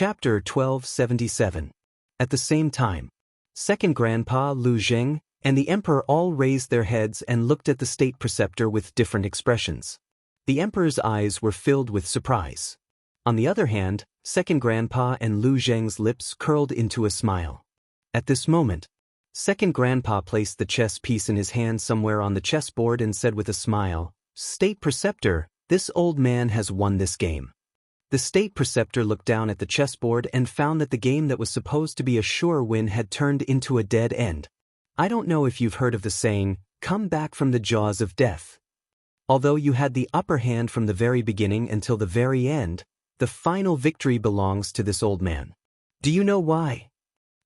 Chapter 1277. At the same time, Second Grandpa Lu Zheng and the Emperor all raised their heads and looked at the state preceptor with different expressions. The Emperor's eyes were filled with surprise. On the other hand, Second Grandpa and Lu Zheng's lips curled into a smile. At this moment, Second Grandpa placed the chess piece in his hand somewhere on the chessboard and said with a smile, "State preceptor, this old man has won this game." The state preceptor looked down at the chessboard and found that the game that was supposed to be a sure win had turned into a dead end. I don't know if you've heard of the saying, "Come back from the jaws of death." Although you had the upper hand from the very beginning until the very end, the final victory belongs to this old man. Do you know why?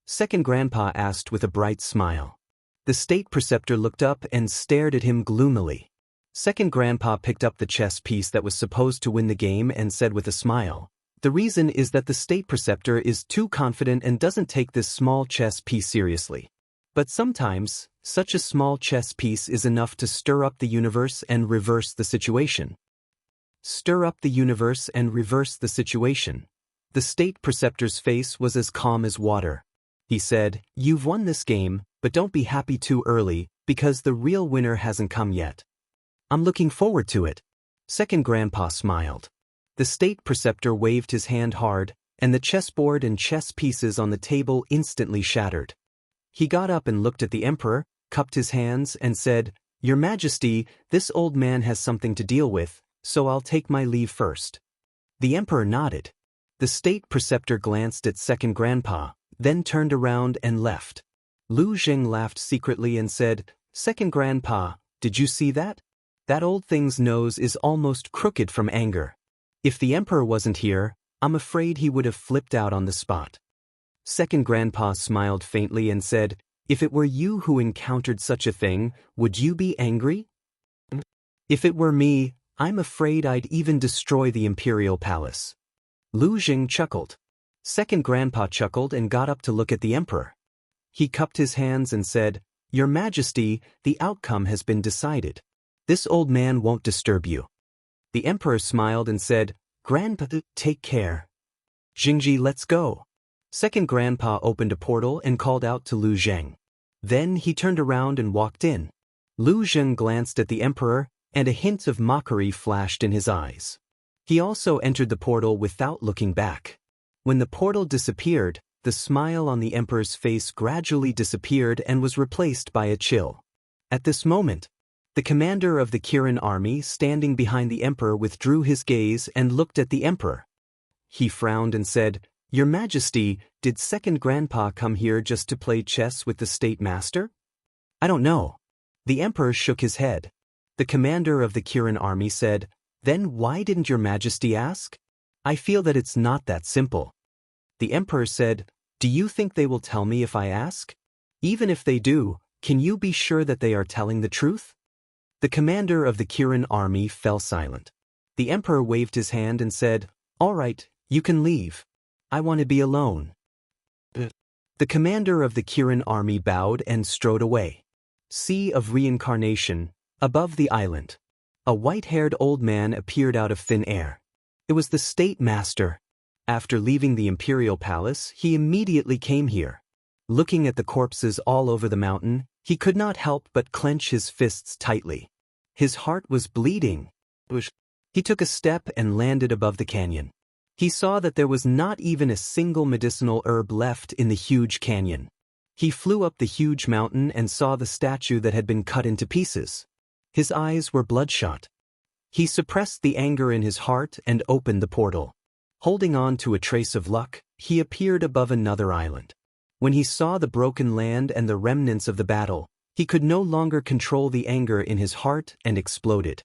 Second Grandpa asked with a bright smile. The state preceptor looked up and stared at him gloomily. Second Grandpa picked up the chess piece that was supposed to win the game and said with a smile, "The reason is that the state preceptor is too confident and doesn't take this small chess piece seriously. But sometimes, such a small chess piece is enough to stir up the universe and reverse the situation." Stir up the universe and reverse the situation. The state preceptor's face was as calm as water. He said, "You've won this game, but don't be happy too early, because the real winner hasn't come yet." "I'm looking forward to it." Second Grandpa smiled. The state preceptor waved his hand hard, and the chessboard and chess pieces on the table instantly shattered. He got up and looked at the Emperor, cupped his hands, and said, "Your Majesty, this old man has something to deal with, so I'll take my leave first." The Emperor nodded. The state preceptor glanced at Second Grandpa, then turned around and left. Lu Zheng laughed secretly and said, "Second Grandpa, did you see that? That old thing's nose is almost crooked from anger. If the Emperor wasn't here, I'm afraid he would have flipped out on the spot." Second Grandpa smiled faintly and said, "If it were you who encountered such a thing, would you be angry?" "If it were me, I'm afraid I'd even destroy the imperial palace." Lu Zheng chuckled. Second Grandpa chuckled and got up to look at the Emperor. He cupped his hands and said, "Your Majesty, the outcome has been decided. This old man won't disturb you." The Emperor smiled and said, "Grandpa, take care. Jingji, let's go." Second Grandpa opened a portal and called out to Lu Zheng. Then he turned around and walked in. Lu Zheng glanced at the Emperor, and a hint of mockery flashed in his eyes. He also entered the portal without looking back. When the portal disappeared, the smile on the Emperor's face gradually disappeared and was replaced by a chill. At this moment, the commander of the Kirin army standing behind the Emperor withdrew his gaze and looked at the Emperor. He frowned and said, "Your Majesty, did Second Grandpa come here just to play chess with the state master?" "I don't know." The Emperor shook his head. The commander of the Kirin army said, "Then why didn't Your Majesty ask?" "I feel that it's not that simple." The Emperor said, "Do you think they will tell me if I ask? Even if they do, can you be sure that they are telling the truth?" The commander of the Kirin army fell silent. The Emperor waved his hand and said, "All right, you can leave. I want to be alone." The commander of the Kirin army bowed and strode away. Sea of Reincarnation, above the island. A white-haired old man appeared out of thin air. It was the state master. After leaving the imperial palace, he immediately came here. Looking at the corpses all over the mountain, he could not help but clench his fists tightly. His heart was bleeding. He took a step and landed above the canyon. He saw that there was not even a single medicinal herb left in the huge canyon. He flew up the huge mountain and saw the statue that had been cut into pieces. His eyes were bloodshot. He suppressed the anger in his heart and opened the portal. Holding on to a trace of luck, he appeared above another island. When he saw the broken land and the remnants of the battle, he could no longer control the anger in his heart and exploded.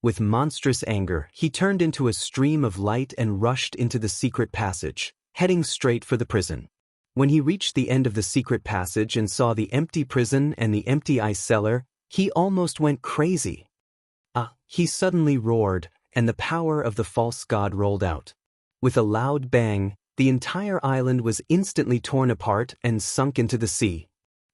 With monstrous anger, he turned into a stream of light and rushed into the secret passage, heading straight for the prison. When he reached the end of the secret passage and saw the empty prison and the empty ice cellar, he almost went crazy. He suddenly roared, and the power of the false god rolled out. With a loud bang, the entire island was instantly torn apart and sunk into the sea.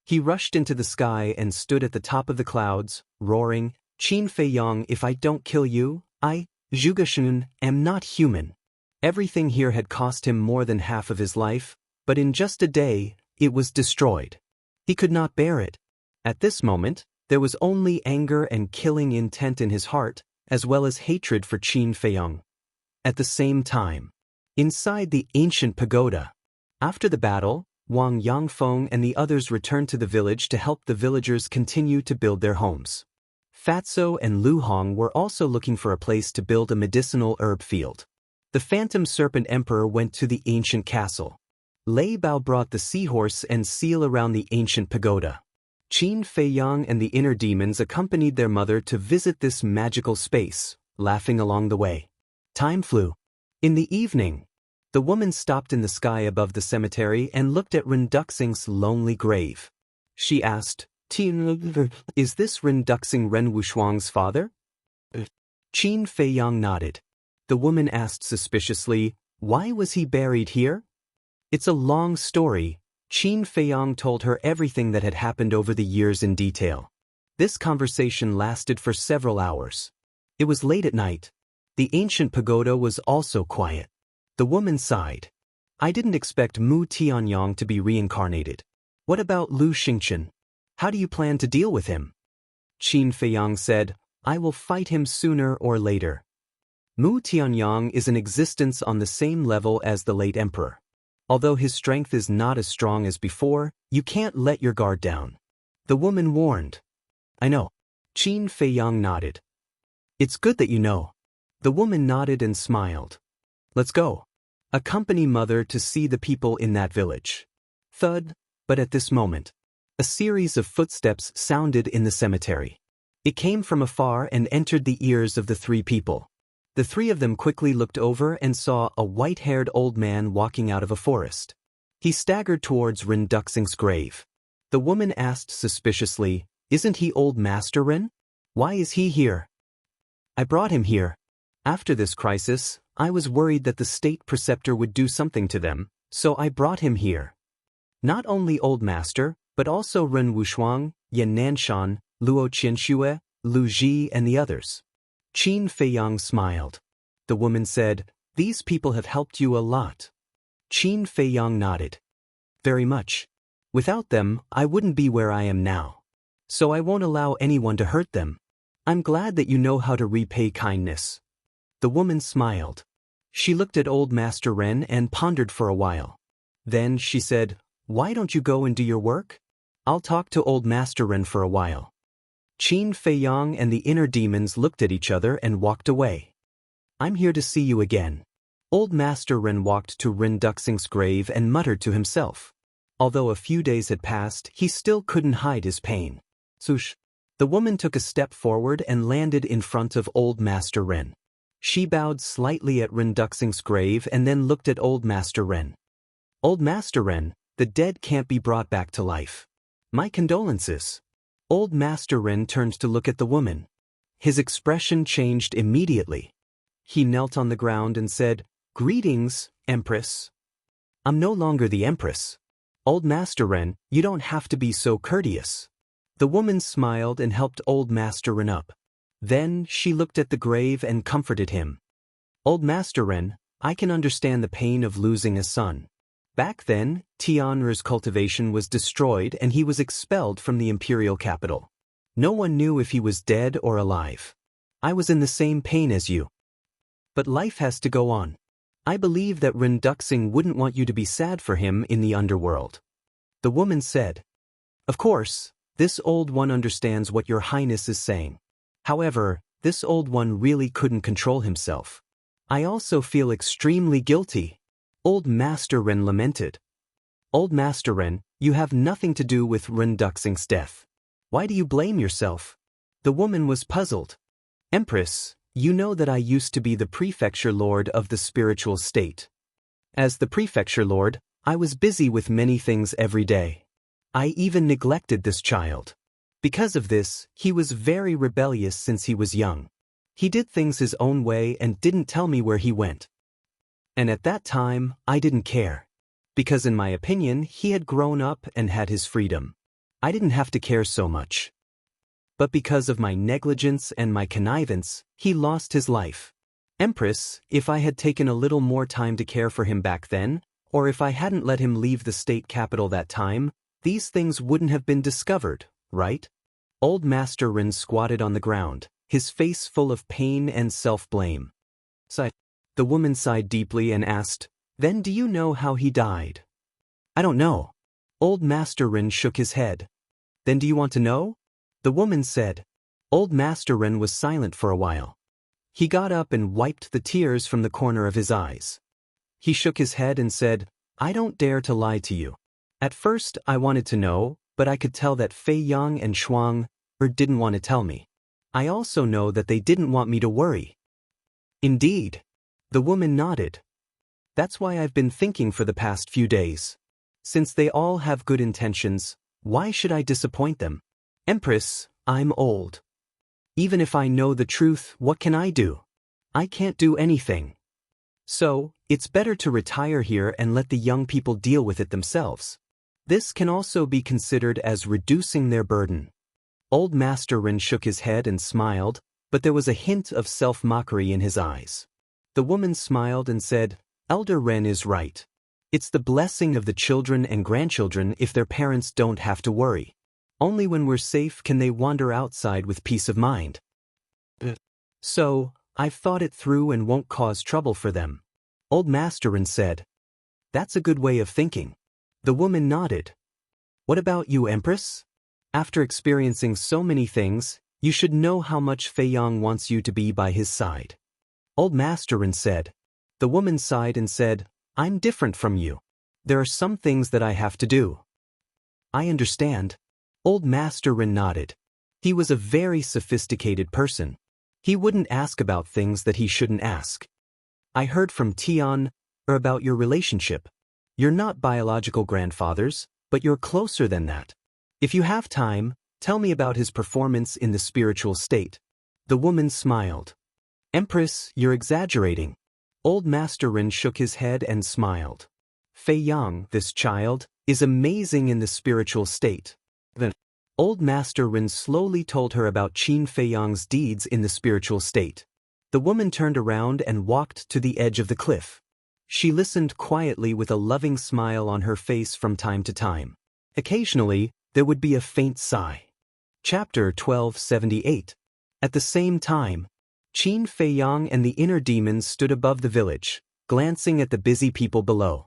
He rushed into the sky and stood at the top of the clouds, roaring, "Qin Fei Yang, if I don't kill you, I, Zhuge Shun, am not human." Everything here had cost him more than half of his life, but in just a day, it was destroyed. He could not bear it. At this moment, there was only anger and killing intent in his heart, as well as hatred for Qin Feiyong. At the same time, inside the ancient pagoda, after the battle, Wang Yangfeng and the others returned to the village to help the villagers continue to build their homes. Fatso and Lu Hong were also looking for a place to build a medicinal herb field. The Phantom Serpent Emperor went to the ancient castle. Lei Bao brought the seahorse and seal around the ancient pagoda. Qin Feiyong and the inner demons accompanied their mother to visit this magical space, laughing along the way. Time flew. In the evening, the woman stopped in the sky above the cemetery and looked at Ren Duxing's lonely grave. She asked, "Is this Ren Duxing Ren Wushuang's father?" Qin Feiyong nodded. The woman asked suspiciously, "Why was he buried here?" "It's a long story." Qin Feiyong told her everything that had happened over the years in detail. This conversation lasted for several hours. It was late at night. The ancient pagoda was also quiet. The woman sighed. "I didn't expect Mu Tianyang to be reincarnated. What about Lu Xingchen? How do you plan to deal with him?" Qin Feiyong said, "I will fight him sooner or later. Mu Tianyang is in existence on the same level as the late emperor. Although his strength is not as strong as before, you can't let your guard down." The woman warned. "I know." Qin Feiyong nodded. "It's good that you know." The woman nodded and smiled. "Let's go. Accompany mother to see the people in that village." Thud, but at this moment, a series of footsteps sounded in the cemetery. It came from afar and entered the ears of the three people. The three of them quickly looked over and saw a white-haired old man walking out of a forest. He staggered towards Ren Duxing's grave. The woman asked suspiciously, "Isn't he old Master Ren? Why is he here?" "I brought him here. After this crisis, I was worried that the state preceptor would do something to them, so I brought him here. Not only Old Master, but also Ren Wushuang, Yan Nanshan, Luo Qianxue, Lu Ji and the others." Qin Feiyong smiled. The woman said, "These people have helped you a lot." Qin Feiyong nodded. "Very much. Without them, I wouldn't be where I am now. So I won't allow anyone to hurt them. I'm glad that you know how to repay kindness." The woman smiled. She looked at Old Master Ren and pondered for a while. Then she said, "Why don't you go and do your work? I'll talk to Old Master Ren for a while." Qin Feiyong and the inner demons looked at each other and walked away. "I'm here to see you again." Old Master Ren walked to Ren Duxing's grave and muttered to himself. Although a few days had passed, he still couldn't hide his pain. Swoosh! The woman took a step forward and landed in front of Old Master Ren. She bowed slightly at Ren Duxing's grave and then looked at Old Master Ren. "Old Master Ren, the dead can't be brought back to life. My condolences." Old Master Ren turned to look at the woman. His expression changed immediately. He knelt on the ground and said, "Greetings, Empress." "I'm no longer the Empress. Old Master Ren, you don't have to be so courteous." The woman smiled and helped Old Master Ren up. Then she looked at the grave and comforted him. "Old Master Ren, I can understand the pain of losing a son. Back then, Tian'er's cultivation was destroyed and he was expelled from the imperial capital. No one knew if he was dead or alive. I was in the same pain as you. But life has to go on. I believe that Ren Duxing wouldn't want you to be sad for him in the underworld." The woman said, "Of course, this old one understands what your highness is saying. However, this old one really couldn't control himself. I also feel extremely guilty." Old Master Ren lamented. "Old Master Ren, you have nothing to do with Ren Duxing's death. Why do you blame yourself?" The woman was puzzled. "Empress, you know that I used to be the prefecture lord of the spiritual state. As the prefecture lord, I was busy with many things every day. I even neglected this child. Because of this, he was very rebellious since he was young. He did things his own way and didn't tell me where he went. And at that time, I didn't care. Because in my opinion, he had grown up and had his freedom. I didn't have to care so much. But because of my negligence and my connivance, he lost his life. Empress, if I had taken a little more time to care for him back then, or if I hadn't let him leave the state capital that time, these things wouldn't have been discovered, right? Old Master Rin squatted on the ground, his face full of pain and self-blame. The woman sighed deeply and asked, "Then do you know how he died?" "I don't know." Old Master Rin shook his head. "Then do you want to know?" The woman said. Old Master Rin was silent for a while. He got up and wiped the tears from the corner of his eyes. He shook his head and said, "I don't dare to lie to you. At first I wanted to know, but I could tell that Fei Yang and Shuang didn't want to tell me. I also know that they didn't want me to worry." "Indeed." The woman nodded. "That's why I've been thinking for the past few days. Since they all have good intentions, why should I disappoint them? Empress, I'm old. Even if I know the truth, what can I do? I can't do anything. So, it's better to retire here and let the young people deal with it themselves. This can also be considered as reducing their burden." Old Master Rin shook his head and smiled, but there was a hint of self-mockery in his eyes. The woman smiled and said, "Elder Ren is right. It's the blessing of the children and grandchildren if their parents don't have to worry. Only when we're safe can they wander outside with peace of mind. So, I've thought it through and won't cause trouble for them." Old Master Rin said. "That's a good way of thinking." The woman nodded. "What about you, Empress? After experiencing so many things, you should know how much Fei Yang wants you to be by his side." Old Master Rin said. The woman sighed and said, "I'm different from you. There are some things that I have to do." "I understand." Old Master Rin nodded. He was a very sophisticated person. He wouldn't ask about things that he shouldn't ask. "I heard from Tian about your relationship. You're not biological grandfathers, but you're closer than that. If you have time, tell me about his performance in the spiritual state." The woman smiled. "Empress, you're exaggerating." Old Master Rin shook his head and smiled. "Fei Yang, this child, is amazing in the spiritual state." Then, Old Master Rin slowly told her about Qin Fei Yang's deeds in the spiritual state. The woman turned around and walked to the edge of the cliff. She listened quietly with a loving smile on her face from time to time. Occasionally, there would be a faint sigh. Chapter 1278. At the same time, Qin Fei Yang and the inner demons stood above the village, glancing at the busy people below.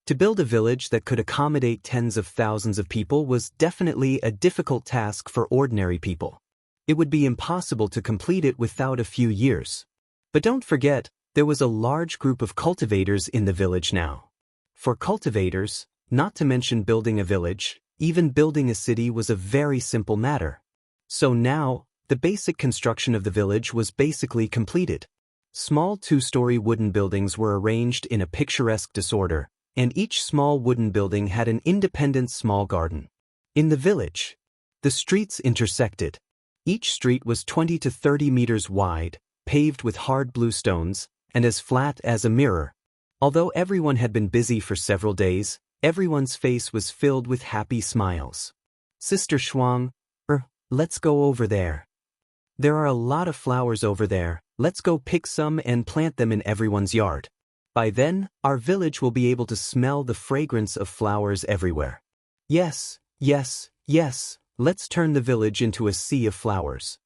To build a village that could accommodate tens of thousands of people was definitely a difficult task for ordinary people. It would be impossible to complete it without a few years. But don't forget, there was a large group of cultivators in the village now. For cultivators, not to mention building a village, even building a city was a very simple matter. So now, the basic construction of the village was basically completed. Small two-story wooden buildings were arranged in a picturesque disorder, and each small wooden building had an independent small garden. In the village, the streets intersected. Each street was 20 to 30 meters wide, paved with hard blue stones, and as flat as a mirror. Although everyone had been busy for several days, everyone's face was filled with happy smiles. "Sister Shuang, let's go over there. There are a lot of flowers over there, let's go pick some and plant them in everyone's yard. By then, our village will be able to smell the fragrance of flowers everywhere. Yes, yes, yes, let's turn the village into a sea of flowers."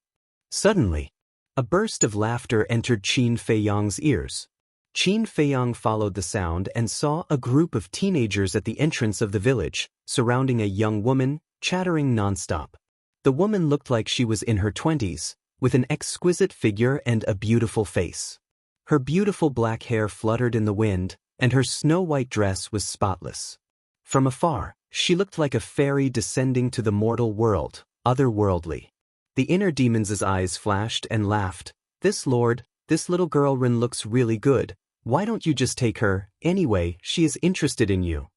Suddenly, a burst of laughter entered Qin Fei Yang's ears. Qin Fei Yang followed the sound and saw a group of teenagers at the entrance of the village, surrounding a young woman, chattering nonstop. The woman looked like she was in her 20s, with an exquisite figure and a beautiful face. Her beautiful black hair fluttered in the wind, and her snow-white dress was spotless. From afar, she looked like a fairy descending to the mortal world, otherworldly. The inner demon's eyes flashed and laughed. This little girl Rin looks really good. Why don't you just take her? Anyway, she is interested in you."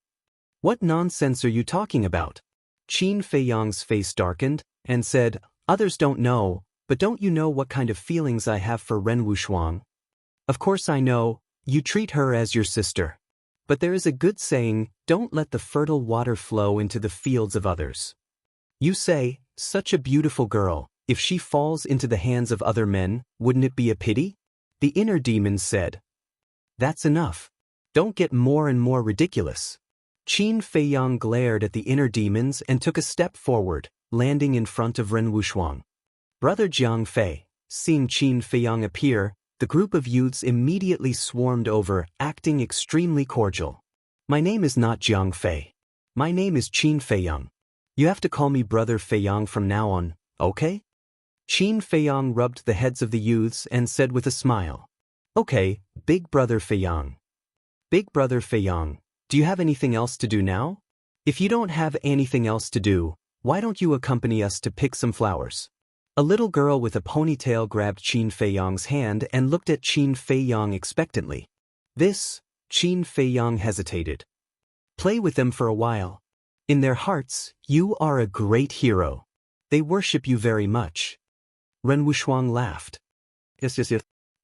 "What nonsense are you talking about?" Qin Fei Yang's face darkened, and said, "Others don't know, but don't you know what kind of feelings I have for Ren Wushuang?" "Of course I know, you treat her as your sister. But there is a good saying, don't let the fertile water flow into the fields of others. You say, such a beautiful girl, if she falls into the hands of other men, wouldn't it be a pity? The inner demon said, "That's enough. Don't get more and more ridiculous." Qin Feiyang glared at the inner demons and took a step forward, landing in front of Ren Wushuang. Brother Jiang Fei, seeing Qin Feiyang appear, the group of youths immediately swarmed over, acting extremely cordial. "My name is not Jiang Fei. My name is Qin Feiyang. You have to call me Brother Feiyang from now on, okay?" Qin Feiyang rubbed the heads of the youths and said with a smile, "Okay, Big Brother Feiyang." "Big Brother Feiyang, do you have anything else to do now? If you don't have anything else to do, why don't you accompany us to pick some flowers?" A little girl with a ponytail grabbed Qin Feiyang's hand and looked at Qin Feiyang expectantly. Qin Feiyang hesitated. "Play with them for a while. In their hearts, you are a great hero. They worship you very much." Ren Wushuang laughed. Yes.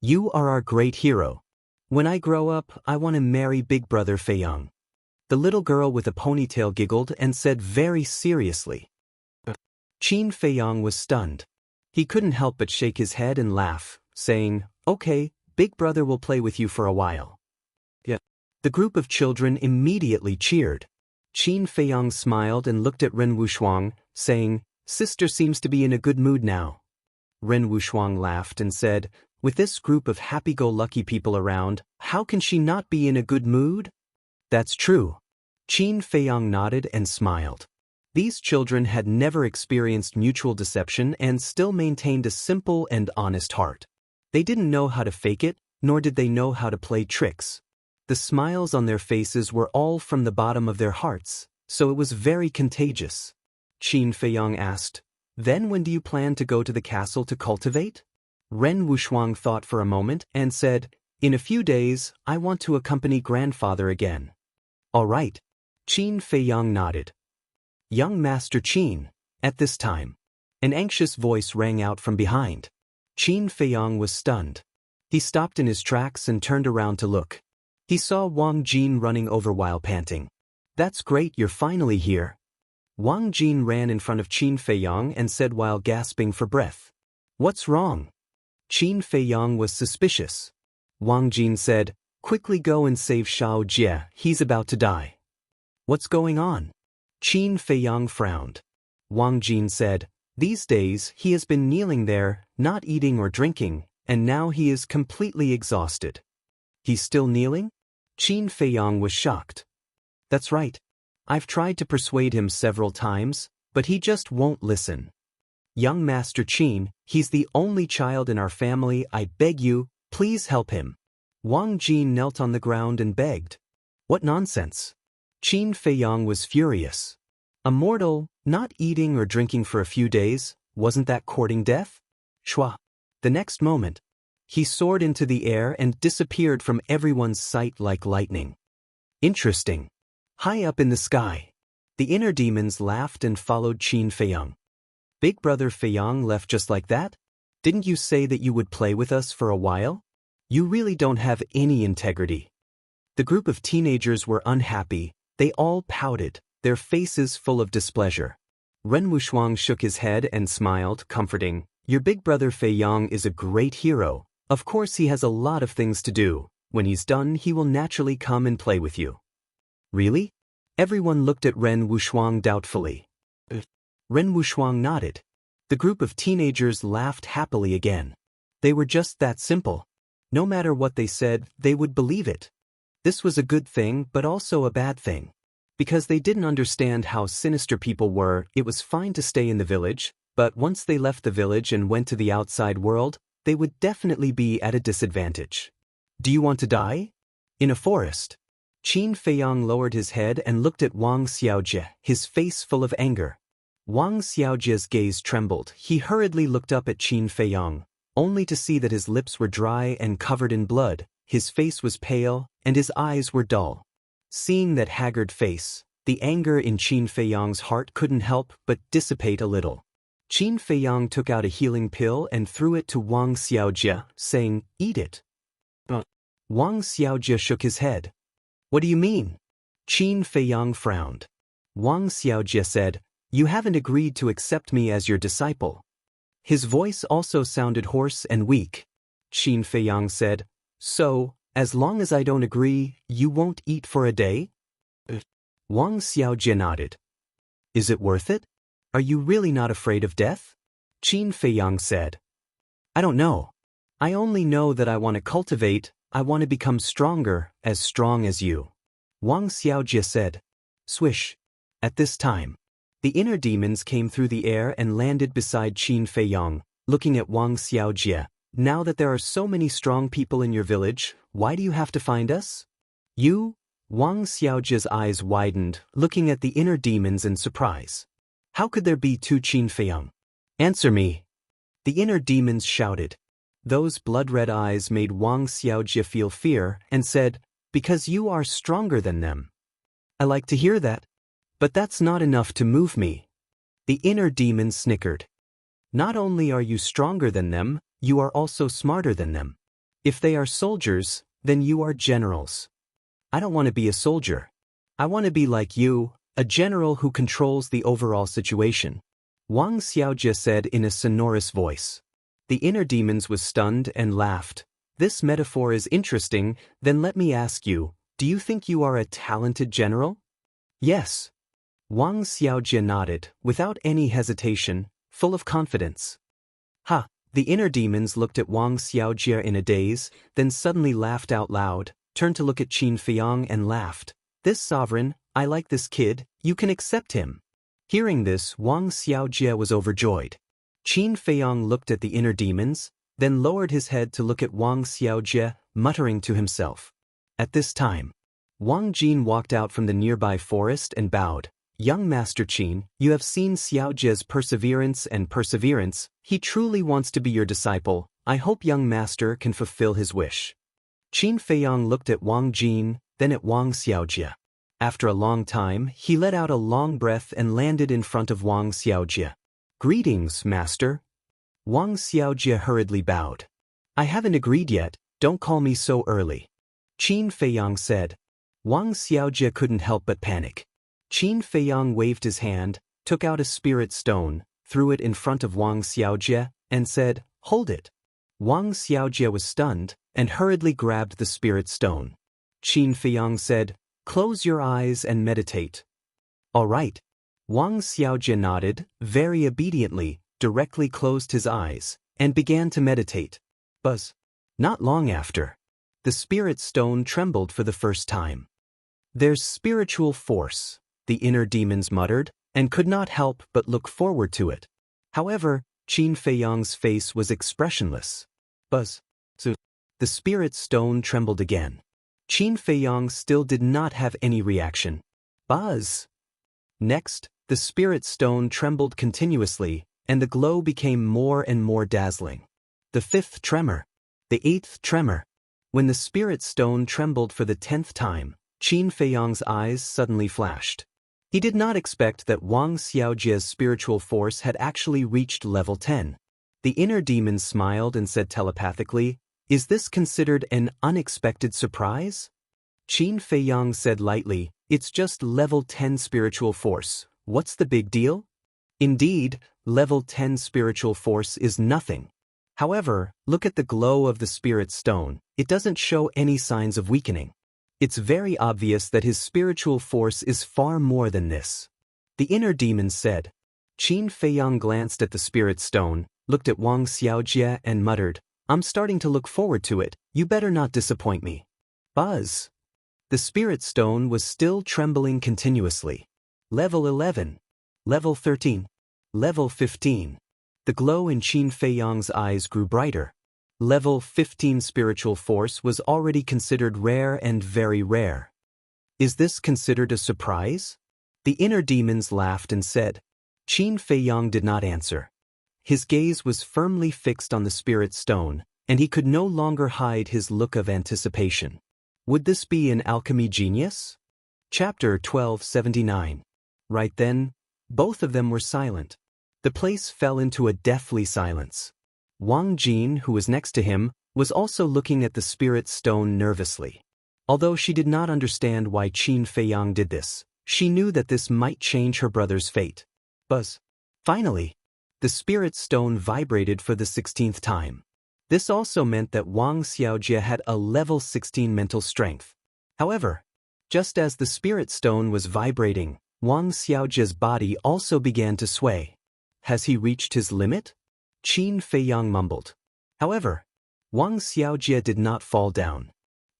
"You are our great hero. When I grow up, I want to marry Big Brother Feiyang." The little girl with a ponytail giggled and said very seriously. Qin Feiyang was stunned. He couldn't help but shake his head and laugh, saying, "Okay, Big Brother will play with you for a while." Yeah. The group of children immediately cheered. Qin Feiyang smiled and looked at Ren Wushuang, saying, "Sister seems to be in a good mood now." Ren Wushuang laughed and said, "With this group of happy-go-lucky people around, how can she not be in a good mood?" "That's true." Qin Feiyang nodded and smiled. These children had never experienced mutual deception and still maintained a simple and honest heart. They didn't know how to fake it, nor did they know how to play tricks. The smiles on their faces were all from the bottom of their hearts, so it was very contagious. Qin Feiyang asked, "Then when do you plan to go to the castle to cultivate?" Ren Wushuang thought for a moment and said, "In a few days, I want to accompany grandfather again." "All right." Qin Feiyang nodded. "Young Master Qin." At this time, an anxious voice rang out from behind. Qin Feiyang was stunned. He stopped in his tracks and turned around to look. He saw Wang Jin running over while panting. "That's great, you're finally here." Wang Jin ran in front of Qin Feiyang and said while gasping for breath, "What's wrong?" Qin Feiyang was suspicious. Wang Jin said, "Quickly go and save Shao Jie, he's about to die." "What's going on?" Qin Feiyang frowned. Wang Jin said, "These days he has been kneeling there, not eating or drinking, and now he is completely exhausted." "He's still kneeling?" Qin Feiyang was shocked. "That's right. I've tried to persuade him several times, but he just won't listen." "Young Master Qin, he's the only child in our family, I beg you, please help him." Wang Jin knelt on the ground and begged. "What nonsense!" Qin Feiyang was furious. A mortal, not eating or drinking for a few days, wasn't that courting death? Shwa. The next moment, he soared into the air and disappeared from everyone's sight like lightning. Interesting. High up in the sky, the inner demons laughed and followed Qin Feiyang. "Big Brother Feiyang left just like that? Didn't you say that you would play with us for a while? You really don't have any integrity." The group of teenagers were unhappy. They all pouted, their faces full of displeasure. Ren Wushuang shook his head and smiled, comforting, "Your Big Brother Feiyang is a great hero. Of course he has a lot of things to do. When he's done, he will naturally come and play with you." "Really?" Everyone looked at Ren Wushuang doubtfully. Ren Wushuang nodded. The group of teenagers laughed happily again. They were just that simple. No matter what they said, they would believe it. This was a good thing but also a bad thing. Because they didn't understand how sinister people were, it was fine to stay in the village, but once they left the village and went to the outside world, they would definitely be at a disadvantage. "Do you want to die?" In a forest, Qin Feiyang lowered his head and looked at Wang Xiaojie, his face full of anger. Wang Xiaojie's gaze trembled. He hurriedly looked up at Qin Feiyang, only to see that his lips were dry and covered in blood, his face was pale, and his eyes were dull. Seeing that haggard face, the anger in Qin Feiyang's heart couldn't help but dissipate a little. Qin Feiyang took out a healing pill and threw it to Wang Xiaojie, saying, "Eat it." Wang Xiaojie shook his head. "What do you mean?" Qin Feiyang frowned. Wang Xiaojie said, "You haven't agreed to accept me as your disciple." His voice also sounded hoarse and weak. Qin Feiyang said. So, as long as I don't agree, you won't eat for a day? Wang Xiaojie nodded. Is it worth it? Are you really not afraid of death? Qin Feiyang said. I don't know. I only know that I want to cultivate, I want to become stronger, as strong as you. Wang Xiaojie said. Swish. At this time, the inner demons came through the air and landed beside Qin Feiyang, looking at Wang Xiaojie. Now that there are so many strong people in your village, why do you have to find us? You? Wang Xiaojie's eyes widened, looking at the inner demons in surprise. How could there be two Qin Feiyang? Answer me. The inner demons shouted. Those blood-red eyes made Wang Xiaojie feel fear and said, Because you are stronger than them. I like to hear that. But that's not enough to move me. The inner demon snickered. Not only are you stronger than them, you are also smarter than them. If they are soldiers, then you are generals. I don't want to be a soldier. I want to be like you, a general who controls the overall situation. Wang Xiaojie said in a sonorous voice. The inner demons was stunned and laughed. This metaphor is interesting, then let me ask you, do you think you are a talented general? Yes. Wang Xiaojie nodded, without any hesitation, full of confidence. Ha! The inner demons looked at Wang Xiaojie in a daze, then suddenly laughed out loud, turned to look at Qin Feiyang and laughed. This sovereign, I like this kid, you can accept him. Hearing this, Wang Xiaojie was overjoyed. Qin Feiyang looked at the inner demons, then lowered his head to look at Wang Xiaojie, muttering to himself. At this time, Wang Jin walked out from the nearby forest and bowed. Young Master Qin, you have seen Xiaojie's perseverance. He truly wants to be your disciple. I hope young master can fulfill his wish. Qin Feiyang looked at Wang Jin, then at Wang Xiaojie. After a long time, he let out a long breath and landed in front of Wang Xiaojie. Greetings, master. Wang Xiaojie hurriedly bowed. I haven't agreed yet, don't call me so early. Qin Feiyang said. Wang Xiaojie couldn't help but panic. Qin Feiyang waved his hand, took out a spirit stone, threw it in front of Wang Xiaojie, and said, Hold it. Wang Xiaojie was stunned, and hurriedly grabbed the spirit stone. Qin Feiyang said, Close your eyes and meditate. All right. Wang Xiaojie nodded, very obediently, directly closed his eyes, and began to meditate. Buzz. Not long after, the spirit stone trembled for the first time. There's spiritual force, the inner demons muttered, and could not help but look forward to it. However, Qin Feiyang's face was expressionless. Buzz. So, the spirit stone trembled again. Qin Feiyang still did not have any reaction. Buzz. Next, the spirit stone trembled continuously, and the glow became more and more dazzling. The fifth tremor. The eighth tremor. When the spirit stone trembled for the 10th time, Qin Feiyang's eyes suddenly flashed. He did not expect that Wang Xiaojie's spiritual force had actually reached level 10. The inner demon smiled and said telepathically, Is this considered an unexpected surprise? Qin Feiyang said lightly, It's just level 10 spiritual force. What's the big deal? Indeed, level 10 spiritual force is nothing. However, look at the glow of the spirit stone. It doesn't show any signs of weakening. It's very obvious that his spiritual force is far more than this. The inner demon said. Qin Feiyang glanced at the spirit stone, looked at Wang Xiaojie and muttered, I'm starting to look forward to it, you better not disappoint me. Buzz. The spirit stone was still trembling continuously. Level 11. Level 13. Level 15. The glow in Qin Feiyang's eyes grew brighter. Level 15 spiritual force was already considered rare and very rare. Is this considered a surprise? The inner demons laughed and said. Qin Feiyang did not answer. His gaze was firmly fixed on the spirit stone, and he could no longer hide his look of anticipation. Would this be an alchemy genius? Chapter 1279. Right then, both of them were silent. The place fell into a deathly silence. Wang Jin, who was next to him, was also looking at the spirit stone nervously. Although she did not understand why Qin Feiyang did this, she knew that this might change her brother's fate. Buzz. Finally, the spirit stone vibrated for the 16th time. This also meant that Wang Xiaojie had a level 16 mental strength. However, just as the spirit stone was vibrating, Wang Xiaojie's body also began to sway. Has he reached his limit? Qin Feiyang mumbled. However, Wang Xiaojie did not fall down.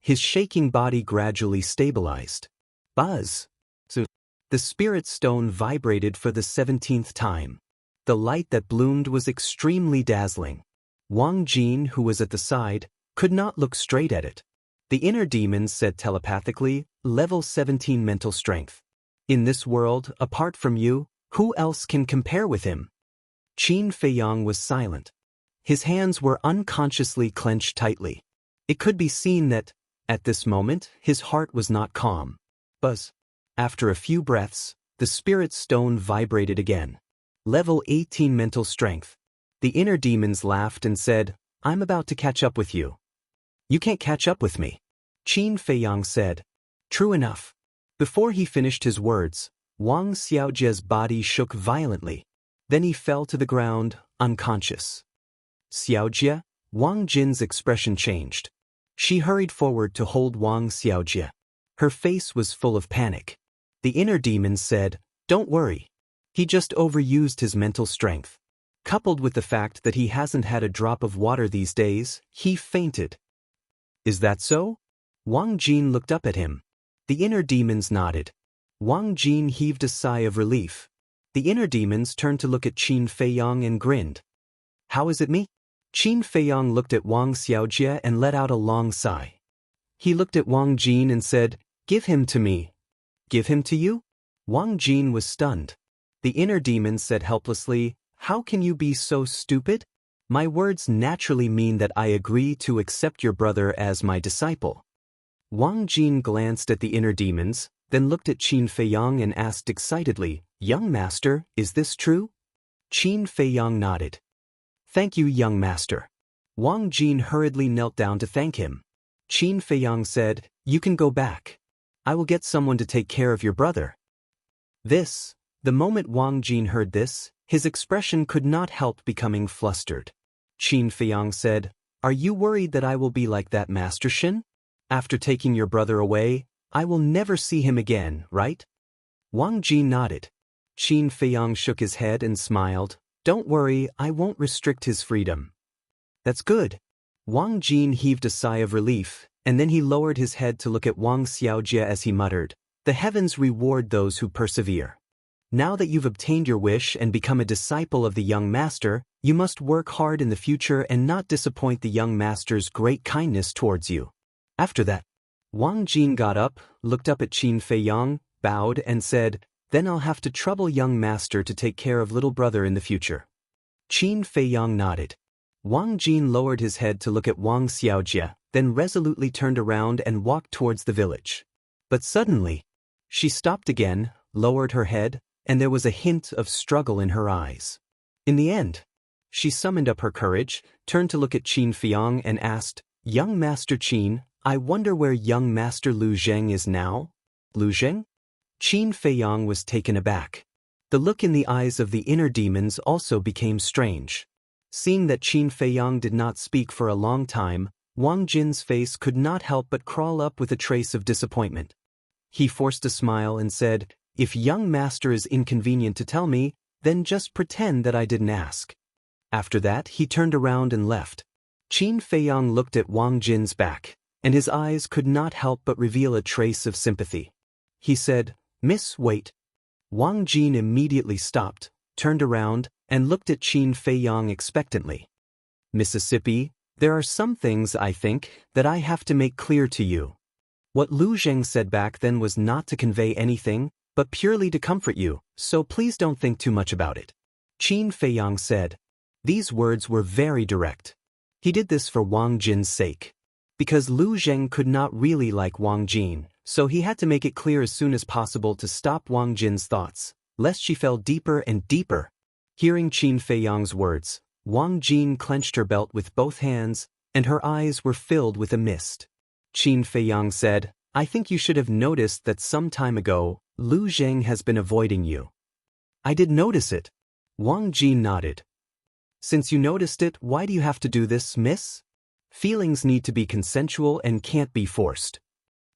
His shaking body gradually stabilized. Buzz! So, the spirit stone vibrated for the 17th time. The light that bloomed was extremely dazzling. Wang Jin, who was at the side, could not look straight at it. The inner demons said telepathically, level 17 mental strength. In this world, apart from you, who else can compare with him? Qin Feiyang was silent. His hands were unconsciously clenched tightly. It could be seen that, at this moment, his heart was not calm. Buzz. After a few breaths, the spirit stone vibrated again. Level 18 mental strength. The inner demons laughed and said, I'm about to catch up with you. You can't catch up with me. Qin Feiyang said. True enough. Before he finished his words, Wang Xiaojie's body shook violently. Then he fell to the ground, unconscious. Xiaojie, Wang Jin's expression changed. She hurried forward to hold Wang Xiaojie. Her face was full of panic. The inner demons said, Don't worry. He just overused his mental strength. Coupled with the fact that he hasn't had a drop of water these days, he fainted. Is that so? Wang Jin looked up at him. The inner demons nodded. Wang Jin heaved a sigh of relief. The inner demons turned to look at Qin Feiyang and grinned. How is it me? Qin Feiyang looked at Wang Xiaojie and let out a long sigh. He looked at Wang Jin and said, Give him to me. Give him to you? Wang Jin was stunned. The inner demons said helplessly, How can you be so stupid? My words naturally mean that I agree to accept your brother as my disciple. Wang Jin glanced at the inner demons, then looked at Qin Feiyang and asked excitedly, Young master, is this true? Qin Feiyang nodded. Thank you, young master. Wang Jin hurriedly knelt down to thank him. Qin Feiyang said, You can go back. I will get someone to take care of your brother. The moment Wang Jin heard this, his expression could not help becoming flustered. Qin Feiyang said, Are you worried that I will be like that, Master Shin? After taking your brother away, I will never see him again, right? Wang Jin nodded. Qin Feiyang shook his head and smiled. Don't worry, I won't restrict his freedom. That's good. Wang Jin heaved a sigh of relief, and then he lowered his head to look at Wang Xiaojie as he muttered, The heavens reward those who persevere. Now that you've obtained your wish and become a disciple of the young master, you must work hard in the future and not disappoint the young master's great kindness towards you. After that, Wang Jin got up, looked up at Qin Feiyang, bowed and said, Then I'll have to trouble young master to take care of little brother in the future. Qin Feiyang nodded. Wang Jin lowered his head to look at Wang Xiaojie, then resolutely turned around and walked towards the village. But suddenly, she stopped again, lowered her head, and there was a hint of struggle in her eyes. In the end, she summoned up her courage, turned to look at Qin Feiyang and asked, Young Master Qin, I wonder where young Master Lu Zheng is now? Lu Zheng? Qin Feiyang was taken aback. The look in the eyes of the inner demons also became strange. Seeing that Qin Feiyang did not speak for a long time, Wang Jin's face could not help but crawl up with a trace of disappointment. He forced a smile and said, If young master is inconvenient to tell me, then just pretend that I didn't ask. After that, he turned around and left. Qin Feiyang looked at Wang Jin's back, and his eyes could not help but reveal a trace of sympathy. He said, Miss, wait. Wang Jin immediately stopped, turned around, and looked at Qin Feiyang expectantly. Mississippi, there are some things, I think, that I have to make clear to you. What Lu Zheng said back then was not to convey anything, but purely to comfort you, so please don't think too much about it. Qin Feiyang said. These words were very direct. He did this for Wang Jin's sake. Because Lu Zheng could not really like Wang Jin, so he had to make it clear as soon as possible to stop Wang Jin's thoughts, lest she fell deeper and deeper. Hearing Qin Feiyang's words, Wang Jin clenched her belt with both hands, and her eyes were filled with a mist. Qin Feiyang said, I think you should have noticed that some time ago, Lu Zheng has been avoiding you. I did notice it. Wang Jin nodded. Since you noticed it, why do you have to do this, miss? Feelings need to be consensual and can't be forced.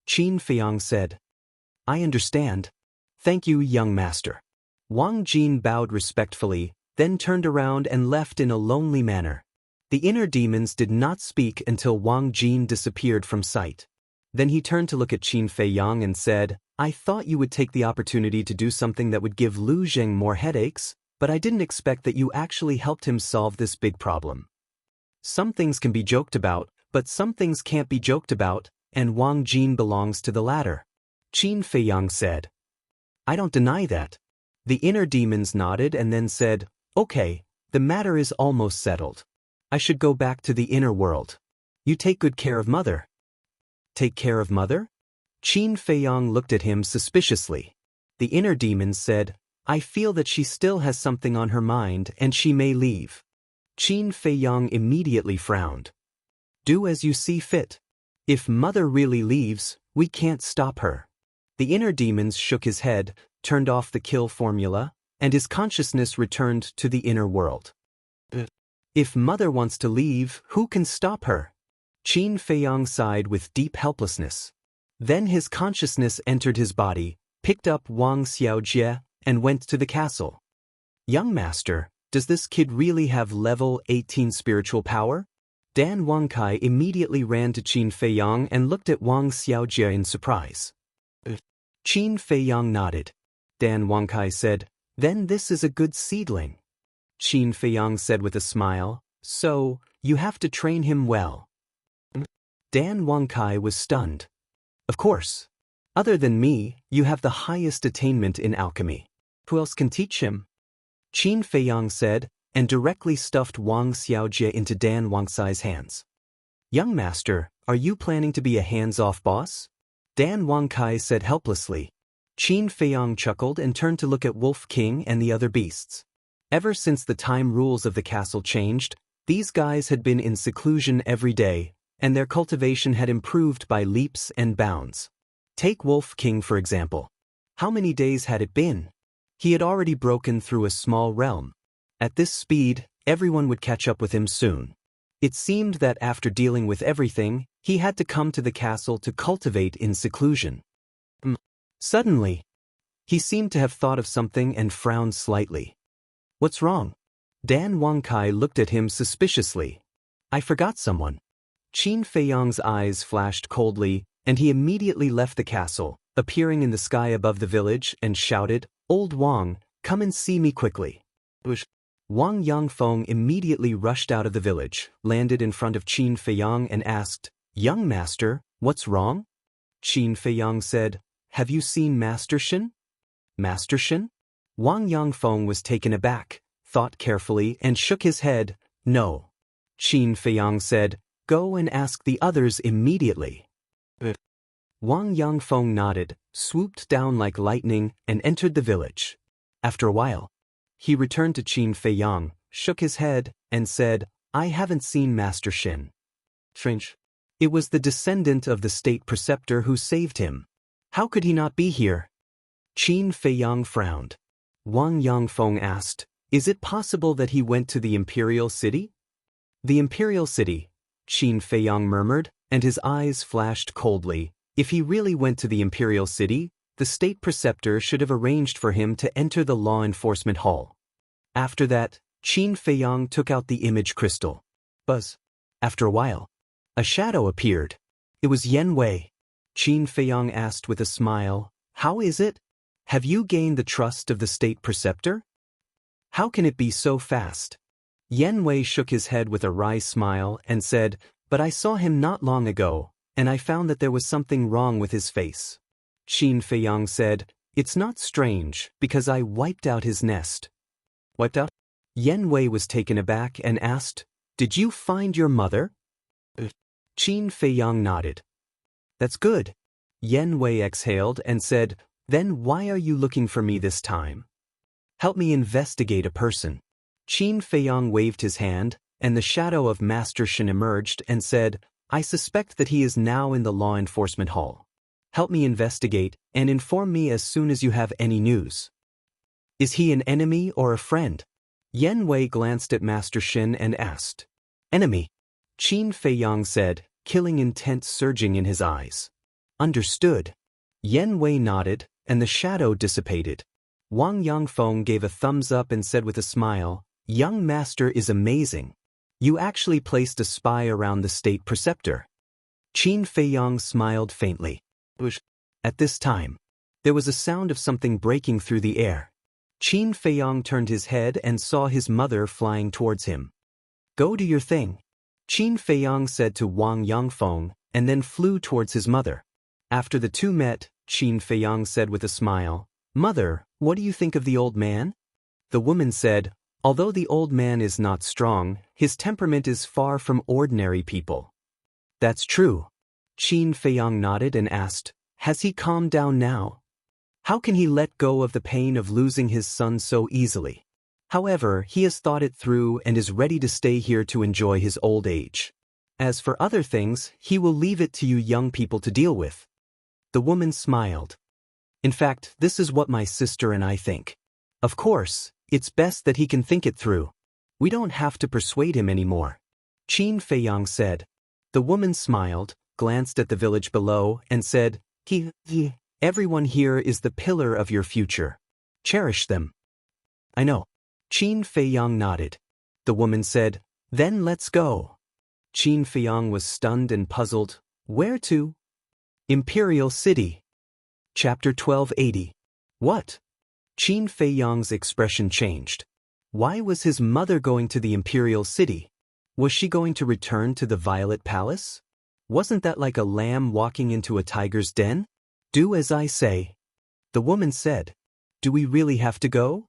Qin Feiyang said. I understand. Thank you, young master. Wang Jin bowed respectfully, then turned around and left in a lonely manner. The inner demons did not speak until Wang Jin disappeared from sight. Then he turned to look at Qin Feiyang and said, I thought you would take the opportunity to do something that would give Lu Zheng more headaches, but I didn't expect that you actually helped him solve this big problem. Some things can be joked about, but some things can't be joked about, and Wang Jin belongs to the latter. Qin Feiyang said. I don't deny that. The inner demons nodded and then said, Okay, the matter is almost settled. I should go back to the inner world. You take good care of mother. Take care of mother? Qin Feiyang looked at him suspiciously. The inner demons said, I feel that she still has something on her mind and she may leave. Qin Feiyang immediately frowned. Do as you see fit. If mother really leaves, we can't stop her. The inner demons shook his head, turned off the kill formula, and his consciousness returned to the inner world. If mother wants to leave, who can stop her? Qin Feiyang sighed with deep helplessness. Then his consciousness entered his body, picked up Wang Xiaojie, and went to the castle. Young master, does this kid really have level 18 spiritual power? Dan Wangkai immediately ran to Qin Feiyang and looked at Wang Xiaojie in surprise. Qin Feiyang nodded. Dan Wangkai said, Then this is a good seedling. Qin Feiyang said with a smile, So, you have to train him well. Dan Wangkai was stunned. Of course. Other than me, you have the highest attainment in alchemy. Who else can teach him? Qin Feiyang said, and directly stuffed Wang Xiaojie into Dan Wangkai's hands. Young master, are you planning to be a hands-off boss? Dan Wangkai said helplessly. Qin Feiyang chuckled and turned to look at Wolf King and the other beasts. Ever since the time rules of the castle changed, these guys had been in seclusion every day, and their cultivation had improved by leaps and bounds. Take Wolf King for example. How many days had it been? He had already broken through a small realm. At this speed, everyone would catch up with him soon. It seemed that after dealing with everything, he had to come to the castle to cultivate in seclusion. Suddenly, he seemed to have thought of something and frowned slightly. What's wrong? Dan Wangkai looked at him suspiciously. I forgot someone. Qin Feiyang's eyes flashed coldly, and he immediately left the castle, appearing in the sky above the village, and shouted, Old Wang, come and see me quickly. Wang Yangfeng immediately rushed out of the village, landed in front of Qin Feiyang and asked, Young master, what's wrong? Qin Feiyang said, Have you seen Master Shen? Master Shen? Wang Yangfeng was taken aback, thought carefully and shook his head, No. Qin Feiyang said, Go and ask the others immediately. Wang Yangfeng nodded, swooped down like lightning, and entered the village. After a while, he returned to Qin Feiyang, shook his head, and said, I haven't seen Master Shen. Strange. It was the descendant of the state preceptor who saved him. How could he not be here? Qin Feiyang frowned. Wang Yangfeng asked, Is it possible that he went to the imperial city? The imperial city, Qin Feiyang murmured, and his eyes flashed coldly. If he really went to the imperial city, the state preceptor should have arranged for him to enter the law enforcement hall. After that, Qin Feiyang took out the image crystal. Buzz. After a while, a shadow appeared. It was Yen Wei. Qin Feiyang asked with a smile, How is it? Have you gained the trust of the state preceptor? How can it be so fast? Yen Wei shook his head with a wry smile and said, But I saw him not long ago, and I found that there was something wrong with his face. Qin Feiyang said, It's not strange, because I wiped out his nest. Wiped out? Yen Wei was taken aback and asked, Did you find your mother? Qin Feiyang nodded. That's good. Yen Wei exhaled and said, Then why are you looking for me this time? Help me investigate a person. Qin Feiyang waved his hand, and the shadow of Master Shen emerged and said, I suspect that he is now in the law enforcement hall. Help me investigate, and inform me as soon as you have any news. Is he an enemy or a friend? Yan Wei glanced at Master Shin and asked. Enemy. Qin Feiyang said, killing intent surging in his eyes. Understood. Yan Wei nodded, and the shadow dissipated. Wang Yangfeng gave a thumbs up and said with a smile, Young master is amazing. You actually placed a spy around the state preceptor. Qin Feiyang smiled faintly. At this time, there was a sound of something breaking through the air. Qin Feiyang turned his head and saw his mother flying towards him. Go do your thing, Qin Feiyang said to Wang Yangfeng, and then flew towards his mother. After the two met, Qin Feiyang said with a smile, Mother, what do you think of the old man? The woman said, Although the old man is not strong, his temperament is far from ordinary people. That's true. Qin Feiyang nodded and asked, Has he calmed down now? How can he let go of the pain of losing his son so easily? However, he has thought it through and is ready to stay here to enjoy his old age. As for other things, he will leave it to you young people to deal with. The woman smiled. In fact, this is what my sister and I think. Of course, it's best that he can think it through. We don't have to persuade him anymore. Qin Feiyang said. The woman smiled, glanced at the village below, and said, Everyone here is the pillar of your future. Cherish them. I know. Qin Feiyang nodded. The woman said, Then let's go. Qin Feiyang was stunned and puzzled. Where to? Imperial City. Chapter 1280. What? Qin Feiyang's expression changed. Why was his mother going to the Imperial City? Was she going to return to the Violet Palace? Wasn't that like a lamb walking into a tiger's den? Do as I say. The woman said. Do we really have to go?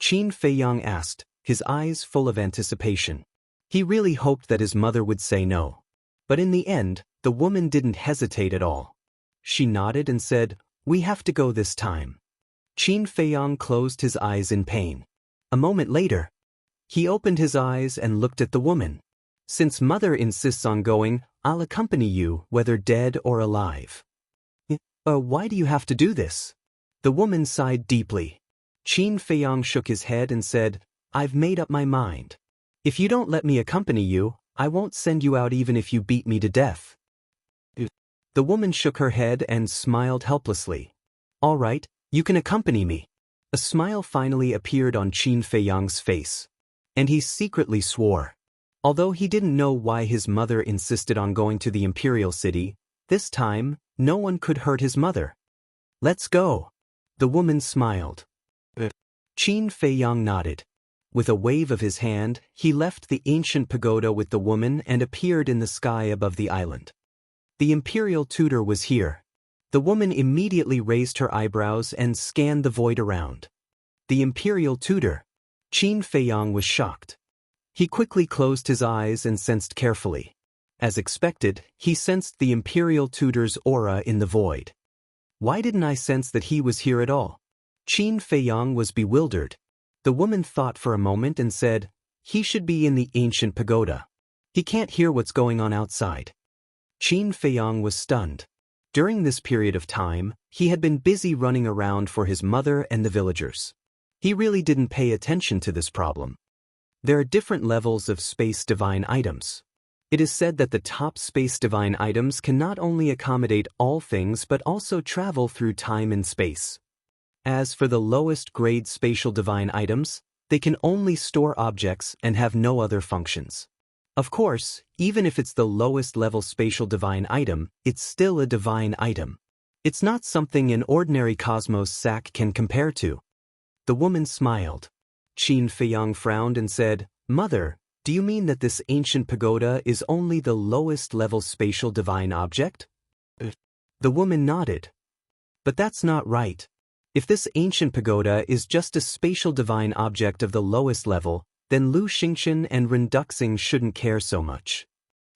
Qin Feiyang asked, his eyes full of anticipation. He really hoped that his mother would say no. But in the end, the woman didn't hesitate at all. She nodded and said, We have to go this time. Qin Feiyang closed his eyes in pain. A moment later, he opened his eyes and looked at the woman. Since mother insists on going, I'll accompany you, whether dead or alive. Why do you have to do this? The woman sighed deeply. Qin Feiyang shook his head and said, I've made up my mind. If you don't let me accompany you, I won't send you out even if you beat me to death. The woman shook her head and smiled helplessly. All right, you can accompany me. A smile finally appeared on Qin Feiyang's face. And he secretly swore. Although he didn't know why his mother insisted on going to the Imperial City, this time, no one could hurt his mother. Let's go. The woman smiled. Qin Feiyang nodded. With a wave of his hand, he left the ancient pagoda with the woman and appeared in the sky above the island. The imperial tutor was here. The woman immediately raised her eyebrows and scanned the void around. The imperial tutor. Qin Feiyang was shocked. He quickly closed his eyes and sensed carefully. As expected, he sensed the imperial tutor's aura in the void. Why didn't I sense that he was here at all? Qin Feiyang was bewildered. The woman thought for a moment and said, He should be in the ancient pagoda. He can't hear what's going on outside. Qin Feiyang was stunned. During this period of time, he had been busy running around for his mother and the villagers. He really didn't pay attention to this problem. There are different levels of space divine items. It is said that the top space divine items can not only accommodate all things but also travel through time and space. As for the lowest grade spatial divine items, they can only store objects and have no other functions. Of course, even if it's the lowest level spatial divine item, it's still a divine item. It's not something an ordinary cosmos sac can compare to. The woman smiled. Qin Feiyang frowned and said, Mother, do you mean that this ancient pagoda is only the lowest level spatial divine object? The woman nodded. But that's not right. If this ancient pagoda is just a spatial divine object of the lowest level, then Lu Xingchen and Ren Duxing shouldn't care so much.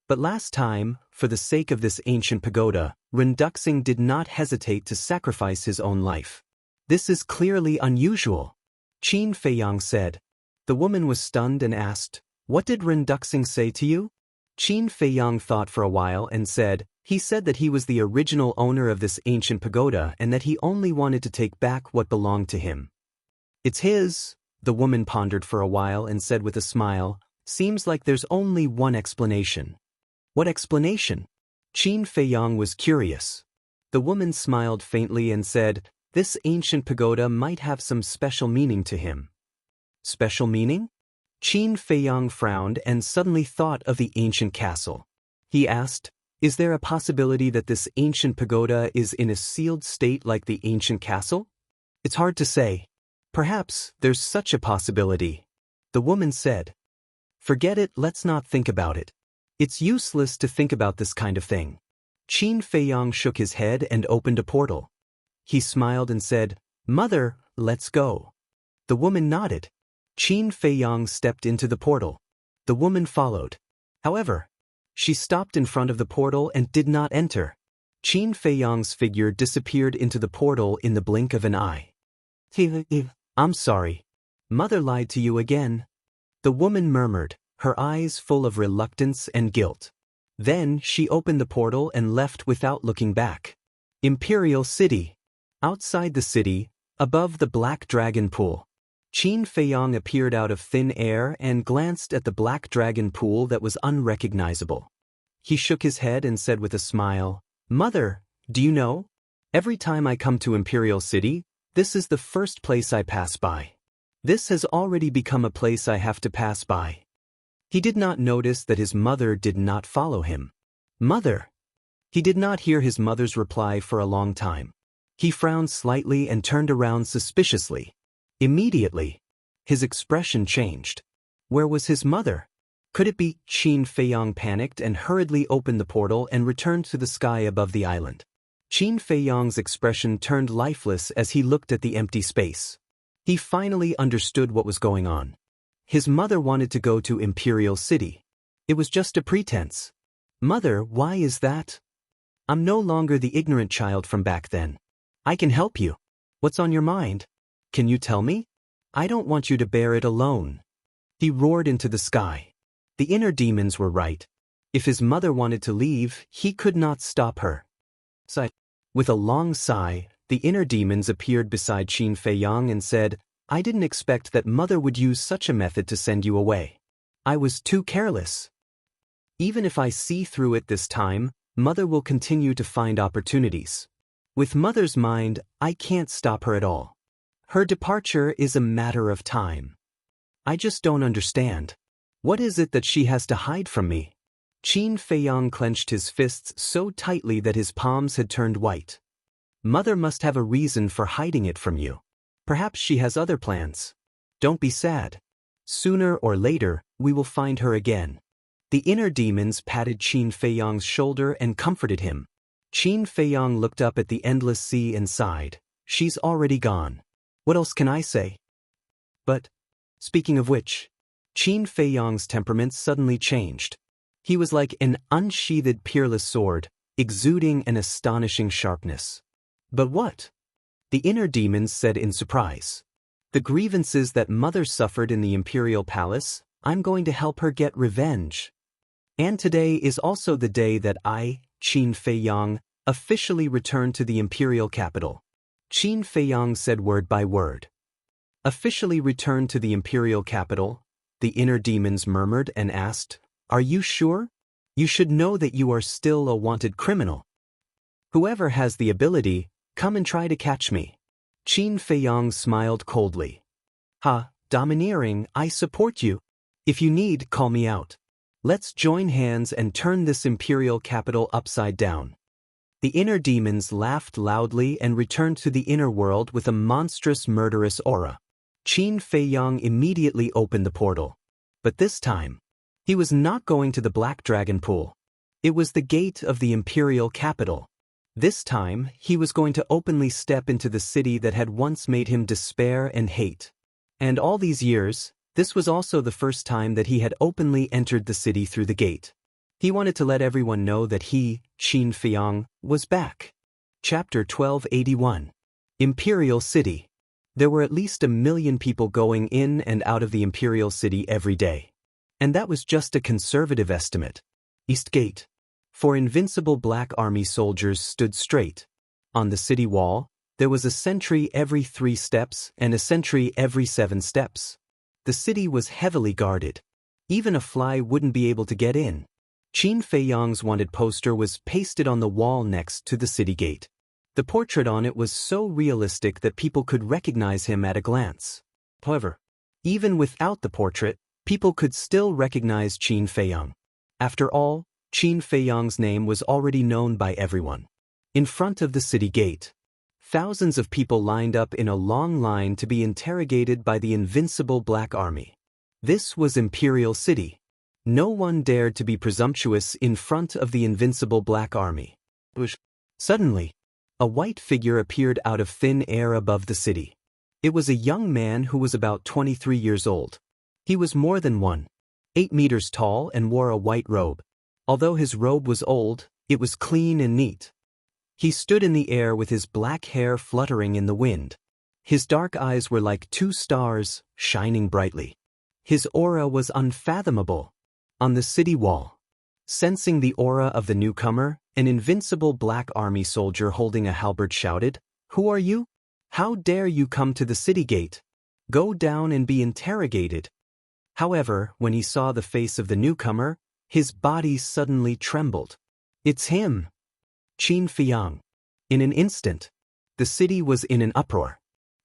But last time, for the sake of this ancient pagoda, Ren Duxing did not hesitate to sacrifice his own life. This is clearly unusual, Qin Feiyang said. The woman was stunned and asked, What did Ren Duxing say to you? Qin Feiyang thought for a while and said, He said that he was the original owner of this ancient pagoda and that he only wanted to take back what belonged to him. It's his. The woman pondered for a while and said with a smile, "Seems like there's only one explanation." "What explanation?" Qin Feiyang was curious. The woman smiled faintly and said, "This ancient pagoda might have some special meaning to him." Special meaning? Qin Feiyang frowned and suddenly thought of the ancient castle. He asked, "Is there a possibility that this ancient pagoda is in a sealed state like the ancient castle?" "It's hard to say. Perhaps there's such a possibility." The woman said, "Forget it, let's not think about it. It's useless to think about this kind of thing." Qin Feiyang shook his head and opened a portal. He smiled and said, "Mother, let's go." The woman nodded. Qin Feiyang stepped into the portal. The woman followed. However, she stopped in front of the portal and did not enter. Qin Feiyang's figure disappeared into the portal in the blink of an eye. "I'm sorry. Mother lied to you again." The woman murmured, her eyes full of reluctance and guilt. Then she opened the portal and left without looking back. Imperial City. Outside the city, above the Black Dragon Pool, Qin Feiyang appeared out of thin air and glanced at the Black Dragon Pool that was unrecognizable. He shook his head and said with a smile, "Mother, do you know? Every time I come to Imperial City, this is the first place I pass by. This has already become a place I have to pass by." He did not notice that his mother did not follow him. "Mother!" He did not hear his mother's reply for a long time. He frowned slightly and turned around suspiciously. Immediately, his expression changed. Where was his mother? Could it be? Qin Feiyang panicked and hurriedly opened the portal and returned to the sky above the island. Qin Feiyang's expression turned lifeless as he looked at the empty space. He finally understood what was going on. His mother wanted to go to Imperial City. It was just a pretense. "Mother, why is that?" "I'm no longer the ignorant child from back then. I can help you. What's on your mind? Can you tell me? I don't want you to bear it alone." He roared into the sky. The inner demons were right. If his mother wanted to leave, he could not stop her. With a long sigh, the inner demons appeared beside Qin Feiyang and said, "I didn't expect that Mother would use such a method to send you away. I was too careless. Even if I see through it this time, Mother will continue to find opportunities. With Mother's mind, I can't stop her at all. Her departure is a matter of time. I just don't understand. What is it that she has to hide from me?" Qin Feiyang clenched his fists so tightly that his palms had turned white. "Mother must have a reason for hiding it from you. Perhaps she has other plans. Don't be sad. Sooner or later, we will find her again." The inner demons patted Qin Feiyang's shoulder and comforted him. Qin Feiyang looked up at the endless sea and sighed. "She's already gone. What else can I say?" But, speaking of which, Qin Feiyang's temperament suddenly changed. He was like an unsheathed peerless sword, exuding an astonishing sharpness. "But what?" the inner demons said in surprise. "The grievances that Mother suffered in the Imperial Palace, I'm going to help her get revenge. And today is also the day that I, Qin Feiyang, officially return to the Imperial capital." Qin Feiyang said word by word. "Officially return to the Imperial capital?" the inner demons murmured and asked, "Are you sure? You should know that you are still a wanted criminal. Whoever has the ability, come and try to catch me." Qin Feiyang smiled coldly. "Ha, domineering, I support you. If you need, call me out. Let's join hands and turn this imperial capital upside down." The inner demons laughed loudly and returned to the inner world with a monstrous murderous aura. Qin Feiyang immediately opened the portal. But this time, he was not going to the Black Dragon Pool. It was the gate of the imperial capital. This time, he was going to openly step into the city that had once made him despair and hate. And all these years, this was also the first time that he had openly entered the city through the gate. He wanted to let everyone know that he, Qin Feiyang, was back. Chapter 1281. Imperial City. There were at least 1 million people going in and out of the Imperial City every day. And that was just a conservative estimate. East Gate. 4 invincible Black Army soldiers stood straight. On the city wall, There was a sentry every 3 steps and a sentry every 7 steps. The city was heavily guarded. Even a fly wouldn't be able to get in. Qin Feiyang's wanted poster was pasted on the wall next to the city gate. The portrait on it was so realistic that people could recognize him at a glance. However, even without the portrait, people could still recognize Qin Feiyang. After all, Qin Feiyang's name was already known by everyone. In front of the city gate, thousands of people lined up in a long line to be interrogated by the invincible Black Army. This was Imperial City. No one dared to be presumptuous in front of the invincible Black Army. Suddenly, a white figure appeared out of thin air above the city. It was a young man who was about 23 years old. He was more than 1.8 meters tall and wore a white robe. Although his robe was old, it was clean and neat. He stood in the air with his black hair fluttering in the wind. His dark eyes were like 2 stars, shining brightly. His aura was unfathomable. On the city wall, sensing the aura of the newcomer, an invincible Black Army soldier holding a halberd shouted, "Who are you? How dare you come to the city gate? Go down and be interrogated." However, when he saw the face of the newcomer, his body suddenly trembled. "It's him! Qin Feiyang." In an instant, the city was in an uproar.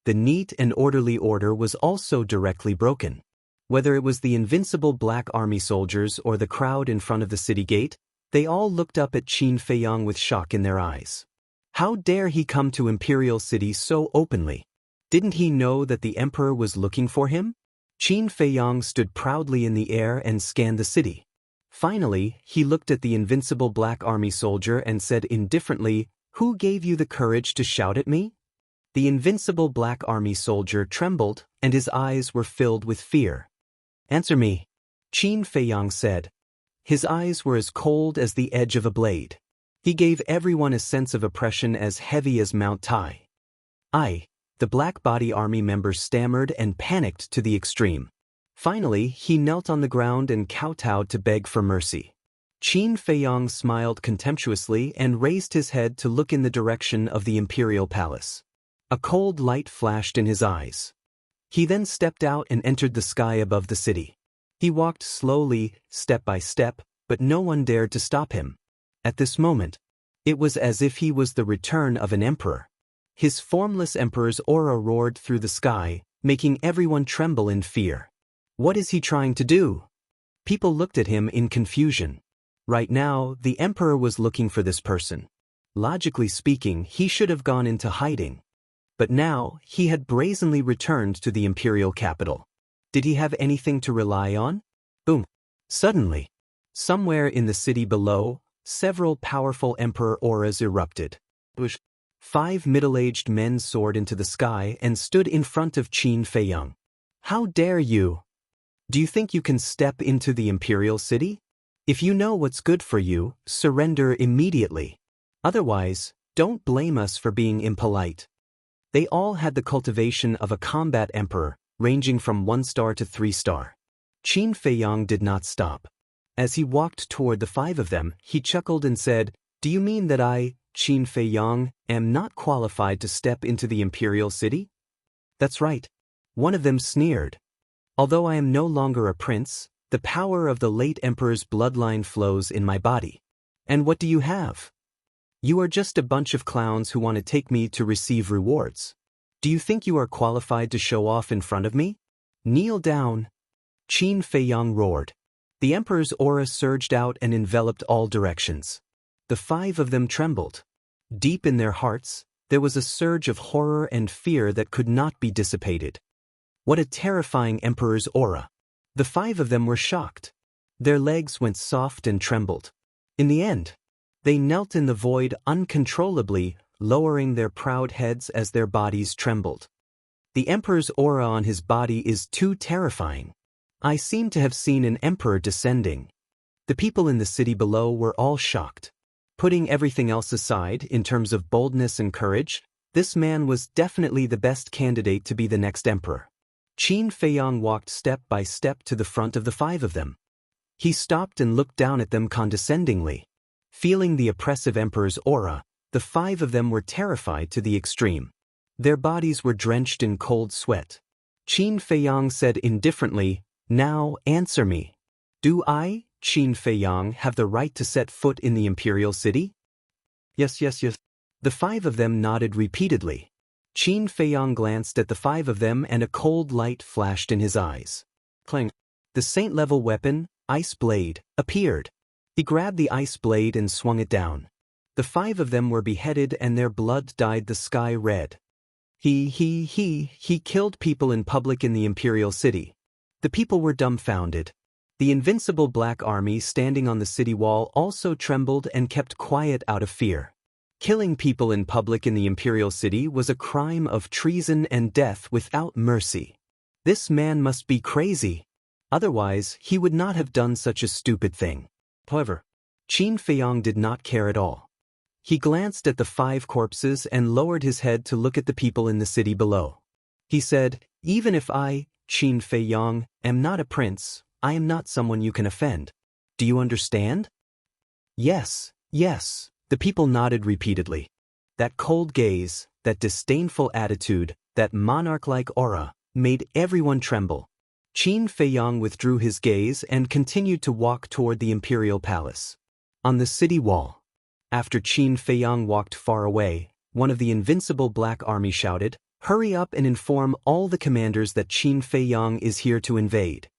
The neat and orderly order was also directly broken. Whether it was the invincible Black Army soldiers or the crowd in front of the city gate, they all looked up at Qin Feiyang with shock in their eyes. How dare he come to Imperial City so openly? Didn't he know that the emperor was looking for him? Qin Feiyang stood proudly in the air and scanned the city. Finally, he looked at the invincible Black Army soldier and said indifferently, "Who gave you the courage to shout at me?" The invincible Black Army soldier trembled, and his eyes were filled with fear. "Answer me," Qin Feiyang said. His eyes were as cold as the edge of a blade. He gave everyone a sense of oppression as heavy as Mount Tai. The Black Body Army member stammered and panicked to the extreme. Finally, he knelt on the ground and kowtowed to beg for mercy. Qin Feiyang smiled contemptuously and raised his head to look in the direction of the imperial palace. A cold light flashed in his eyes. He then stepped out and entered the sky above the city. He walked slowly, step by step, but no one dared to stop him. At this moment, it was as if he was the return of an emperor. His formless emperor's aura roared through the sky, making everyone tremble in fear. What is he trying to do? People looked at him in confusion. Right now, the emperor was looking for this person. Logically speaking, he should have gone into hiding. But now, he had brazenly returned to the imperial capital. Did he have anything to rely on? Boom! Suddenly, somewhere in the city below, several powerful emperor auras erupted. 5 middle-aged men soared into the sky and stood in front of Qin Feiyang. "How dare you? Do you think you can step into the imperial city? If you know what's good for you, surrender immediately. Otherwise, don't blame us for being impolite." They all had the cultivation of a combat emperor, ranging from 1 star to 3 star. Qin Feiyang did not stop. As he walked toward the 5 of them, he chuckled and said, "Do you mean that I, Qin Feiyang, am not qualified to step into the imperial city?" "That's right." One of them sneered. "Although I am no longer a prince, the power of the late emperor's bloodline flows in my body. And what do you have? You are just a bunch of clowns who want to take me to receive rewards. Do you think you are qualified to show off in front of me? Kneel down." Qin Feiyang roared. The emperor's aura surged out and enveloped all directions. The 5 of them trembled. Deep in their hearts, there was a surge of horror and fear that could not be dissipated. What a terrifying emperor's aura! The 5 of them were shocked. Their legs went soft and trembled. In the end, they knelt in the void uncontrollably, lowering their proud heads as their bodies trembled. The emperor's aura on his body is too terrifying. I seem to have seen an emperor descending. The people in the city below were all shocked. Putting everything else aside in terms of boldness and courage, this man was definitely the best candidate to be the next emperor. Qin Feiyang walked step by step to the front of the 5 of them. He stopped and looked down at them condescendingly. Feeling the oppressive emperor's aura, the 5 of them were terrified to the extreme. Their bodies were drenched in cold sweat. Qin Feiyang said indifferently, "Now answer me. Do I, Qin Feiyang, have the right to set foot in the imperial city?" "Yes, yes, yes." The five of them nodded repeatedly. Qin Feiyang glanced at the five of them and a cold light flashed in his eyes. Clang. The saint-level weapon, Ice Blade, appeared. He grabbed the ice blade and swung it down. The five of them were beheaded and their blood dyed the sky red. He killed people in public in the imperial city. The people were dumbfounded. The invincible Black Army standing on the city wall also trembled and kept quiet out of fear. Killing people in public in the imperial city was a crime of treason and death without mercy. This man must be crazy. Otherwise, he would not have done such a stupid thing. However, Qin Feiyang did not care at all. He glanced at the five corpses and lowered his head to look at the people in the city below. He said, "Even if I, Qin Feiyang, am not a prince, I am not someone you can offend. Do you understand?" "Yes, yes," the people nodded repeatedly. That cold gaze, that disdainful attitude, that monarch-like aura, made everyone tremble. Qin Feiyang withdrew his gaze and continued to walk toward the imperial palace. On the city wall, after Qin Feiyang walked far away, one of the invincible Black Army shouted, "Hurry up and inform all the commanders that Qin Feiyang is here to invade."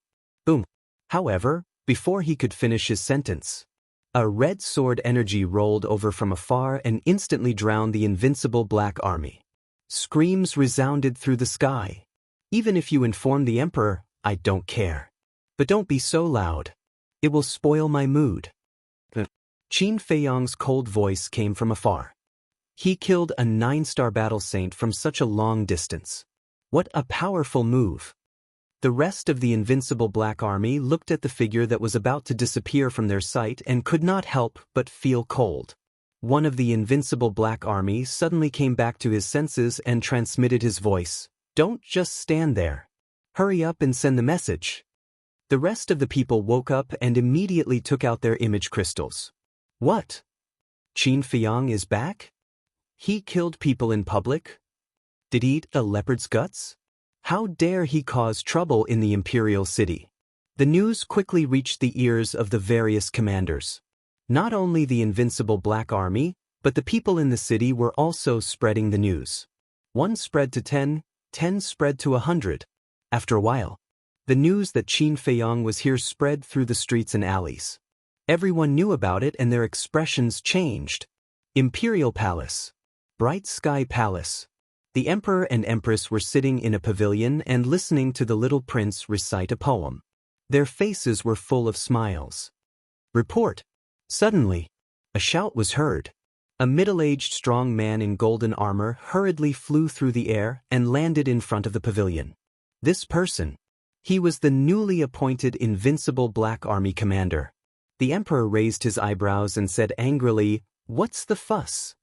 Boom. However, before he could finish his sentence, a red sword energy rolled over from afar and instantly drowned the invincible Black Army. Screams resounded through the sky. "Even if you inform the emperor, I don't care. But don't be so loud. It will spoil my mood." Qin Feiyang's cold voice came from afar. He killed a 9-star battle saint from such a long distance. What a powerful move. The rest of the invincible Black Army looked at the figure that was about to disappear from their sight and could not help but feel cold. One of the invincible Black Army suddenly came back to his senses and transmitted his voice. "Don't just stand there. Hurry up and send the message." The rest of the people woke up and immediately took out their image crystals. What? Qin Feiyang is back? He killed people in public? Did he eat a leopard's guts? How dare he cause trouble in the imperial city? The news quickly reached the ears of the various commanders. Not only the invincible Black Army, but the people in the city were also spreading the news. 1 spread to 10, 10 spread to 100. After a while, the news that Qin Feiyang was here spread through the streets and alleys. Everyone knew about it and their expressions changed. Imperial Palace. Bright Sky Palace. The Emperor and Empress were sitting in a pavilion and listening to the little prince recite a poem. Their faces were full of smiles. Report. Suddenly, a shout was heard. A middle-aged strong man in golden armor hurriedly flew through the air and landed in front of the pavilion. This person. He was the newly appointed invincible Black Army commander. The Emperor raised his eyebrows and said angrily, "What's the fuss?"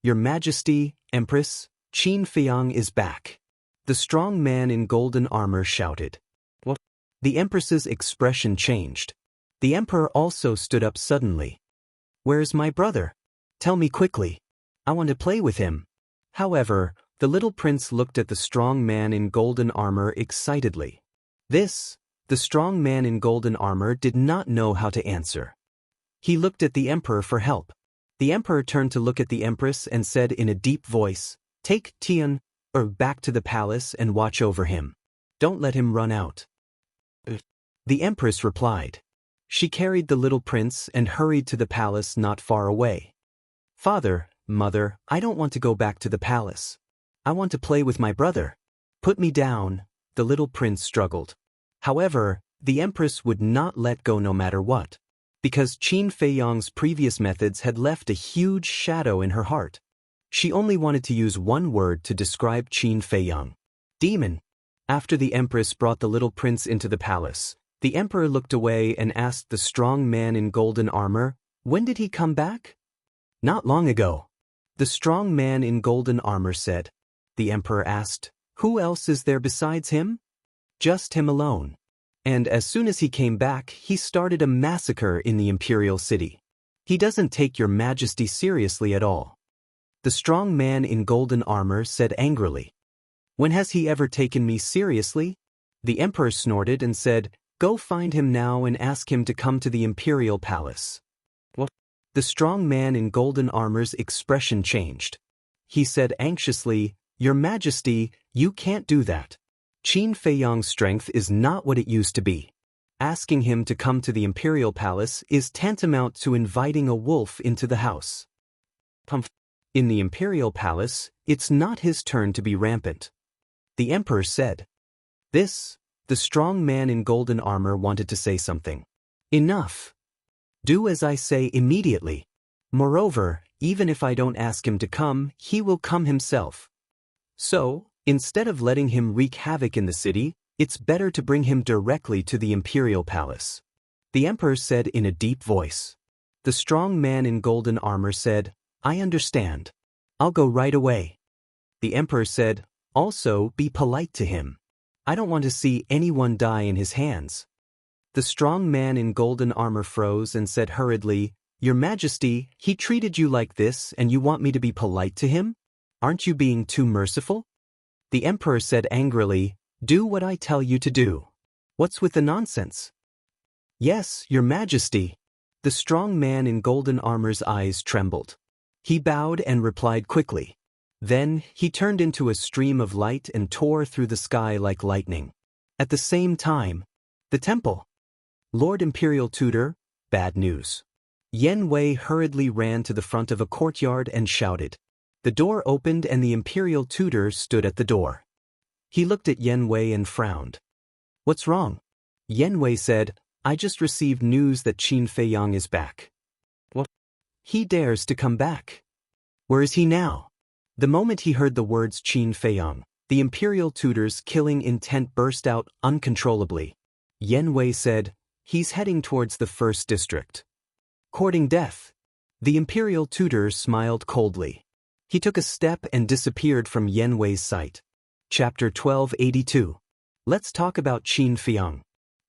"Your Majesty, Empress, Qin Feiyang is back." The strong man in golden armor shouted. What? The Empress's expression changed. The Emperor also stood up suddenly. "Where's my brother? Tell me quickly. I want to play with him." However, the little prince looked at the strong man in golden armor excitedly. The strong man in golden armor did not know how to answer. He looked at the Emperor for help. The Emperor turned to look at the Empress and said in a deep voice, "Take Tian back to the palace and watch over him. Don't let him run out." The Empress replied. She carried the little prince and hurried to the palace not far away. "Father, Mother, I don't want to go back to the palace. I want to play with my brother. Put me down," the little prince struggled. However, the Empress would not let go no matter what, because Qin Feiyang's previous methods had left a huge shadow in her heart. She only wanted to use one word to describe Qin Feiyang: demon. After the Empress brought the little prince into the palace, the Emperor looked away and asked the strong man in golden armor, "When did he come back?" "Not long ago." The strong man in golden armor said. The Emperor asked, "Who else is there besides him?" "Just him alone. And as soon as he came back, he started a massacre in the imperial city. He doesn't take your Majesty seriously at all." The strong man in golden armor said angrily. When has he ever taken me seriously? The emperor snorted and said, Go find him now and ask him to come to the imperial palace. What? The strong man in golden armor's expression changed. He said anxiously, Your Majesty, you can't do that. Qin Feiyang's strength is not what it used to be. Asking him to come to the imperial palace is tantamount to inviting a wolf into the house. In the imperial palace, it's not his turn to be rampant. The emperor said. The strong man in golden armor wanted to say something. Enough. Do as I say immediately. Moreover, even if I don't ask him to come, he will come himself. So, instead of letting him wreak havoc in the city, it's better to bring him directly to the imperial palace. The emperor said in a deep voice. The strong man in golden armor said, I understand. I'll go right away. The emperor said, Also, be polite to him. I don't want to see anyone die in his hands. The strong man in golden armor froze and said hurriedly, Your Majesty, he treated you like this and you want me to be polite to him? Aren't you being too merciful? The emperor said angrily, Do what I tell you to do. What's with the nonsense? Yes, Your Majesty. The strong man in golden armor's eyes trembled. He bowed and replied quickly. Then, he turned into a stream of light and tore through the sky like lightning. At the same time, the temple. Lord Imperial Tutor, bad news. Yen Wei hurriedly ran to the front of a courtyard and shouted. The door opened and the Imperial Tutor stood at the door. He looked at Yen Wei and frowned. What's wrong? Yen Wei said, I just received news that Qin Feiyang is back. What? He dares to come back. Where is he now? The moment he heard the words Qin Feiyang, the Imperial Tutor's killing intent burst out uncontrollably. Yen Wei said, He's heading towards the 1st district. Courting death. The Imperial Tutor smiled coldly. He took a step and disappeared from Yen Wei's sight. Chapter 1282. Let's talk about Qin Feiyang.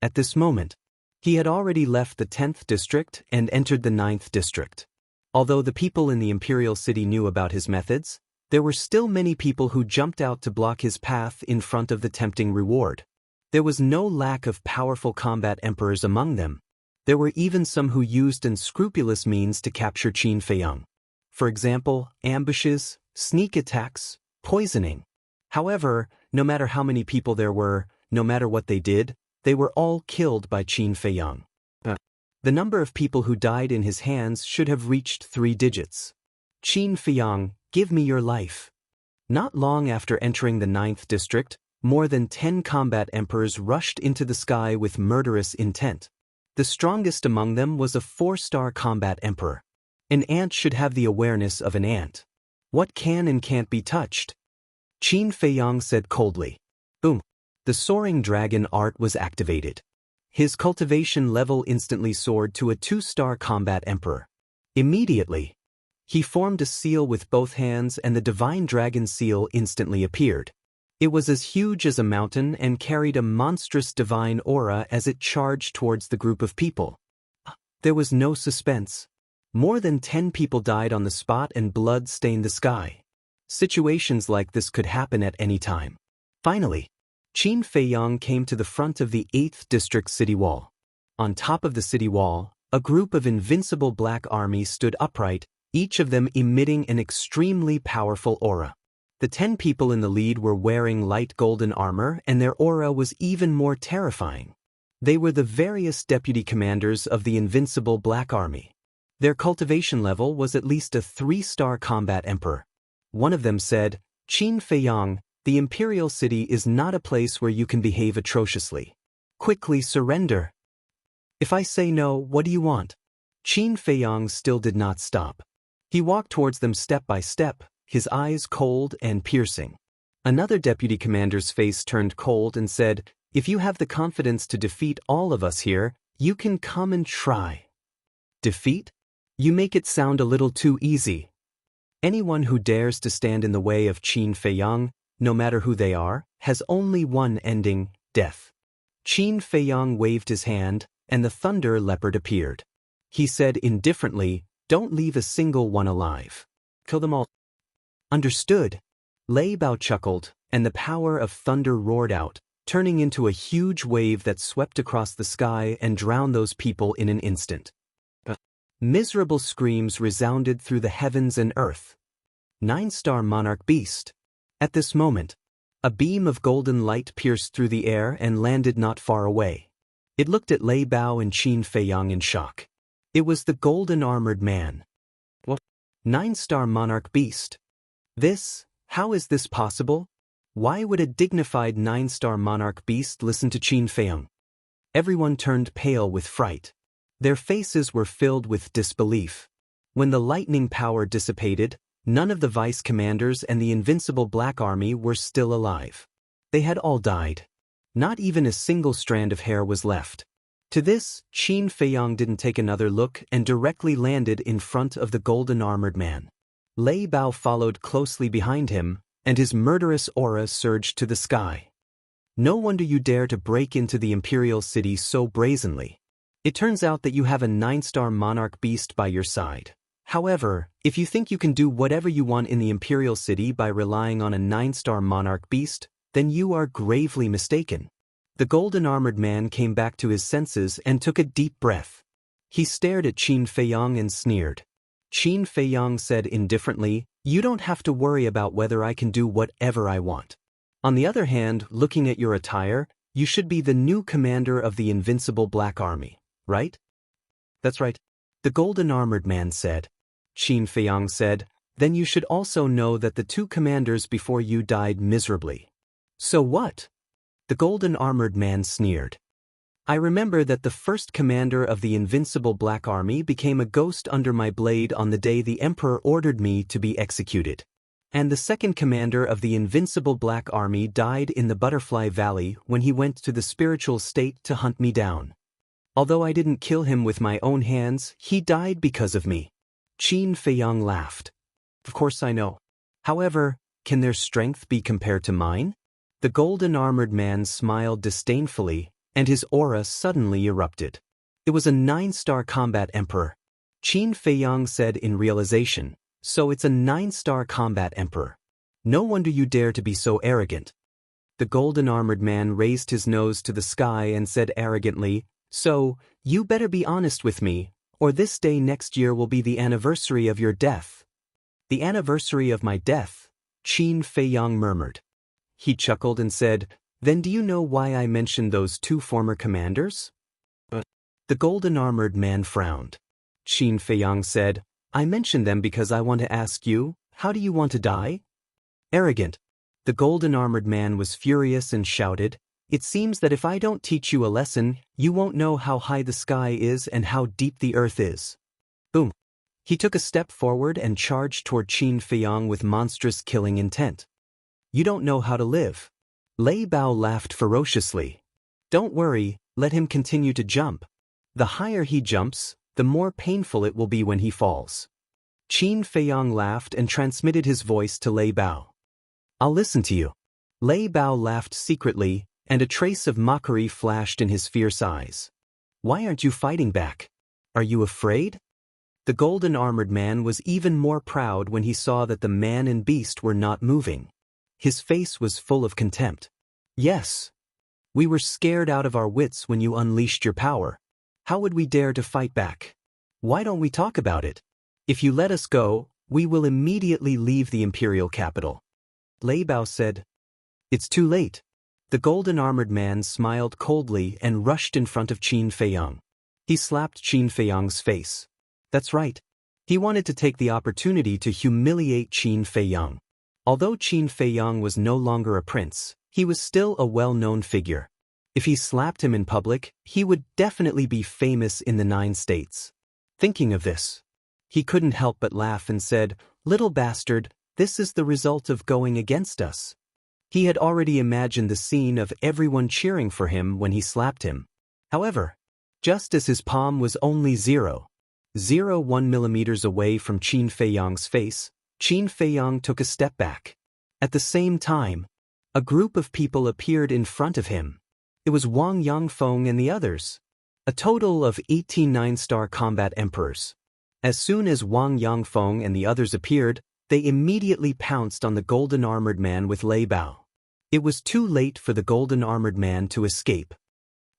At this moment, he had already left the 10th district and entered the 9th district. Although the people in the imperial city knew about his methods, there were still many people who jumped out to block his path in front of the tempting reward. There was no lack of powerful combat emperors among them. There were even some who used unscrupulous means to capture Qin Feiyang. For example, ambushes, sneak attacks, poisoning. However, no matter how many people there were, no matter what they did, they were all killed by Qin Feiyang. The number of people who died in his hands should have reached 3 digits. Qin Feiyang, give me your life. Not long after entering the 9th district, more than 10 combat emperors rushed into the sky with murderous intent. The strongest among them was a 4-star combat emperor. An ant should have the awareness of an ant. What can and can't be touched? Qin Feiyang said coldly. Boom. The soaring dragon art was activated. His cultivation level instantly soared to a 2-star combat emperor. Immediately, he formed a seal with both hands and the divine dragon seal instantly appeared. It was as huge as a mountain and carried a monstrous divine aura as it charged towards the group of people. There was no suspense. More than 10 people died on the spot and blood stained the sky. Situations like this could happen at any time. Finally, Qin Feiyang came to the front of the 8th district city wall. On top of the city wall, a group of invincible black armies stood upright, each of them emitting an extremely powerful aura. The 10 people in the lead were wearing light golden armor and their aura was even more terrifying. They were the various deputy commanders of the invincible black army. Their cultivation level was at least a 3-star combat emperor. One of them said, Qin Feiyang, the imperial city is not a place where you can behave atrociously. Quickly surrender. If I say no, what do you want? Qin Feiyang still did not stop. He walked towards them step by step, his eyes cold and piercing. Another deputy commander's face turned cold and said, If you have the confidence to defeat all of us here, you can come and try. Defeat? You make it sound a little too easy. Anyone who dares to stand in the way of Qin Feiyang, no matter who they are, has only one ending, death. Qin Feiyang waved his hand, and the thunder leopard appeared. He said indifferently, Don't leave a single one alive. Kill them all. Understood. Lei Bao chuckled, and the power of thunder roared out, turning into a huge wave that swept across the sky and drowned those people in an instant. Miserable screams resounded through the heavens and earth. 9-star monarch beast. At this moment, a beam of golden light pierced through the air and landed not far away. It looked at Lei Bao and Qin Feiyang in shock. It was the golden armored man. What? 9-star monarch beast. How is this possible? Why would a dignified 9-star monarch beast listen to Qin Feiyang? Everyone turned pale with fright. Their faces were filled with disbelief. When the lightning power dissipated, none of the vice commanders and the invincible Black Army were still alive. They had all died. Not even a single strand of hair was left. To this, Qin Feiyang didn't take another look and directly landed in front of the golden armored man. Lei Bao followed closely behind him, and his murderous aura surged to the sky. No wonder you dare to break into the imperial city so brazenly. It turns out that you have a 9-star monarch beast by your side. However, if you think you can do whatever you want in the imperial city by relying on a 9-star monarch beast, then you are gravely mistaken. The golden armored man came back to his senses and took a deep breath. He stared at Qin Feiyang and sneered. Qin Feiyang said indifferently, "You don't have to worry about whether I can do whatever I want. On the other hand, looking at your attire, you should be the new commander of the invincible Black Army, right?" "That's right," the golden armored man said. Qin Feiyang said, "Then you should also know that the 2 commanders before you died miserably." "So what?" The golden armored man sneered. "I remember that the first commander of the invincible Black Army became a ghost under my blade on the day the Emperor ordered me to be executed. And the second commander of the invincible Black Army died in the Butterfly Valley when he went to the spiritual state to hunt me down. Although I didn't kill him with my own hands, he died because of me." Qin Feiyang laughed. "Of course I know. However, can their strength be compared to mine?" The golden armored man smiled disdainfully, and his aura suddenly erupted. It was a 9-star combat emperor. Qin Feiyang said in realization, "So it's a 9-star combat emperor. No wonder you dare to be so arrogant." The golden armored man raised his nose to the sky and said arrogantly, "So, you better be honest with me, or this day next year will be the anniversary of your death." "The anniversary of my death?" Qin Feiyang murmured. He chuckled and said, "Then do you know why I mentioned those 2 former commanders?" The golden armored man frowned. Qin Feiyang said, "I mentioned them because I want to ask you, how do you want to die?" "Arrogant." The golden armored man was furious and shouted, "It seems that if I don't teach you a lesson, you won't know how high the sky is and how deep the earth is." Boom. He took a step forward and charged toward Qin Feiyang with monstrous killing intent. "You don't know how to live." Lei Bao laughed ferociously. "Don't worry, let him continue to jump. The higher he jumps, the more painful it will be when he falls." Qin Feiyang laughed and transmitted his voice to Lei Bao. "I'll listen to you." Lei Bao laughed secretly, and a trace of mockery flashed in his fierce eyes. "Why aren't you fighting back? Are you afraid?" The golden armored man was even more proud when he saw that the man and beast were not moving. His face was full of contempt. "Yes. We were scared out of our wits when you unleashed your power. How would we dare to fight back? Why don't we talk about it? If you let us go, we will immediately leave the imperial capital." Lei Bao said. "It's too late." The golden armored man smiled coldly and rushed in front of Qin Feiyang. He slapped Qin Feiyang's face. That's right. He wanted to take the opportunity to humiliate Qin Feiyang. Although Qin Feiyang was no longer a prince, he was still a well-known figure. If he slapped him in public, he would definitely be famous in the 9 states. Thinking of this, he couldn't help but laugh and said, "Little bastard, this is the result of going against us." He had already imagined the scene of everyone cheering for him when he slapped him. However, just as his palm was only 0.01 millimeters away from Qin Feiyang's face, Qin Feiyang took a step back. At the same time, a group of people appeared in front of him. It was Wang Yangfeng and the others. A total of 18 9-star combat emperors. As soon as Wang Yangfeng and the others appeared, They immediately pounced on the golden-armored man with Lei Bao. It was too late for the golden-armored man to escape.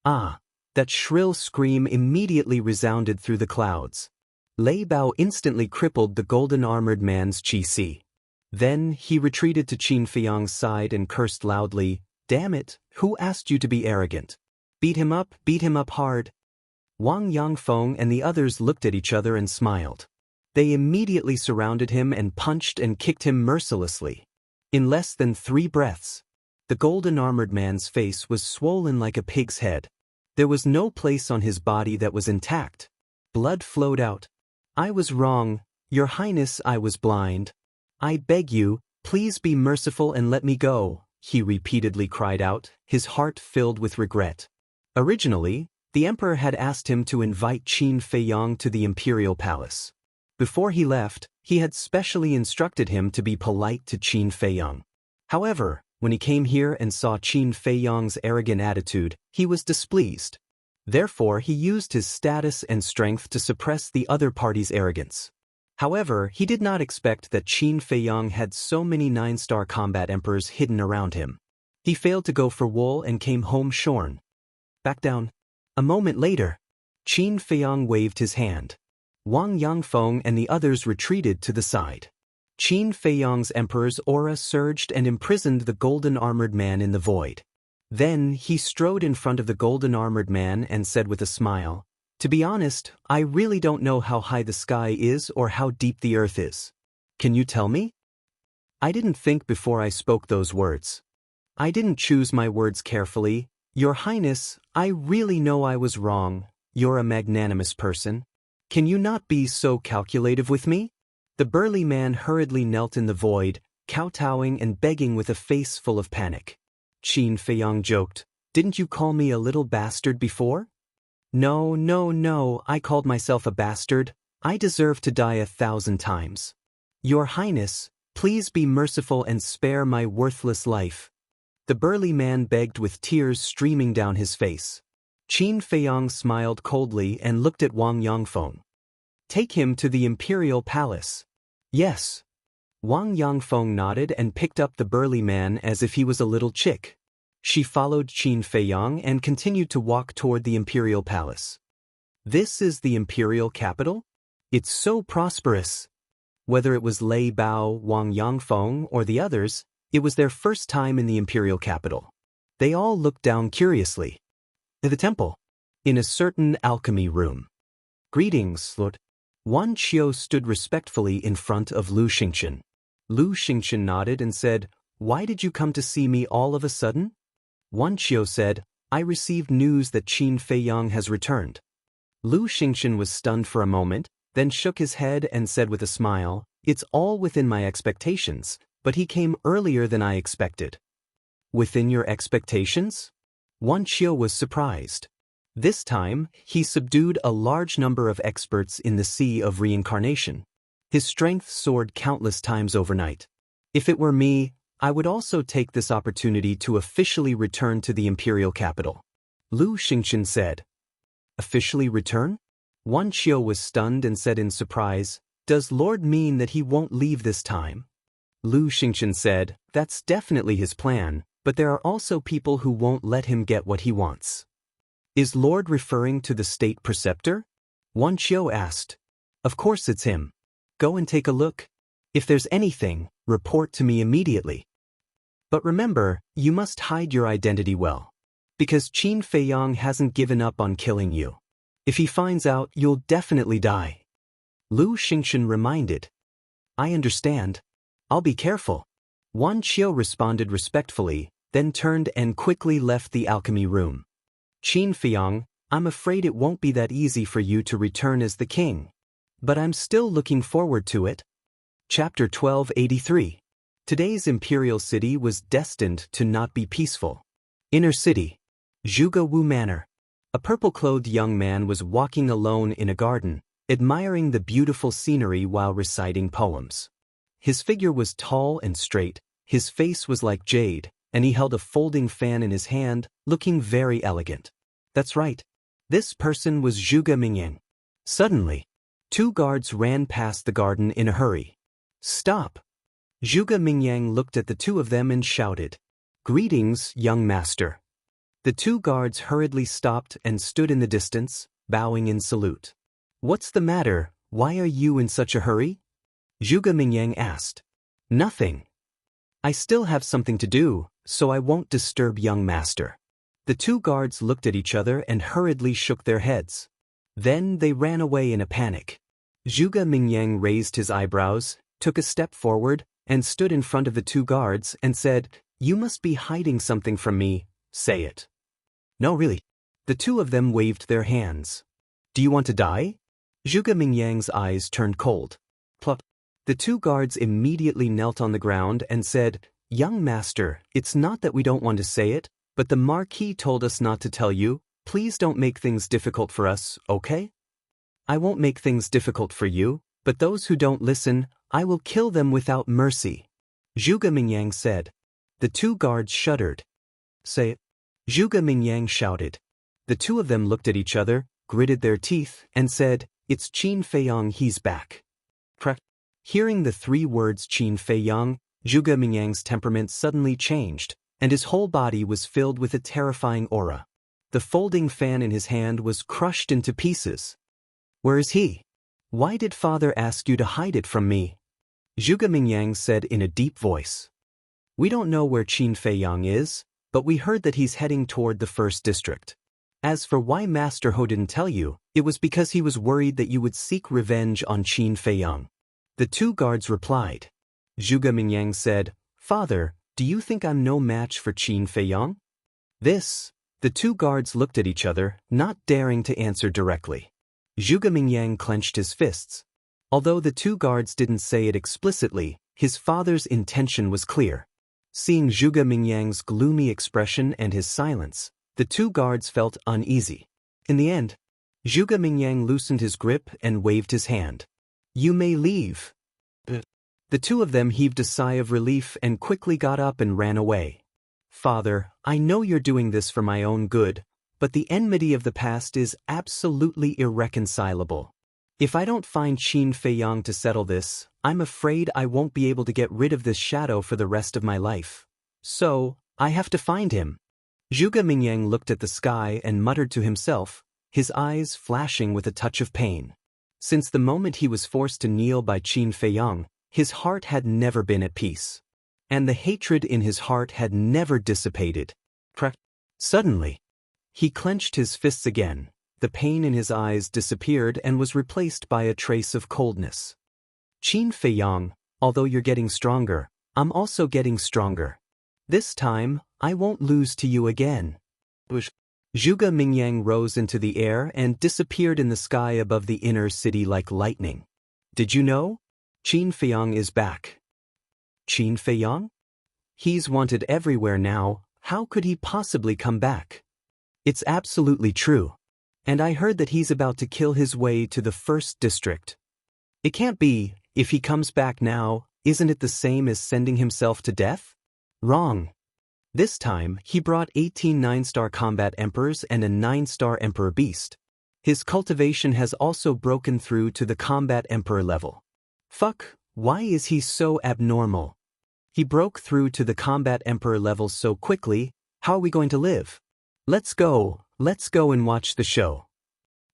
Ah! That shrill scream immediately resounded through the clouds. Lei Bao instantly crippled the golden-armored man's qi. Then he retreated to Qin Feiyang's side and cursed loudly, "Damn it, who asked you to be arrogant? Beat him up hard." Wang Yangfeng and the others looked at each other and smiled. They immediately surrounded him and punched and kicked him mercilessly. In less than 3 breaths, the golden-armored man's face was swollen like a pig's head. There was no place on his body that was intact. Blood flowed out. "I was wrong, Your Highness, I was blind. I beg you, please be merciful and let me go," he repeatedly cried out, his heart filled with regret. Originally, the emperor had asked him to invite Qin Feiyang to the imperial palace. Before he left, he had specially instructed him to be polite to Qin Feiyang. However, when he came here and saw Qin Feiyang's arrogant attitude, he was displeased. Therefore, he used his status and strength to suppress the other party's arrogance. However, he did not expect that Qin Feiyang had so many 9-star combat emperors hidden around him. He failed to go for wool and came home shorn. "Back down." A moment later, Qin Feiyang waved his hand. Wang Yangfeng and the others retreated to the side. Qin Feiyang's emperor's aura surged and imprisoned the golden-armored man in the void. Then he strode in front of the golden-armored man and said with a smile, "To be honest, I really don't know how high the sky is or how deep the earth is. Can you tell me?" I didn't think before I spoke those words. I didn't choose my words carefully. "Your Highness, I really know I was wrong. You're a magnanimous person. Can you not be so calculative with me?" The burly man hurriedly knelt in the void, kowtowing and begging with a face full of panic. Qin Feiyang joked, "Didn't you call me a little bastard before?" No, I called myself a bastard. I deserve to die 1,000 times. Your Highness, please be merciful and spare my worthless life." The burly man begged with tears streaming down his face. Qin Feiyang smiled coldly and looked at Wang Yangfeng. "Take him to the imperial palace." "Yes." Wang Yangfeng nodded and picked up the burly man as if he was a little chick. She followed Qin Feiyang and continued to walk toward the imperial palace. This is the imperial capital? It's so prosperous. Whether it was Lei Bao, Wang Yangfeng, or the others, it was their first time in the imperial capital. They all looked down curiously. The temple. In a certain alchemy room. "Greetings, Lord." Wan Qiu stood respectfully in front of Lu Xingchen. Lu Xingchen nodded and said, "Why did you come to see me all of a sudden?" Wan Qiu said, "I received news that Qin Feiyang has returned." Lu Xingchen was stunned for a moment, then shook his head and said with a smile, "It's all within my expectations, but he came earlier than I expected." "Within your expectations?" Wan Qiu was surprised. This time, he subdued a large number of experts in the Sea of Reincarnation. His strength soared countless times overnight. "If it were me, I would also take this opportunity to officially return to the imperial capital." Lu Xingchen said. "Officially return?" Wan Qiu was stunned and said in surprise, "Does Lord mean that he won't leave this time?" Lu Xingchen said, "That's definitely his plan, but there are also people who won't let him get what he wants." "Is Lord referring to the state preceptor?" Wan Qiu asked. "Of course it's him. Go and take a look. If there's anything, report to me immediately. But remember, you must hide your identity well. Because Qin Feiyang hasn't given up on killing you. If he finds out, you'll definitely die." Lu Xingchen reminded. "I understand. I'll be careful." Wan Qiu responded respectfully, then turned and quickly left the alchemy room. "Qin Feiyang, I'm afraid it won't be that easy for you to return as the king. But I'm still looking forward to it." Chapter 1283. Today's imperial city was destined to not be peaceful. Inner city. Zhuge Wu Manor. A purple-clothed young man was walking alone in a garden, admiring the beautiful scenery while reciting poems. His figure was tall and straight, his face was like jade, and he held a folding fan in his hand, looking very elegant. That's right. This person was Zhuge Mingying. Suddenly, 2 guards ran past the garden in a hurry. Stop! Zhuge Mingyang looked at the two of them and shouted, "Greetings, young master." The two guards hurriedly stopped and stood in the distance, bowing in salute. "What's the matter? Why are you in such a hurry?" Zhuge Mingyang asked. "Nothing. I still have something to do, so I won't disturb young master." The two guards looked at each other and hurriedly shook their heads. Then they ran away in a panic. Zhuge Mingyang raised his eyebrows, took a step forward, and stood in front of the two guards and said, "You must be hiding something from me. Say it." "No, really." The two of them waved their hands. "Do you want to die?" Zhuge Mingyang's eyes turned cold. Plop. The two guards immediately knelt on the ground and said, "Young master, it's not that we don't want to say it, but the Marquis told us not to tell you. Please don't make things difficult for us, okay?" "I won't make things difficult for you, but those who don't listen, I will kill them without mercy," Zhuge Mingyang said. The two guards shuddered. "Say it," Zhuge Mingyang shouted. The two of them looked at each other, gritted their teeth, and said, "It's Qin Feiyang, he's back." Hearing the three words Qin Feiyang, Zhuge Mingyang's temperament suddenly changed, and his whole body was filled with a terrifying aura. The folding fan in his hand was crushed into pieces. "Where is he? Why did father ask you to hide it from me?" Zhuge Mingyang said in a deep voice. "We don't know where Qin Feiyang is, but we heard that he's heading toward the first district. As for why Master Ho didn't tell you, it was because he was worried that you would seek revenge on Qin Feiyang." The two guards replied. Zhuge Mingyang said, "Father, do you think I'm no match for Qin Feiyang?" The two guards looked at each other, not daring to answer directly. Zhuge Mingyang clenched his fists. Although the two guards didn't say it explicitly, his father's intention was clear. Seeing Zhuge Mingyang's gloomy expression and his silence, the two guards felt uneasy. In the end, Zhuge Mingyang loosened his grip and waved his hand. "You may leave." The two of them heaved a sigh of relief and quickly got up and ran away. "Father, I know you're doing this for my own good, but the enmity of the past is absolutely irreconcilable. If I don't find Qin Feiyang to settle this, I'm afraid I won't be able to get rid of this shadow for the rest of my life. So, I have to find him." Zhuge Mingyang looked at the sky and muttered to himself, his eyes flashing with a touch of pain. Since the moment he was forced to kneel by Qin Feiyang, his heart had never been at peace. And the hatred in his heart had never dissipated. Suddenly, he clenched his fists again, the pain in his eyes disappeared and was replaced by a trace of coldness. "Qin Feiyang, although you're getting stronger, I'm also getting stronger. This time, I won't lose to you again." Zhuge Mingyang rose into the air and disappeared in the sky above the inner city like lightning. "Did you know? Qin Feiyang is back." "Qin Feiyang? He's wanted everywhere now, how could he possibly come back?" "It's absolutely true. And I heard that he's about to kill his way to the first district." "It can't be. If he comes back now, isn't it the same as sending himself to death?" "Wrong. This time, he brought 18 9-star combat emperors and a 9-star emperor beast. His cultivation has also broken through to the combat emperor level." "Fuck, why is he so abnormal? He broke through to the combat emperor level so quickly, how are we going to live? Let's go and watch the show."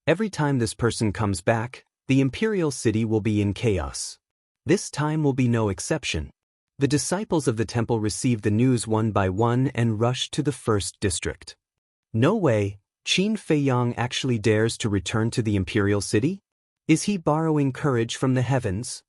Every time this person comes back, the imperial city will be in chaos. This time will be no exception. The disciples of the temple received the news one by one and rushed to the first district. "No way, Qin Feiyang actually dares to return to the imperial city? Is he borrowing courage from the heavens?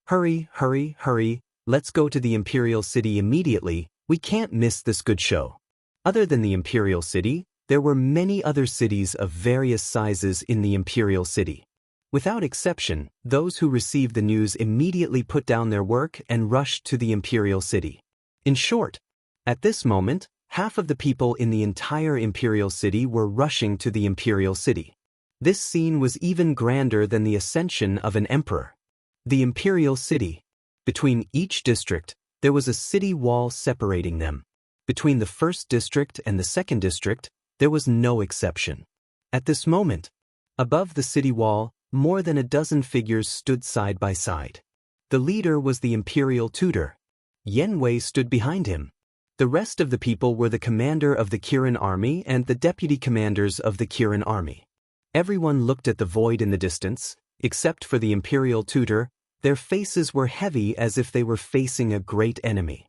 Hurry, hurry, hurry, let's go to the imperial city immediately, we can't miss this good show." Other than the imperial city, there were many other cities of various sizes in the imperial city. Without exception, those who received the news immediately put down their work and rushed to the imperial city. In short, at this moment, half of the people in the entire imperial city were rushing to the imperial city. This scene was even grander than the ascension of an emperor. The imperial city. Between each district, there was a city wall separating them. Between the first district and the second district, there was no exception. At this moment, above the city wall, more than a dozen figures stood side by side. The leader was the imperial tutor. Yan Wei stood behind him. The rest of the people were the commander of the Kirin army and the deputy commanders of the Kirin army. Everyone looked at the void in the distance, except for the imperial tutor. Their faces were heavy as if they were facing a great enemy.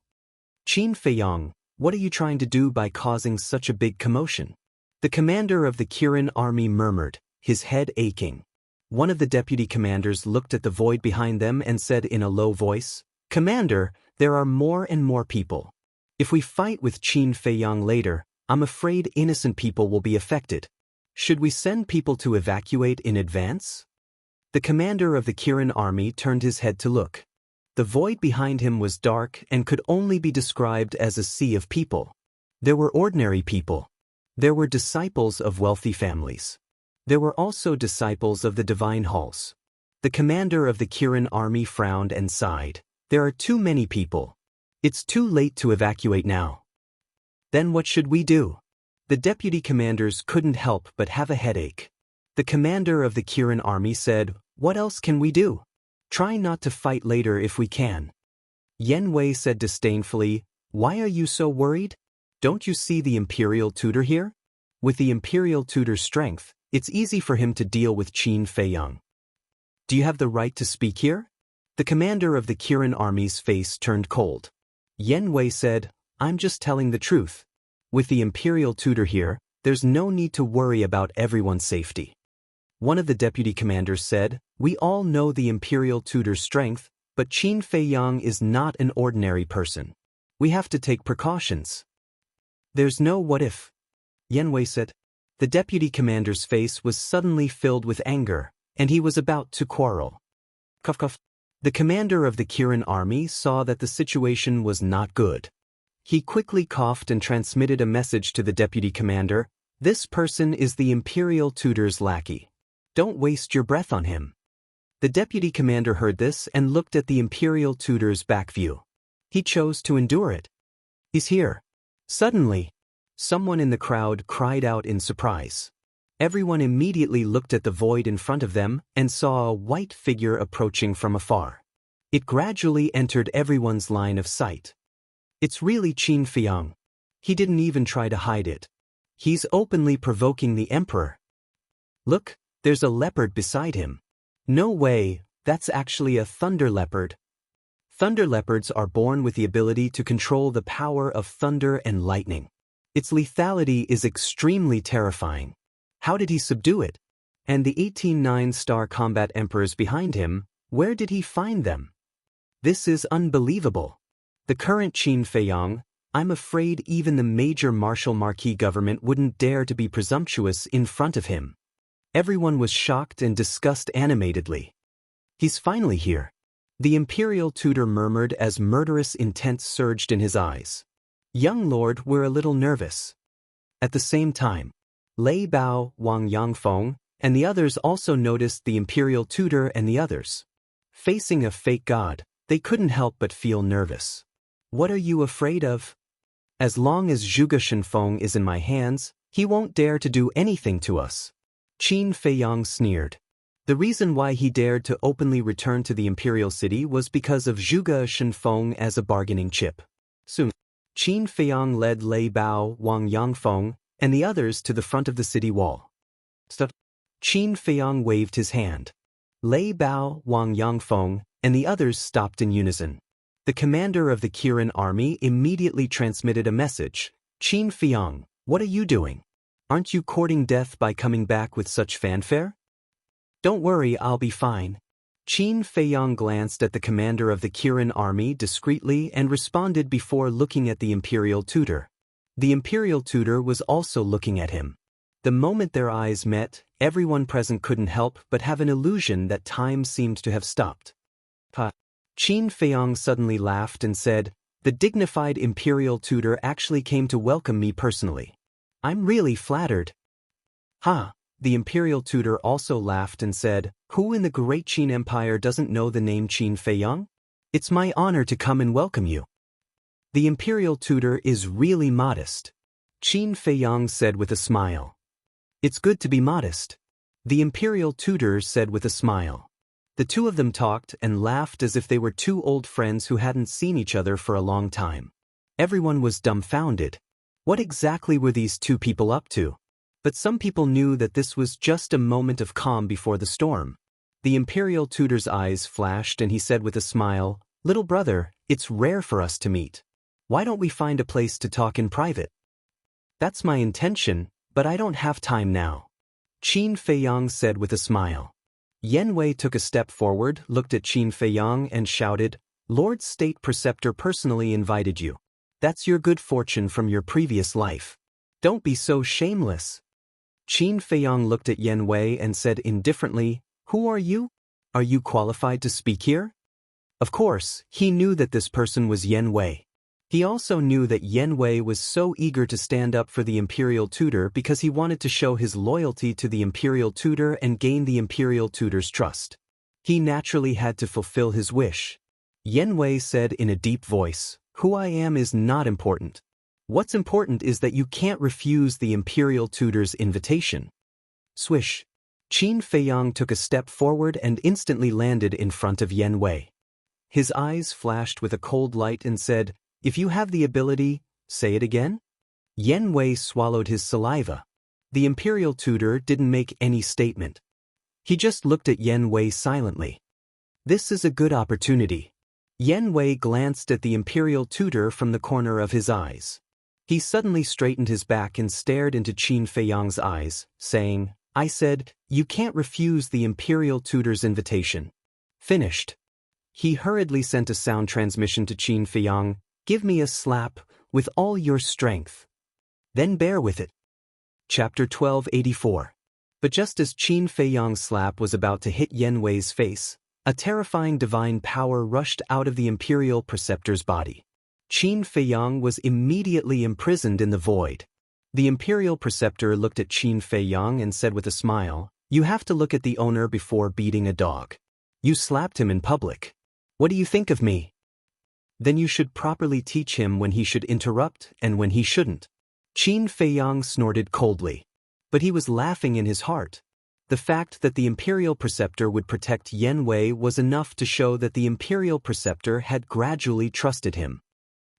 Qin Feiyang, what are you trying to do by causing such a big commotion? The commander of the Kirin army murmured, his head aching. One of the deputy commanders looked at the void behind them and said in a low voice, "Commander, there are more and more people. If we fight with Qin Feiyang later, I'm afraid innocent people will be affected. Should we send people to evacuate in advance?" The commander of the Kirin army turned his head to look. The void behind him was dark and could only be described as a sea of people. There were ordinary people. There were disciples of wealthy families. There were also disciples of the divine halls. The commander of the Kirin army frowned and sighed. There are too many people. It's too late to evacuate now. Then what should we do? The deputy commanders couldn't help but have a headache. The commander of the Kirin army said, "What else can we do? Try not to fight later if we can." Yan Wei said disdainfully, "Why are you so worried? Don't you see the imperial tutor here? With the imperial tutor's strength, it's easy for him to deal with Qin Feiyang. Do you have the right to speak here?" The commander of the Kirin army's face turned cold. Yan Wei said, "I'm just telling the truth. With the imperial tutor here, there's no need to worry about everyone's safety." One of the deputy commanders said, "We all know the imperial tutor's strength, but Qin Feiyang is not an ordinary person. We have to take precautions." "There's no what if," Yan Wei said. The deputy commander's face was suddenly filled with anger, and he was about to quarrel. Cough cough. The commander of the Kirin army saw that the situation was not good. He quickly coughed and transmitted a message to the deputy commander. "This person is the imperial tutor's lackey. Don't waste your breath on him." The deputy commander heard this and looked at the imperial tutor's back view. He chose to endure it. "He's here." Suddenly, someone in the crowd cried out in surprise. Everyone immediately looked at the void in front of them and saw a white figure approaching from afar. It gradually entered everyone's line of sight. It's really Qin Feiyang. He didn't even try to hide it. He's openly provoking the emperor. Look, there's a leopard beside him. No way, that's actually a thunder leopard. Thunder leopards are born with the ability to control the power of thunder and lightning. Its lethality is extremely terrifying. How did he subdue it? And the 18 9-star combat emperors behind him, where did he find them? This is unbelievable. The current Qin Feiyang, I'm afraid even the major martial marquis government wouldn't dare to be presumptuous in front of him. Everyone was shocked and discussed animatedly. He's finally here. The imperial tutor murmured as murderous intent surged in his eyes. Young lord, we're a little nervous. At the same time, Lei Bao, Wang Yangfeng, and the others also noticed the imperial tutor and the others. Facing a fake god, they couldn't help but feel nervous. What are you afraid of? As long as Zhuge Shenfeng is in my hands, he won't dare to do anything to us. Qin Feiyang sneered. The reason why he dared to openly return to the imperial city was because of Zhuge Shenfeng as a bargaining chip. Soon, Qin Feiyang led Lei Bao, Wang Yangfeng, and the others to the front of the city wall. Stop. Qin Feiyang waved his hand. Lei Bao, Wang Yangfeng, and the others stopped in unison. The commander of the Kirin army immediately transmitted a message. Qin Feiyang, what are you doing? Aren't you courting death by coming back with such fanfare? Don't worry, I'll be fine. Qin Feiyang glanced at the commander of the Kirin army discreetly and responded before looking at the imperial tutor. The imperial tutor was also looking at him. The moment their eyes met, everyone present couldn't help but have an illusion that time seemed to have stopped. Qin Feiyang suddenly laughed and said, "The dignified imperial tutor actually came to welcome me personally. I'm really flattered." Ha! The imperial tutor also laughed and said, "Who in the great Qin Empire doesn't know the name Qin Feiyang? It's my honor to come and welcome you." The imperial tutor is really modest, Qin Feiyang said with a smile. It's good to be modest, the imperial tutor said with a smile. The two of them talked and laughed as if they were two old friends who hadn't seen each other for a long time. Everyone was dumbfounded. What exactly were these two people up to? But some people knew that this was just a moment of calm before the storm. The imperial tutor's eyes flashed and he said with a smile, "Little brother, it's rare for us to meet. Why don't we find a place to talk in private?" "That's my intention, but I don't have time now," Qin Feiyang said with a smile. Yen Wei took a step forward, looked at Qin Feiyang and shouted, "Lord State Preceptor personally invited you. That's your good fortune from your previous life. Don't be so shameless." Qin Feiyang looked at Yen Wei and said indifferently, "Who are you? Are you qualified to speak here?" Of course, he knew that this person was Yen Wei. He also knew that Yen Wei was so eager to stand up for the imperial tutor because he wanted to show his loyalty to the imperial tutor and gain the imperial tutor's trust. He naturally had to fulfill his wish. Yen Wei said in a deep voice, "Who I am is not important. What's important is that you can't refuse the imperial tutor's invitation." Swish. Qin Feiyang took a step forward and instantly landed in front of Yen Wei. His eyes flashed with a cold light and said, "If you have the ability, say it again?" Yen Wei swallowed his saliva. The imperial tutor didn't make any statement. He just looked at Yen Wei silently. This is a good opportunity. Yen Wei glanced at the imperial tutor from the corner of his eyes. He suddenly straightened his back and stared into Qin Feiyang's eyes, saying, "I said, you can't refuse the imperial tutor's invitation." Finished. He hurriedly sent a sound transmission to Qin Feiyang, "Give me a slap, with all your strength. Then bear with it." Chapter 1284. But just as Qin Feiyang's slap was about to hit Yen Wei's face, a terrifying divine power rushed out of the imperial preceptor's body. Qin Feiyang was immediately imprisoned in the void. The imperial preceptor looked at Qin Feiyang and said with a smile, "You have to look at the owner before beating a dog. You slapped him in public. What do you think of me? Then you should properly teach him when he should interrupt and when he shouldn't." Qin Feiyang snorted coldly. But he was laughing in his heart. The fact that the imperial preceptor would protect Yen Wei was enough to show that the imperial preceptor had gradually trusted him.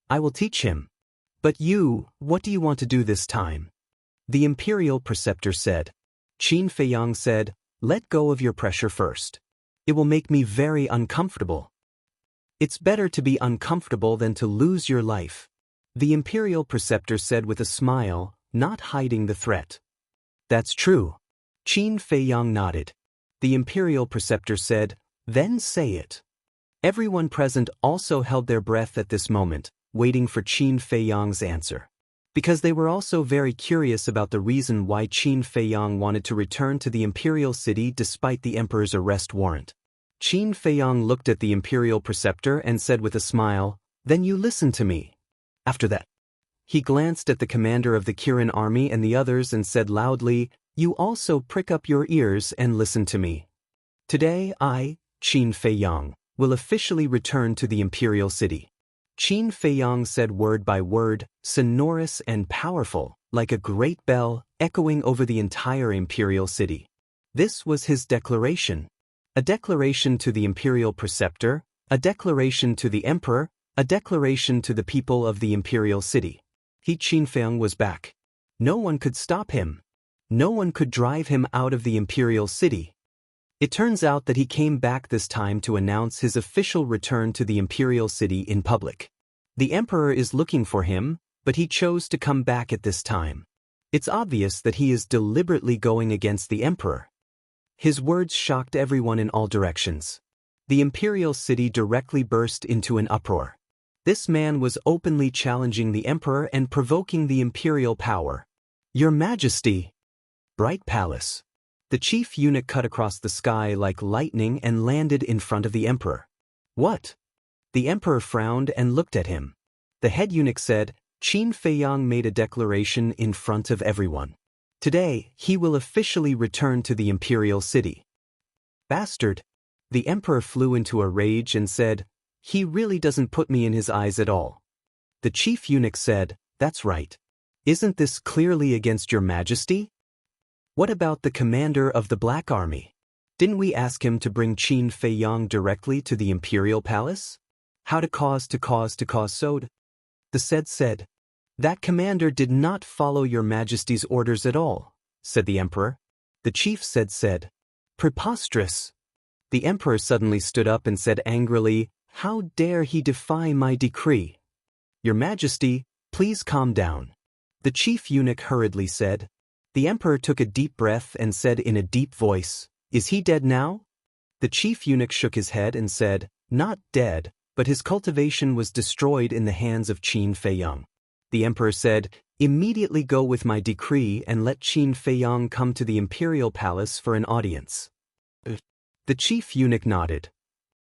"I will teach him. But you, what do you want to do this time?" the imperial preceptor said. Qin Feiyang said, "Let go of your pressure first. It will make me very uncomfortable." "It's better to be uncomfortable than to lose your life," the imperial preceptor said with a smile, not hiding the threat. "That's true." Qin Feiyang nodded. The imperial preceptor said, "Then say it." Everyone present also held their breath at this moment, waiting for Qin Feiyang's answer. Because they were also very curious about the reason why Qin Feiyang wanted to return to the imperial city despite the emperor's arrest warrant. Qin Feiyang looked at the imperial preceptor and said with a smile, "Then you listen to me." After that, he glanced at the commander of the Kirin army and the others and said loudly, "You also prick up your ears and listen to me. Today I, Qin Feiyang, will officially return to the imperial city." Qin Feiyang said word by word, sonorous and powerful, like a great bell, echoing over the entire imperial city. This was his declaration. A declaration to the imperial preceptor, a declaration to the emperor, a declaration to the people of the imperial city. Qin Feiyang was back. No one could stop him. No one could drive him out of the imperial city. It turns out that he came back this time to announce his official return to the imperial city in public. The emperor is looking for him, but he chose to come back at this time. It's obvious that he is deliberately going against the emperor. His words shocked everyone in all directions. The imperial city directly burst into an uproar. This man was openly challenging the emperor and provoking the imperial power. "Your Majesty!" Bright palace. The chief eunuch cut across the sky like lightning and landed in front of the emperor. "What?" The emperor frowned and looked at him. The head eunuch said, "Qin Feiyang made a declaration in front of everyone. Today, he will officially return to the imperial city." "Bastard!" The emperor flew into a rage and said, "He really doesn't put me in his eyes at all." The chief eunuch said, "That's right. Isn't this clearly against your Majesty? What about the commander of the Black Army? Didn't we ask him to bring Qin Feiyang directly to the imperial palace? How to cause so? The said. That commander did not follow your majesty's orders at all, said the emperor. The chief said. Preposterous. The emperor suddenly stood up and said angrily, how dare he defy my decree? Your majesty, please calm down. The chief eunuch hurriedly said. The emperor took a deep breath and said in a deep voice, is he dead now? The chief eunuch shook his head and said, not dead, but his cultivation was destroyed in the hands of Qin Feiyang. The emperor said, immediately go with my decree and let Qin Feiyang come to the imperial palace for an audience. The chief eunuch nodded.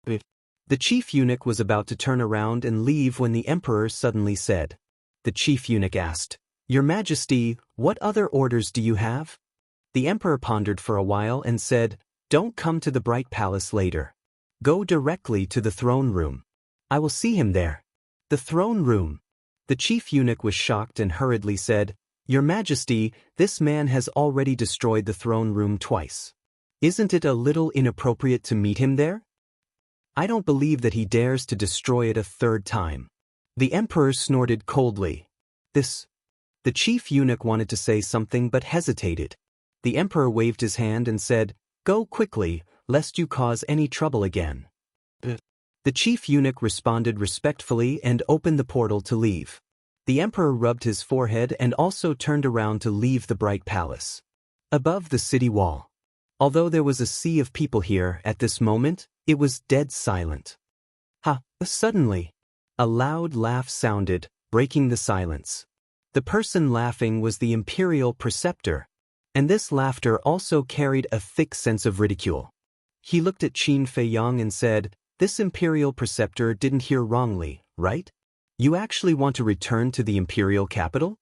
The chief eunuch was about to turn around and leave when the emperor suddenly said. The chief eunuch asked, Your Majesty, what other orders do you have? The emperor pondered for a while and said, don't come to the bright palace later. Go directly to the throne room. I will see him there. The throne room. The chief eunuch was shocked and hurriedly said, Your Majesty, this man has already destroyed the throne room twice. Isn't it a little inappropriate to meet him there? I don't believe that he dares to destroy it a third time. The emperor snorted coldly. The chief eunuch wanted to say something but hesitated. The emperor waved his hand and said, Go quickly, lest you cause any trouble again. The chief eunuch responded respectfully and opened the portal to leave. The emperor rubbed his forehead and also turned around to leave the bright palace. Above the city wall. Although there was a sea of people here at this moment, it was dead silent. Suddenly, a loud laugh sounded, breaking the silence. The person laughing was the imperial preceptor, and this laughter also carried a thick sense of ridicule. He looked at Qin Feiyang and said, This imperial preceptor didn't hear wrongly, right? You actually want to return to the imperial capital?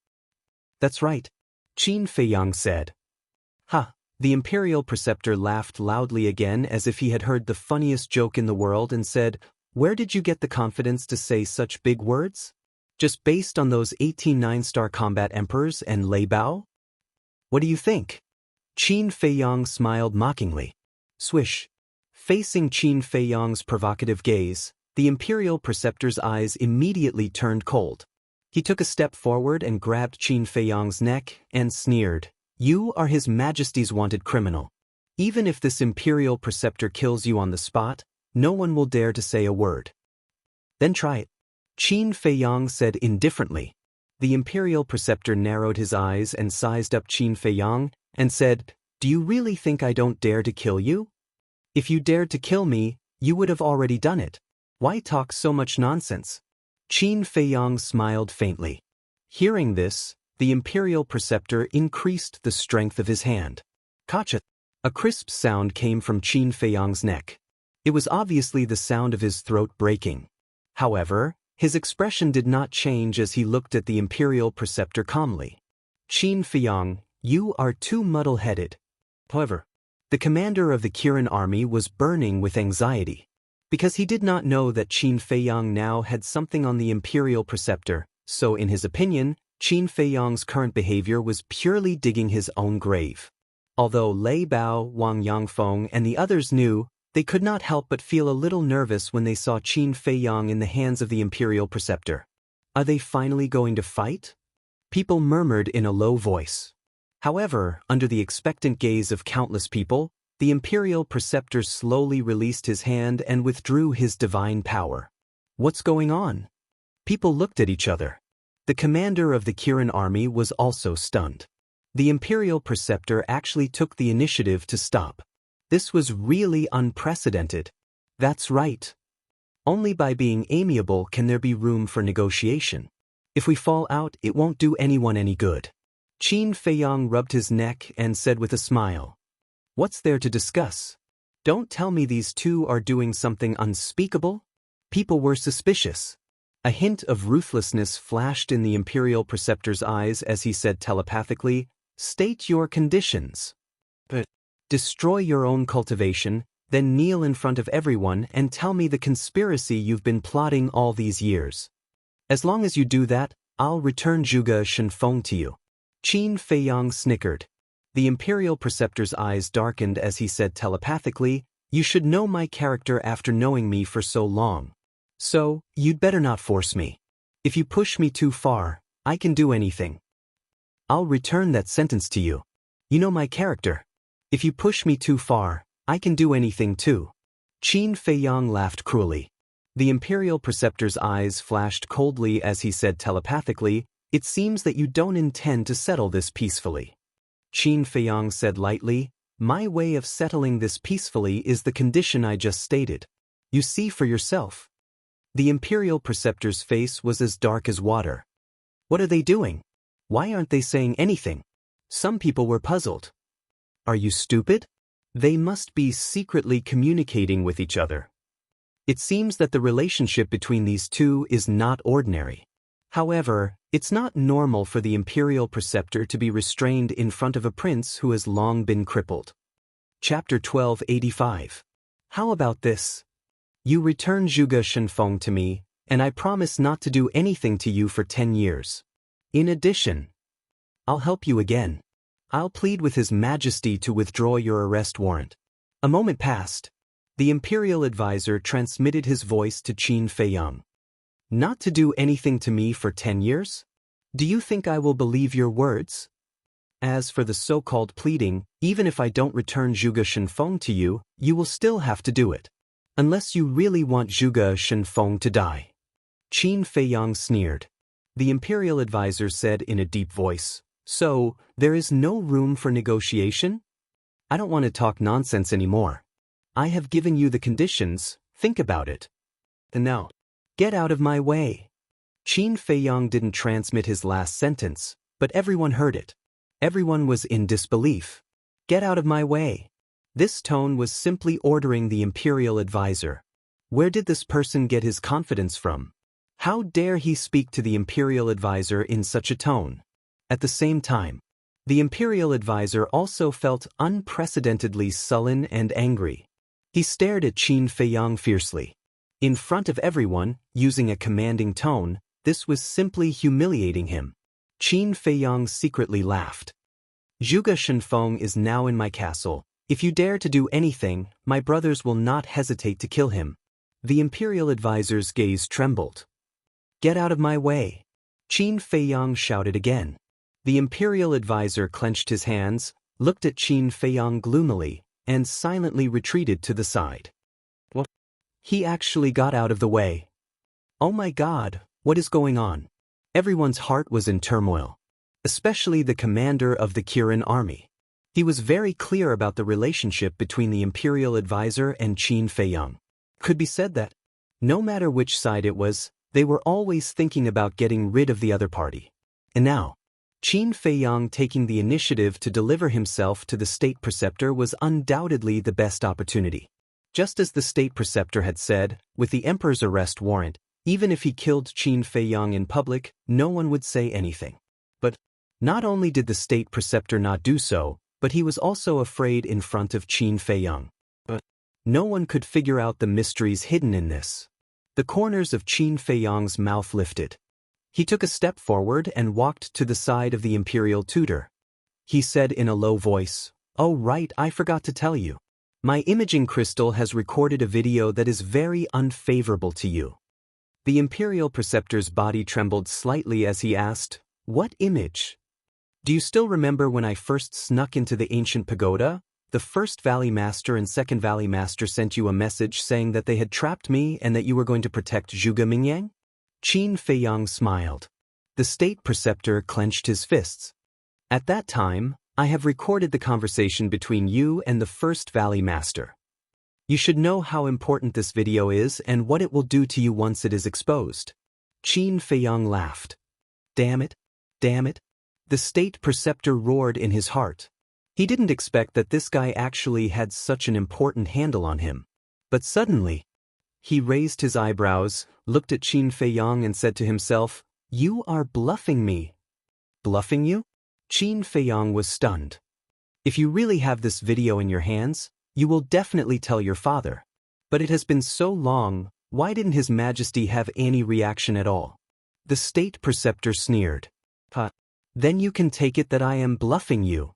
That's right, Qin Feiyang said. The imperial preceptor laughed loudly again as if he had heard the funniest joke in the world and said, Where did you get the confidence to say such big words? Just based on those 18 9-star combat emperors and Lei Bao? What do you think? Qin Feiyang smiled mockingly. Swish. Facing Qin Feiyang's provocative gaze, the imperial preceptor's eyes immediately turned cold. He took a step forward and grabbed Qin Feiyang's neck and sneered. You are His Majesty's wanted criminal. Even if this imperial preceptor kills you on the spot, no one will dare to say a word. Then try it. Qin Feiyang said indifferently. The imperial preceptor narrowed his eyes and sized up Qin Feiyang and said, Do you really think I don't dare to kill you? If you dared to kill me, you would have already done it. Why talk so much nonsense? Qin Feiyang smiled faintly. Hearing this, the imperial preceptor increased the strength of his hand. Kacha! A crisp sound came from Qin Feiyang's neck. It was obviously the sound of his throat breaking. However, his expression did not change as he looked at the imperial preceptor calmly. Qin Feiyang, you are too muddle-headed. However, the commander of the Kirin army was burning with anxiety. Because he did not know that Qin Feiyang now had something on the imperial preceptor, so in his opinion, Qin Feiyang's current behavior was purely digging his own grave. Although Lei Bao, Wang Yangfeng, and the others knew, they could not help but feel a little nervous when they saw Qin Feiyang in the hands of the imperial preceptor. Are they finally going to fight? People murmured in a low voice. However, under the expectant gaze of countless people, the imperial preceptor slowly released his hand and withdrew his divine power. What's going on? People looked at each other. The commander of the Kirin army was also stunned. The imperial preceptor actually took the initiative to stop. This was really unprecedented. That's right. Only by being amiable can there be room for negotiation. If we fall out, it won't do anyone any good. Qin Feiyang rubbed his neck and said with a smile, What's there to discuss? Don't tell me these two are doing something unspeakable? People were suspicious. A hint of ruthlessness flashed in the imperial preceptor's eyes as he said telepathically, State your conditions. Destroy your own cultivation, then kneel in front of everyone and tell me the conspiracy you've been plotting all these years. As long as you do that, I'll return Zhuge Shenfeng to you. Qin Feiyang snickered. The Imperial Preceptor's eyes darkened as he said telepathically, "You should know my character after knowing me for so long. So, you'd better not force me. If you push me too far, I can do anything." "I'll return that sentence to you. You know my character. If you push me too far, I can do anything too." Qin Feiyang laughed cruelly. The Imperial Preceptor's eyes flashed coldly as he said telepathically, "It seems that you don't intend to settle this peacefully." Qin Feiyang said lightly, "My way of settling this peacefully is the condition I just stated. You see for yourself." The Imperial Preceptor's face was as dark as water. What are they doing? Why aren't they saying anything? Some people were puzzled. Are you stupid? They must be secretly communicating with each other. It seems that the relationship between these two is not ordinary. However, it's not normal for the Imperial Preceptor to be restrained in front of a prince who has long been crippled. Chapter 1285. How about this? You return Zhuge Shenfeng to me, and I promise not to do anything to you for 10 years. In addition, I'll help you again. I'll plead with His Majesty to withdraw your arrest warrant." A moment passed. The Imperial Advisor transmitted his voice to Qin Feiyang. "Not to do anything to me for 10 years? Do you think I will believe your words? As for the so-called pleading, even if I don't return Zhuge Shenfeng to you, you will still have to do it. Unless you really want Zhuge Shenfeng to die." Qin Feiyang sneered. The Imperial Advisor said in a deep voice, "So, there is no room for negotiation? I don't want to talk nonsense anymore. I have given you the conditions, think about it. And now, get out of my way." Qin Feiyang didn't transmit his last sentence, but everyone heard it. Everyone was in disbelief. "Get out of my way." This tone was simply ordering the Imperial Advisor. Where did this person get his confidence from? How dare he speak to the Imperial Advisor in such a tone? At the same time, the Imperial Advisor also felt unprecedentedly sullen and angry. He stared at Qin Feiyang fiercely. In front of everyone, using a commanding tone, this was simply humiliating him. Qin Feiyang secretly laughed. "Zhuge Shenfeng is now in my castle. If you dare to do anything, my brothers will not hesitate to kill him." The Imperial Advisor's gaze trembled. "Get out of my way." Qin Feiyang shouted again. The Imperial Advisor clenched his hands, looked at Qin Feiyang gloomily, and silently retreated to the side. What? He actually got out of the way. Oh my God, what is going on? Everyone's heart was in turmoil. Especially the commander of the Kirin army. He was very clear about the relationship between the Imperial Advisor and Qin Feiyang. Could be said that, no matter which side it was, they were always thinking about getting rid of the other party. And now, Qin Feiyang taking the initiative to deliver himself to the State Preceptor was undoubtedly the best opportunity. Just as the State Preceptor had said, with the Emperor's arrest warrant, even if he killed Qin Feiyang in public, no one would say anything. But, not only did the State Preceptor not do so, but he was also afraid in front of Qin Feiyang. But no one could figure out the mysteries hidden in this. The corners of Qin Feiyang's mouth lifted. He took a step forward and walked to the side of the Imperial Tutor. He said in a low voice, "Oh right, I forgot to tell you. My imaging crystal has recorded a video that is very unfavorable to you." The Imperial Preceptor's body trembled slightly as he asked, "What image? Do you still remember when I first snuck into the ancient pagoda? The first Valley Master and second Valley Master sent you a message saying that they had trapped me and that you were going to protect Zhuge Mingyang?" Qin Feiyang smiled. The State Preceptor clenched his fists. "At that time, I have recorded the conversation between you and the first Valley Master. You should know how important this video is and what it will do to you once it is exposed." Qin Feiyang laughed. Damn it. Damn it. The State Preceptor roared in his heart. He didn't expect that this guy actually had such an important handle on him. But suddenly, he raised his eyebrows, looked at Qin Feiyang and said to himself, "You are bluffing me." "Bluffing you?" Qin Feiyang was stunned. "If you really have this video in your hands, you will definitely tell your father. But it has been so long, why didn't His Majesty have any reaction at all?" The State Preceptor sneered. "Then you can take it that I am bluffing you."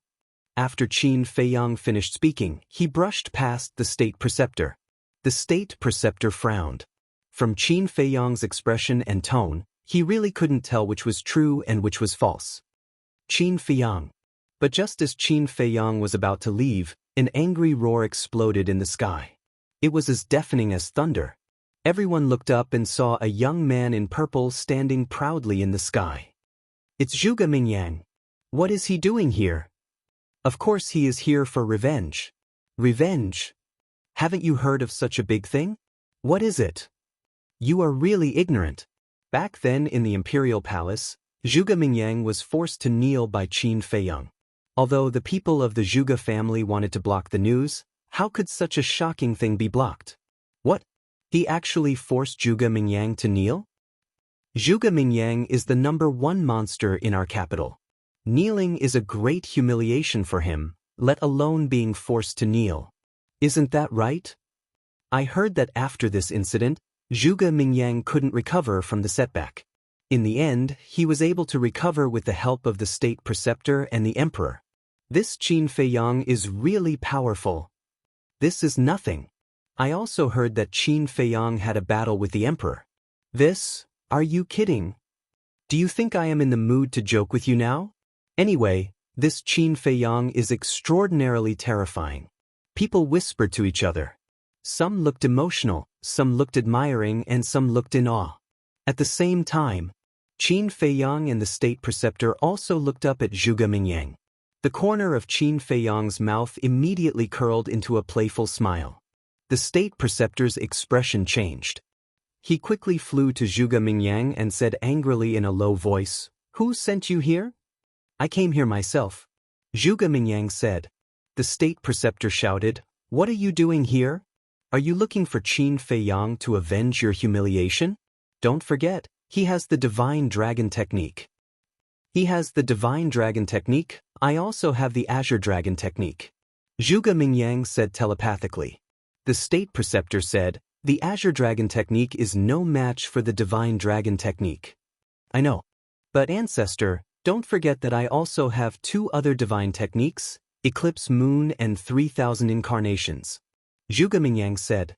After Qin Feiyang finished speaking, he brushed past the state preceptor. The state preceptor frowned. From Qin Feiyang's expression and tone, he really couldn't tell which was true and which was false. Qin Feiyang. But just as Qin Feiyang was about to leave, an angry roar exploded in the sky. It was as deafening as thunder. Everyone looked up and saw a young man in purple standing proudly in the sky. It's Zhuge Mingyang. What is he doing here? Of course he is here for revenge. Revenge? Haven't you heard of such a big thing? What is it? You are really ignorant. Back then in the imperial palace, Zhuge Mingyang was forced to kneel by Qin Feiyang. Although the people of the Zhuge family wanted to block the news, how could such a shocking thing be blocked? What? He actually forced Zhuge Mingyang to kneel? Zhuge Mingyang is the #1 monster in our capital. Kneeling is a great humiliation for him, let alone being forced to kneel. Isn't that right? I heard that after this incident, Zhuge Mingyang couldn't recover from the setback. In the end, he was able to recover with the help of the state preceptor and the emperor. This Qin Feiyang is really powerful. This is nothing. I also heard that Qin Feiyang had a battle with the emperor. This? Are you kidding? Do you think I am in the mood to joke with you now? Anyway, this Qin Feiyang is extraordinarily terrifying. People whispered to each other. Some looked emotional, some looked admiring, and some looked in awe. At the same time, Qin Feiyang and the state preceptor also looked up at Zhuge Mingyang. The corner of Qin Feiyang's mouth immediately curled into a playful smile. The state preceptor's expression changed. He quickly flew to Zhuge Mingyang and said angrily in a low voice, "Who sent you here?" "I came here myself," Zhuge Mingyang said. The state preceptor shouted, "What are you doing here? Are you looking for Qin Feiyang to avenge your humiliation? Don't forget, he has the divine dragon technique." "He has the divine dragon technique, I also have the azure dragon technique," Zhuge Mingyang said telepathically. The state preceptor said, "The azure dragon technique is no match for the divine dragon technique." "I know. But ancestor, don't forget that I also have 2 other divine techniques, Eclipse Moon and 3,000 Incarnations," Zhuge Mingyang said.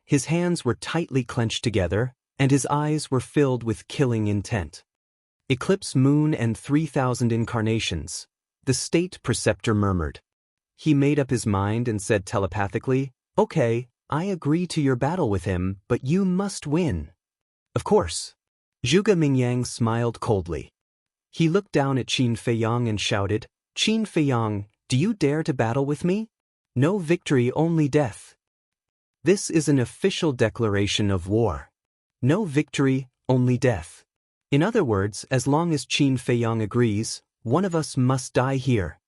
His hands were tightly clenched together, and his eyes were filled with killing intent. "Eclipse Moon and 3,000 Incarnations," the state preceptor murmured. He made up his mind and said telepathically, "Okay, I agree to your battle with him, but you must win." "Of course." Zhuge Mingyang smiled coldly. He looked down at Qin Feiyang and shouted, "Qin Feiyang, do you dare to battle with me? No victory, only death. This is an official declaration of war. No victory, only death. In other words, as long as Qin Feiyang agrees, one of us must die here."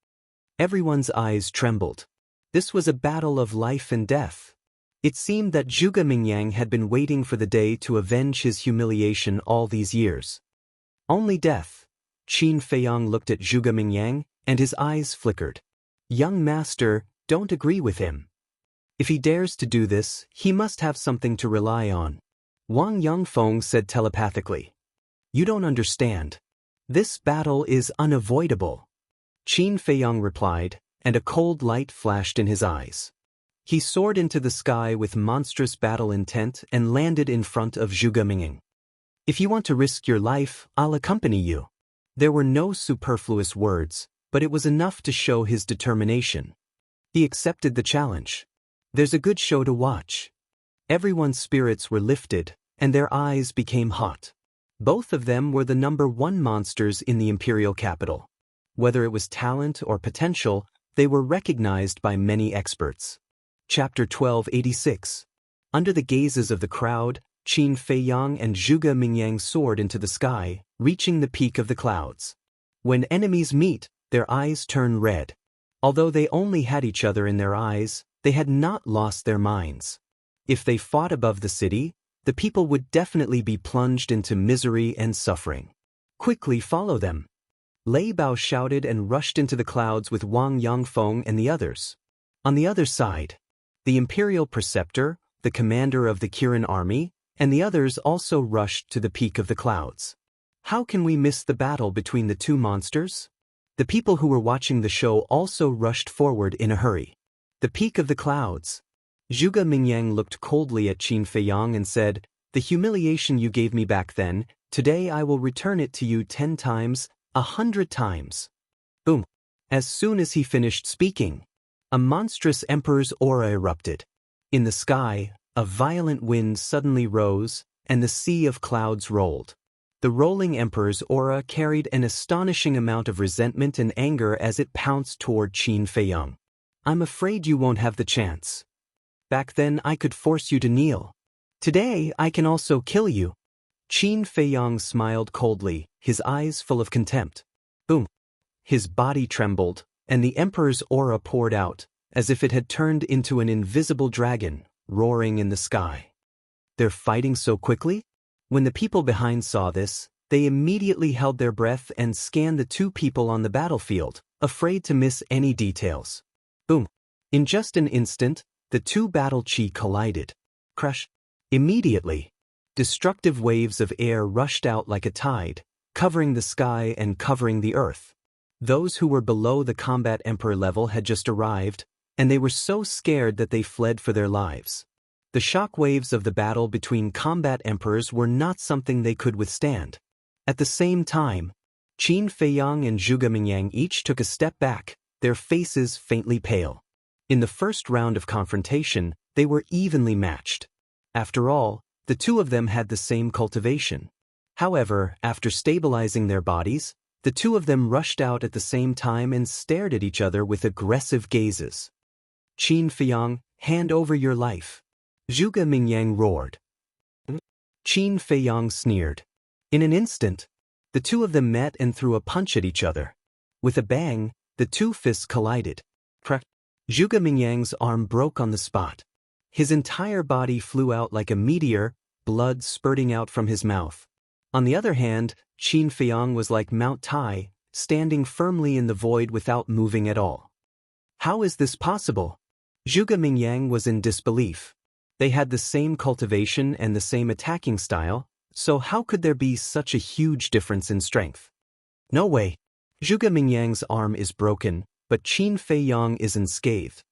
Everyone's eyes trembled. This was a battle of life and death. It seemed that Zhuge Mingyang had been waiting for the day to avenge his humiliation all these years. "Only death." Qin Feiyang looked at Zhuge Mingyang, and his eyes flickered. "Young master, don't agree with him. If he dares to do this, he must have something to rely on," Wang Yangfeng said telepathically. "You don't understand. This battle is unavoidable," Qin Feiyang replied, and a cold light flashed in his eyes. He soared into the sky with monstrous battle intent and landed in front of Zhuge Mingyang. "If you want to risk your life, I'll accompany you." There were no superfluous words, but it was enough to show his determination. He accepted the challenge. There's a good show to watch. Everyone's spirits were lifted, and their eyes became hot. Both of them were the #1 monsters in the imperial capital. Whether it was talent or potential, they were recognized by many experts. Chapter 1286. Under the gazes of the crowd, Qin Feiyang and Zhuge Mingyang soared into the sky, reaching the peak of the clouds. When enemies meet, their eyes turn red. Although they only had each other in their eyes, they had not lost their minds. If they fought above the city, the people would definitely be plunged into misery and suffering. "Quickly follow them," Lei Bao shouted and rushed into the clouds with Wang Yangfeng and the others. On the other side, the imperial preceptor, the commander of the Kirin army, and the others also rushed to the peak of the clouds. How can we miss the battle between the 2 monsters? The people who were watching the show also rushed forward in a hurry. The peak of the clouds. Zhuge Mingyang looked coldly at Qin Feiyang and said, "The humiliation you gave me back then, today I will return it to you 10 times, 100 times." Boom. As soon as he finished speaking, a monstrous emperor's aura erupted. In the sky, a violent wind suddenly rose, and the sea of clouds rolled. The rolling emperor's aura carried an astonishing amount of resentment and anger as it pounced toward Qin Feiyang. "I'm afraid you won't have the chance. Back then I could force you to kneel. Today I can also kill you." Qin Feiyang smiled coldly, his eyes full of contempt. Boom. His body trembled, and the emperor's aura poured out, as if it had turned into an invisible dragon, roaring in the sky. "They're fighting so quickly?" When the people behind saw this, they immediately held their breath and scanned the two people on the battlefield, afraid to miss any details. Boom. In just an instant, the two battle chi collided. Crash. Immediately, destructive waves of air rushed out like a tide, covering the sky and covering the earth. Those who were below the combat emperor level had just arrived, and they were so scared that they fled for their lives. The shock waves of the battle between combat emperors were not something they could withstand. At the same time, Qin Feiyang and Zhuge Mingyang each took a step back, their faces faintly pale. In the first round of confrontation, they were evenly matched. After all, the two of them had the same cultivation. However, after stabilizing their bodies, the two of them rushed out at the same time and stared at each other with aggressive gazes. "Qin Feiyang, hand over your life." Zhuge Mingyang roared. Qin Feiyang sneered. In an instant, the two of them met and threw a punch at each other. With a bang, the two fists collided. Crack. Zhuge Mingyang's arm broke on the spot. His entire body flew out like a meteor, blood spurting out from his mouth. On the other hand, Qin Feiyang was like Mount Tai, standing firmly in the void without moving at all. How is this possible? Zhuge Mingyang was in disbelief. They had the same cultivation and the same attacking style, so how could there be such a huge difference in strength? No way. Zhuge Mingyang's arm is broken, but Qin Feiyang is unscathed.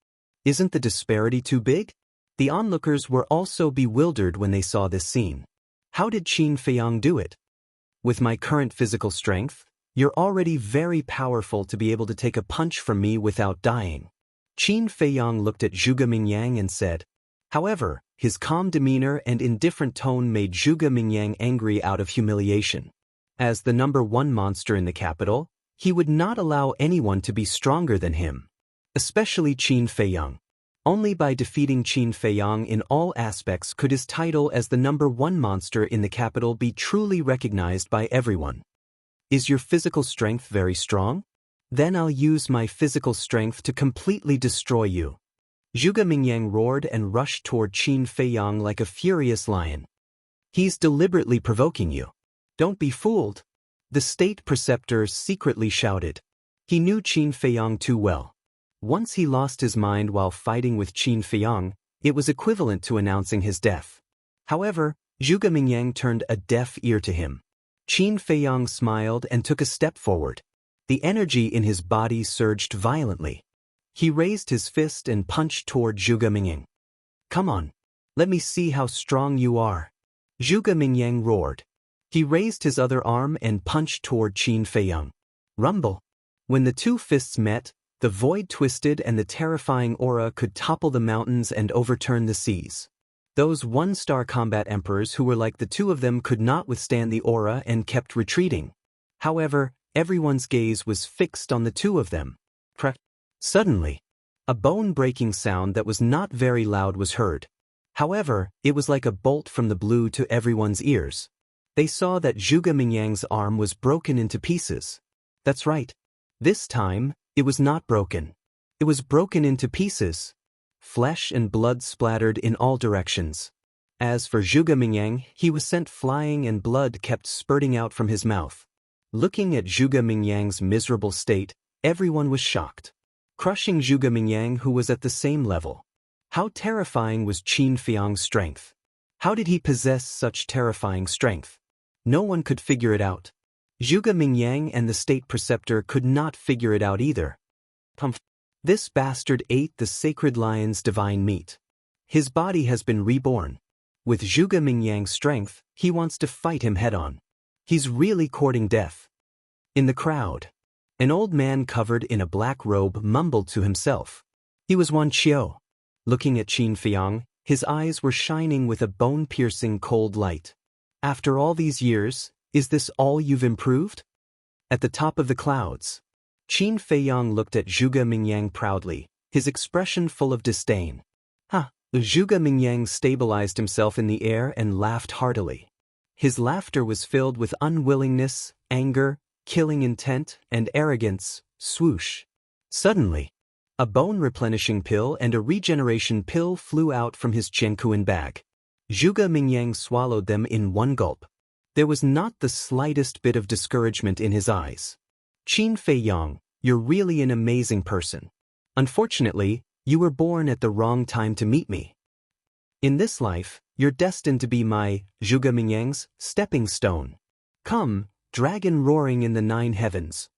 Isn't the disparity too big? The onlookers were also bewildered when they saw this scene. How did Qin Feiyang do it? With my current physical strength, you're already very powerful to be able to take a punch from me without dying. Qin Feiyang looked at Zhuge Mingyang and said. However, his calm demeanor and indifferent tone made Zhuge Mingyang angry out of humiliation. As the #1 monster in the capital, he would not allow anyone to be stronger than him. Especially Qin Feiyang. Only by defeating Qin Feiyang in all aspects could his title as the #1 monster in the capital be truly recognized by everyone. Is your physical strength very strong? Then I'll use my physical strength to completely destroy you. Zhuge Mingyang roared and rushed toward Qin Feiyang like a furious lion. He's deliberately provoking you. Don't be fooled. The state preceptor secretly shouted. He knew Qin Feiyang too well. Once he lost his mind while fighting with Qin Feiyang, it was equivalent to announcing his death. However, Zhuge Mingyang turned a deaf ear to him. Qin Feiyang smiled and took a step forward. The energy in his body surged violently. He raised his fist and punched toward Zhuge Mingyang. Come on, let me see how strong you are. Zhuge Mingyang roared. He raised his other arm and punched toward Qin Feiyang. Rumble. When the two fists met, the void twisted and the terrifying aura could topple the mountains and overturn the seas. Those one-star combat emperors who were like the two of them could not withstand the aura and kept retreating. However, everyone's gaze was fixed on the two of them. Suddenly, a bone-breaking sound that was not very loud was heard. However, it was like a bolt from the blue to everyone's ears. They saw that Zhuge Mingyang's arm was broken into pieces. That's right. This time, it was not broken. It was broken into pieces. Flesh and blood splattered in all directions. As for Zhuge Mingyang, he was sent flying and blood kept spurting out from his mouth. Looking at Zhuge Mingyang's miserable state, everyone was shocked. Crushing Zhuge Mingyang, who was at the same level. How terrifying was Qin Feiyang's strength? How did he possess such terrifying strength? No one could figure it out. Zhuge Mingyang and the state preceptor could not figure it out either. This bastard ate the sacred lion's divine meat. His body has been reborn. With Zhuge Mingyang's strength, he wants to fight him head-on. He's really courting death. In the crowd, an old man covered in a black robe mumbled to himself. He was Wan Qiu. Looking at Qin Feiyang, his eyes were shining with a bone-piercing cold light. After all these years, is this all you've improved? At the top of the clouds, Qin Feiyang looked at Zhuge Mingyang proudly, his expression full of disdain. Zhuge Mingyang stabilized himself in the air and laughed heartily. His laughter was filled with unwillingness, anger, killing intent, and arrogance. Swoosh. Suddenly, a bone-replenishing pill and a regeneration pill flew out from his Jianghu bag. Zhuge Mingyang swallowed them in one gulp. There was not the slightest bit of discouragement in his eyes. Qin Feiyang, you're really an amazing person. Unfortunately, you were born at the wrong time to meet me. In this life, you're destined to be my, Zhuge Mingyang's, stepping stone. Come, dragon roaring in the 9 heavens.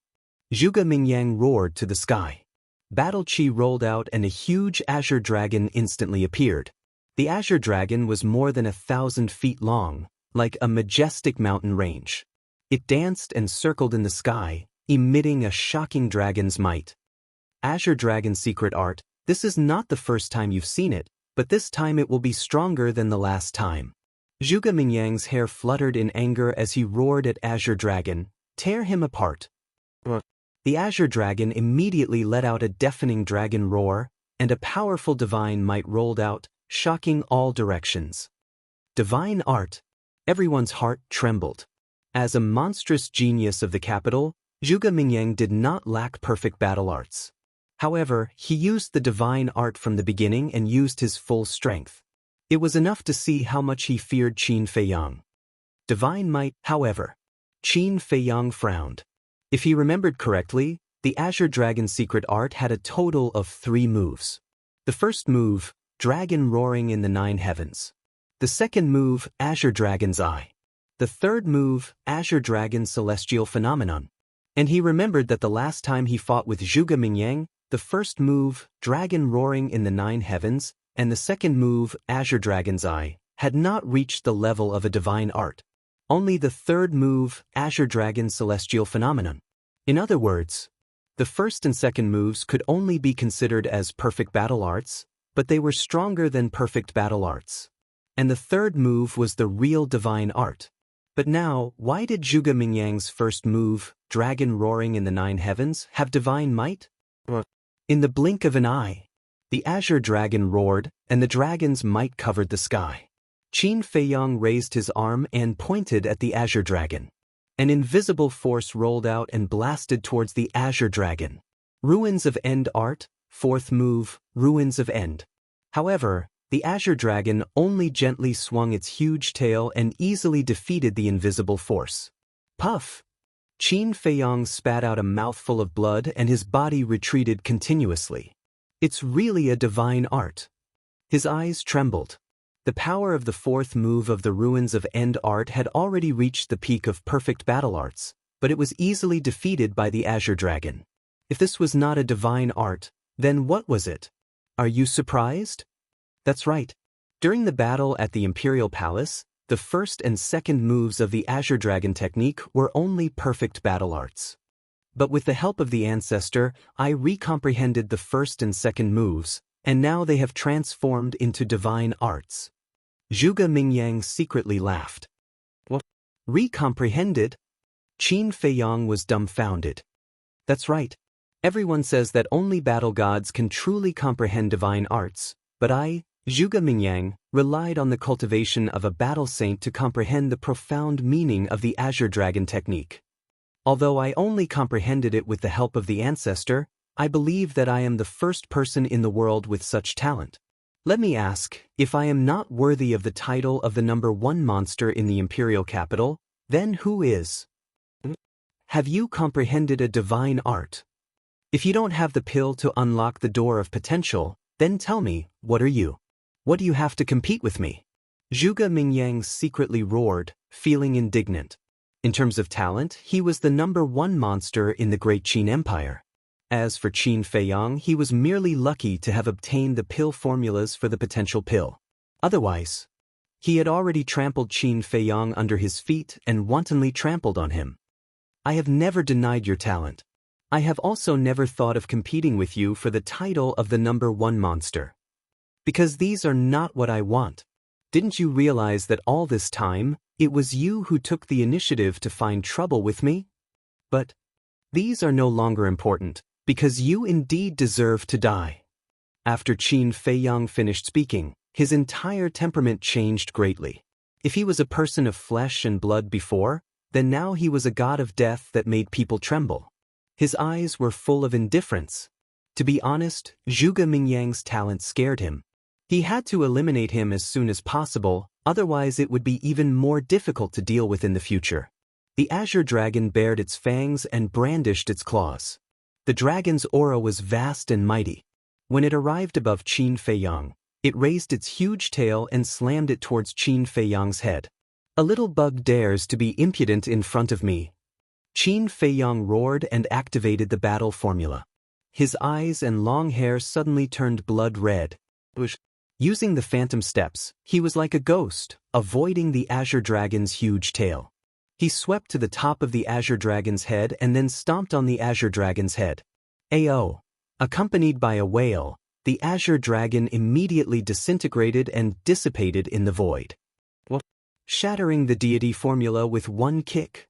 Zhuge Mingyang roared to the sky. Battle Qi rolled out and a huge azure dragon instantly appeared. The azure dragon was more than 1,000 feet long, like a majestic mountain range. It danced and circled in the sky, emitting a shocking dragon's might. Azure Dragon's secret art. This is not the first time you've seen it, but this time it will be stronger than the last time. Zhuge Mingyang's hair fluttered in anger as he roared at Azure Dragon, tear him apart. The Azure Dragon immediately let out a deafening dragon roar, and a powerful divine might rolled out, shocking all directions. Divine art. Everyone's heart trembled. As a monstrous genius of the capital, Zhuge Mingyang did not lack perfect battle arts. However, he used the divine art from the beginning and used his full strength. It was enough to see how much he feared Qin Feiyang. Divine might, however. Qin Feiyang frowned. If he remembered correctly, the Azure Dragon's secret art had a total of 3 moves. The first move, Dragon Roaring in the 9 heavens. The second move, Azure Dragon's Eye. The third move, Azure Dragon's Celestial Phenomenon. And he remembered that the last time he fought with Zhuge Mingyang, the first move, Dragon Roaring in the 9 heavens, and the second move, Azure Dragon's Eye, had not reached the level of a divine art. Only the third move, Azure Dragon's Celestial Phenomenon. In other words, the first and second moves could only be considered as perfect battle arts, but they were stronger than perfect battle arts. And the third move was the real divine art. But now, why did Zhuge Mingyang's first move, Dragon Roaring in the 9 heavens, have divine might? In the blink of an eye, the Azure Dragon roared, and the dragon's might covered the sky. Qin Feiyang raised his arm and pointed at the Azure Dragon. An invisible force rolled out and blasted towards the Azure Dragon. Ruins of End art, 4th move, Ruins of End. However, the Azure Dragon only gently swung its huge tail and easily defeated the invisible force. Puff! Qin Feiyang spat out a mouthful of blood and his body retreated continuously. It's really a divine art. His eyes trembled. The power of the 4th move of the Ruins of End art had already reached the peak of perfect battle arts, but it was easily defeated by the Azure Dragon. If this was not a divine art, then what was it? Are you surprised? That's right. During the battle at the Imperial Palace, the first and second moves of the Azure Dragon technique were only perfect battle arts. But with the help of the ancestor, I recomprehended the first and second moves, and now they have transformed into divine arts. Zhuge Mingyang secretly laughed. What? Recomprehended? Qin Feiyang was dumbfounded. That's right. Everyone says that only battle gods can truly comprehend divine arts, but I, Zhuge Mingyang, relied on the cultivation of a battle saint to comprehend the profound meaning of the Azure Dragon technique. Although I only comprehended it with the help of the ancestor, I believe that I am the first person in the world with such talent. Let me ask, if I am not worthy of the title of the #1 monster in the imperial capital, then who is? Have you comprehended a divine art? If you don't have the pill to unlock the door of potential, then tell me, what are you? What do you have to compete with me? Zhuge Mingyang secretly roared, feeling indignant. In terms of talent, he was the #1 monster in the Great Qin Empire. As for Qin Feiyang, he was merely lucky to have obtained the pill formulas for the potential pill. Otherwise, he had already trampled Qin Feiyang under his feet and wantonly trampled on him. I have never denied your talent. I have also never thought of competing with you for the title of the #1 monster. Because these are not what I want. Didn't you realize that all this time, it was you who took the initiative to find trouble with me? But these are no longer important, because you indeed deserve to die. After Qin Feiyang finished speaking, his entire temperament changed greatly. If he was a person of flesh and blood before, then now he was a god of death that made people tremble. His eyes were full of indifference. To be honest, Zhuge Mingyang's talent scared him. He had to eliminate him as soon as possible, otherwise it would be even more difficult to deal with in the future. The azure dragon bared its fangs and brandished its claws. The dragon's aura was vast and mighty. When it arrived above Qin Feiyang, it raised its huge tail and slammed it towards Qin Feiyang's head. A little bug dares to be impudent in front of me. Qin Feiyang roared and activated the battle formula. His eyes and long hair suddenly turned blood red. Using the phantom steps, he was like a ghost, avoiding the azure dragon's huge tail. He swept to the top of the azure dragon's head and then stomped on the azure dragon's head. Ao! Accompanied by a wail, the azure dragon immediately disintegrated and dissipated in the void. Shattering the deity formula with one kick.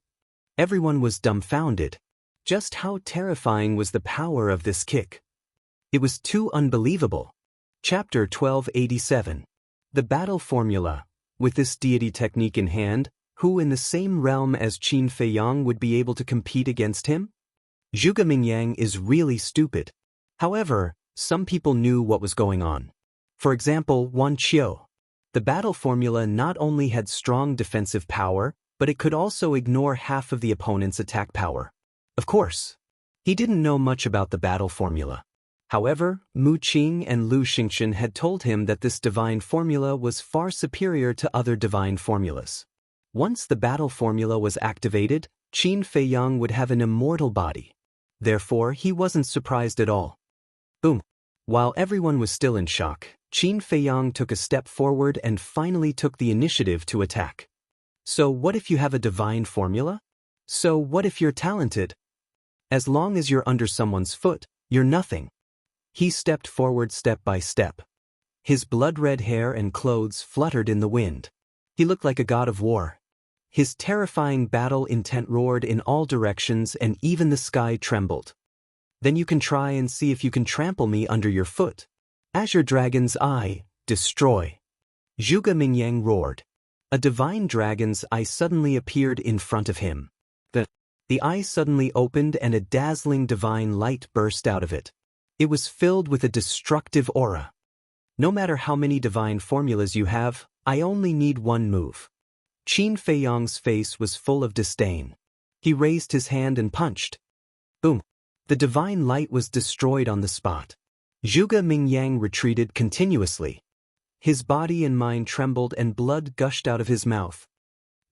Everyone was dumbfounded. Just how terrifying was the power of this kick? It was too unbelievable. Chapter 1287. The Battle Formula. With this deity technique in hand, who in the same realm as Qin Feiyang would be able to compete against him? Zhuge Mingyang is really stupid. However, some people knew what was going on. For example, Wan Qiu. The battle formula not only had strong defensive power, but it could also ignore half of the opponent's attack power. Of course, he didn't know much about the battle formula. However, Mu Qing and Lu Xingchen had told him that this divine formula was far superior to other divine formulas. Once the battle formula was activated, Qin Feiyang would have an immortal body. Therefore, he wasn't surprised at all. Boom! While everyone was still in shock, Qin Feiyang took a step forward and finally took the initiative to attack. So what if you have a divine formula? So what if you're talented? As long as you're under someone's foot, you're nothing. He stepped forward step by step. His blood-red hair and clothes fluttered in the wind. He looked like a god of war. His terrifying battle intent roared in all directions and even the sky trembled. Then you can try and see if you can trample me under your foot. Azure Dragon's Eye, destroy. Zhuge Mingyang roared. A divine dragon's eye suddenly appeared in front of him. The eye suddenly opened and a dazzling divine light burst out of it. It was filled with a destructive aura. No matter how many divine formulas you have, I only need one move. Qin Feiyang's face was full of disdain. He raised his hand and punched. Boom! The divine light was destroyed on the spot. Zhuge Mingyang retreated continuously. His body and mind trembled and blood gushed out of his mouth.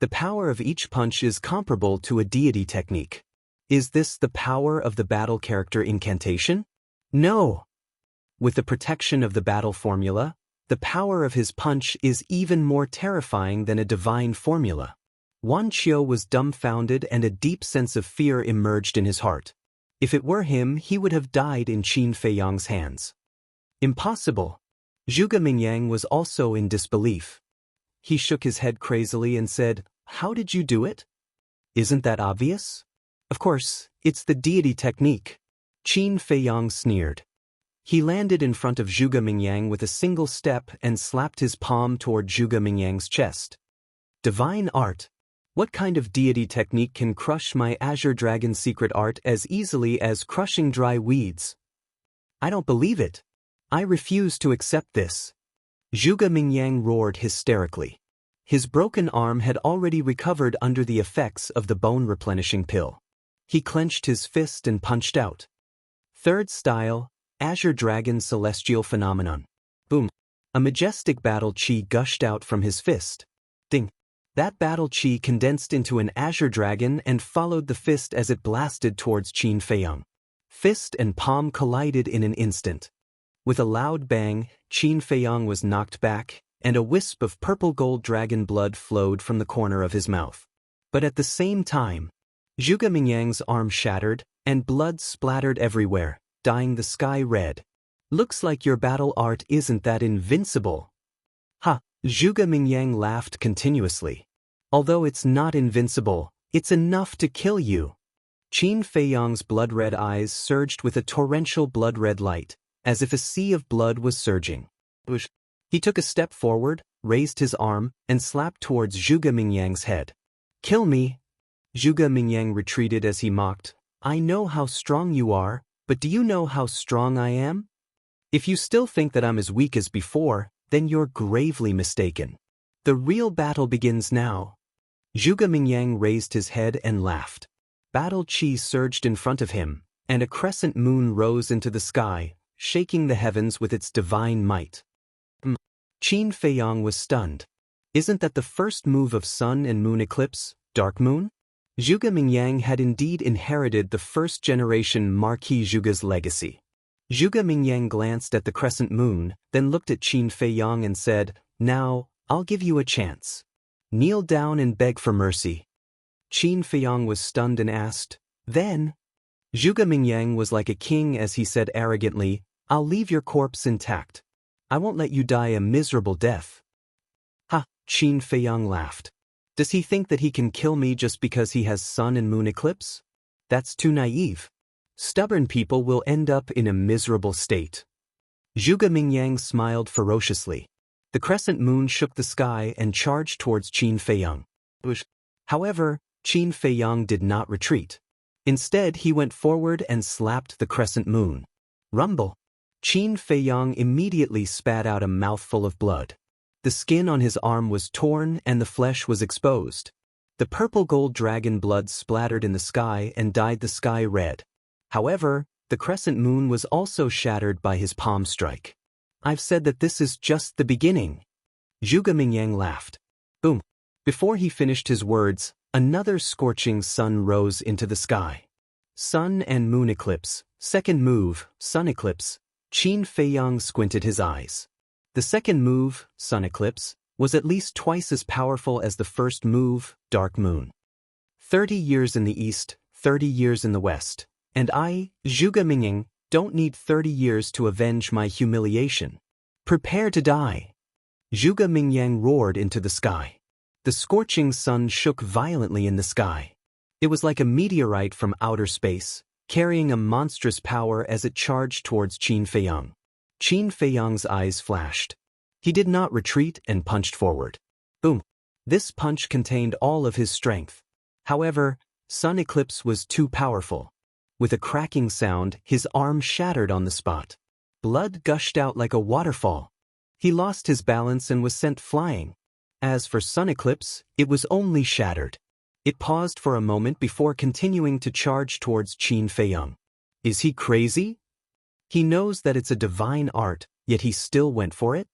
The power of each punch is comparable to a deity technique. Is this the power of the battle character incantation? No! With the protection of the battle formula, the power of his punch is even more terrifying than a divine formula. Wan Qiu was dumbfounded and a deep sense of fear emerged in his heart. If it were him, he would have died in Qin Feiyang's hands. Impossible! Zhuge Mingyang was also in disbelief. He shook his head crazily and said, "How did you do it? Isn't that obvious? Of course, it's the deity technique." Qin Feiyang sneered. He landed in front of Zhuge Mingyang with a single step and slapped his palm toward Zhuge Mingyang's chest. Divine art! What kind of deity technique can crush my Azure Dragon's secret art as easily as crushing dry weeds? I don't believe it. I refuse to accept this. Zhuge Mingyang roared hysterically. His broken arm had already recovered under the effects of the bone-replenishing pill. He clenched his fist and punched out. Third style, Azure Dragon Celestial Phenomenon. Boom! A majestic battle chi gushed out from his fist. Ding! That battle chi condensed into an azure dragon and followed the fist as it blasted towards Qin Feiyang. Fist and palm collided in an instant. With a loud bang, Qin Feiyang was knocked back, and a wisp of purple-gold dragon blood flowed from the corner of his mouth. But at the same time, Zhuge Mingyang's arm shattered, and blood splattered everywhere, dyeing the sky red. Looks like your battle art isn't that invincible. Ha! Zhuge Mingyang laughed continuously. Although it's not invincible, it's enough to kill you. Qin Feiyang's blood-red eyes surged with a torrential blood-red light, as if a sea of blood was surging. He took a step forward, raised his arm, and slapped towards Zhuge Mingyang's head. Kill me! Zhuge Mingyang retreated as he mocked. I know how strong you are, but do you know how strong I am? If you still think that I'm as weak as before, then you're gravely mistaken. The real battle begins now. Zhuge Mingyang raised his head and laughed. Battle chi surged in front of him, and a crescent moon rose into the sky, shaking the heavens with its divine might. Qin Feiyang was stunned. Isn't that the first move of sun and moon eclipse, dark moon? Zhuge Mingyang had indeed inherited the first-generation Marquis Zhuge's legacy. Zhuge Mingyang glanced at the crescent moon, then looked at Qin Feiyang and said, Now, I'll give you a chance. Kneel down and beg for mercy. Qin Feiyang was stunned and asked, Then? Zhuge Mingyang was like a king as he said arrogantly, I'll leave your corpse intact. I won't let you die a miserable death. Ha! Qin Feiyang laughed. Does he think that he can kill me just because he has sun and moon eclipse? That's too naive. Stubborn people will end up in a miserable state. Zhuge Mingyang smiled ferociously. The crescent moon shook the sky and charged towards Qin Feiyang. However, Qin Feiyang did not retreat. Instead, he went forward and slapped the crescent moon. Rumble! Qin Feiyang immediately spat out a mouthful of blood. The skin on his arm was torn and the flesh was exposed. The purple-gold dragon blood splattered in the sky and dyed the sky red. However, the crescent moon was also shattered by his palm strike. I've said that this is just the beginning. Zhuge Mingyang laughed. Boom! Before he finished his words, another scorching sun rose into the sky. Sun and moon eclipse, second move, sun eclipse. Qin Feiyang squinted his eyes. The second move, sun eclipse, was at least twice as powerful as the first move, dark moon. 30 years in the east, 30 years in the west. And I, Zhuge Mingyang, don't need 30 years to avenge my humiliation. Prepare to die. Zhuge Mingyang roared into the sky. The scorching sun shook violently in the sky. It was like a meteorite from outer space, carrying a monstrous power as it charged towards Qin Feiyang. Qin Feiyang's eyes flashed. He did not retreat and punched forward. Boom! This punch contained all of his strength. However, sun eclipse was too powerful. With a cracking sound, his arm shattered on the spot. Blood gushed out like a waterfall. He lost his balance and was sent flying. As for sun eclipse, it was only shattered. It paused for a moment before continuing to charge towards Qin Feiyang. Is he crazy? He knows that it's a divine art, yet he still went for it?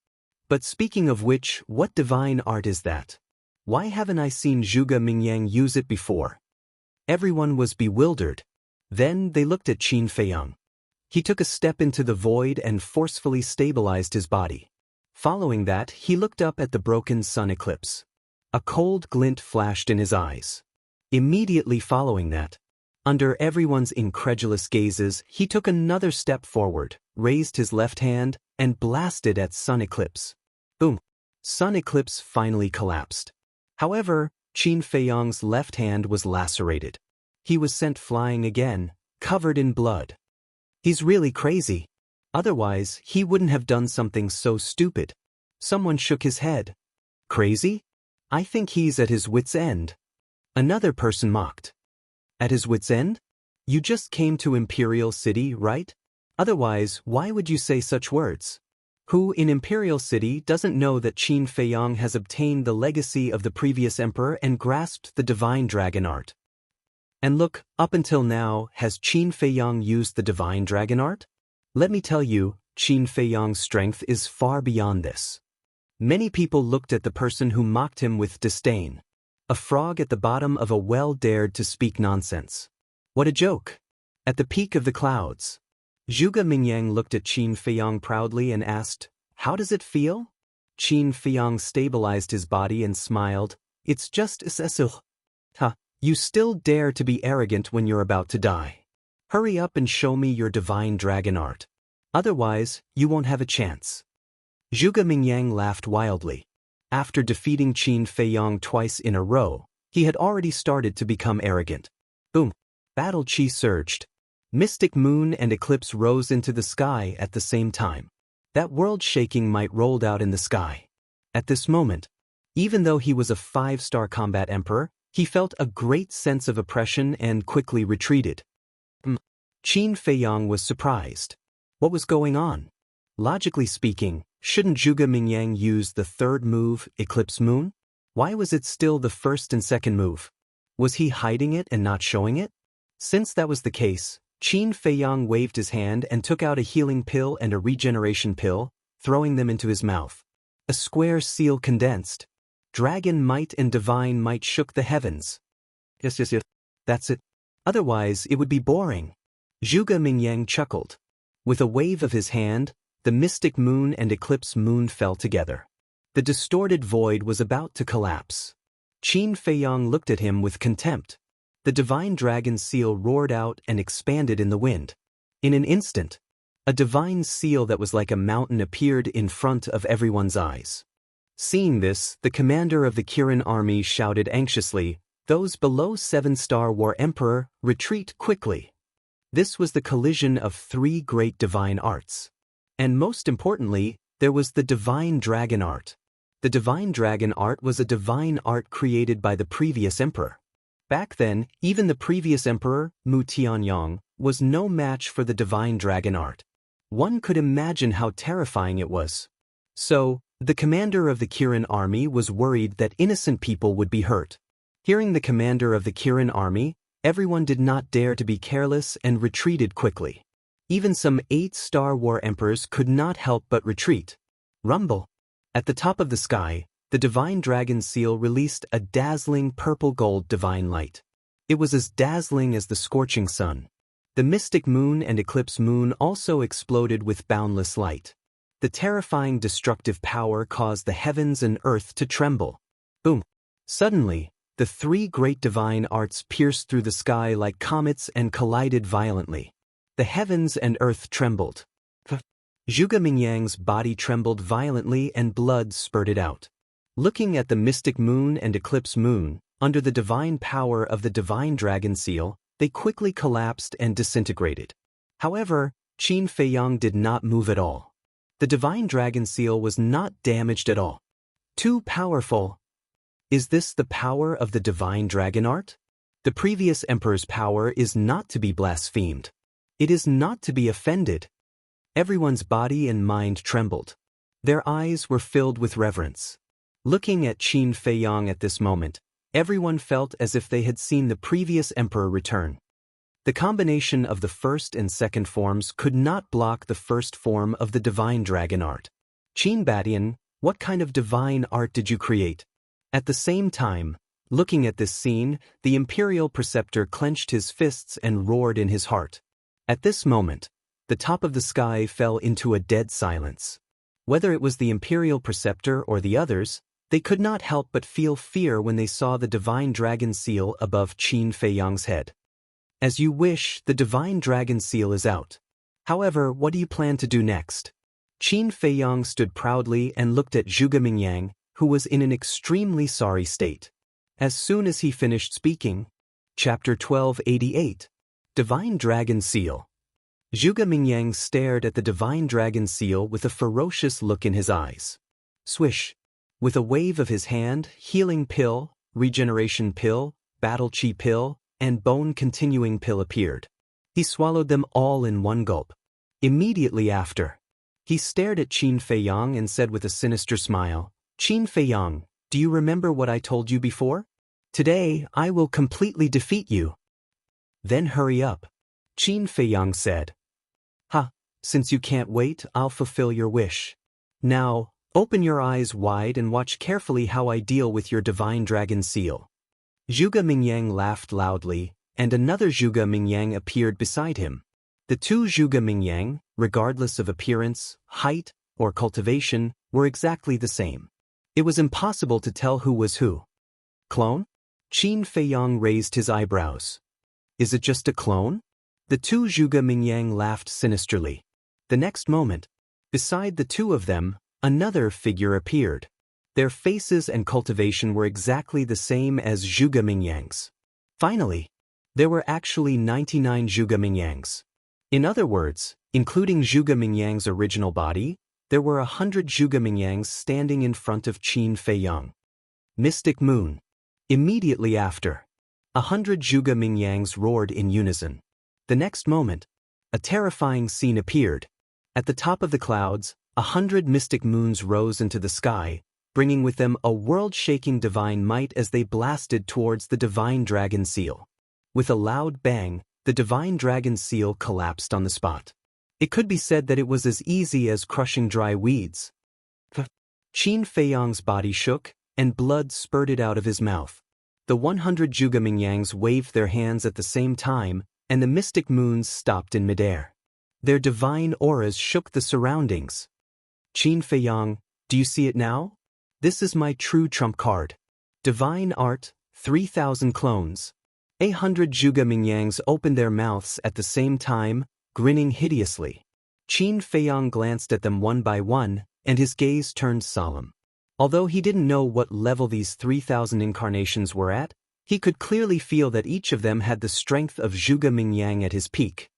But speaking of which, what divine art is that? Why haven't I seen Zhuge Mingyang use it before? Everyone was bewildered. Then they looked at Qin Feiyang. He took a step into the void and forcefully stabilized his body. Following that, he looked up at the broken sun eclipse. A cold glint flashed in his eyes. Immediately following that, under everyone's incredulous gazes, he took another step forward, raised his left hand, and blasted at sun eclipse. Boom! Sun eclipse finally collapsed. However, Qin Feiyang's left hand was lacerated. He was sent flying again, covered in blood. He's really crazy. Otherwise, he wouldn't have done something so stupid. Someone shook his head. Crazy? I think he's at his wit's end. Another person mocked. At his wit's end? You just came to Imperial City, right? Otherwise, why would you say such words? Who in Imperial City doesn't know that Qin Feiyang has obtained the legacy of the previous emperor and grasped the divine dragon art? And look, up until now, has Qin Feiyang used the divine dragon art? Let me tell you, Qin Feiyang's strength is far beyond this. Many people looked at the person who mocked him with disdain. A frog at the bottom of a well dared to speak nonsense. What a joke! At the peak of the clouds. Zhuge Mingyang looked at Qin Feiyong proudly and asked, "How does it feel?" Qin Feiyong stabilized his body and smiled. "It's just essential." "Ha, you still dare to be arrogant when you're about to die. Hurry up and show me your divine dragon art. Otherwise, you won't have a chance." Zhuge Mingyang laughed wildly. After defeating Qin Feiyong twice in a row, he had already started to become arrogant. Boom! Battle chi surged. Mystic moon and eclipse rose into the sky at the same time. That world-shaking might rolled out in the sky. At this moment, even though he was a 5-star combat emperor, he felt a great sense of oppression and quickly retreated. Qin Feiyong was surprised. What was going on? Logically speaking, shouldn't Zhuge Mingyang use the third move, Eclipse Moon? Why was it still the first and second move? Was he hiding it and not showing it? Since that was the case, Qin Feiyong waved his hand and took out a healing pill and a regeneration pill, throwing them into his mouth. A square seal condensed. Dragon might and divine might shook the heavens. Yes. That's it. Otherwise, it would be boring. Zhuge Mingyang chuckled. With a wave of his hand, the mystic moon and eclipse moon fell together. The distorted void was about to collapse. Qin Feiyong looked at him with contempt. The divine dragon seal roared out and expanded in the wind. In an instant, a divine seal that was like a mountain appeared in front of everyone's eyes. Seeing this, the commander of the Kirin army shouted anxiously, "Those below 7-star War Emperor, retreat quickly." This was the collision of 3 great divine arts. And most importantly, there was the divine dragon art. The divine dragon art was a divine art created by the previous emperor. Back then, even the previous emperor, Mu Tianyong, was no match for the divine dragon art. One could imagine how terrifying it was. So, the commander of the Kirin army was worried that innocent people would be hurt. Hearing the commander of the Kirin army, everyone did not dare to be careless and retreated quickly. Even some 8-star war emperors could not help but retreat. Rumble! At the top of the sky, the divine dragon seal released a dazzling purple-gold divine light. It was as dazzling as the scorching sun. The mystic moon and eclipse moon also exploded with boundless light. The terrifying destructive power caused the heavens and earth to tremble. Boom! Suddenly, the 3 great divine arts pierced through the sky like comets and collided violently. The heavens and earth trembled. Zhuge Mingyang's body trembled violently and blood spurted out. Looking at the mystic moon and eclipse moon, under the divine power of the divine dragon seal, they quickly collapsed and disintegrated. However, Qin Feiyong did not move at all. The divine dragon seal was not damaged at all. Too powerful. Is this the power of the divine dragon art? The previous emperor's power is not to be blasphemed. It is not to be offended. Everyone's body and mind trembled. Their eyes were filled with reverence. Looking at Qin Feiyong at this moment, everyone felt as if they had seen the previous emperor return. The combination of the first and second forms could not block the first form of the divine dragon art. Qin Badian, what kind of divine art did you create? At the same time, looking at this scene, the imperial preceptor clenched his fists and roared in his heart. At this moment, the top of the sky fell into a dead silence. Whether it was the imperial preceptor or the others, they could not help but feel fear when they saw the divine dragon seal above Qin Feiyong's head. As you wish, the divine dragon seal is out. However, what do you plan to do next? Qin Feiyong stood proudly and looked at Zhuge Mingyang, who was in an extremely sorry state. As soon as he finished speaking, Chapter 1288, Divine Dragon Seal. Zhuge Mingyang stared at the divine dragon seal with a ferocious look in his eyes. Swish! With a wave of his hand, healing pill, regeneration pill, battle chi pill, and bone continuing pill appeared. He swallowed them all in one gulp. Immediately after, he stared at Qin Feiyong and said with a sinister smile, "Qin Feiyong, do you remember what I told you before? Today, I will completely defeat you." "Then hurry up," Qin Feiyong said. "Ha, since you can't wait, I'll fulfill your wish. Now, open your eyes wide and watch carefully how I deal with your divine dragon seal." Zhuge Mingyang laughed loudly, and another Zhuge Mingyang appeared beside him. The two Zhuge Mingyang, regardless of appearance, height, or cultivation, were exactly the same. It was impossible to tell who was who. Clone? Qin Feiyang raised his eyebrows. Is it just a clone? The two Zhuge Mingyang laughed sinisterly. The next moment, beside the two of them, another figure appeared. Their faces and cultivation were exactly the same as Zhuge Mingyang's. Finally, there were actually 99 Zhuge Mingyangs. In other words, including Zhuge Mingyang's original body, there were 100 Zhuge Mingyangs standing in front of Qin Feiyang. Mystic Moon. Immediately after, 100 Zhuge Mingyangs roared in unison. The next moment, a terrifying scene appeared. At the top of the clouds, 100 mystic moons rose into the sky, bringing with them a world-shaking divine might as they blasted towards the divine dragon seal. With a loud bang, the divine dragon seal collapsed on the spot. It could be said that it was as easy as crushing dry weeds. Qin Feiyang's body shook, and blood spurted out of his mouth. The 100 Zhuge Mingyangs waved their hands at the same time, and the mystic moons stopped in midair. Their divine auras shook the surroundings. Qin Feiyang, do you see it now? This is my true trump card. Divine Art, 3,000 clones. 100 Zhuge Mingyangs opened their mouths at the same time, grinning hideously. Qin Feiyang glanced at them one by one, and his gaze turned solemn. Although he didn't know what level these 3,000 incarnations were at, he could clearly feel that each of them had the strength of Zhuge Mingyang at his peak.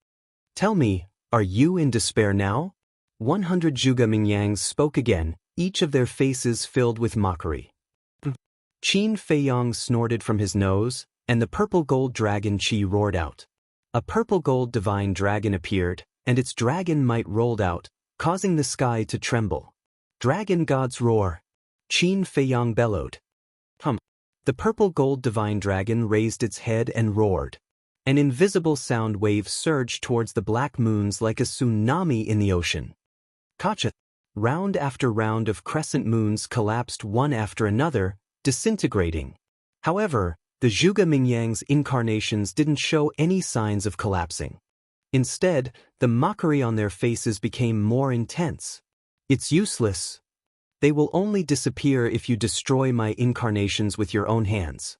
Tell me, are you in despair now? 100 Zhuge Mingyangs spoke again, each of their faces filled with mockery. Qin Feiyang snorted from his nose, and the purple-gold dragon Qi roared out. A purple-gold divine dragon appeared, and its dragon might rolled out, causing the sky to tremble. Dragon God's roar! Qin Feiyang bellowed. The purple-gold divine dragon raised its head and roared. An invisible sound wave surged towards the black moons like a tsunami in the ocean. Kacha! Round after round of crescent moons collapsed one after another, disintegrating. However, the Zhuge Mingyang's incarnations didn't show any signs of collapsing. Instead, the mockery on their faces became more intense. It's useless. They will only disappear if you destroy my incarnations with your own hands.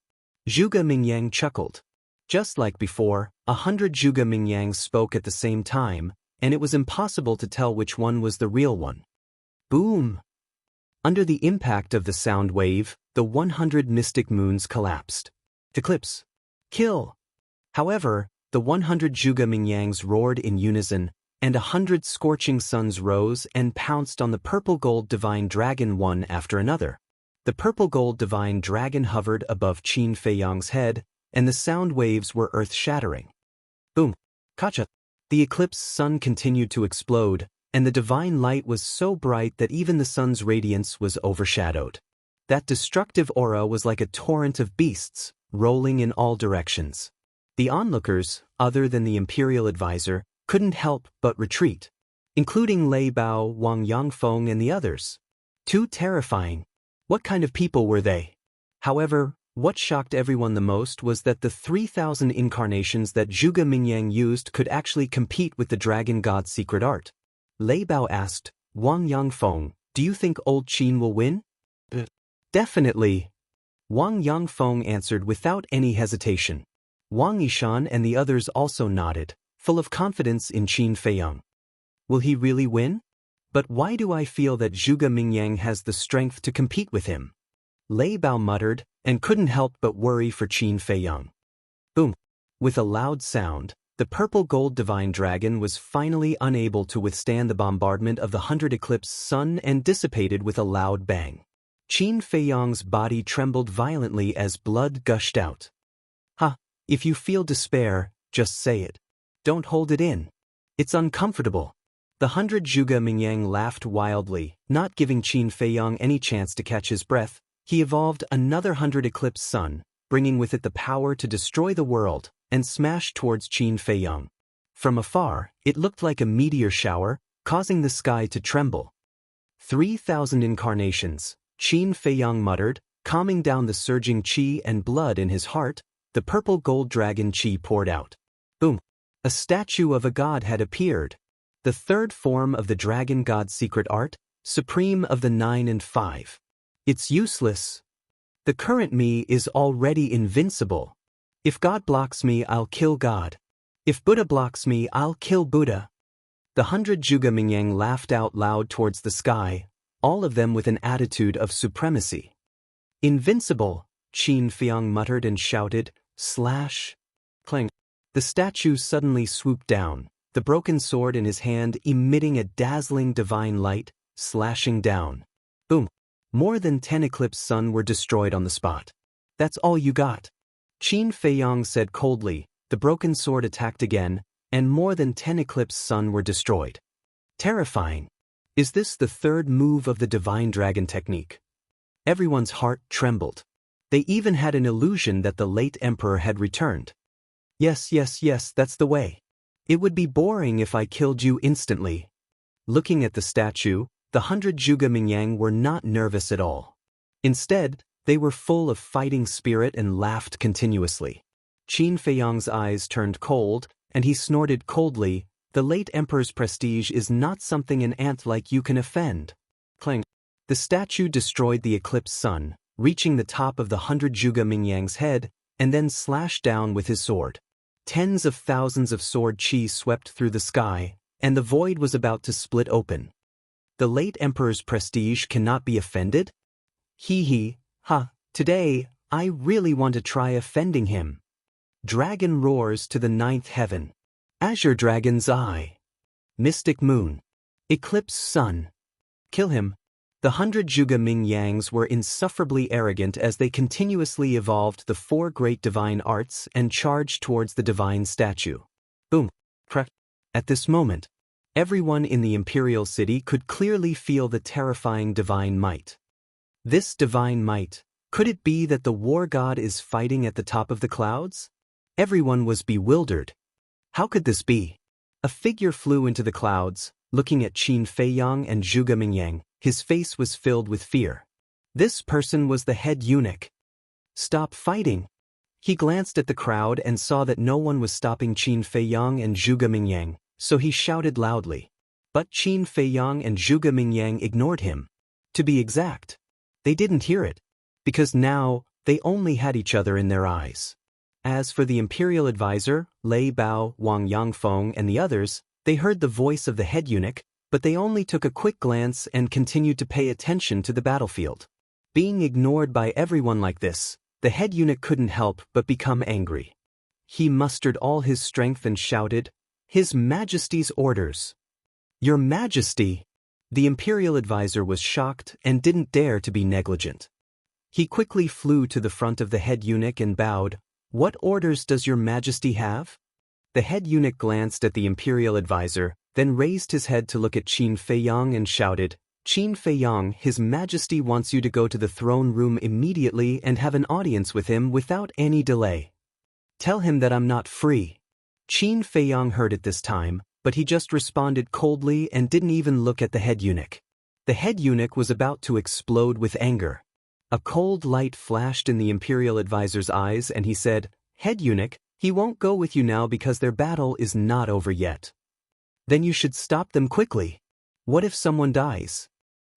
Zhuge Mingyang chuckled. Just like before, 100 Zhuge Mingyangs spoke at the same time, and it was impossible to tell which one was the real one. Boom! Under the impact of the sound wave, the 100 mystic moons collapsed. Eclipse. Kill! However, the 100 Zhuge Mingyangs roared in unison, and 100 scorching suns rose and pounced on the purple-gold divine dragon one after another. The purple-gold divine dragon hovered above Qin Feiyang's head, and the sound waves were earth-shattering. Boom! Kacha! The eclipse sun continued to explode, and the divine light was so bright that even the sun's radiance was overshadowed. That destructive aura was like a torrent of beasts, rolling in all directions. The onlookers, other than the imperial advisor, couldn't help but retreat, including Lei Bao, Wang Yangfeng, and the others. Too terrifying. What kind of people were they? However, what shocked everyone the most was that the 3,000 incarnations that Zhuge Mingyang used could actually compete with the dragon god's secret art. Lei Bao asked, Wang Yangfeng, do you think old Qin will win? Definitely. Wang Yangfeng answered without any hesitation. Wang Yishan and the others also nodded, full of confidence in Qin Feiyang. Will he really win? But why do I feel that Zhuge Mingyang has the strength to compete with him? Lei Bao muttered, and couldn't help but worry for Qin Feiyang. Boom! With a loud sound, the purple-gold divine dragon was finally unable to withstand the bombardment of the 100 eclipse sun and dissipated with a loud bang. Qin Feiyang's body trembled violently as blood gushed out. If you feel despair, just say it. Don't hold it in. It's uncomfortable. The 100 Zhuge Mingyang laughed wildly, not giving Qin Feiyang any chance to catch his breath. He evolved another 100 eclipse sun, bringing with it the power to destroy the world, and smashed towards Qin Feiyang. From afar, it looked like a meteor shower, causing the sky to tremble. 3,000 incarnations, Qin Feiyang muttered, calming down the surging qi and blood in his heart, the purple gold dragon qi poured out. Boom! A statue of a god had appeared. The third form of the dragon god's secret art, supreme of the 9 and 5. It's useless. The current me is already invincible. If God blocks me, I'll kill God. If Buddha blocks me, I'll kill Buddha. The 100 Zhuge Mingyang laughed out loud towards the sky, all of them with an attitude of supremacy. Invincible, Qin Fiang muttered and shouted, slash. Clang. The statue suddenly swooped down, the broken sword in his hand emitting a dazzling divine light, slashing down. Boom. More than 10 eclipse sun were destroyed on the spot. That's all you got? Qin Feiyang said coldly. The broken sword attacked again, and more than 10 eclipse sun were destroyed. Terrifying. Is this the third move of the divine dragon technique? Everyone's heart trembled. They even had an illusion that the late emperor had returned. Yes, that's the way. It would be boring if I killed you instantly. Looking at the statue, the 100 Zhuge Mingyang were not nervous at all. Instead, they were full of fighting spirit and laughed continuously. Qin Feiyang's eyes turned cold, and he snorted coldly, the late emperor's prestige is not something an ant like you can offend. Clang. The statue destroyed the eclipse sun, reaching the top of the 100 Zhuge Mingyang's head, and then slashed down with his sword. Tens of thousands of sword qi swept through the sky, and the void was about to split open. The late emperor's prestige cannot be offended? Hee, today, I really want to try offending him. Dragon roars to the 9th heaven. Azure dragon's eye. Mystic moon. Eclipse sun. Kill him. The 100 Zhuge Mingyangs were insufferably arrogant as they continuously evolved the 4 great divine arts and charged towards the divine statue. Boom. Crack. At this moment, everyone in the imperial city could clearly feel the terrifying divine might. This divine might, could it be that the war god is fighting at the top of the clouds? Everyone was bewildered. How could this be? A figure flew into the clouds, looking at Qin Feiyang and Zhuge Mingyang. His face was filled with fear. This person was the head eunuch. Stop fighting. He glanced at the crowd and saw that no one was stopping Qin Feiyang and Zhuge Mingyang, so he shouted loudly. But Qin Feiyang and Zhuge Mingyang ignored him. To be exact, they didn't hear it, because now they only had each other in their eyes. As for the imperial advisor, Lei Bao, Wang Yangfeng and the others, they heard the voice of the head eunuch, but they only took a quick glance and continued to pay attention to the battlefield. Being ignored by everyone like this, the head eunuch couldn't help but become angry. He mustered all his strength and shouted, "His Majesty's orders!" "Your Majesty!" The imperial advisor was shocked and didn't dare to be negligent. He quickly flew to the front of the head eunuch and bowed, "What orders does your Majesty have?" The head eunuch glanced at the imperial advisor, then raised his head to look at Qin Feiyang and shouted, "Qin Feiyang, His Majesty wants you to go to the throne room immediately and have an audience with him without any delay. Tell him that I'm not free." Qin Feiyang heard it this time, but he just responded coldly and didn't even look at the head eunuch. The head eunuch was about to explode with anger. A cold light flashed in the imperial advisor's eyes and he said, "Head eunuch, he won't go with you now because their battle is not over yet. Then you should stop them quickly. What if someone dies?"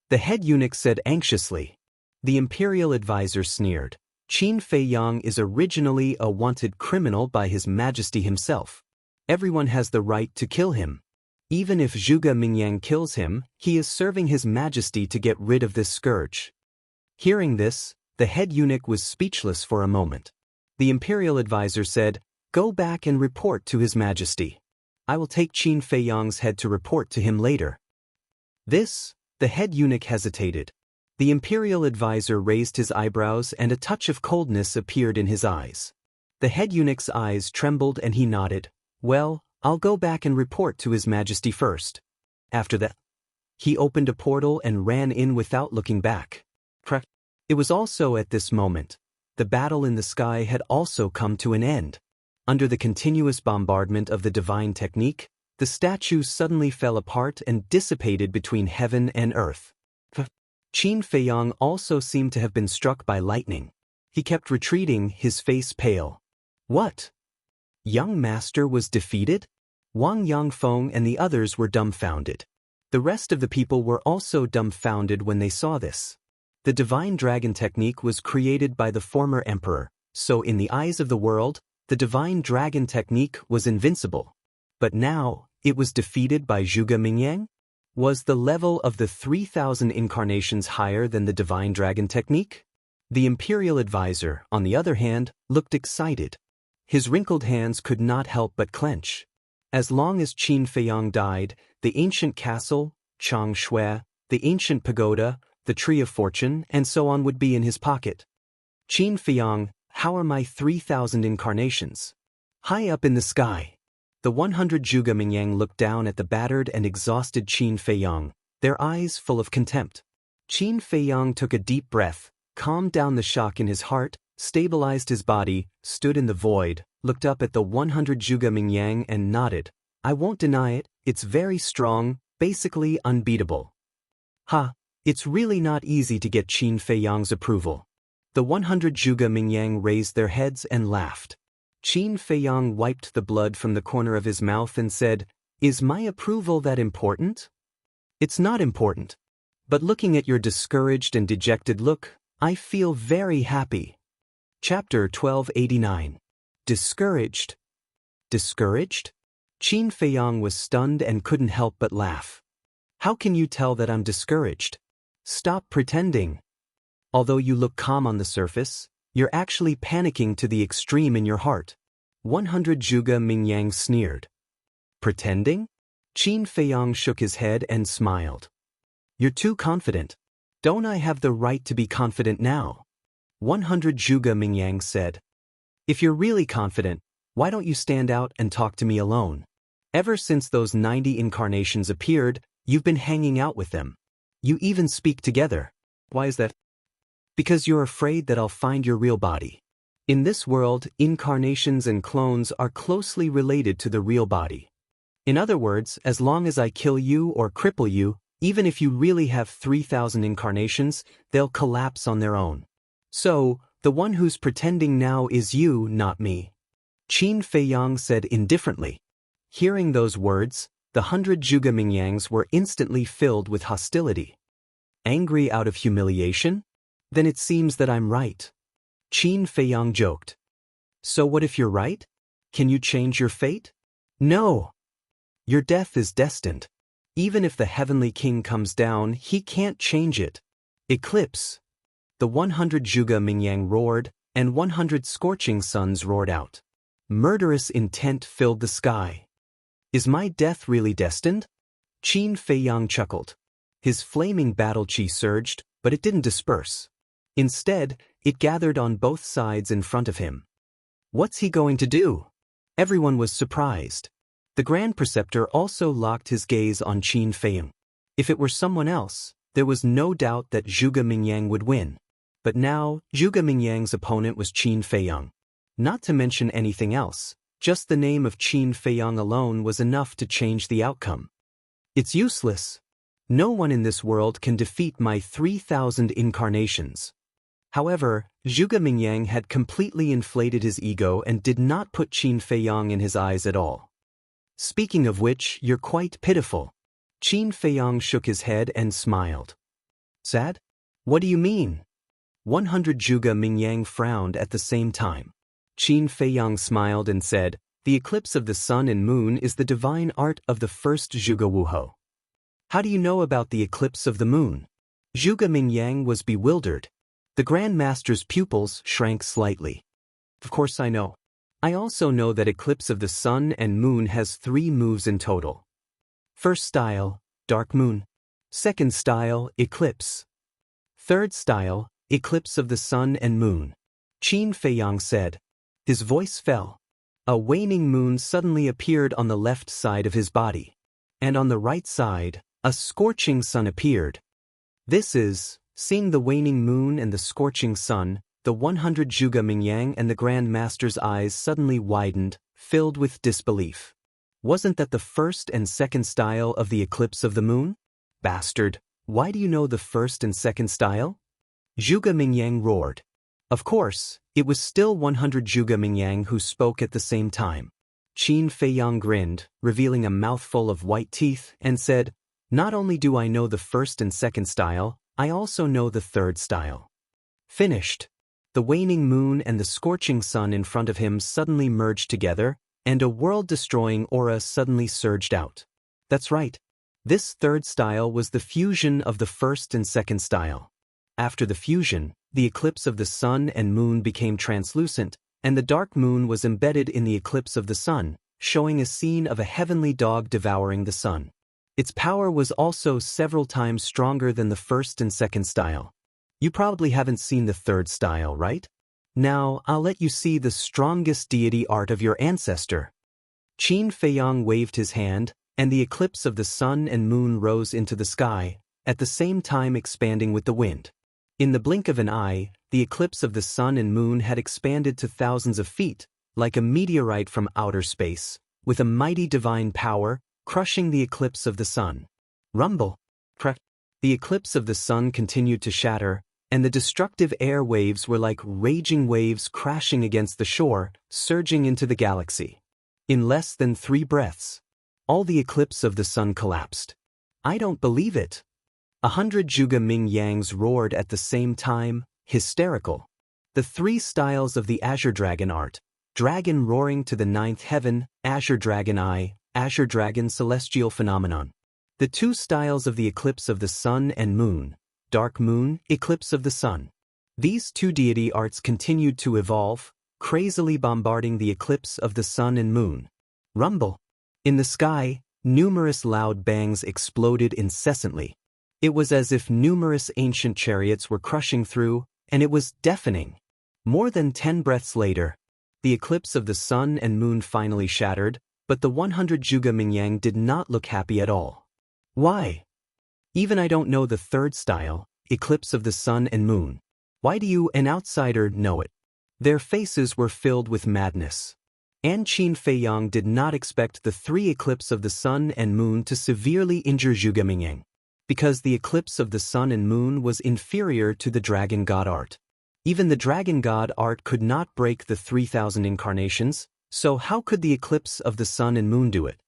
The head eunuch said anxiously. The imperial advisor sneered. Qin Feiyang is originally a wanted criminal by His Majesty himself. Everyone has the right to kill him. Even if Zhuge Mingyang kills him, he is serving His Majesty to get rid of this scourge. Hearing this, the head eunuch was speechless for a moment. The imperial advisor said, "Go back and report to His Majesty. I will take Qin Feiyang's head to report to him later." The head eunuch hesitated. The imperial advisor raised his eyebrows and a touch of coldness appeared in his eyes. The head eunuch's eyes trembled and he nodded. "Well, I'll go back and report to His Majesty first." After that, he opened a portal and ran in without looking back. It was also at this moment. The battle in the sky had also come to an end. Under the continuous bombardment of the divine technique, the statue suddenly fell apart and dissipated between heaven and earth. Qin Feiyang also seemed to have been struck by lightning. He kept retreating, his face pale. What? Young master was defeated? Wang Yangfeng and the others were dumbfounded. The rest of the people were also dumbfounded when they saw this. The divine dragon technique was created by the former emperor, so in the eyes of the world, the divine dragon technique was invincible. But now, it was defeated by Zhuge Mingyang? Was the level of the 3,000 incarnations higher than the divine dragon technique? The imperial advisor, on the other hand, looked excited. His wrinkled hands could not help but clench. As long as Qin Feiyang died, the ancient castle, Changshui, the ancient pagoda, the tree of fortune, and so on would be in his pocket. Qin Feiyang, how are my 3,000 incarnations? High up in the sky. The 100 Zhuge Mingyang looked down at the battered and exhausted Qin Feiyang, their eyes full of contempt. Qin Feiyang took a deep breath, calmed down the shock in his heart, stabilized his body, stood in the void, looked up at the 100 Zhuge Mingyang and nodded. I won't deny it, it's very strong, basically unbeatable. Ha, it's really not easy to get Qin Feiyang's approval. The 100 Zhuge Mingyang raised their heads and laughed. Qin Feiyang wiped the blood from the corner of his mouth and said, "Is my approval that important?" "It's not important. But looking at your discouraged and dejected look, I feel very happy." Chapter 1289. Discouraged? Discouraged? Qin Feiyang was stunned and couldn't help but laugh. How can you tell that I'm discouraged? Stop pretending. Although you look calm on the surface, you're actually panicking to the extreme in your heart. 100 Zhuge Mingyang sneered. Pretending? Qin Feiyang shook his head and smiled. You're too confident. Don't I have the right to be confident now? 100 Zhuge Mingyang said. If you're really confident, why don't you stand out and talk to me alone? Ever since those 90 incarnations appeared, you've been hanging out with them. You even speak together. Why is that? Because you're afraid that I'll find your real body. In this world, incarnations and clones are closely related to the real body. In other words, as long as I kill you or cripple you, even if you really have 3,000 incarnations, they'll collapse on their own. So, the one who's pretending now is you, not me. Qin Feiyang said indifferently. Hearing those words, the 100 Zhuge Mingyangs were instantly filled with hostility. Angry out of humiliation? Then it seems that I'm right. Qin Feiyang joked. So what if you're right? Can you change your fate? No. Your death is destined. Even if the heavenly king comes down, he can't change it. Eclipse. The 100 Zhuge Mingyang roared, and 100 scorching suns roared out. Murderous intent filled the sky. Is my death really destined? Qin Feiyang chuckled. His flaming battle chi surged, but it didn't disperse. Instead, it gathered on both sides in front of him. What's he going to do? Everyone was surprised. The Grand Preceptor also locked his gaze on Qin Feiyang. If it were someone else, there was no doubt that Zhuge Mingyang would win. But now, Zhuge Mingyang's opponent was Qin Feiyang. Not to mention anything else, just the name of Qin Feiyang alone was enough to change the outcome. It's useless. No one in this world can defeat my 3,000 incarnations. However, Zhuge Mingyang had completely inflated his ego and did not put Qin Feiyang in his eyes at all. Speaking of which, you're quite pitiful. Qin Feiyang shook his head and smiled. Sad? What do you mean? 100 Zhuge Mingyang frowned at the same time. Qin Feiyang smiled and said, the eclipse of the sun and moon is the divine art of the first Zhuge Wuho. How do you know about the eclipse of the moon? Zhuge Mingyang was bewildered. The Grand Master's pupils shrank slightly. Of course I know. I also know that eclipse of the sun and moon has 3 moves in total. First style, dark moon. Second style, eclipse. Third style, eclipse of the sun and moon. Qin Feiyang said. His voice fell. A waning moon suddenly appeared on the left side of his body. And on the right side, a scorching sun appeared. This is... Seeing the waning moon and the scorching sun, the 100 Zhuge Mingyang and the Grand Master's eyes suddenly widened, filled with disbelief. Wasn't that the first and second style of the eclipse of the moon? Bastard, Why do you know the first and second style? Zhuge Mingyang roared. Of course, it was still 100 Zhuge Mingyang who spoke at the same time. Qin Feiyang grinned, revealing a mouthful of white teeth, and said, "Not only do I know the first and second style, I also know the third style." Finished. The waning moon and the scorching sun in front of him suddenly merged together, and a world-destroying aura suddenly surged out. That's right. This third style was the fusion of the first and second style. After the fusion, the eclipse of the sun and moon became translucent, and the dark moon was embedded in the eclipse of the sun, showing a scene of a heavenly dog devouring the sun. Its power was also several times stronger than the first and second style. You probably haven't seen the third style, right? Now, I'll let you see the strongest deity art of your ancestor. Qin Feiyang waved his hand, and the eclipse of the sun and moon rose into the sky, at the same time expanding with the wind. In the blink of an eye, the eclipse of the sun and moon had expanded to thousands of feet, like a meteorite from outer space, with a mighty divine power, crushing the eclipse of the sun. Rumble. Crack. The eclipse of the sun continued to shatter, and the destructive air waves were like raging waves crashing against the shore, surging into the galaxy. In less than 3 breaths, all the eclipse of the sun collapsed. I don't believe it. 100 Zhuge Mingyangs roared at the same time, hysterical. The 3 styles of the Azure Dragon art: Dragon roaring to the 9th heaven, Azure Dragon Eye, Azure Dragon Celestial Phenomenon. The 2 styles of the eclipse of the sun and moon: Dark Moon, Eclipse of the Sun. These 2 deity arts continued to evolve, crazily bombarding the eclipse of the sun and moon. Rumble. In the sky, numerous loud bangs exploded incessantly. It was as if numerous ancient chariots were crushing through, and it was deafening. More than 10 breaths later, the eclipse of the sun and moon finally shattered, but the 100 Zhuge Mingyang did not look happy at all. Why? Even I don't know the third style, eclipse of the sun and moon. Why do you, an outsider, know it? Their faces were filled with madness. And Qin Feiyang did not expect the 3 eclipse of the sun and moon to severely injure Zhuge Mingyang, because the eclipse of the sun and moon was inferior to the dragon god art. Even the dragon god art could not break the 3,000 incarnations, so how could the eclipse of the sun and moon do it?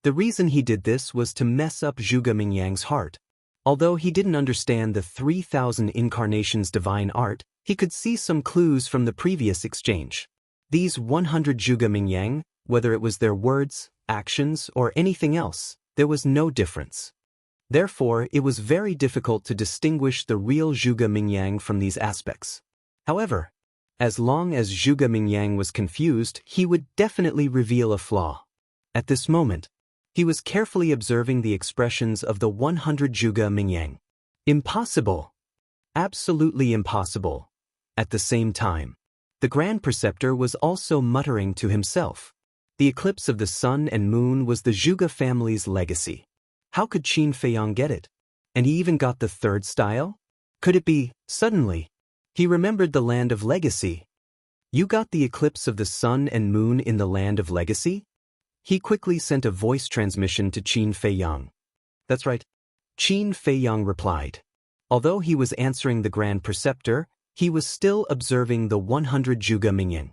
The reason he did this was to mess up Zhuge Mingyang's heart. Although he didn't understand the 3,000 incarnations divine art, he could see some clues from the previous exchange. These 100 Zhuge Mingyang, whether it was their words, actions, or anything else, there was no difference. Therefore, it was very difficult to distinguish the real Zhuge Mingyang from these aspects. However, as long as Zhuge Mingyang was confused, he would definitely reveal a flaw. At this moment, he was carefully observing the expressions of the 100 Zhuge Mingyang. Impossible. Absolutely impossible. At the same time, the Grand Preceptor was also muttering to himself. The eclipse of the sun and moon was the Zhuge family's legacy. How could Qin Feiyang get it? And he even got the third style? Could it be, suddenly, he remembered the land of legacy? You got the eclipse of the sun and moon in the land of legacy? He quickly sent a voice transmission to Qin Feiyang. That's right. Qin Feiyang replied. Although he was answering the Grand Preceptor, he was still observing the 100 Zhuge Mingyang.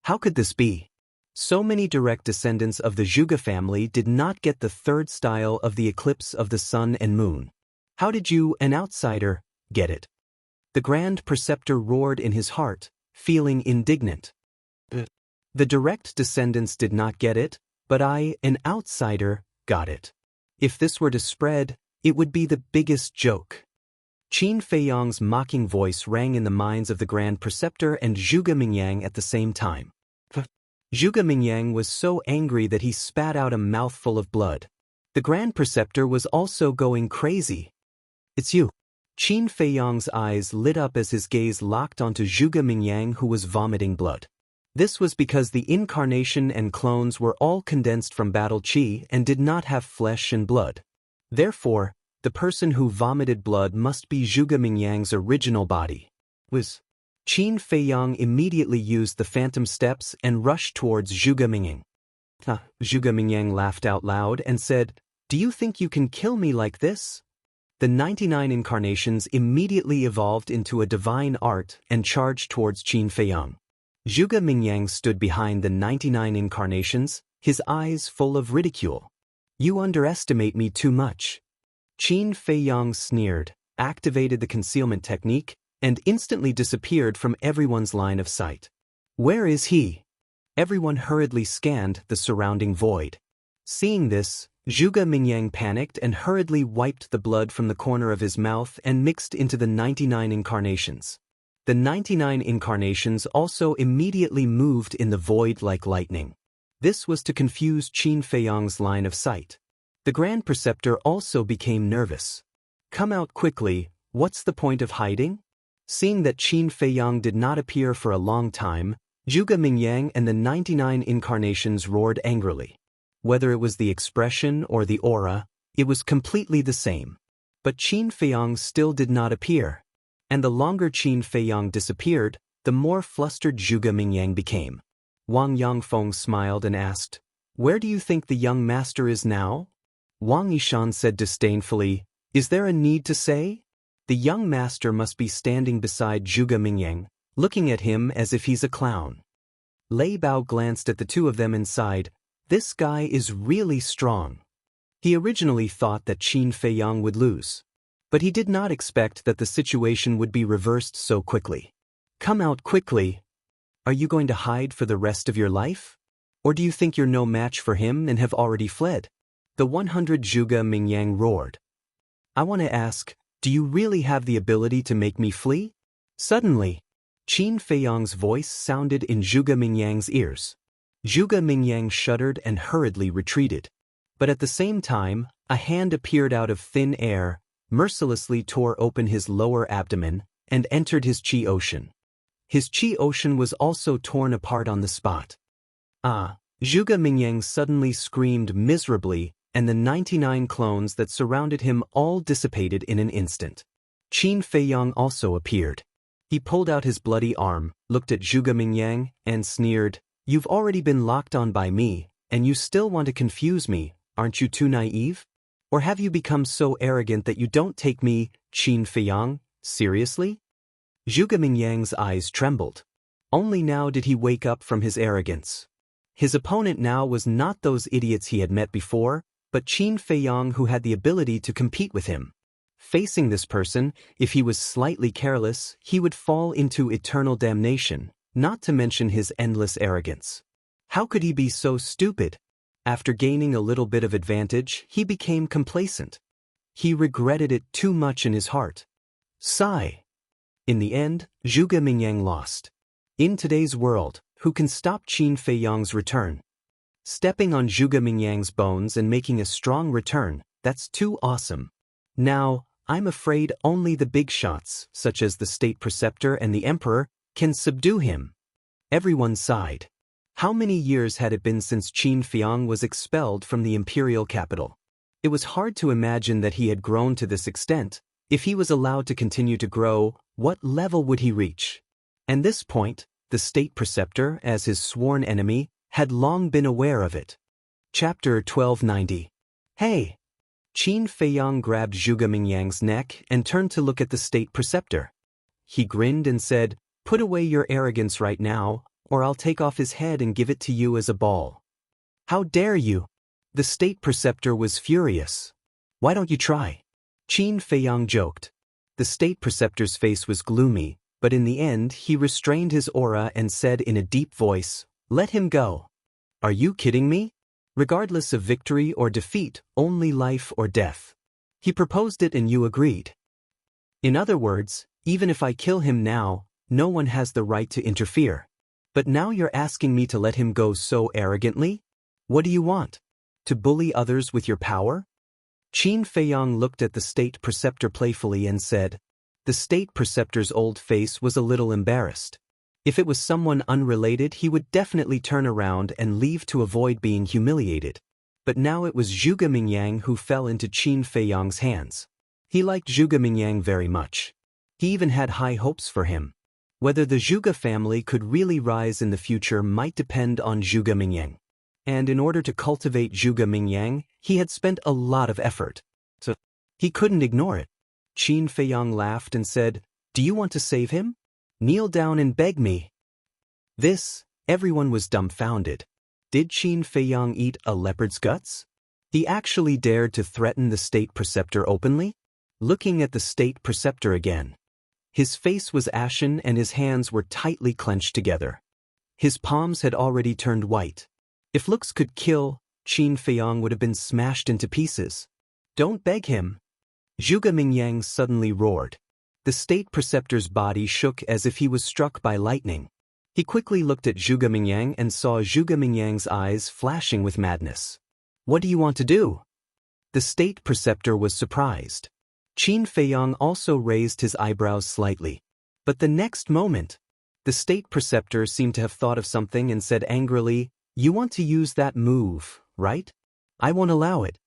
How could this be? So many direct descendants of the Zhuge family did not get the third style of the eclipse of the sun and moon. How did you, an outsider, get it? The Grand Preceptor roared in his heart, feeling indignant. The direct descendants did not get it, but I, an outsider, got it. If this were to spread, it would be the biggest joke. Qin Feiyang's mocking voice rang in the minds of the Grand Preceptor and Zhuge Mingyang at the same time. Zhuge Mingyang was so angry that he spat out a mouthful of blood. The Grand Preceptor was also going crazy. It's you. Qin Feiyang's eyes lit up as his gaze locked onto Zhuge Mingyang, who was vomiting blood. This was because the incarnation and clones were all condensed from battle qi and did not have flesh and blood. Therefore, the person who vomited blood must be Zhuge Mingyang's original body. Qin Feiyang immediately used the phantom steps and rushed towards Zhuge Mingyang. Zhuge Mingyang laughed out loud and said, "Do you think you can kill me like this?" The 99 incarnations immediately evolved into a divine art and charged towards Qin Feiyang. Zhuge Mingyang stood behind the 99 incarnations, his eyes full of ridicule. "You underestimate me too much." Qin Feiyang sneered, activated the concealment technique, and instantly disappeared from everyone's line of sight. "Where is he?" Everyone hurriedly scanned the surrounding void. Seeing this, Zhuge Mingyang panicked and hurriedly wiped the blood from the corner of his mouth and mixed into the 99 incarnations. The 99 incarnations also immediately moved in the void like lightning. This was to confuse Qin Feiyang's line of sight. The Grand Preceptor also became nervous. "Come out quickly, what's the point of hiding?" Seeing that Qin Feiyang did not appear for a long time, Zhuge Mingyang and the 99 incarnations roared angrily. Whether it was the expression or the aura, it was completely the same. But Qin Feiyang still did not appear. And the longer Qin Feiyang disappeared, the more flustered Zhuge Mingyang became. Wang Yangfeng smiled and asked, "Where do you think the young master is now?" Wang Yishan said disdainfully, "Is there a need to say? The young master must be standing beside Zhuge Mingyang, looking at him as if he's a clown." Lei Bao glanced at the two of them and sighed, "This guy is really strong." He originally thought that Qin Feiyang would lose. But he did not expect that the situation would be reversed so quickly. "Come out quickly. Are you going to hide for the rest of your life? Or do you think you're no match for him and have already fled?" The 100 Zhuge Mingyang roared. "I want to ask, do you really have the ability to make me flee?" Suddenly, Qin Feiyang's voice sounded in Zhuge Mingyang's ears. Zhuge Mingyang shuddered and hurriedly retreated. But at the same time, a hand appeared out of thin air, mercilessly tore open his lower abdomen, and entered his qi ocean. His qi ocean was also torn apart on the spot. "Ah!" Zhuge Mingyang suddenly screamed miserably, and the 99 clones that surrounded him all dissipated in an instant. Qin Feiyang also appeared. He pulled out his bloody arm, looked at Zhuge Mingyang, and sneered, "You've already been locked on by me, and you still want to confuse me, aren't you too naive? Or have you become so arrogant that you don't take me, Qin Feiyang, seriously?" Zhuge Mingyang's eyes trembled. Only now did he wake up from his arrogance. His opponent now was not those idiots he had met before, but Qin Feiyang, who had the ability to compete with him. Facing this person, if he was slightly careless, he would fall into eternal damnation, not to mention his endless arrogance. How could he be so stupid? After gaining a little bit of advantage, he became complacent. He regretted it too much in his heart. Sigh. In the end, Zhuge Mingyang lost. In today's world, who can stop Qin Feiyang's return? Stepping on Zhuge Mingyang's bones and making a strong return, that's too awesome. Now, I'm afraid only the big shots, such as the State Preceptor and the Emperor, can subdue him. Everyone sighed. How many years had it been since Qin Feiyang was expelled from the imperial capital? It was hard to imagine that he had grown to this extent. If he was allowed to continue to grow, what level would he reach? At this point, the State Preceptor, as his sworn enemy, had long been aware of it. Chapter 1290. Hey! Qin Feiyang grabbed Zhuge Mingyang's neck and turned to look at the State Preceptor. He grinned and said, "Put away your arrogance right now, or I'll take off his head and give it to you as a ball." "How dare you?" The State Preceptor was furious. "Why don't you try?" Qin Feiyang joked. The State Preceptor's face was gloomy, but in the end he restrained his aura and said in a deep voice, "Let him go." "Are you kidding me? Regardless of victory or defeat, only life or death." He proposed it and you agreed. In other words, even if I kill him now, no one has the right to interfere. But now you're asking me to let him go so arrogantly? What do you want? To bully others with your power? Qin Feiyang looked at the State Preceptor playfully and said. The State Preceptor's old face was a little embarrassed. If it was someone unrelated, he would definitely turn around and leave to avoid being humiliated. But now it was Zhuge Mingyang who fell into Qin Feiyang's hands. He liked Zhuge Mingyang very much. He even had high hopes for him. Whether the Zhuge family could really rise in the future might depend on Zhuge Mingyang. And in order to cultivate Zhuge Mingyang, he had spent a lot of effort. So He couldn't ignore it. Qin Feiyang laughed and said, "Do you want to save him? Kneel down and beg me." Everyone was dumbfounded. Did Qin Feiyang eat a leopard's guts? He actually dared to threaten the state preceptor openly? Looking at the state preceptor again. His face was ashen and his hands were tightly clenched together. His palms had already turned white. If looks could kill, Qin Feiyang would have been smashed into pieces. "Don't beg him." Zhuge Mingyang suddenly roared. The state preceptor's body shook as if he was struck by lightning. He quickly looked at Zhuge Mingyang and saw Zhuge Mingyang's eyes flashing with madness. "What do you want to do?" The state preceptor was surprised. Qin Feiyang also raised his eyebrows slightly. But the next moment, the state preceptor seemed to have thought of something and said angrily, "You want to use that move, right? I won't allow it.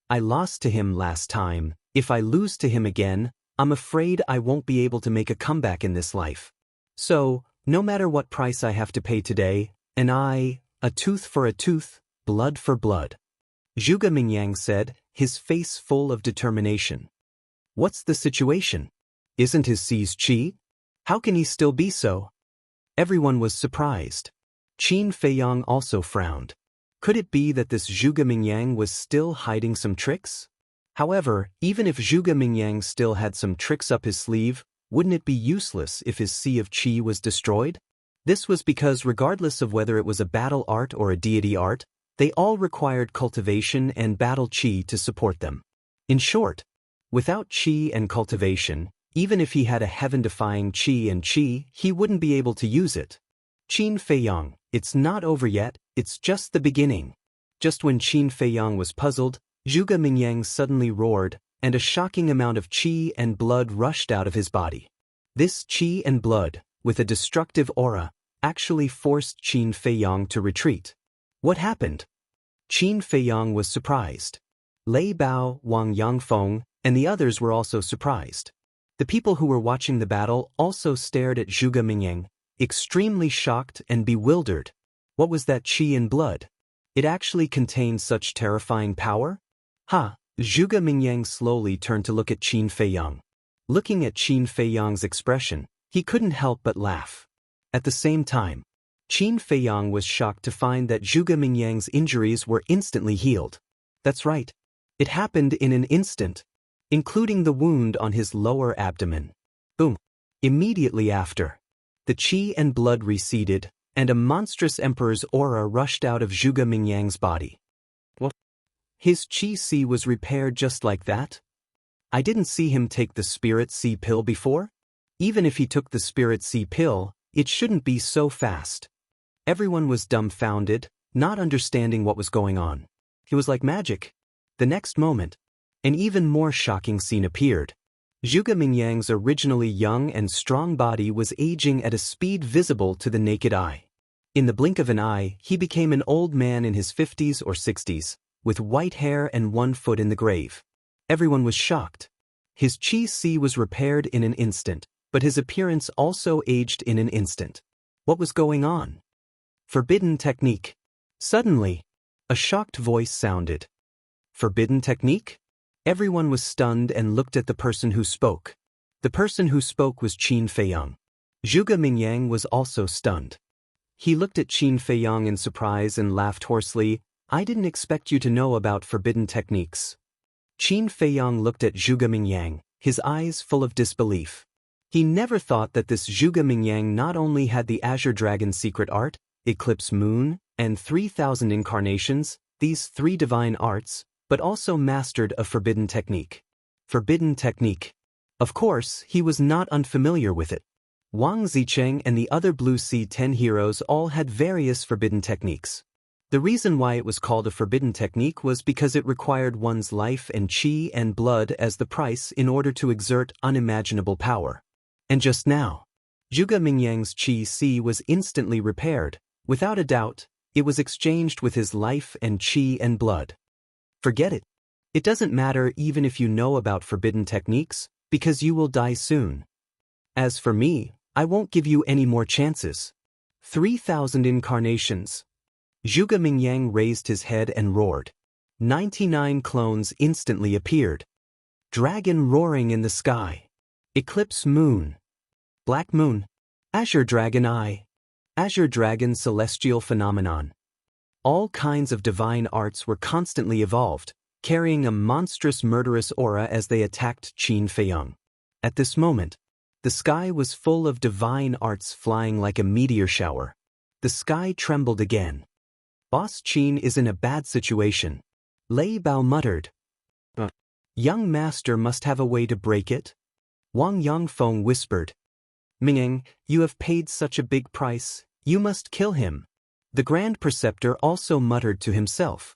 I lost to him last time. If I lose to him again, I'm afraid I won't be able to make a comeback in this life. So, no matter what price I have to pay today, a tooth for a tooth, blood for blood." Zhuge Mingyang said, his face full of determination. "What's the situation? Isn't his seized qi? How can he still be so?" Everyone was surprised. Qin Feiyang also frowned. Could it be that this Zhuge Mingyang was still hiding some tricks? However, even if Zhuge Mingyang still had some tricks up his sleeve, wouldn't it be useless if his sea of qi was destroyed? This was because regardless of whether it was a battle art or a deity art, they all required cultivation and battle qi to support them. In short, without qi and cultivation, even if he had a heaven-defying qi and qi, he wouldn't be able to use it. Qin Feiyang, it's not over yet, it's just the beginning. Just when Qin Feiyang was puzzled, Zhuge Mingyang suddenly roared, and a shocking amount of qi and blood rushed out of his body. This qi and blood, with a destructive aura, actually forced Qin Feiyang to retreat. What happened? Qin Feiyang was surprised. Lei Bao, Wang Yangfeng, and the others were also surprised. The people who were watching the battle also stared at Zhuge Mingyang, extremely shocked and bewildered. What was that qi and blood? It actually contained such terrifying power? Zhuge Mingyang slowly turned to look at Qin Feiyang. Looking at Qin Feiyang's expression, he couldn't help but laugh. At the same time, Qin Feiyang was shocked to find that Zhuge Mingyang's injuries were instantly healed. That's right. It happened in an instant, including the wound on his lower abdomen. Boom. Immediately after, the qi and blood receded, and a monstrous emperor's aura rushed out of Zhuge Mingyang's body. What? His qi sea was repaired just like that? I didn't see him take the spirit sea pill before? Even if he took the spirit sea pill, it shouldn't be so fast. Everyone was dumbfounded, not understanding what was going on. It was like magic. The next moment, an even more shocking scene appeared. Zhuge Mingyang's originally young and strong body was aging at a speed visible to the naked eye. In the blink of an eye, he became an old man in his 50s or 60s, with white hair and one foot in the grave. Everyone was shocked. His qi sea was repaired in an instant, but his appearance also aged in an instant. What was going on? Forbidden technique. Suddenly, a shocked voice sounded. Forbidden technique? Everyone was stunned and looked at the person who spoke. The person who spoke was Qin Feiyang. Zhuge Mingyang was also stunned. He looked at Qin Feiyang in surprise and laughed hoarsely. "I didn't expect you to know about forbidden techniques." Qin Feiyang looked at Zhuge Mingyang, his eyes full of disbelief. He never thought that this Zhuge Mingyang not only had the Azure Dragon secret art, Eclipse Moon, and 3,000 incarnations, these 3 divine arts, but also mastered a forbidden technique. Forbidden technique. Of course, he was not unfamiliar with it. Wang Zicheng and the other Blue Sea 10 heroes all had various forbidden techniques. The reason why it was called a forbidden technique was because it required one's life and qi and blood as the price in order to exert unimaginable power. And just now, Zhuge Mingyang's qi sea was instantly repaired. Without a doubt, it was exchanged with his life and qi and blood. Forget it. It doesn't matter even if you know about forbidden techniques, because you will die soon. As for me, I won't give you any more chances. 3,000 incarnations. Zhuge Mingyang raised his head and roared. 99 clones instantly appeared. Dragon roaring in the sky. Eclipse moon. Black moon. Azure dragon eye. Azure dragon celestial phenomenon. All kinds of divine arts were constantly evolved, carrying a monstrous murderous aura as they attacked Qin Feiyong. At this moment, the sky was full of divine arts flying like a meteor shower. The sky trembled again. Boss Qin is in a bad situation. Lei Bao muttered. Young master must have a way to break it. Wang Yangfeng whispered. Mingyang, you have paid such a big price, you must kill him. The Grand Preceptor also muttered to himself.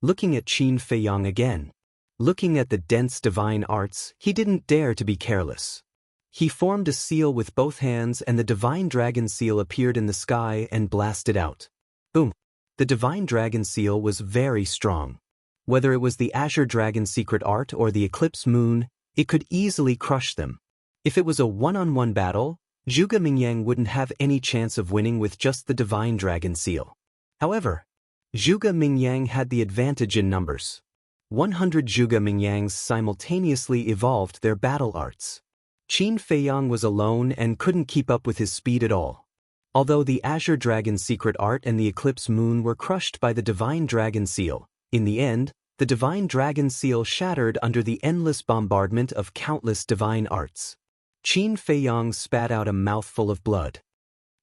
Looking at Qin Feiyong again. Looking at the dense divine arts, he didn't dare to be careless. He formed a seal with both hands and the divine dragon seal appeared in the sky and blasted out. Boom! The divine dragon seal was very strong. Whether it was the Azure Dragon secret art or the Eclipse Moon, it could easily crush them. If it was a one-on-one battle, Zhuge Mingyang wouldn't have any chance of winning with just the divine dragon seal. However, Zhuge Mingyang had the advantage in numbers. 100 Zhuge Mingyangs simultaneously evolved their battle arts. Qin Feiyong was alone and couldn't keep up with his speed at all. Although the Azure Dragon secret art and the Eclipse Moon were crushed by the divine dragon seal, in the end, the divine dragon seal shattered under the endless bombardment of countless divine arts. Qin Feiyong spat out a mouthful of blood.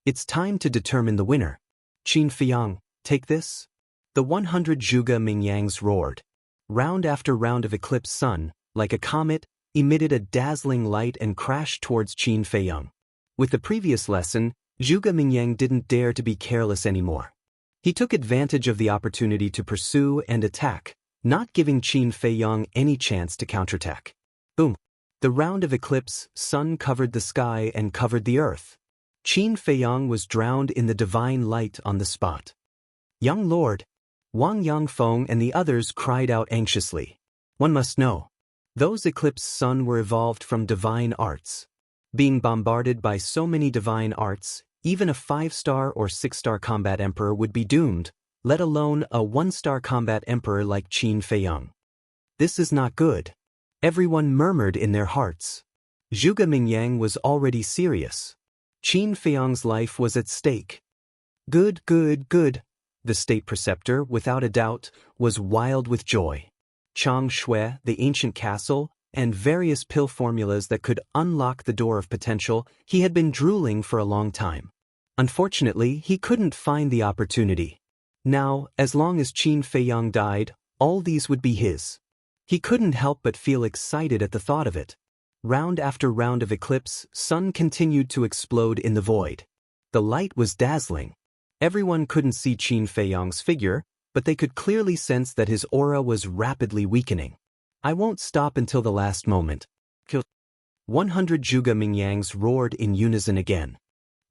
It's time to determine the winner. Qin Feiyong, take this. The 100 Zhuge Mingyangs roared. Round after round of Eclipse Sun, like a comet, emitted a dazzling light and crashed towards Qin Feiyong. With the previous lesson, Zhuge Mingyang didn't dare to be careless anymore. He took advantage of the opportunity to pursue and attack, not giving Qin Feiyong any chance to counterattack. Boom! The round of Eclipse Sun covered the sky and covered the earth. Qin Feiyong was drowned in the divine light on the spot. Young Lord! Wang Yangfeng and the others cried out anxiously. One must know. Those Eclipse Sun were evolved from divine arts. Being bombarded by so many divine arts, even a 5-star or 6-star combat emperor would be doomed, let alone a 1-star combat emperor like Qin Feiyong. This is not good. Everyone murmured in their hearts. Zhuge Mingyang was already serious. Qin Feiyong's life was at stake. Good, good, good. The state preceptor, without a doubt, was wild with joy. Chang Shui, the ancient castle, and various pill formulas that could unlock the door of potential, he had been drooling for a long time. Unfortunately, he couldn't find the opportunity. Now, as long as Qin Feiyong died, all these would be his. He couldn't help but feel excited at the thought of it. Round after round of Eclipse Sun continued to explode in the void. The light was dazzling. Everyone couldn't see Qin Feiyong's figure, but they could clearly sense that his aura was rapidly weakening. I won't stop until the last moment. 100 Zhuge Mingyangs roared in unison again.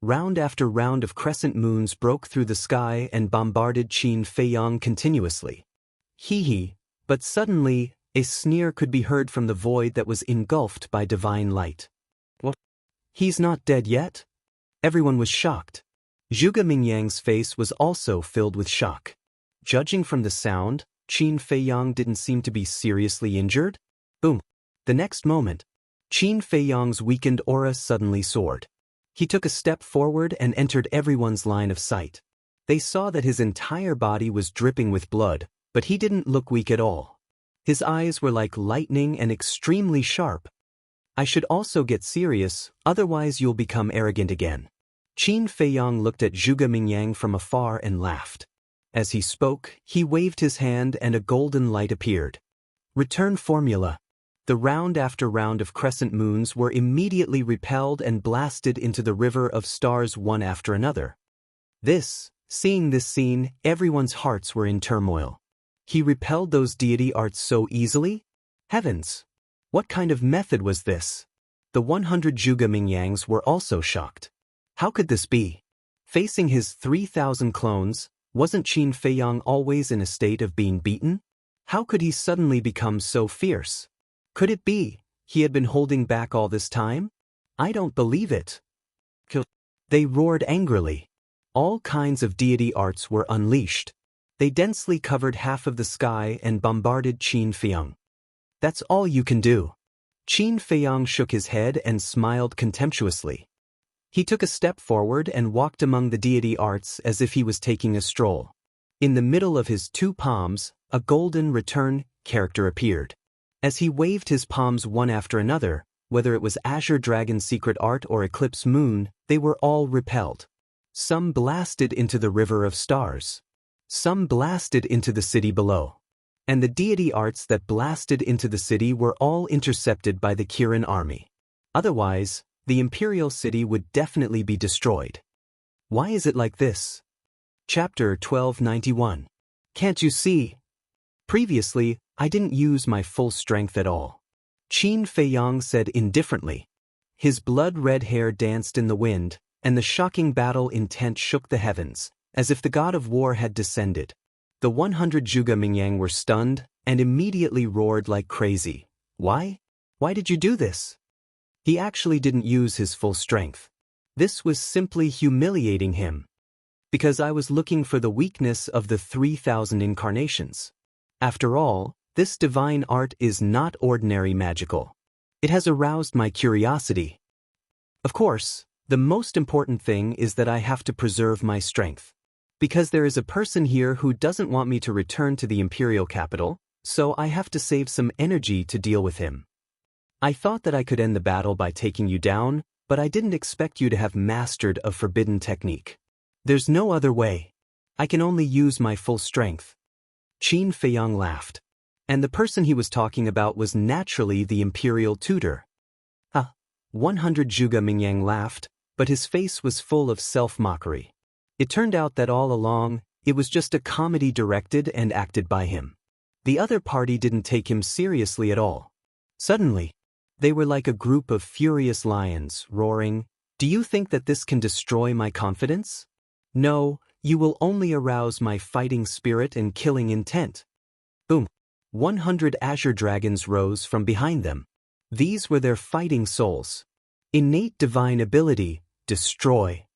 Round after round of crescent moons broke through the sky and bombarded Qin Feiyong continuously. Hee, but suddenly, a sneer could be heard from the void that was engulfed by divine light. What? He's not dead yet? Everyone was shocked. Zhuge Mingyang's face was also filled with shock. Judging from the sound, Qin Feiyong didn't seem to be seriously injured. Boom! The next moment, Qin Feiyong's weakened aura suddenly soared. He took a step forward and entered everyone's line of sight. They saw that his entire body was dripping with blood, but he didn't look weak at all. His eyes were like lightning and extremely sharp. I should also get serious, otherwise you'll become arrogant again. Qin Feiyong looked at Zhuge Mingyang from afar and laughed. As he spoke, he waved his hand and a golden light appeared. Return formula. The round after round of crescent moons were immediately repelled and blasted into the river of stars one after another. Seeing this scene, everyone's hearts were in turmoil. He repelled those deity arts so easily? Heavens! What kind of method was this? The 100 Zhuge Mingyangs were also shocked. How could this be? Facing his 3,000 clones, wasn't Qin Feiyong always in a state of being beaten? How could he suddenly become so fierce? Could it be he had been holding back all this time? I don't believe it. They roared angrily. All kinds of deity arts were unleashed. They densely covered half of the sky and bombarded Qin Feiyong. That's all you can do. Qin Feiyang shook his head and smiled contemptuously. He took a step forward and walked among the deity arts as if he was taking a stroll. In the middle of his two palms, a golden return character appeared. As he waved his palms one after another, whether it was Azure Dragon Secret Art or Eclipse Moon, they were all repelled. Some blasted into the river of stars. Some blasted into the city below. And the deity arts that blasted into the city were all intercepted by the Kirin army. Otherwise, the imperial city would definitely be destroyed. Why is it like this? Chapter 1291. Can't you see? Previously, I didn't use my full strength at all. Qin Feiyang said indifferently. His blood-red hair danced in the wind, and the shocking battle intent shook the heavens, as if the god of war had descended. The 100 Zhuge Mingyang were stunned, and immediately roared like crazy. Why? Why did you do this? He actually didn't use his full strength. This was simply humiliating him. Because I was looking for the weakness of the 3,000 incarnations. After all, this divine art is not ordinary magical. It has aroused my curiosity. Of course, the most important thing is that I have to preserve my strength. Because there is a person here who doesn't want me to return to the imperial capital, so I have to save some energy to deal with him. I thought that I could end the battle by taking you down, but I didn't expect you to have mastered a forbidden technique. There's no other way. I can only use my full strength. Qin Feiyang laughed. And the person he was talking about was naturally the imperial tutor. 100 Zhuge Mingyang laughed, but his face was full of self-mockery. It turned out that all along, it was just a comedy directed and acted by him. The other party didn't take him seriously at all. Suddenly, they were like a group of furious lions, roaring, "Do you think that this can destroy my confidence? No, you will only arouse my fighting spirit and killing intent." Boom! 100 Azure Dragons rose from behind them. These were their fighting souls. Innate divine ability, destroy.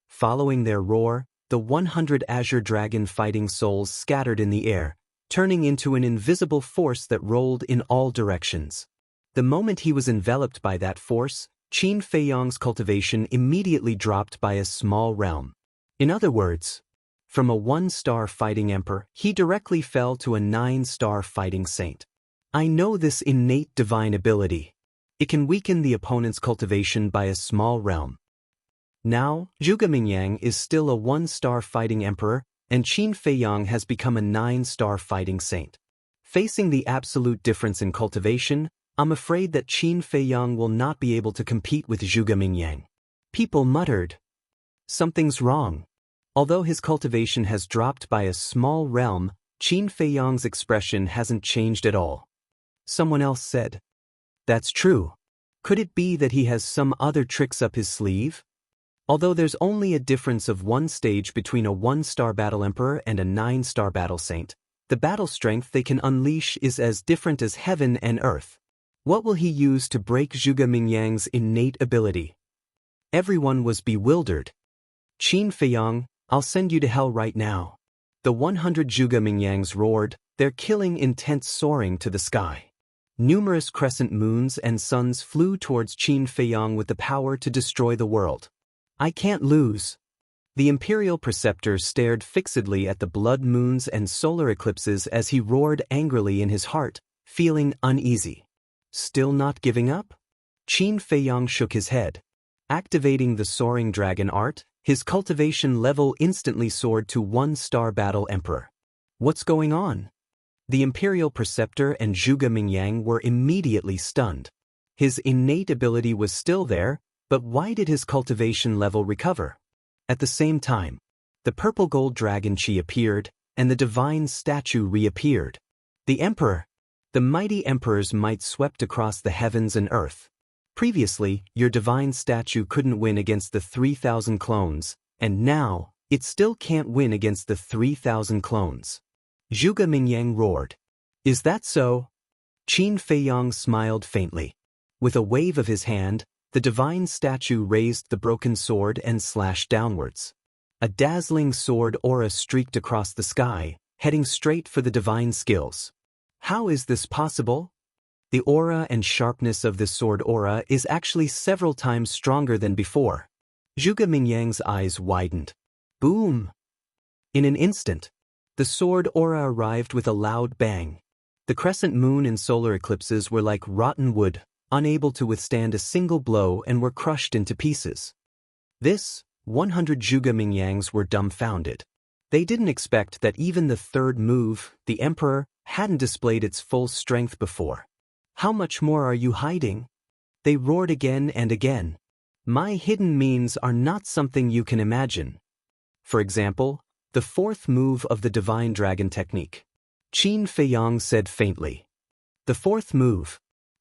Following their roar, the 100 Azure Dragon fighting souls scattered in the air, turning into an invisible force that rolled in all directions. The moment he was enveloped by that force, Qin Feiyang's cultivation immediately dropped by a small realm. In other words, from a 1-star fighting emperor, he directly fell to a 9-star fighting saint. I know this innate divine ability. It can weaken the opponent's cultivation by a small realm. Now, Zhuge Mingyang is still a 1-star fighting emperor, and Qin Feiyang has become a 9-star fighting saint. Facing the absolute difference in cultivation, I'm afraid that Qin Feiyang will not be able to compete with Zhuge Mingyang. People muttered. Something's wrong. Although his cultivation has dropped by a small realm, Qin Feiyang's expression hasn't changed at all. Someone else said. That's true. Could it be that he has some other tricks up his sleeve? Although there's only a difference of 1 stage between a 1-star battle emperor and a 9-star battle saint, the battle strength they can unleash is as different as heaven and earth. What will he use to break Zhuge Mingyang's innate ability? Everyone was bewildered. Qin Feiyang, I'll send you to hell right now. The 100 Zhuge Mingyangs roared, their killing intent soaring to the sky. Numerous crescent moons and suns flew towards Qin Feiyang with the power to destroy the world. I can't lose. The imperial preceptor stared fixedly at the blood moons and solar eclipses as he roared angrily in his heart, feeling uneasy. Still not giving up? Qin Feiyang shook his head. Activating the soaring dragon art, his cultivation level instantly soared to 1-star battle emperor. What's going on? The imperial preceptor and Zhuge Mingyang were immediately stunned. His innate ability was still there, but why did his cultivation level recover? At the same time, the purple gold dragon chi appeared, and the divine statue reappeared. The emperor, the mighty emperor's might swept across the heavens and earth. Previously, your divine statue couldn't win against the 3,000 clones, and now, it still can't win against the 3,000 clones. Zhuge Mingyang roared. Is that so? Qin Feiyang smiled faintly. With a wave of his hand, the divine statue raised the broken sword and slashed downwards. A dazzling sword aura streaked across the sky, heading straight for the divine skills. How is this possible? The aura and sharpness of this sword aura is actually several times stronger than before. Zhuge Mingyang's eyes widened. Boom! In an instant, the sword aura arrived with a loud bang. The crescent moon and solar eclipses were like rotten wood, unable to withstand a single blow and were crushed into pieces. 100 Zhuge Mingyangs were dumbfounded. They didn't expect that even the third move, the Emperor, hadn't displayed its full strength before. How much more are you hiding? They roared again and again. My hidden means are not something you can imagine. For example, the fourth move of the Divine Dragon technique. Qin Feiyang said faintly. The fourth move.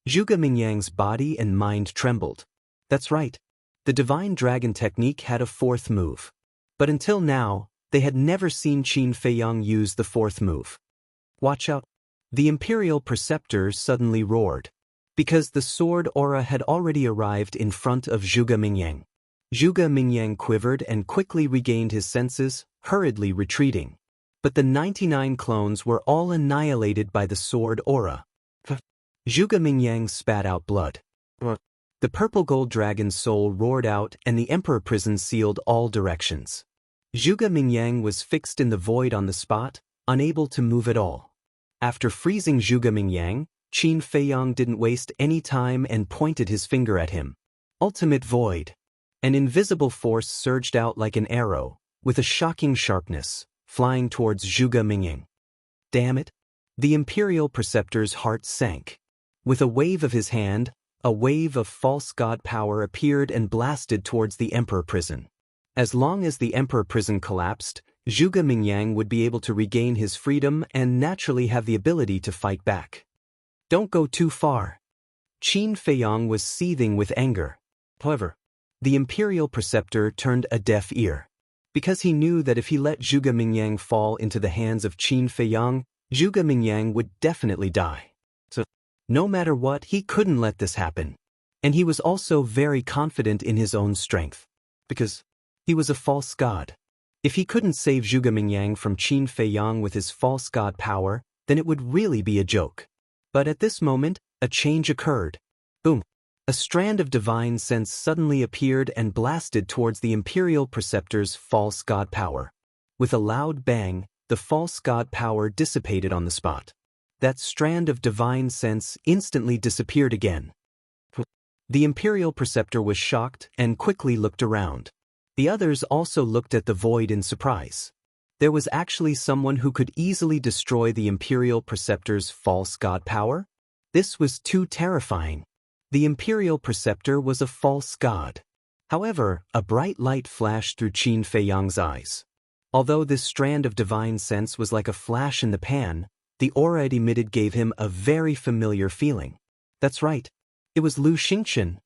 Zhuge Mingyang's body and mind trembled. That's right. The Divine Dragon technique had a fourth move. But until now, they had never seen Qin Feiyang use the fourth move. Watch out. The Imperial Preceptor suddenly roared. Because the sword aura had already arrived in front of Zhuge Mingyang. Zhuge Mingyang quivered and quickly regained his senses, hurriedly retreating. But the 99 clones were all annihilated by the sword aura. Zhuge Mingyang spat out blood. The purple gold dragon's soul roared out and the Emperor prison sealed all directions. Zhuge Mingyang was fixed in the void on the spot, unable to move at all. After freezing Zhuge Mingyang, Qin Feiyang didn't waste any time and pointed his finger at him. Ultimate void. An invisible force surged out like an arrow, with a shocking sharpness, flying towards Zhuge Mingyang. Damn it! The Imperial Preceptor's heart sank. With a wave of his hand, a wave of false god power appeared and blasted towards the Emperor prison. As long as the Emperor prison collapsed, Zhuge Mingyang would be able to regain his freedom and naturally have the ability to fight back. Don't go too far. Qin Feiyang was seething with anger. However, the Imperial Preceptor turned a deaf ear. Because he knew that if he let Zhuge Mingyang fall into the hands of Qin Feiyang, Zhuge Mingyang would definitely die. So, no matter what, he couldn't let this happen. And he was also very confident in his own strength. Because he was a false god. If he couldn't save Zhuge Mingyang from Qin Feiyang with his false god power, then it would really be a joke. But at this moment, a change occurred. Boom! A strand of divine sense suddenly appeared and blasted towards the Imperial Preceptor's false god power. With a loud bang, the false god power dissipated on the spot. That strand of divine sense instantly disappeared again. The Imperial Preceptor was shocked and quickly looked around. The others also looked at the void in surprise. There was actually someone who could easily destroy the Imperial Preceptor's false god power? This was too terrifying. The Imperial Preceptor was a false god. However, a bright light flashed through Qin Feiyang's eyes. Although this strand of divine sense was like a flash in the pan, the aura it emitted gave him a very familiar feeling. That's right. It was Lu Xingchen.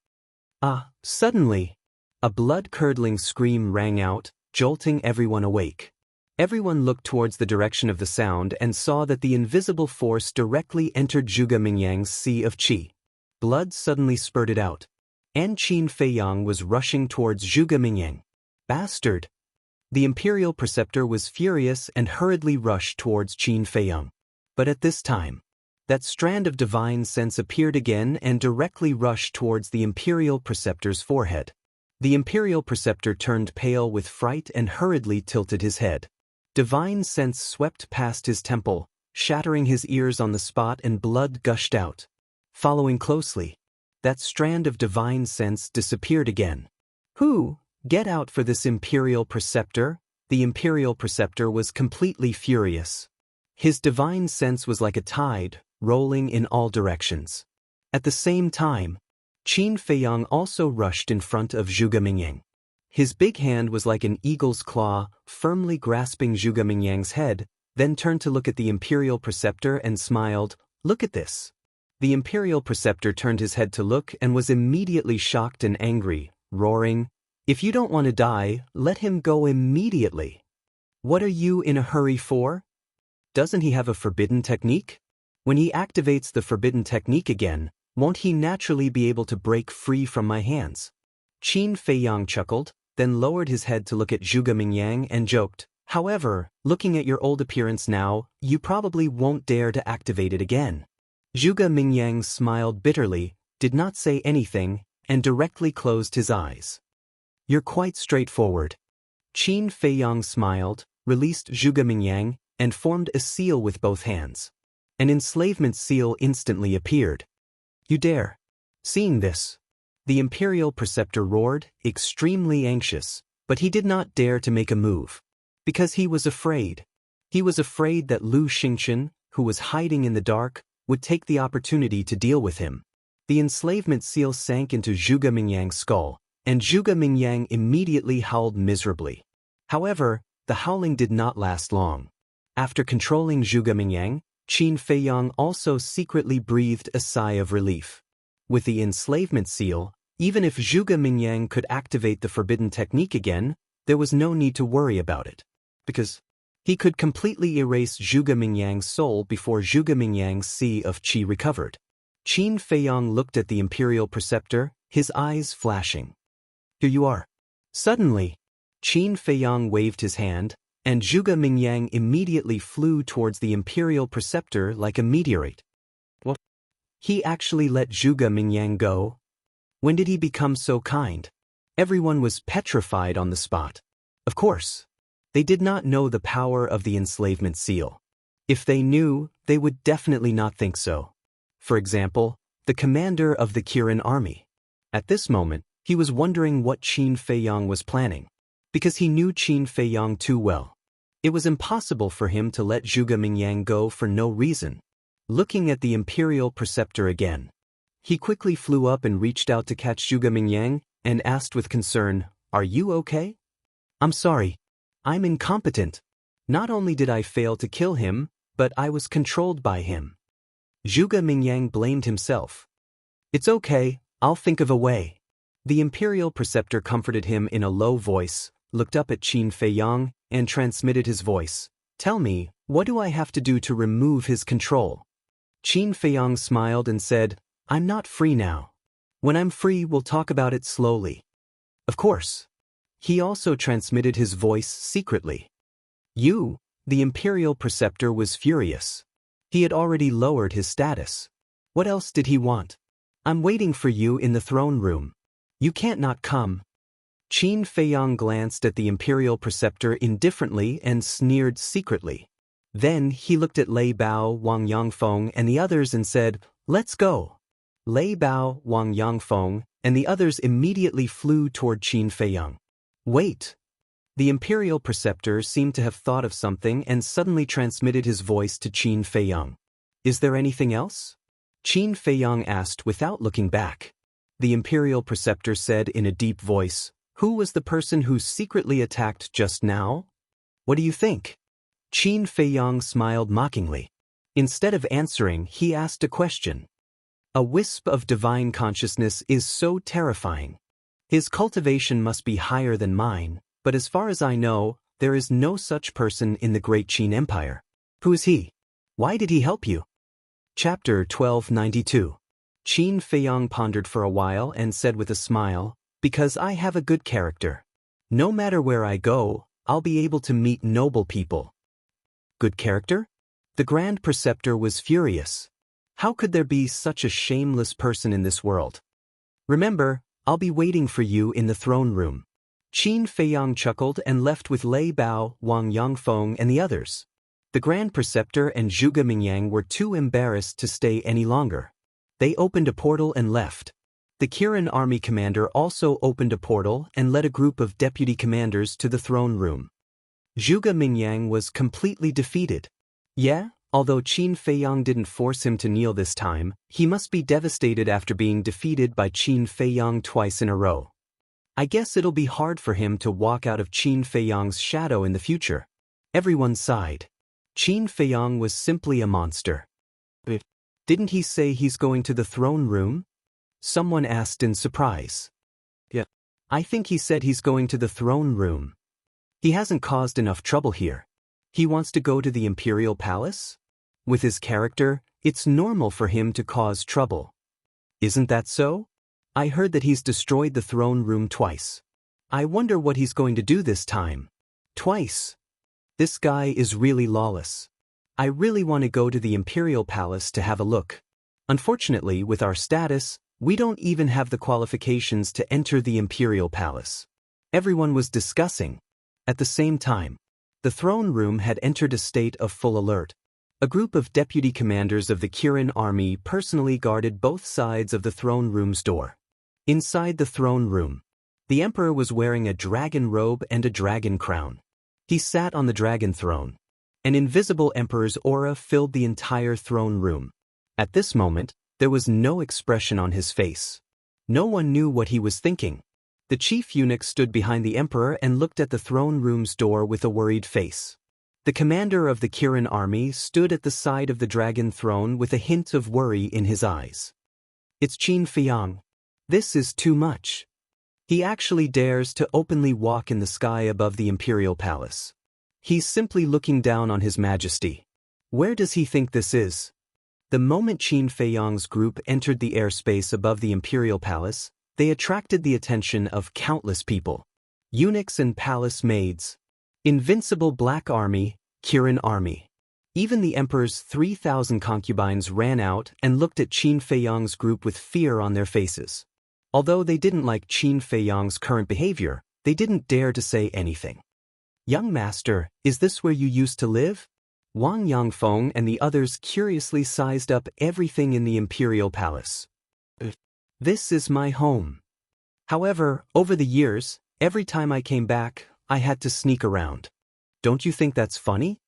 Suddenly, a blood-curdling scream rang out, jolting everyone awake. Everyone looked towards the direction of the sound and saw that the invisible force directly entered Zhuge Mingyang's sea of qi. Blood suddenly spurted out. And Qin Feiyang was rushing towards Zhuge Mingyang. Bastard! The Imperial Preceptor was furious and hurriedly rushed towards Qin Feiyang. But at this time, that strand of divine sense appeared again and directly rushed towards the Imperial Preceptor's forehead. The Imperial Preceptor turned pale with fright and hurriedly tilted his head. Divine sense swept past his temple, shattering his ears on the spot, and blood gushed out. Following closely, that strand of divine sense disappeared again. Get out for this Imperial Preceptor? The Imperial Preceptor was completely furious. His divine sense was like a tide, rolling in all directions. At the same time, Qin Feiyang also rushed in front of Zhuge Mingyang. His big hand was like an eagle's claw, firmly grasping Zhuge Mingyang's head, then turned to look at the Imperial Preceptor and smiled. Look at this. The Imperial Preceptor turned his head to look and was immediately shocked and angry, roaring, "If you don't want to die, let him go immediately. What are you in a hurry for? Doesn't he have a forbidden technique? When he activates the forbidden technique again, won't he naturally be able to break free from my hands?" Qin Feiyang chuckled, then lowered his head to look at Zhuge Mingyang and joked, "However, looking at your old appearance now, you probably won't dare to activate it again." Zhuge Mingyang smiled bitterly, did not say anything, and directly closed his eyes. You're quite straightforward. Qin Feiyang smiled, released Zhuge Mingyang, and formed a seal with both hands. An enslavement seal instantly appeared. You dare. Seeing this, the Imperial Preceptor roared, extremely anxious, but he did not dare to make a move. Because he was afraid. He was afraid that Lu Xingchen, who was hiding in the dark, would take the opportunity to deal with him. The enslavement seal sank into Zhuge Mingyang's skull, and Zhuge Mingyang immediately howled miserably. However, the howling did not last long. After controlling Zhuge Mingyang, Qin Feiyang also secretly breathed a sigh of relief. With the enslavement seal, even if Zhuge Mingyang could activate the forbidden technique again, there was no need to worry about it. Because he could completely erase Zhuge Mingyang's soul before Zhuge Mingyang's sea of qi recovered. Qin Feiyang looked at the Imperial Preceptor, his eyes flashing. Here you are. Suddenly, Qin Feiyang waved his hand, and Zhuge Mingyang immediately flew towards the Imperial Preceptor like a meteorite. What? He actually let Zhuge Mingyang go? When did he become so kind? Everyone was petrified on the spot. Of course, they did not know the power of the enslavement seal. If they knew, they would definitely not think so. For example, the commander of the Kirin army. At this moment, he was wondering what Qin Feiyang was planning. Because he knew Qin Feiyang too well. It was impossible for him to let Zhuge Mingyang go for no reason. Looking at the Imperial Preceptor again, he quickly flew up and reached out to catch Zhuge Mingyang, and asked with concern, "Are you okay?" "I'm sorry. I'm incompetent. Not only did I fail to kill him, but I was controlled by him." Zhuge Mingyang blamed himself. "It's okay, I'll think of a way." The Imperial Preceptor comforted him in a low voice, looked up at Qin Feiyang, and transmitted his voice. "Tell me, what do I have to do to remove his control?" Qin Feiyang smiled and said, "I'm not free now. When I'm free, we'll talk about it slowly." Of course. He also transmitted his voice secretly. "You," the Imperial Preceptor was furious. He had already lowered his status. What else did he want? "I'm waiting for you in the throne room. You can't not come." Qin Feiyang glanced at the Imperial Preceptor indifferently and sneered secretly. Then he looked at Lei Bao, Wang Yangfeng, and the others and said, "Let's go." Lei Bao, Wang Yangfeng, and the others immediately flew toward Qin Feiyang. "Wait." The Imperial Preceptor seemed to have thought of something and suddenly transmitted his voice to Qin Feiyang. "Is there anything else?" Qin Feiyang asked without looking back. The Imperial Preceptor said in a deep voice, "Who was the person who secretly attacked just now? What do you think?" Qin Feiyang smiled mockingly. Instead of answering, he asked a question. A wisp of divine consciousness is so terrifying. His cultivation must be higher than mine, but as far as I know, there is no such person in the Great Qin Empire. Who is he? Why did he help you? Chapter 1292. Qin Feiyang pondered for a while and said with a smile, "Because I have a good character. No matter where I go, I'll be able to meet noble people." Good character? The Grand Preceptor was furious. How could there be such a shameless person in this world? "Remember, I'll be waiting for you in the throne room." Qin Feiyang chuckled and left with Lei Bao, Wang Yangfeng, and the others. The Grand Preceptor and Zhuge Mingyang were too embarrassed to stay any longer. They opened a portal and left. The Kirin army commander also opened a portal and led a group of deputy commanders to the throne room. Zhuge Mingyang was completely defeated. Yeah, although Qin Feiyang didn't force him to kneel this time, he must be devastated after being defeated by Qin Feiyang twice in a row. I guess it'll be hard for him to walk out of Qin Feiyang's shadow in the future. Everyone sighed. Qin Feiyang was simply a monster. Didn't he say he's going to the throne room? Someone asked in surprise. Yeah. I think he said he's going to the throne room. He hasn't caused enough trouble here. He wants to go to the imperial palace? With his character, it's normal for him to cause trouble. Isn't that so? I heard that he's destroyed the throne room twice. I wonder what he's going to do this time. Twice. This guy is really lawless. I really want to go to the imperial palace to have a look. Unfortunately, with our status, we don't even have the qualifications to enter the imperial palace. Everyone was discussing. At the same time, the throne room had entered a state of full alert. A group of deputy commanders of the Kirin army personally guarded both sides of the throne room's door. Inside the throne room, the emperor was wearing a dragon robe and a dragon crown. He sat on the dragon throne. An invisible emperor's aura filled the entire throne room. At this moment, there was no expression on his face. No one knew what he was thinking. The chief eunuch stood behind the emperor and looked at the throne room's door with a worried face. The commander of the Kirin army stood at the side of the dragon throne with a hint of worry in his eyes. It's Qin Feiyang. This is too much. He actually dares to openly walk in the sky above the imperial palace. He's simply looking down on His Majesty. Where does he think this is? The moment Qin Feiyang's group entered the airspace above the imperial palace, they attracted the attention of countless people. Eunuchs and palace maids. Invincible Black Army, Kirin Army. Even the emperor's 3,000 concubines ran out and looked at Qin Feiyang's group with fear on their faces. Although they didn't like Qin Feiyang's current behavior, they didn't dare to say anything. Young master, is this where you used to live? Wang Yangfeng and the others curiously sized up everything in the imperial palace. This is my home. However, over the years, every time I came back, I had to sneak around. Don't you think that's funny?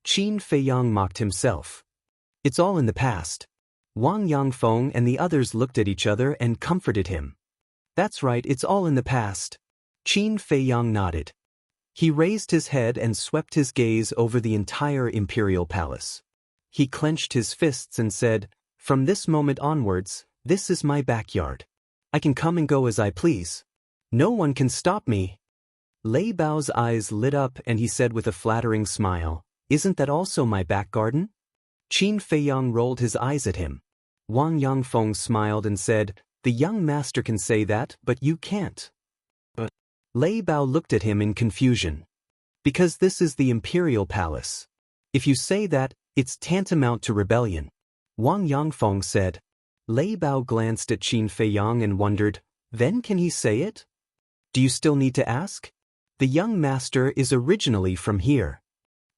Qin Feiyang mocked himself. It's all in the past. Wang Yangfeng and the others looked at each other and comforted him. That's right, it's all in the past. Qin Feiyang nodded. He raised his head and swept his gaze over the entire imperial palace. He clenched his fists and said, "From this moment onwards, this is my backyard. I can come and go as I please. No one can stop me." Lei Bao's eyes lit up and he said with a flattering smile, "Isn't that also my back garden?" Qin Feiyang rolled his eyes at him. Wang Yangfeng smiled and said, "The young master can say that, but you can't." But Lei Bao looked at him in confusion. "Because this is the imperial palace. If you say that, it's tantamount to rebellion," Wang Yangfeng said. Lei Bao glanced at Qin Feiyang and wondered, "Then can he say it? Do you still need to ask? The young master is originally from here."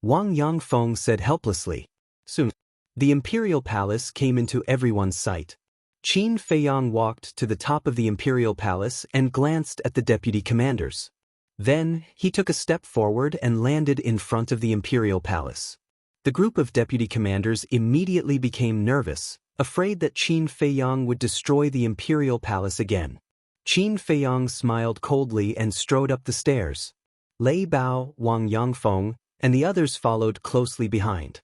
Wang Yangfeng said helplessly. Soon, the imperial palace came into everyone's sight. Qin Feiyang walked to the top of the imperial palace and glanced at the deputy commanders. Then, he took a step forward and landed in front of the imperial palace. The group of deputy commanders immediately became nervous, afraid that Qin Feiyang would destroy the imperial palace again. Qin Feiyang smiled coldly and strode up the stairs. Lei Bao, Wang Yangfeng, and the others followed closely behind.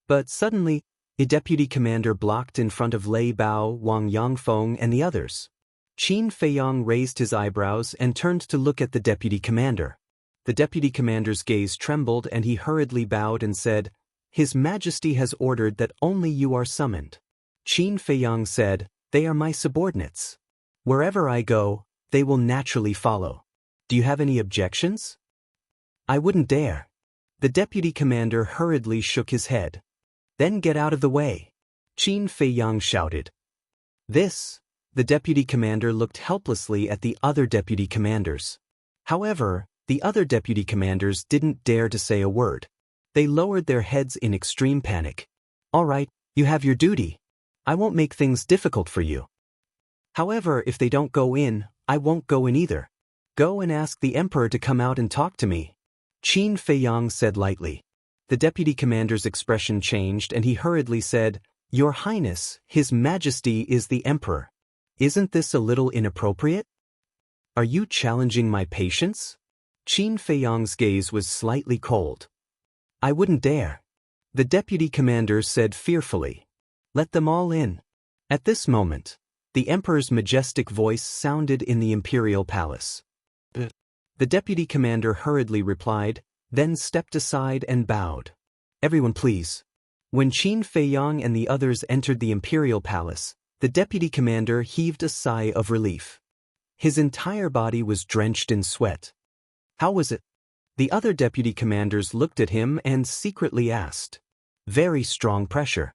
But suddenly, a deputy commander blocked in front of Lei Bao, Wang Yangfeng, and the others. Qin Feiyang raised his eyebrows and turned to look at the deputy commander. The deputy commander's gaze trembled and he hurriedly bowed and said, "His Majesty has ordered that only you are summoned." Qin Feiyang said, "They are my subordinates. Wherever I go, they will naturally follow. Do you have any objections?" "I wouldn't dare." The deputy commander hurriedly shook his head. "Then get out of the way," Qin Feiyang shouted. The deputy commander looked helplessly at the other deputy commanders. However, the other deputy commanders didn't dare to say a word. They lowered their heads in extreme panic. "All right, you have your duty. I won't make things difficult for you. However, if they don't go in, I won't go in either. Go and ask the emperor to come out and talk to me," Qin Feiyang said lightly. The deputy commander's expression changed and he hurriedly said, "Your Highness, His Majesty is the Emperor. Isn't this a little inappropriate? Are you challenging my patience?" Qin Feiyang's gaze was slightly cold. "I wouldn't dare," the deputy commander said fearfully. "Let them all in." At this moment, the emperor's majestic voice sounded in the imperial palace. The deputy commander hurriedly replied, then stepped aside and bowed. "Everyone please." When Qin Feiyang and the others entered the imperial palace, the deputy commander heaved a sigh of relief. His entire body was drenched in sweat. "How was it?" The other deputy commanders looked at him and secretly asked. "Very strong pressure.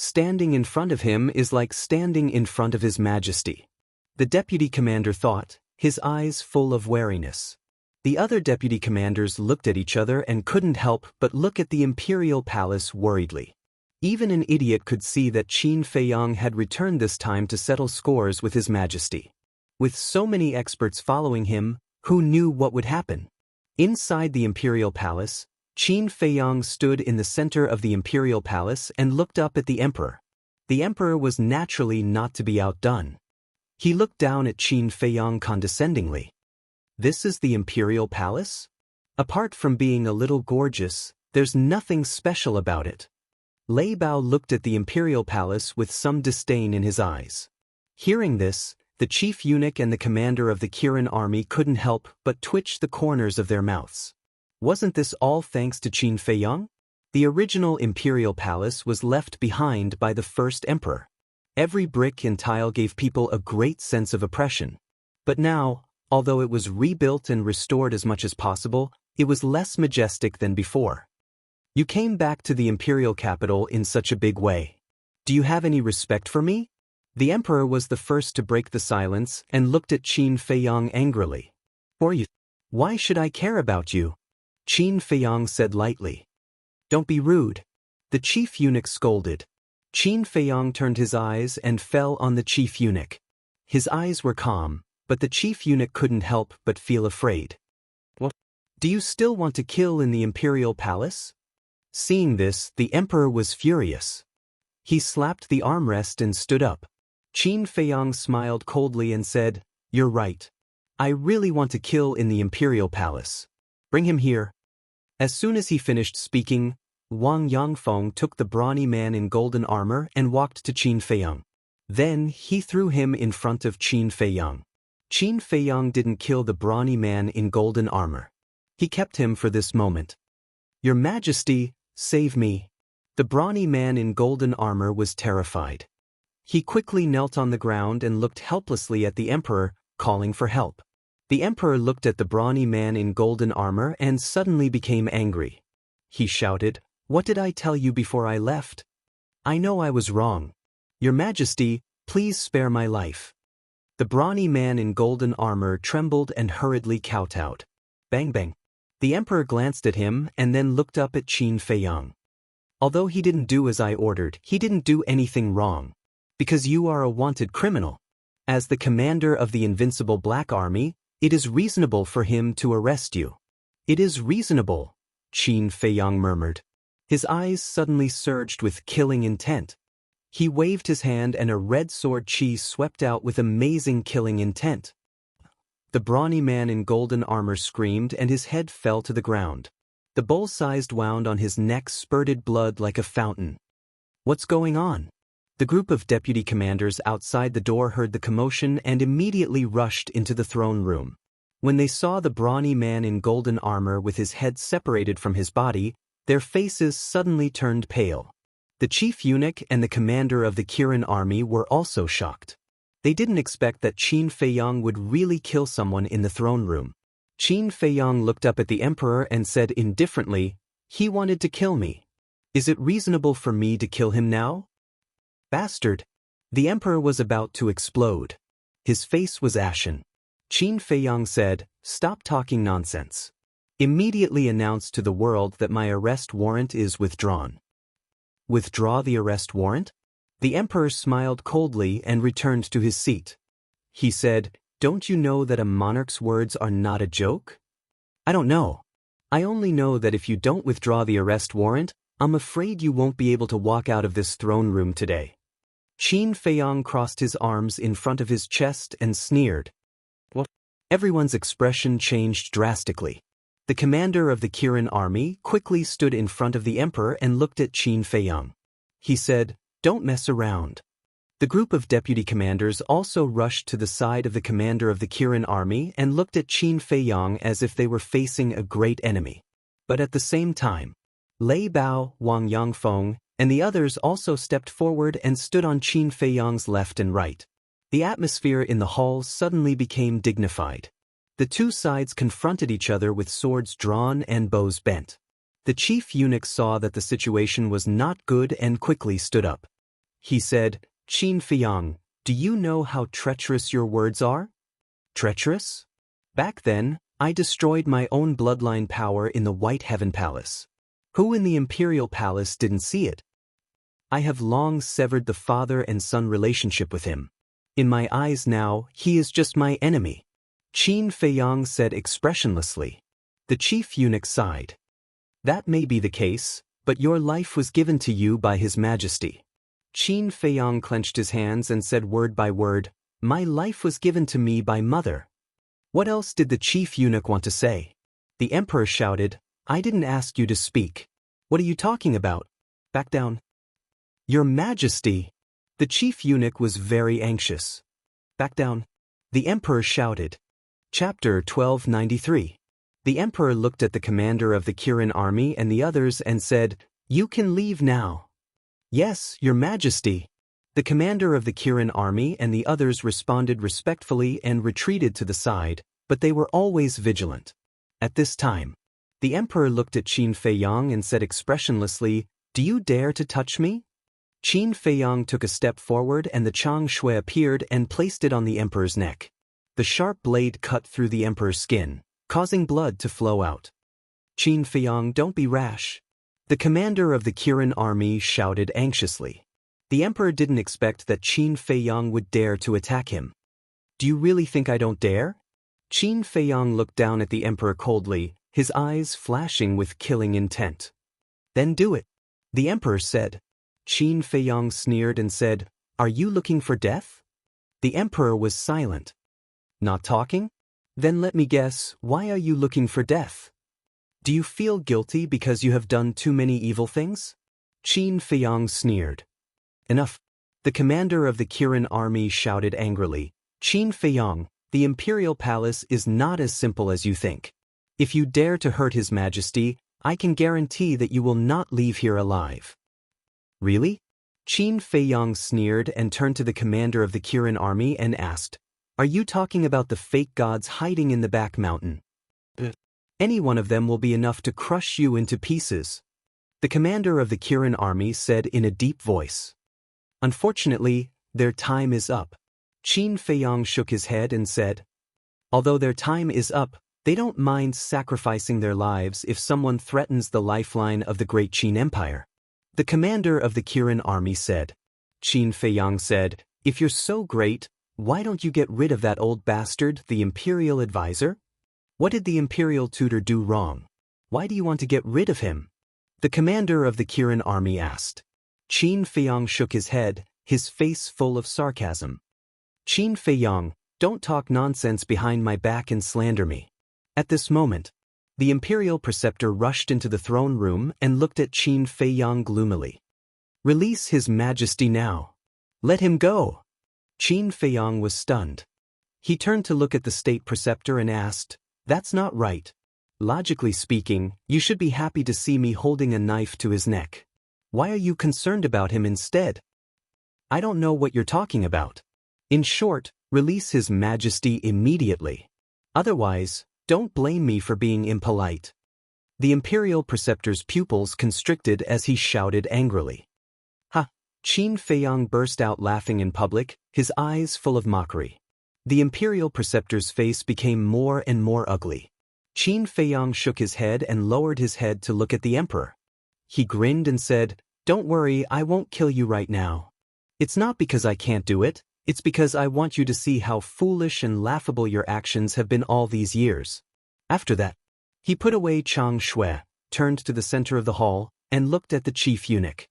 Standing in front of him is like standing in front of His Majesty. The deputy commander thought, his eyes full of wariness. The other deputy commanders looked at each other and couldn't help but look at the imperial palace worriedly. Even an idiot could see that Qin Feiyang had returned this time to settle scores with His Majesty. With so many experts following him, who knew what would happen? Inside the imperial palace, Qin Feiyang stood in the center of the imperial palace and looked up at the emperor. The emperor was naturally not to be outdone. He looked down at Qin Feiyang condescendingly. This is the imperial palace? Apart from being a little gorgeous, there's nothing special about it. Lei Bao looked at the imperial palace with some disdain in his eyes. Hearing this, the chief eunuch and the commander of the Kirin army couldn't help but twitch the corners of their mouths. Wasn't this all thanks to Qin Feiyang? The original imperial palace was left behind by the first emperor. Every brick and tile gave people a great sense of oppression. But now, although it was rebuilt and restored as much as possible, it was less majestic than before. You came back to the imperial capital in such a big way. Do you have any respect for me? The emperor was the first to break the silence and looked at Qin Feiyang angrily. Why should I care about you? Qin Feiyang said lightly. Don't be rude. The chief eunuch scolded. Qin Feiyang turned his eyes and fell on the chief eunuch. His eyes were calm, but the chief eunuch couldn't help but feel afraid. What? Do you still want to kill in the imperial palace? Seeing this, the emperor was furious. He slapped the armrest and stood up. Qin Feiyang smiled coldly and said, You're right. I really want to kill in the imperial palace. Bring him here. As soon as he finished speaking, Wang Yangfeng took the brawny man in golden armor and walked to Qin Feiyang. Then he threw him in front of Qin Feiyang. Qin Feiyang didn't kill the brawny man in golden armor. He kept him for this moment. Your Majesty, save me. The brawny man in golden armor was terrified. He quickly knelt on the ground and looked helplessly at the emperor, calling for help. The emperor looked at the brawny man in golden armor and suddenly became angry. He shouted, What did I tell you before I left? I know I was wrong. Your Majesty, please spare my life. The brawny man in golden armor trembled and hurriedly kowtowed. Bang bang. The emperor glanced at him and then looked up at Qin Feiyang. Although he didn't do as I ordered, he didn't do anything wrong. Because you are a wanted criminal. As the commander of the invincible Black Army, it is reasonable for him to arrest you. It is reasonable, Qin Feiyang murmured. His eyes suddenly surged with killing intent. He waved his hand and a red sword chi swept out with amazing killing intent. The brawny man in golden armor screamed and his head fell to the ground. The bull-sized wound on his neck spurted blood like a fountain. What's going on? The group of deputy commanders outside the door heard the commotion and immediately rushed into the throne room. When they saw the brawny man in golden armor with his head separated from his body, their faces suddenly turned pale. The chief eunuch and the commander of the Kirin army were also shocked. They didn't expect that Qin Feiyang would really kill someone in the throne room. Qin Feiyang looked up at the emperor and said indifferently, He wanted to kill me. Is it reasonable for me to kill him now? Bastard! The emperor was about to explode. His face was ashen. Qin Feiyang said, Stop talking nonsense. Immediately announce to the world that my arrest warrant is withdrawn. Withdraw the arrest warrant? The emperor smiled coldly and returned to his seat. He said, Don't you know that a monarch's words are not a joke? I don't know. I only know that if you don't withdraw the arrest warrant, I'm afraid you won't be able to walk out of this throne room today. Qin Feiyang crossed his arms in front of his chest and sneered. What? Everyone's expression changed drastically. The commander of the Kirin army quickly stood in front of the emperor and looked at Qin Feiyang. He said, Don't mess around. The group of deputy commanders also rushed to the side of the commander of the Kirin army and looked at Qin Feiyang as if they were facing a great enemy. But at the same time, Lei Bao, Wang Yangfeng, and the others also stepped forward and stood on Qin Feiyang's left and right. The atmosphere in the hall suddenly became dignified. The two sides confronted each other with swords drawn and bows bent. The chief eunuch saw that the situation was not good and quickly stood up. He said, "Qin Feiyang, do you know how treacherous your words are?" Treacherous? Back then, I destroyed my own bloodline power in the White Heaven Palace. Who in the Imperial Palace didn't see it? I have long severed the father and son relationship with him. In my eyes now, he is just my enemy. Qin Feiyang said expressionlessly. The chief eunuch sighed. That may be the case, but your life was given to you by His Majesty. Qin Feiyang clenched his hands and said word by word, "My life was given to me by Mother." What else did the chief eunuch want to say? The emperor shouted, "I didn't ask you to speak. What are you talking about? Back down." Your Majesty! The chief eunuch was very anxious. Back down. The emperor shouted. Chapter 1293. The emperor looked at the commander of the Kirin army and the others and said, "You can leave now." "Yes, Your Majesty." The commander of the Kirin army and the others responded respectfully and retreated to the side, but they were always vigilant. At this time, the emperor looked at Qin Feiyang and said expressionlessly, "Do you dare to touch me?" Qin Feiyang took a step forward and the Chang Shui appeared and placed it on the emperor's neck. The sharp blade cut through the emperor's skin, causing blood to flow out. "Qin Feiyang, don't be rash." The commander of the Kirin army shouted anxiously. The emperor didn't expect that Qin Feiyang would dare to attack him. "Do you really think I don't dare?" Qin Feiyang looked down at the emperor coldly, his eyes flashing with killing intent. "Then do it," the emperor said. Qin Feiyang sneered and said, "Are you looking for death?" The emperor was silent. "Not talking? Then let me guess, why are you looking for death? Do you feel guilty because you have done too many evil things?" Qin Feiyang sneered. "Enough." The commander of the Kirin army shouted angrily, "Qin Feiyang, the Imperial Palace is not as simple as you think. If you dare to hurt His Majesty, I can guarantee that you will not leave here alive." "Really?" Qin Feiyang sneered and turned to the commander of the Kirin army and asked, "Are you talking about the fake gods hiding in the back mountain? Any one of them will be enough to crush you into pieces." The commander of the Kirin army said in a deep voice. "Unfortunately, their time is up." Qin Feiyang shook his head and said, "Although their time is up, they don't mind sacrificing their lives if someone threatens the lifeline of the great Qin Empire." The commander of the Kirin army said. Qin Feiyang said, "If you're so great, why don't you get rid of that old bastard, the imperial advisor? What did the imperial tutor do wrong? Why do you want to get rid of him?" The commander of the Kirin army asked. Qin Feiyang shook his head, his face full of sarcasm. "Qin Feiyang, don't talk nonsense behind my back and slander me." At this moment, the imperial preceptor rushed into the throne room and looked at Qin Feiyang gloomily. "Release His Majesty now. Let him go." Qin Feiyang was stunned. He turned to look at the state preceptor and asked, "That's not right. Logically speaking, you should be happy to see me holding a knife to his neck. Why are you concerned about him instead?" "I don't know what you're talking about. In short, release His Majesty immediately. Otherwise, don't blame me for being impolite." The imperial preceptor's pupils constricted as he shouted angrily. "Ha!" Qin Feiyang burst out laughing in public, his eyes full of mockery. The imperial preceptor's face became more and more ugly. Qin Feiyang shook his head and lowered his head to look at the emperor. He grinned and said, "Don't worry, I won't kill you right now. It's not because I can't do it. It's because I want you to see how foolish and laughable your actions have been all these years." After that, he put away Chang Shui, turned to the center of the hall, and looked at the chief eunuch.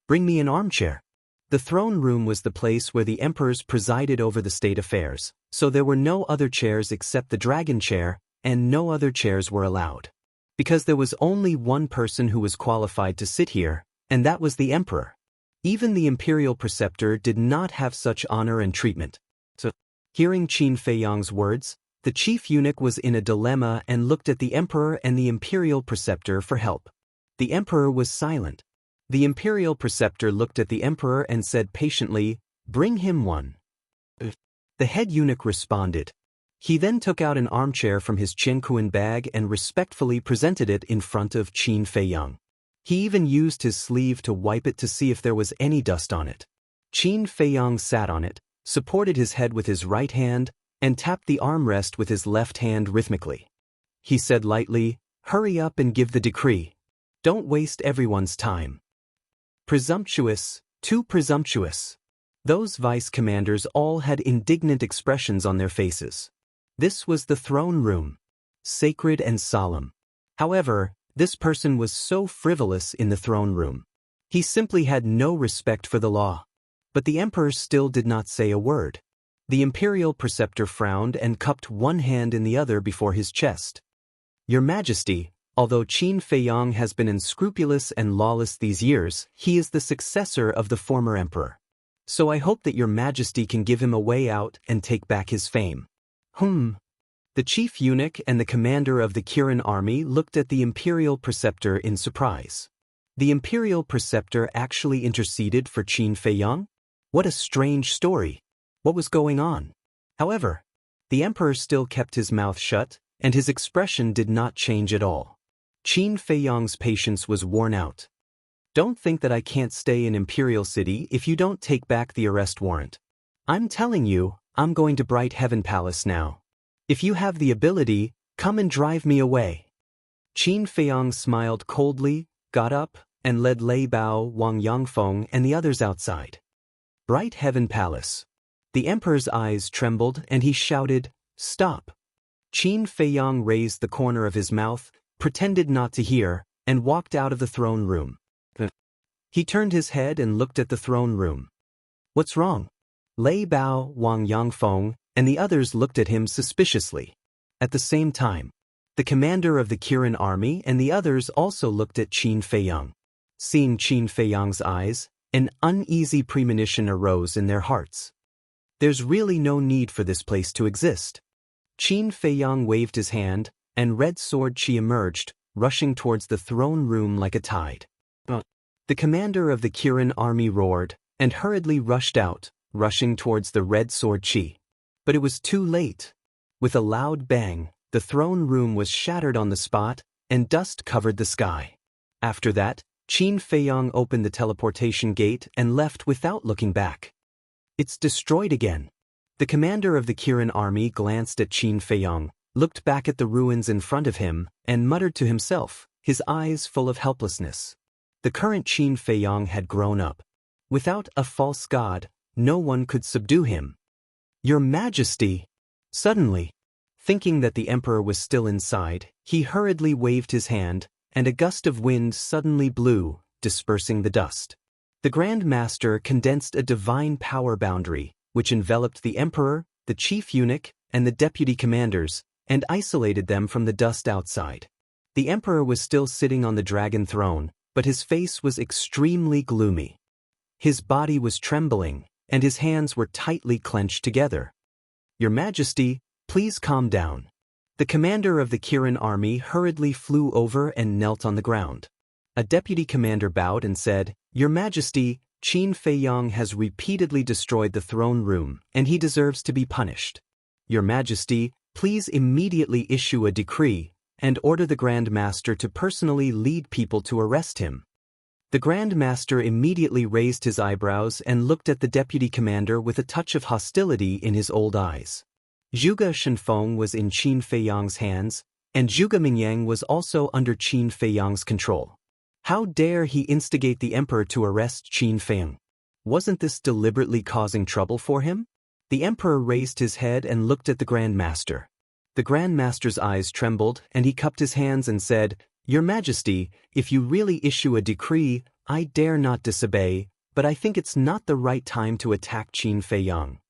"Bring me an armchair." The throne room was the place where the emperors presided over the state affairs, so there were no other chairs except the dragon chair, and no other chairs were allowed. Because there was only one person who was qualified to sit here, and that was the emperor. Even the imperial preceptor did not have such honor and treatment. So, hearing Qin Feiyang's words, the chief eunuch was in a dilemma and looked at the emperor and the imperial preceptor for help. The emperor was silent. The imperial preceptor looked at the emperor and said patiently, "Bring him one." The head eunuch responded. He then took out an armchair from his Jianghu bag and respectfully presented it in front of Qin Feiyang. He even used his sleeve to wipe it to see if there was any dust on it. Qin Feiyang sat on it, supported his head with his right hand, and tapped the armrest with his left hand rhythmically. He said lightly, "Hurry up and give the decree. Don't waste everyone's time." Presumptuous, too presumptuous. Those vice commanders all had indignant expressions on their faces. This was the throne room. Sacred and solemn. However, this person was so frivolous in the throne room. He simply had no respect for the law. But the emperor still did not say a word. The imperial preceptor frowned and cupped one hand in the other before his chest. "Your Majesty, although Qin Feiyang has been unscrupulous and lawless these years, he is the successor of the former emperor. So I hope that your Majesty can give him a way out and take back his fame." The chief eunuch and the commander of the Kirin army looked at the imperial preceptor in surprise. The imperial preceptor actually interceded for Qin Feiyang? What a strange story. What was going on? However, the emperor still kept his mouth shut, and his expression did not change at all. Qin Feiyang's patience was worn out. "Don't think that I can't stay in Imperial City if you don't take back the arrest warrant. I'm telling you, I'm going to Bright Heaven Palace now. If you have the ability, come and drive me away." Qin Feiyang smiled coldly, got up, and led Lei Bao, Wang Yangfeng, and the others outside. Bright Heaven Palace. The emperor's eyes trembled and he shouted, "Stop!" Qin Feiyang raised the corner of his mouth, pretended not to hear, and walked out of the throne room. He turned his head and looked at the throne room. "What's wrong?" Lei Bao, Wang Yangfeng, and the others looked at him suspiciously. At the same time, the commander of the Kirin army and the others also looked at Qin Feiyang. Seeing Qin Feiyang's eyes, an uneasy premonition arose in their hearts. There's really no need for this place to exist. Qin Feiyang waved his hand, and Red Sword Qi emerged, rushing towards the throne room like a tide. The commander of the Kirin army roared, and hurriedly rushed out, rushing towards the Red Sword Qi. But it was too late. With a loud bang, the throne room was shattered on the spot, and dust covered the sky. After that, Qin Feiyang opened the teleportation gate and left without looking back. "It's destroyed again." The commander of the Kirin army glanced at Qin Feiyang, looked back at the ruins in front of him, and muttered to himself, his eyes full of helplessness. The current Qin Feiyang had grown up. Without a false god, no one could subdue him. "Your Majesty!" Suddenly, thinking that the emperor was still inside, he hurriedly waved his hand, and a gust of wind suddenly blew, dispersing the dust. The Grand Master condensed a divine power boundary, which enveloped the emperor, the chief eunuch, and the deputy commanders, and isolated them from the dust outside. The emperor was still sitting on the dragon throne, but his face was extremely gloomy. His body was trembling, and his hands were tightly clenched together. "Your Majesty, please calm down." The commander of the Kirin army hurriedly flew over and knelt on the ground. A deputy commander bowed and said, "Your Majesty, Qin Feiyang has repeatedly destroyed the throne room, and he deserves to be punished. Your Majesty, please immediately issue a decree, and order the Grand Master to personally lead people to arrest him." The Grand Master immediately raised his eyebrows and looked at the deputy commander with a touch of hostility in his old eyes. Zhuge Shenfeng was in Qin Feiyang's hands, and Zhuge Mingyang was also under Qin Feiyang's control. How dare he instigate the emperor to arrest Qin Feiyang? Wasn't this deliberately causing trouble for him? The emperor raised his head and looked at the Grand Master. The Grand Master's eyes trembled, and he cupped his hands and said, "Your Majesty, if you really issue a decree, I dare not disobey, but I think it's not the right time to attack Qin Feiyang.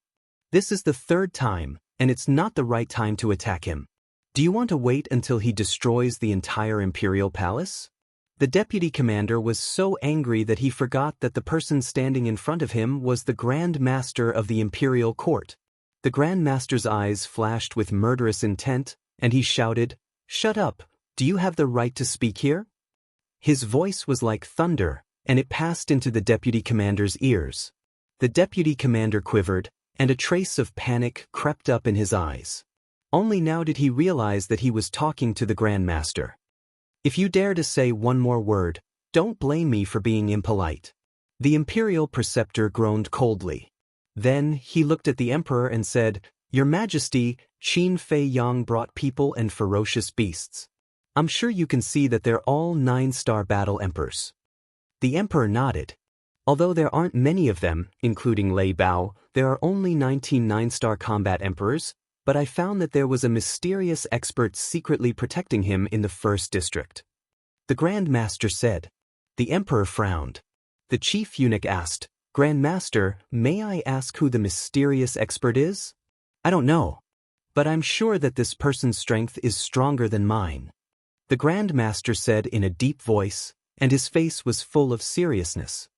This is the third time, and it's not the right time to attack him. Do you want to wait until he destroys the entire imperial palace?" The deputy commander was so angry that he forgot that the person standing in front of him was the Grand Master of the imperial court. The Grand Master's eyes flashed with murderous intent, and he shouted, "Shut up! Do you have the right to speak here?" His voice was like thunder, and it passed into the deputy commander's ears. The deputy commander quivered, and a trace of panic crept up in his eyes. Only now did he realize that he was talking to the Grand Master. "If you dare to say one more word, don't blame me for being impolite." The imperial preceptor groaned coldly. Then he looked at the emperor and said, "Your Majesty, Qin Fei Yang brought people and ferocious beasts. I'm sure you can see that they're all 9-star battle emperors." The emperor nodded. Although there aren't many of them, including Lei Bao, there are only 19 9-star combat emperors, but I found that there was a mysterious expert secretly protecting him in the first district. The Grand Master said. The emperor frowned. The chief eunuch asked, "Grand Master, may I ask who the mysterious expert is?" "I don't know. But I'm sure that this person's strength is stronger than mine," the Grand Master said in a deep voice, and his face was full of seriousness.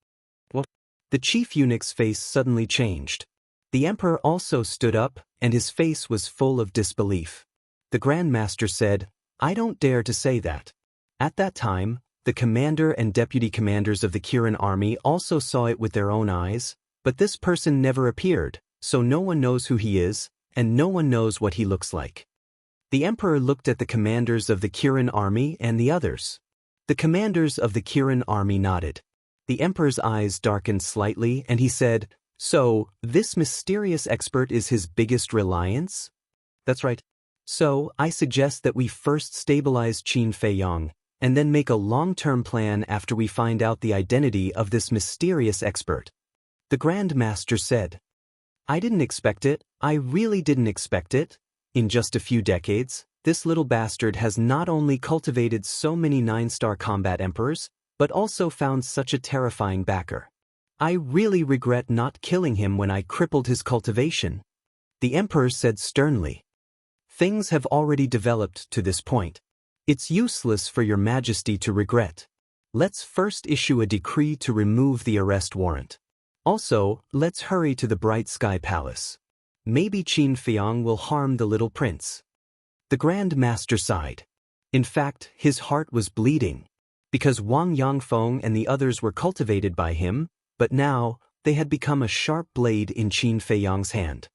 What? The chief eunuch's face suddenly changed. The emperor also stood up, and his face was full of disbelief. The Grand Master said, "I don't dare to say that." At that time, the commander and deputy commanders of the Kirin army also saw it with their own eyes, but this person never appeared, so no one knows who he is, and no one knows what he looks like. The emperor looked at the commanders of the Kirin army and the others. The commanders of the Kirin army nodded. The emperor's eyes darkened slightly and he said, "So, this mysterious expert is his biggest reliance?" "That's right. So, I suggest that we first stabilize Qin Fei Yang, and then make a long-term plan after we find out the identity of this mysterious expert," the Grand Master said. "I didn't expect it. I really didn't expect it. In just a few decades, this little bastard has not only cultivated so many 9-star combat emperors, but also found such a terrifying backer. I really regret not killing him when I crippled his cultivation," the emperor said sternly. "Things have already developed to this point. It's useless for your Majesty to regret. Let's first issue a decree to remove the arrest warrant. Also, let's hurry to the Bright Sky Palace. Maybe Qin Feiyang will harm the little prince." The Grand Master sighed. In fact, his heart was bleeding. Because Wang Yangfeng and the others were cultivated by him, but now, they had become a sharp blade in Qin Feiyang's hand.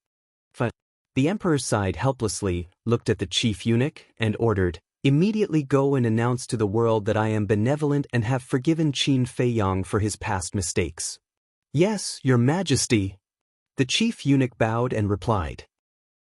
The emperor sighed helplessly, looked at the chief eunuch, and ordered, "Immediately go and announce to the world that I am benevolent and have forgiven Qin Feiyang for his past mistakes." "Yes, Your Majesty." The chief eunuch bowed and replied.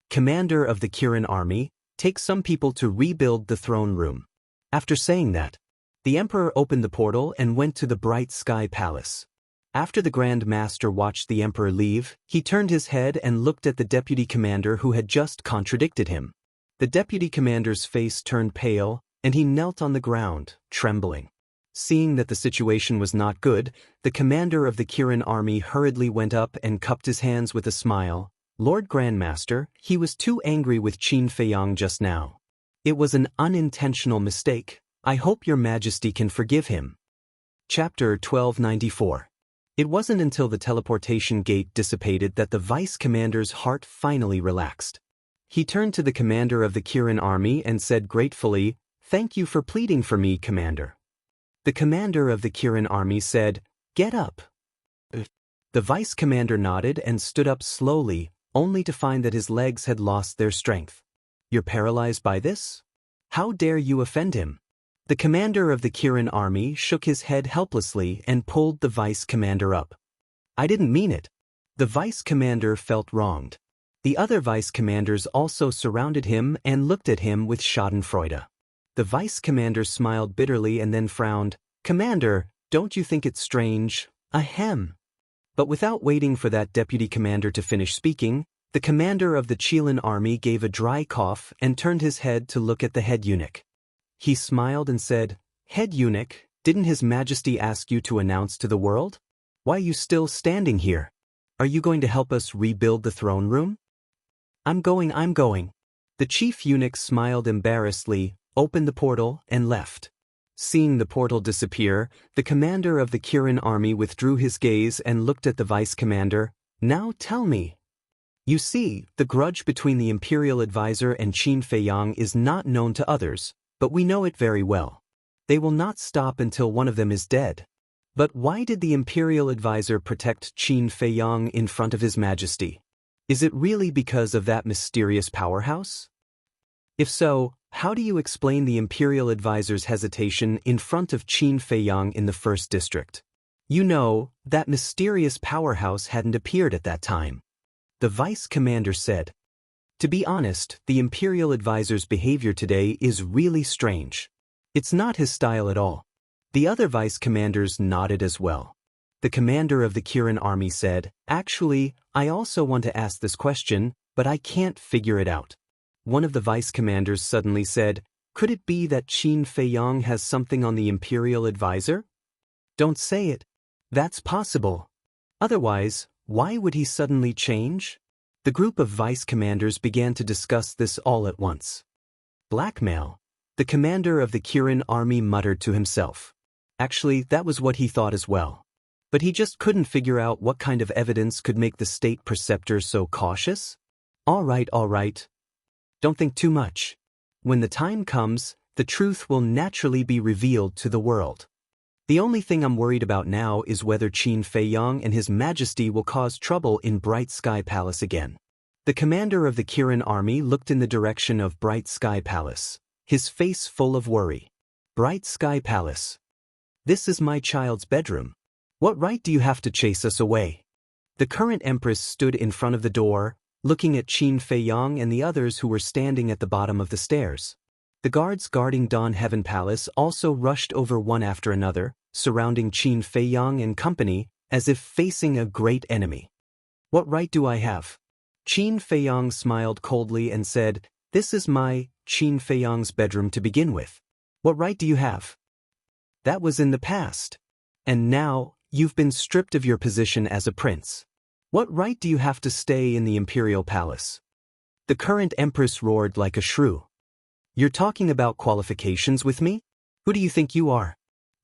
"Commander of the Kirin army, take some people to rebuild the throne room." After saying that, the emperor opened the portal and went to the Bright Sky Palace. After the Grand Master watched the emperor leave, he turned his head and looked at the deputy commander who had just contradicted him. The deputy commander's face turned pale, and he knelt on the ground, trembling. Seeing that the situation was not good, the commander of the Kirin army hurriedly went up and cupped his hands with a smile. "Lord Grandmaster, he was too angry with Qin Feiyang just now. It was an unintentional mistake. I hope Your Majesty can forgive him." Chapter 1294. It wasn't until the teleportation gate dissipated that the vice commander's heart finally relaxed. He turned to the commander of the Kirin army and said gratefully, "Thank you for pleading for me, Commander." The commander of the Kirin army said, "Get up." The vice commander nodded and stood up slowly, only to find that his legs had lost their strength. "You're paralyzed by this? How dare you offend him?" The commander of the Kirin army shook his head helplessly and pulled the vice commander up. "I didn't mean it." The vice commander felt wronged. The other vice commanders also surrounded him and looked at him with schadenfreude. The vice commander smiled bitterly and then frowned. "Commander, don't you think it's strange? Ahem." But without waiting for that deputy commander to finish speaking, the commander of the Qilin army gave a dry cough and turned his head to look at the head eunuch. He smiled and said, "Head eunuch, didn't His Majesty ask you to announce to the world? Why are you still standing here? Are you going to help us rebuild the throne room?" I'm going. The chief eunuch smiled embarrassedly, opened the portal, and left. Seeing the portal disappear, the commander of the Kirin army withdrew his gaze and looked at the vice commander. "Now tell me." "You see, the grudge between the imperial advisor and Qin Feiyang is not known to others, but we know it very well. They will not stop until one of them is dead. But why did the imperial advisor protect Qin Feiyang in front of His Majesty? Is it really because of that mysterious powerhouse? If so, how do you explain the imperial advisor's hesitation in front of Qin Feiyang in the first district? You know, that mysterious powerhouse hadn't appeared at that time. The vice commander said. To be honest, the Imperial advisor's behavior today is really strange. It's not his style at all. The other vice commanders nodded as well. The commander of the Kirin army said, Actually, I also want to ask this question, but I can't figure it out. One of the vice commanders suddenly said, Could it be that Qin Feiyang has something on the Imperial advisor? Don't say it. That's possible. Otherwise, why would he suddenly change? The group of vice commanders began to discuss this all at once. Blackmail. The commander of the Kirin army muttered to himself. Actually, that was what he thought as well. But he just couldn't figure out what kind of evidence could make the state preceptor so cautious. All right. Don't think too much. When the time comes, the truth will naturally be revealed to the world. The only thing I'm worried about now is whether Qin Feiyang and His Majesty will cause trouble in Bright Sky Palace again. The commander of the Kirin army looked in the direction of Bright Sky Palace, his face full of worry. Bright Sky Palace. This is my child's bedroom. What right do you have to chase us away? The current empress stood in front of the door, looking at Qin Feiyang and the others who were standing at the bottom of the stairs. The guards guarding Dawn Heaven Palace also rushed over one after another, surrounding Qin Feiyang and company, as if facing a great enemy. What right do I have? Qin Feiyang smiled coldly and said, This is my, Qin Feiyang's bedroom to begin with. What right do you have? That was in the past. And now, you've been stripped of your position as a prince. What right do you have to stay in the imperial palace? The current empress roared like a shrew. You're talking about qualifications with me? Who do you think you are?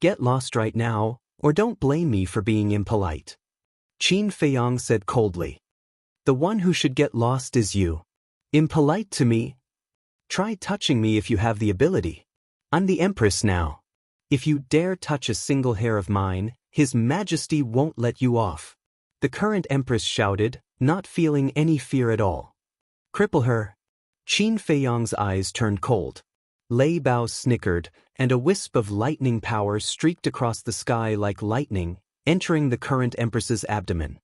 Get lost right now, or don't blame me for being impolite. Qin Feiyang said coldly. The one who should get lost is you. Impolite to me? Try touching me if you have the ability. I'm the empress now. If you dare touch a single hair of mine, His Majesty won't let you off. The current empress shouted, not feeling any fear at all. Cripple her. Qin Feiyang's eyes turned cold. Lei Bao snickered, and a wisp of lightning power streaked across the sky like lightning, entering the current empress's abdomen.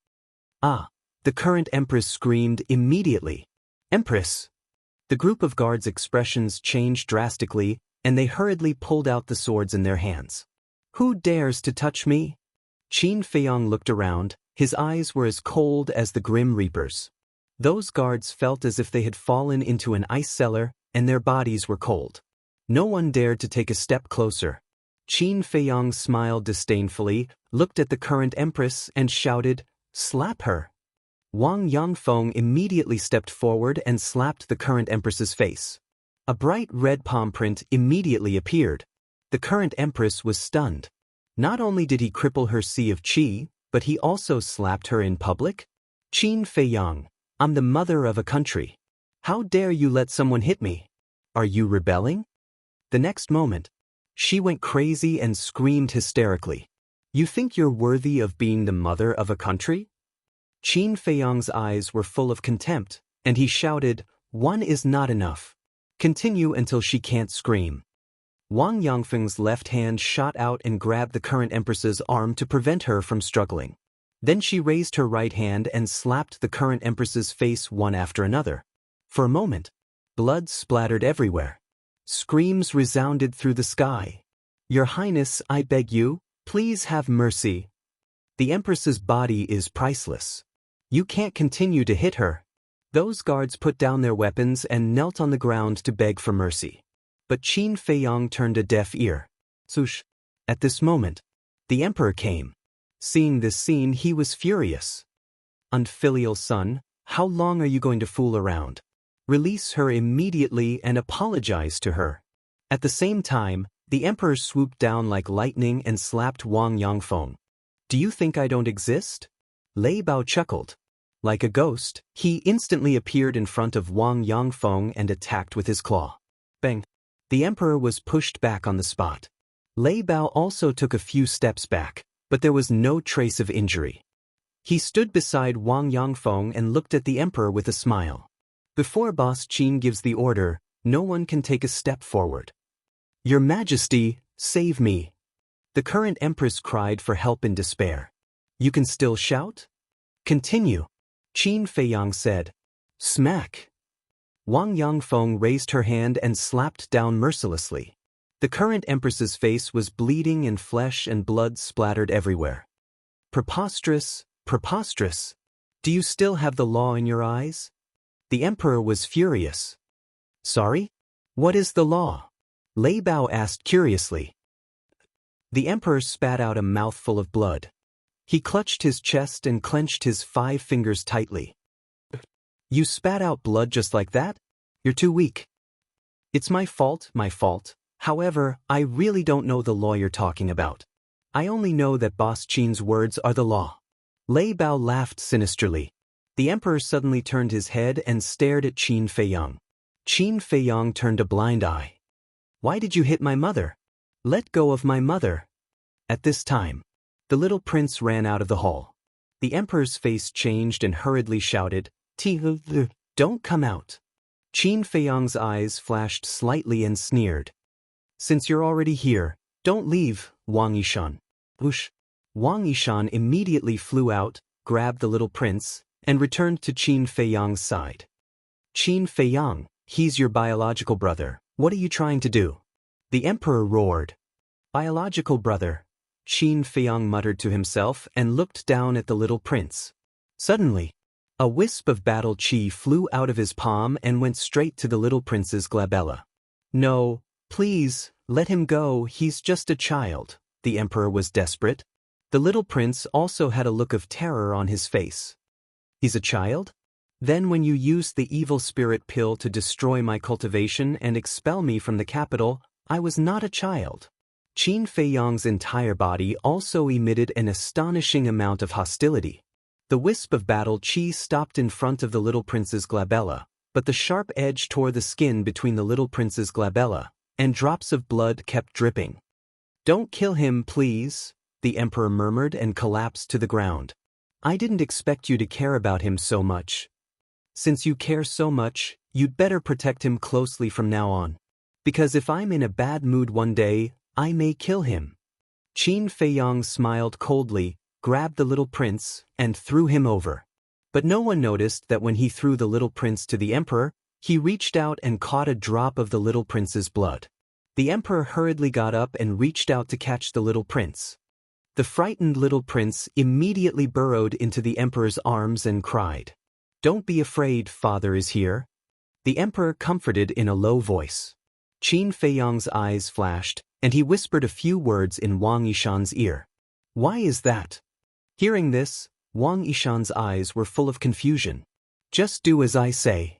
Ah! The current empress screamed immediately. Empress! The group of guards' expressions changed drastically, and they hurriedly pulled out the swords in their hands. Who dares to touch me? Qin Feiyang looked around, his eyes were as cold as the Grim Reaper's. Those guards felt as if they had fallen into an ice cellar, and their bodies were cold. No one dared to take a step closer. Qin Feiyang smiled disdainfully, looked at the current empress, and shouted, Slap her! Wang Yangfeng immediately stepped forward and slapped the current empress's face. A bright red palm print immediately appeared. The current empress was stunned. Not only did he cripple her sea of qi, but he also slapped her in public? Qin Feiyang, I'm the mother of a country. How dare you let someone hit me? Are you rebelling? The next moment, she went crazy and screamed hysterically. You think you're worthy of being the mother of a country? Qin Feiyang's eyes were full of contempt, and he shouted, One is not enough. Continue until she can't scream. Wang Yangfeng's left hand shot out and grabbed the current empress's arm to prevent her from struggling. Then she raised her right hand and slapped the current empress's face one after another. For a moment, blood splattered everywhere. Screams resounded through the sky. Your Highness, I beg you, please have mercy. The empress's body is priceless. You can't continue to hit her. Those guards put down their weapons and knelt on the ground to beg for mercy. But Qin Feiyang turned a deaf ear. Swoosh! At this moment, the emperor came. Seeing this scene, he was furious. Unfilial son, how long are you going to fool around? Release her immediately and apologize to her. At the same time, the emperor swooped down like lightning and slapped Wang Yangfeng. Do you think I don't exist? Lei Bao chuckled. Like a ghost, he instantly appeared in front of Wang Yangfeng and attacked with his claw. Bang! The emperor was pushed back on the spot. Lei Bao also took a few steps back, but there was no trace of injury. He stood beside Wang Yangfeng and looked at the emperor with a smile. Before Boss Qin gives the order, no one can take a step forward. Your Majesty, save me. The current empress cried for help in despair. You can still shout? Continue, Qin Feiyang said. Smack! Wang Yangfeng raised her hand and slapped down mercilessly. The current empress's face was bleeding and flesh and blood splattered everywhere. Preposterous, preposterous. Do you still have the law in your eyes? The emperor was furious. Sorry? What is the law? Lei Bao asked curiously. The emperor spat out a mouthful of blood. He clutched his chest and clenched his 5 fingers tightly. You spat out blood just like that? You're too weak. It's my fault, my fault. However, I really don't know the law you're talking about. I only know that Boss Qin's words are the law. Lei Bao laughed sinisterly. The emperor suddenly turned his head and stared at Qin Feiyang. Qin Feiyang turned a blind eye. Why did you hit my mother? Let go of my mother. At this time, the little prince ran out of the hall. The emperor's face changed and hurriedly shouted, Don't come out. Qin Feiyang's eyes flashed slightly and sneered. Since you're already here, don't leave, Wang Yishan. Whoosh! Wang Yishan immediately flew out, grabbed the little prince, and returned to Qin Feiyang's side. Qin Feiyang, he's your biological brother. What are you trying to do? The emperor roared. Biological brother, Qin Feiyang muttered to himself and looked down at the little prince. Suddenly, a wisp of battle chi flew out of his palm and went straight to the little prince's glabella. No, please, let him go, he's just a child. The emperor was desperate. The little prince also had a look of terror on his face. He's a child? Then when you used the evil spirit pill to destroy my cultivation and expel me from the capital, I was not a child. Qin Feiyang's entire body also emitted an astonishing amount of hostility. The wisp of battle chi stopped in front of the little prince's glabella, but the sharp edge tore the skin between the little prince's glabella, and drops of blood kept dripping. Don't kill him, please, the emperor murmured and collapsed to the ground. I didn't expect you to care about him so much. Since you care so much, you'd better protect him closely from now on. Because if I'm in a bad mood one day, I may kill him. Qin Feiyang smiled coldly, grabbed the little prince, and threw him over. But no one noticed that when he threw the little prince to the emperor, he reached out and caught a drop of the little prince's blood. The emperor hurriedly got up and reached out to catch the little prince. The frightened little prince immediately burrowed into the emperor's arms and cried. Don't be afraid, father is here. The emperor comforted in a low voice. Qin Feiyang's eyes flashed, and he whispered a few words in Wang Yishan's ear. Why is that? Hearing this, Wang Yishan's eyes were full of confusion. Just do as I say.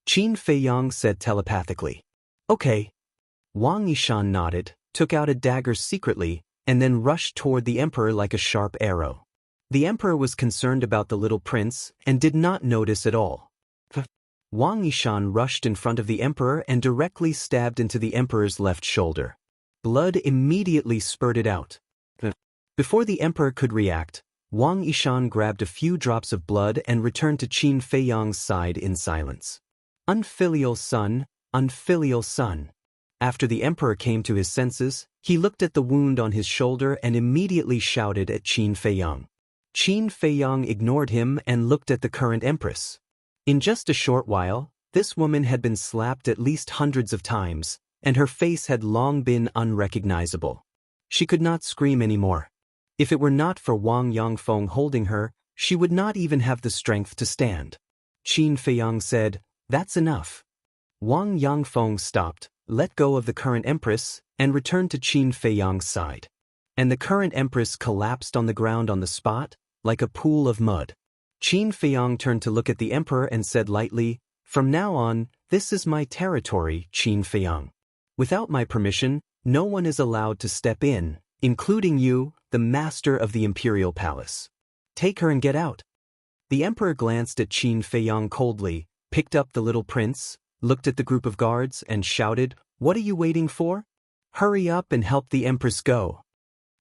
Qin Feiyang said telepathically. Okay. Wang Yishan nodded, took out a dagger secretly, and then rushed toward the emperor like a sharp arrow. The emperor was concerned about the little prince and did not notice at all. Wang Yishan rushed in front of the emperor and directly stabbed into the emperor's left shoulder. Blood immediately spurted out. Before the emperor could react, Wang Yishan grabbed a few drops of blood and returned to Qin Feiyang's side in silence. Unfilial son, unfilial son. After the emperor came to his senses, he looked at the wound on his shoulder and immediately shouted at Qin Feiyang. Qin Feiyang ignored him and looked at the current empress. In just a short while, this woman had been slapped at least hundreds of times, and her face had long been unrecognizable. She could not scream anymore. If it were not for Wang Yangfeng holding her, she would not even have the strength to stand. Qin Feiyang said, That's enough. Wang Yangfeng stopped, let go of the current empress, and returned to Qin Feiyang's side. And the current empress collapsed on the ground on the spot, like a pool of mud. Qin Feiyang turned to look at the emperor and said lightly, From now on, this is my territory, Qin Feiyang. Without my permission, no one is allowed to step in, including you, the master of the imperial palace. Take her and get out. The emperor glanced at Qin Feiyang coldly, picked up the little prince, looked at the group of guards, and shouted, What are you waiting for? Hurry up and help the empress go.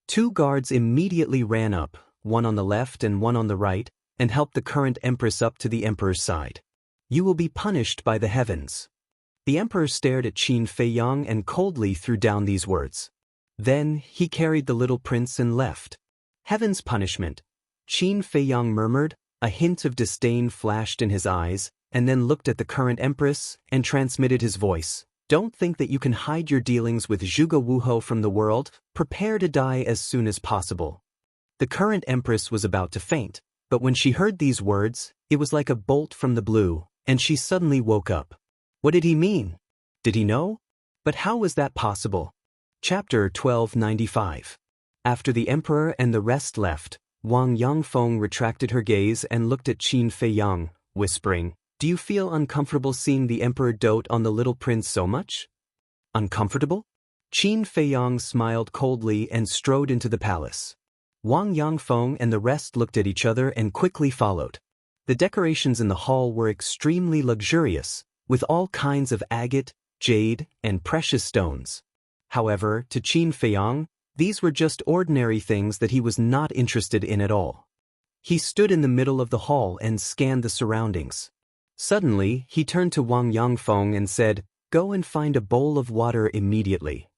2 guards immediately ran up, one on the left and one on the right, and helped the current empress up to the emperor's side. You will be punished by the heavens. The emperor stared at Qin Feiyang and coldly threw down these words. Then, he carried the little prince and left. Heaven's punishment. Qin Feiyang murmured, a hint of disdain flashed in his eyes, and then looked at the current empress and transmitted his voice. Don't think that you can hide your dealings with Zhuge Wuhou from the world, prepare to die as soon as possible. The current empress was about to faint, but when she heard these words, it was like a bolt from the blue, and she suddenly woke up. What did he mean? Did he know? But how was that possible? Chapter 1295. After the emperor and the rest left, Wang Yangfeng retracted her gaze and looked at Qin Feiyang, whispering, "Do you feel uncomfortable seeing the emperor dote on the little prince so much?" Uncomfortable? Qin Feiyang smiled coldly and strode into the palace. Wang Yangfeng and the rest looked at each other and quickly followed. The decorations in the hall were extremely luxurious, with all kinds of agate, jade, and precious stones. However, to Qin Feiyang, these were just ordinary things that he was not interested in at all. He stood in the middle of the hall and scanned the surroundings. Suddenly, he turned to Wang Yangfeng and said, "Go and find a bowl of water immediately."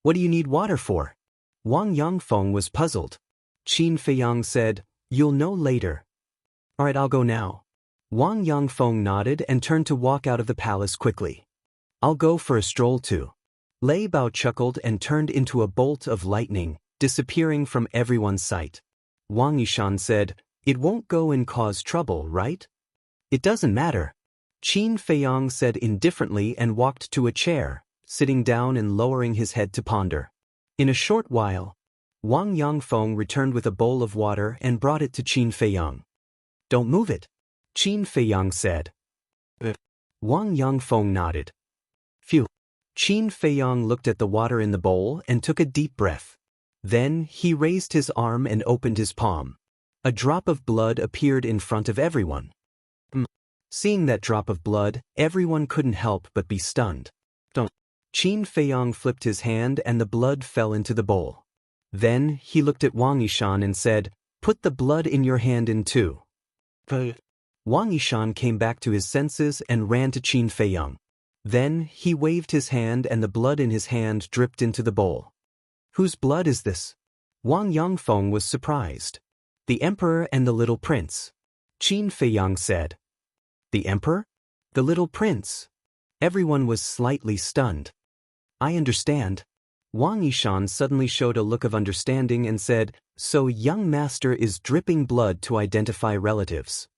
"What do you need water for?" Wang Yangfeng was puzzled. Qin Feiyang said, "You'll know later." "All right, I'll go now." Wang Yangfeng nodded and turned to walk out of the palace quickly. "I'll go for a stroll too." Lei Bao chuckled and turned into a bolt of lightning, disappearing from everyone's sight. Wang Yishan said, "It won't go and cause trouble, right?" "It doesn't matter." Qin Feiyang said indifferently and walked to a chair, sitting down and lowering his head to ponder. In a short while, Wang Yangfeng returned with a bowl of water and brought it to Qin Feiyang. "Don't move it," Qin Feiyang said. Wang Yangfeng nodded. "Phew." Qin Feiyang looked at the water in the bowl and took a deep breath. Then he raised his arm and opened his palm. A drop of blood appeared in front of everyone. Seeing that drop of blood, everyone couldn't help but be stunned. "Don't." Qin Feiyang flipped his hand and the blood fell into the bowl. Then he looked at Wang Yishan and said, "Put the blood in your hand in too." Wang Yishan came back to his senses and ran to Qin Feiyang. Then he waved his hand and the blood in his hand dripped into the bowl. "Whose blood is this?" Wang Yangfeng was surprised. "The emperor and the little prince," Qin Feiyang said. "The emperor? The little prince?" Everyone was slightly stunned. "I understand." Wang Yishan suddenly showed a look of understanding and said, "So young master is dripping blood to identify relatives."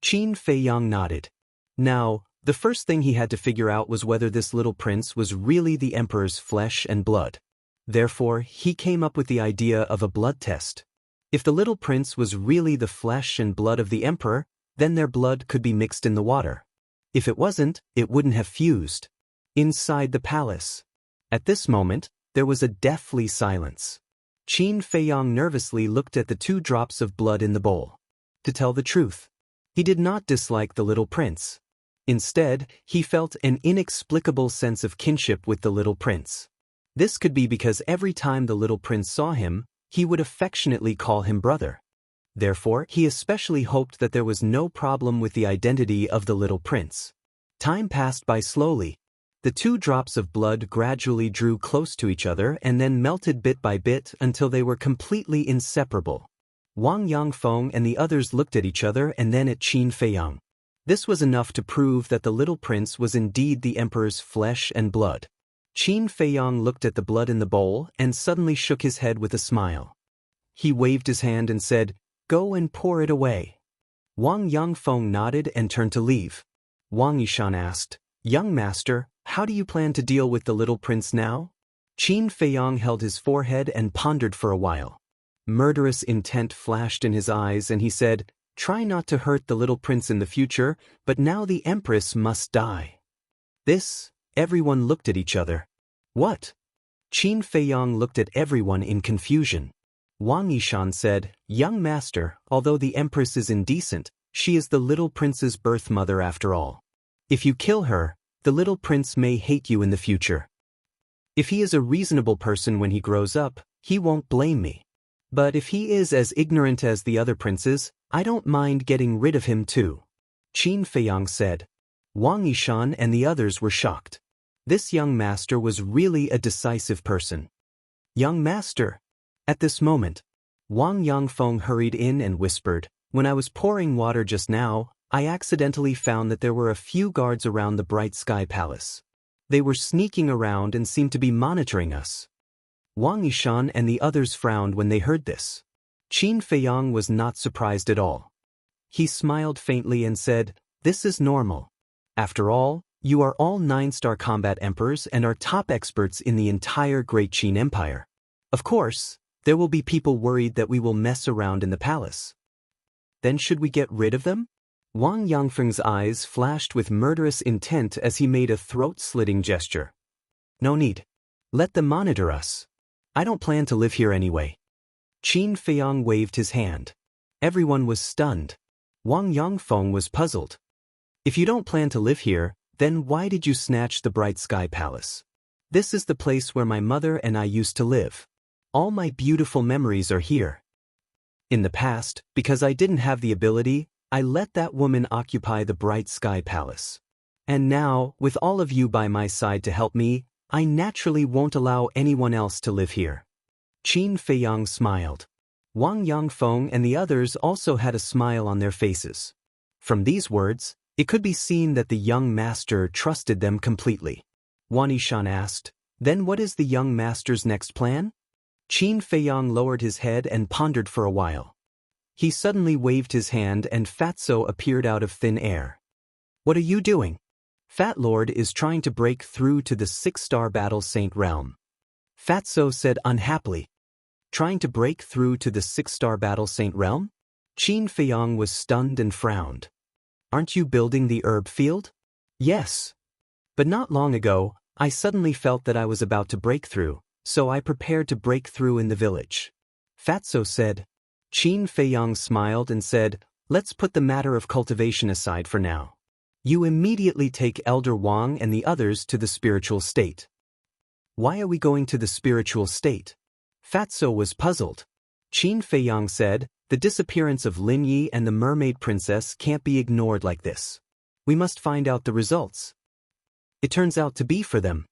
Qin Feiyang nodded. Now, the first thing he had to figure out was whether this little prince was really the emperor's flesh and blood. Therefore, he came up with the idea of a blood test. If the little prince was really the flesh and blood of the emperor, then their blood could be mixed in the water. If it wasn't, it wouldn't have fused. Inside the palace. At this moment, there was a deathly silence. Qin Feiyang nervously looked at the 2 drops of blood in the bowl. To tell the truth, he did not dislike the little prince. Instead, he felt an inexplicable sense of kinship with the little prince. This could be because every time the little prince saw him, he would affectionately call him brother. Therefore, he especially hoped that there was no problem with the identity of the little prince. Time passed by slowly. The 2 drops of blood gradually drew close to each other and then melted bit by bit until they were completely inseparable. Wang Yangfeng and the others looked at each other and then at Qin Feiyang. This was enough to prove that the little prince was indeed the emperor's flesh and blood. Qin Feiyang looked at the blood in the bowl and suddenly shook his head with a smile. He waved his hand and said, "Go and pour it away." Wang Yangfeng nodded and turned to leave. Wang Yishan asked, "Young master, how do you plan to deal with the little prince now?" Qin Feiyang held his forehead and pondered for a while. Murderous intent flashed in his eyes and he said, "Try not to hurt the little prince in the future, but now the empress must die." Everyone looked at each other. "What?" Qin Feiyang looked at everyone in confusion. Wang Yishan said, "Young master, although the empress is indecent, she is the little prince's birth mother after all. If you kill her, the little prince may hate you in the future. If he is a reasonable person when he grows up, he won't blame me. But if he is as ignorant as the other princes, I don't mind getting rid of him too." Qin Feiyang said. Wang Yishan and the others were shocked. This young master was really a decisive person. Young master. At this moment, Wang Yangfeng hurried in and whispered, when I was pouring water just now, I accidentally found that there were a few guards around the Bright Sky Palace. They were sneaking around and seemed to be monitoring us. Wang Yishan and the others frowned when they heard this. Qin Feiyang was not surprised at all. He smiled faintly and said, "This is normal. After all, you are all 9-star combat emperors and are top experts in the entire Great Qin Empire. Of course, there will be people worried that we will mess around in the palace. Then should we get rid of them?" Wang Yangfeng's eyes flashed with murderous intent as he made a throat-slitting gesture. "No need. Let them monitor us. I don't plan to live here anyway." Qin Feiyang waved his hand. Everyone was stunned. Wang Yangfeng was puzzled. "If you don't plan to live here, then why did you snatch the Bright Sky Palace? This is the place where my mother and I used to live. All my beautiful memories are here. In the past, because I didn't have the ability, I let that woman occupy the Bright Sky Palace. And now, with all of you by my side to help me, I naturally won't allow anyone else to live here." Qin Feiyang smiled. Wang Yangfeng and the others also had a smile on their faces. From these words, it could be seen that the young master trusted them completely. Wang Yishan asked, "Then what is the young master's next plan?" Qin Feiyang lowered his head and pondered for a while. He suddenly waved his hand and Fatso appeared out of thin air. "What are you doing?" "Fat Lord is trying to break through to the 6-star Battle Saint realm," Fatso said unhappily. "Trying to break through to the 6-star Battle Saint realm?" Qin Feiyang was stunned and frowned. "Aren't you building the herb field?" "Yes. But not long ago, I suddenly felt that I was about to break through, so I prepared to break through in the village," Fatso said. Qin Feiyang smiled and said, "Let's put the matter of cultivation aside for now. You immediately take Elder Wang and the others to the spiritual state." "Why are we going to the spiritual state?" Fatso was puzzled. Qin Feiyang said, "The disappearance of Lin Yi and the mermaid princess can't be ignored like this. We must find out the results. It turns out to be for them."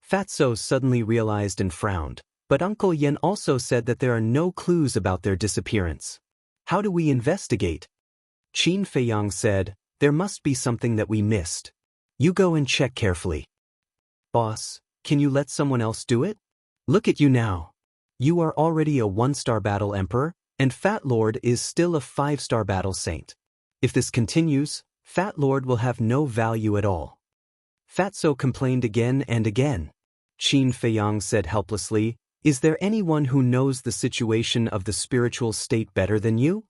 Fatso suddenly realized and frowned, but Uncle Yen also said that there are no clues about their disappearance. "How do we investigate?" Qin Feiyang said, "There must be something that we missed. You go and check carefully." "Boss, can you let someone else do it? Look at you now. You are already a 1-star battle emperor, and Fat Lord is still a 5-star battle saint. If this continues, Fat Lord will have no value at all." Fatso complained again and again. Qin Feiyang said helplessly, "Is there anyone who knows the situation of the spiritual state better than you?"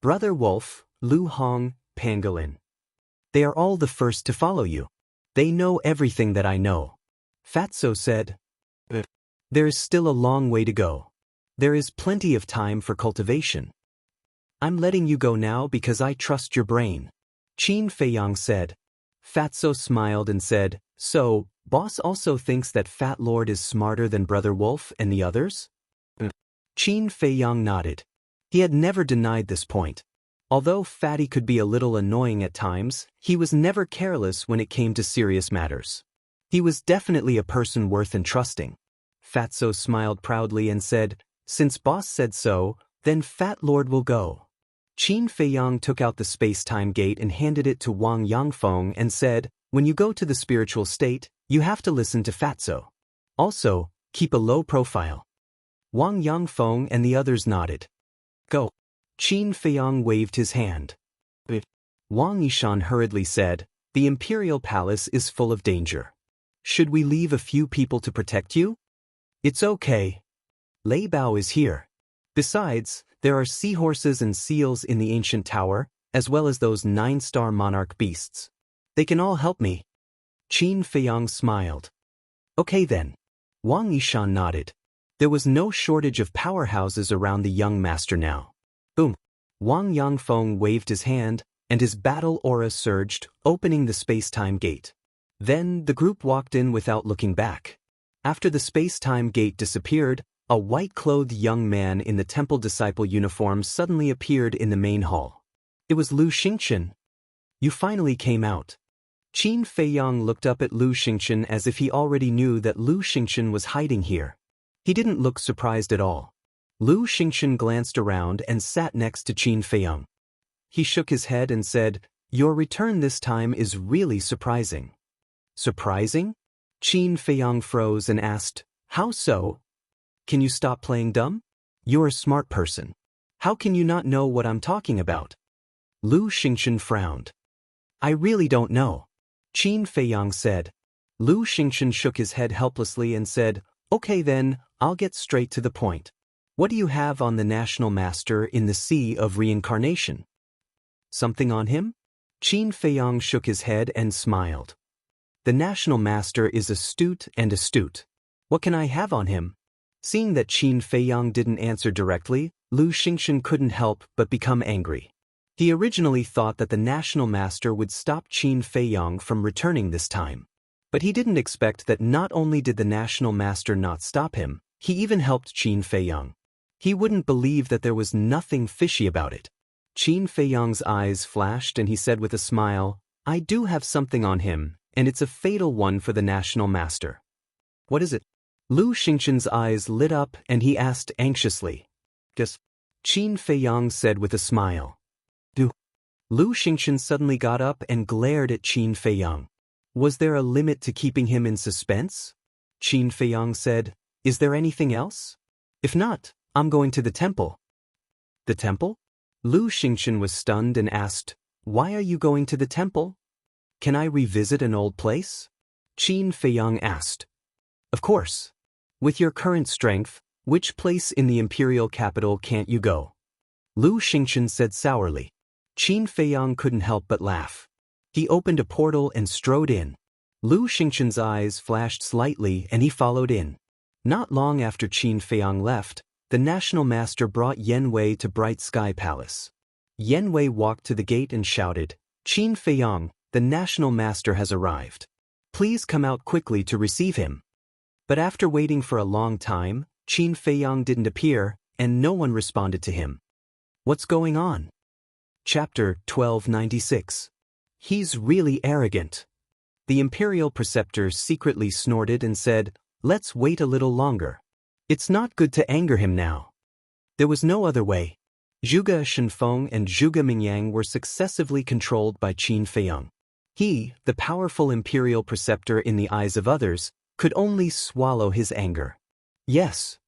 "Brother Wolf, Lu Hong, Pangolin. They are all the first to follow you. They know everything that I know," Fatso said. "There is still a long way to go. There is plenty of time for cultivation. I'm letting you go now because I trust your brain," Qin Feiyang said. Fatso smiled and said, "So, boss also thinks that Fat Lord is smarter than Brother Wolf and the others?" Qin Feiyang nodded. He had never denied this point. Although Fatty could be a little annoying at times, he was never careless when it came to serious matters. He was definitely a person worth entrusting. Fatso smiled proudly and said, "Since boss said so, then Fat Lord will go." Qin Feiyang took out the space-time gate and handed it to Wang Yangfeng and said, "When you go to the spiritual state, you have to listen to Fatso. Also, keep a low profile." Wang Yangfeng and the others nodded. "Go." Qin Feiyang waved his hand. Wang Yishan hurriedly said, "The Imperial Palace is full of danger. Should we leave a few people to protect you?" "It's okay. Lei Bao is here. Besides, there are seahorses and seals in the ancient tower, as well as those 9-star monarch beasts. They can all help me." Qin Feiyang smiled. "Okay then." Wang Yishan nodded. There was no shortage of powerhouses around the young master now. Boom. Wang Yangfeng waved his hand, and his battle aura surged, opening the space-time gate. Then, the group walked in without looking back. After the space-time gate disappeared, a white-clothed young man in the temple disciple uniform suddenly appeared in the main hall. It was Lu Xingchen. "You finally came out." Qin Feiyang looked up at Lu Xingchen as if he already knew that Lu Xingchen was hiding here. He didn't look surprised at all. Lu Xingchen glanced around and sat next to Qin Feiyang. He shook his head and said, "Your return this time is really surprising." Surprising? Qin Feiyang froze and asked, "How so? Can you stop playing dumb? You're a smart person. How can you not know what I'm talking about?" Lu Xingchen frowned. "I really don't know," Qin Feiyang said. Lu Xingchen shook his head helplessly and said, "Okay then, I'll get straight to the point. What do you have on the National Master in the Sea of Reincarnation?" "Something on him?" Qin Feiyang shook his head and smiled. "The National Master is astute and astute. What can I have on him?" Seeing that Qin Feiyang didn't answer directly, Lu Xingchen couldn't help but become angry. He originally thought that the National Master would stop Qin Feiyang from returning this time. But he didn't expect that not only did the National Master not stop him, he even helped Qin Feiyang. He wouldn't believe that there was nothing fishy about it. Qin Feiyang's eyes flashed and he said with a smile, "I do have something on him, and it's a fatal one for the National Master." "What is it?" Lu Xingchen's eyes lit up and he asked anxiously. "Just," Qin Feiyang said with a smile. "Do." Lu Xingchen suddenly got up and glared at Qin Feiyang. Was there a limit to keeping him in suspense? Qin Feiyang said, "Is there anything else? If not, I'm going to the temple." "The temple?" Lu Xingchen was stunned and asked, "Why are you going to the temple? Can I revisit an old place?" Qin Feiyang asked. "Of course. With your current strength, which place in the imperial capital can't you go?" Lu Xingchen said sourly. Qin Feiyang couldn't help but laugh. He opened a portal and strode in. Lu Xingchen's eyes flashed slightly and he followed in. Not long after Qin Feiyang left, the National Master brought Yan Wei to Bright Sky Palace. Yan Wei walked to the gate and shouted, "Qin Feiyang, the National Master has arrived. Please come out quickly to receive him." But after waiting for a long time, Qin Feiyang didn't appear, and no one responded to him. What's going on? Chapter 1296. He's really arrogant. The Imperial Preceptor secretly snorted and said, "Let's wait a little longer. It's not good to anger him now." There was no other way. Zhuge Shenfeng and Zhuge Mingyang were successively controlled by Qin Feiyang. He, the powerful Imperial Preceptor in the eyes of others, could only swallow his anger. "Yes."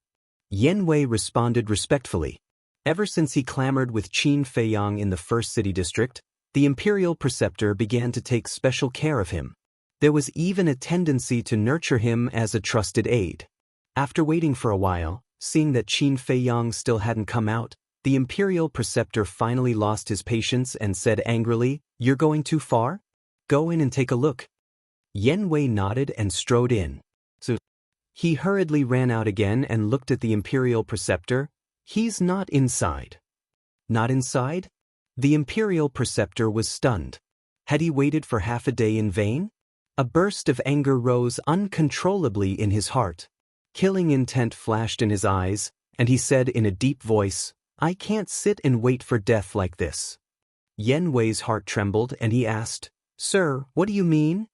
Yan Wei responded respectfully. Ever since he clamored with Qin Feiyang in the First City District, the Imperial Preceptor began to take special care of him. There was even a tendency to nurture him as a trusted aide. After waiting for a while, seeing that Qin Feiyang still hadn't come out, the Imperial Preceptor finally lost his patience and said angrily, "You're going too far? Go in and take a look." Yan Wei nodded and strode in. So he hurriedly ran out again and looked at the Imperial Preceptor. "He's not inside." Not inside? The Imperial Preceptor was stunned. Had he waited for half a day in vain? A burst of anger rose uncontrollably in his heart. Killing intent flashed in his eyes, and he said in a deep voice, "I can't sit and wait for death like this." Yan Wei's heart trembled and he asked, "Sir, what do you mean?"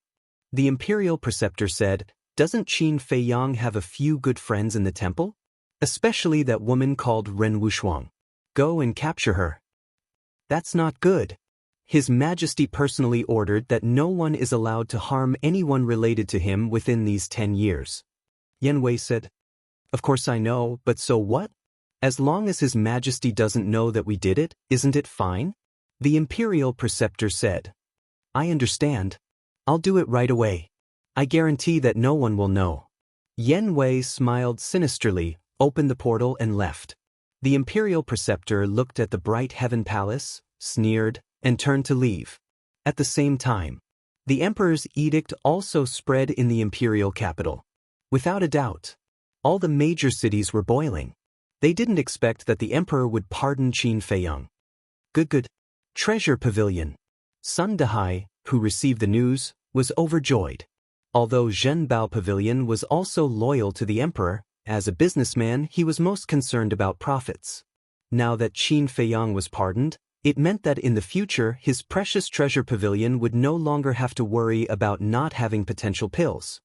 The Imperial Preceptor said, "Doesn't Qin Feiyang have a few good friends in the temple? Especially that woman called Ren Wushuang. Go and capture her." "That's not good. His Majesty personally ordered that no one is allowed to harm anyone related to him within these 10 years. Yan Wei said, "Of course I know, but so what? As long as His Majesty doesn't know that we did it, isn't it fine?" The Imperial Preceptor said, "I understand. I'll do it right away. I guarantee that no one will know." Yan Wei smiled sinisterly, opened the portal and left. The Imperial Preceptor looked at the bright heaven palace, sneered, and turned to leave. At the same time, the Emperor's edict also spread in the imperial capital. Without a doubt, all the major cities were boiling. They didn't expect that the Emperor would pardon Qin Feiyang. Good. Treasure Pavilion. Sun Dehai, who received the news, was overjoyed. Although Zhenbao Pavilion was also loyal to the Emperor, as a businessman he was most concerned about profits. Now that Qin Feiyang was pardoned, it meant that in the future his precious treasure pavilion would no longer have to worry about not having potential pills.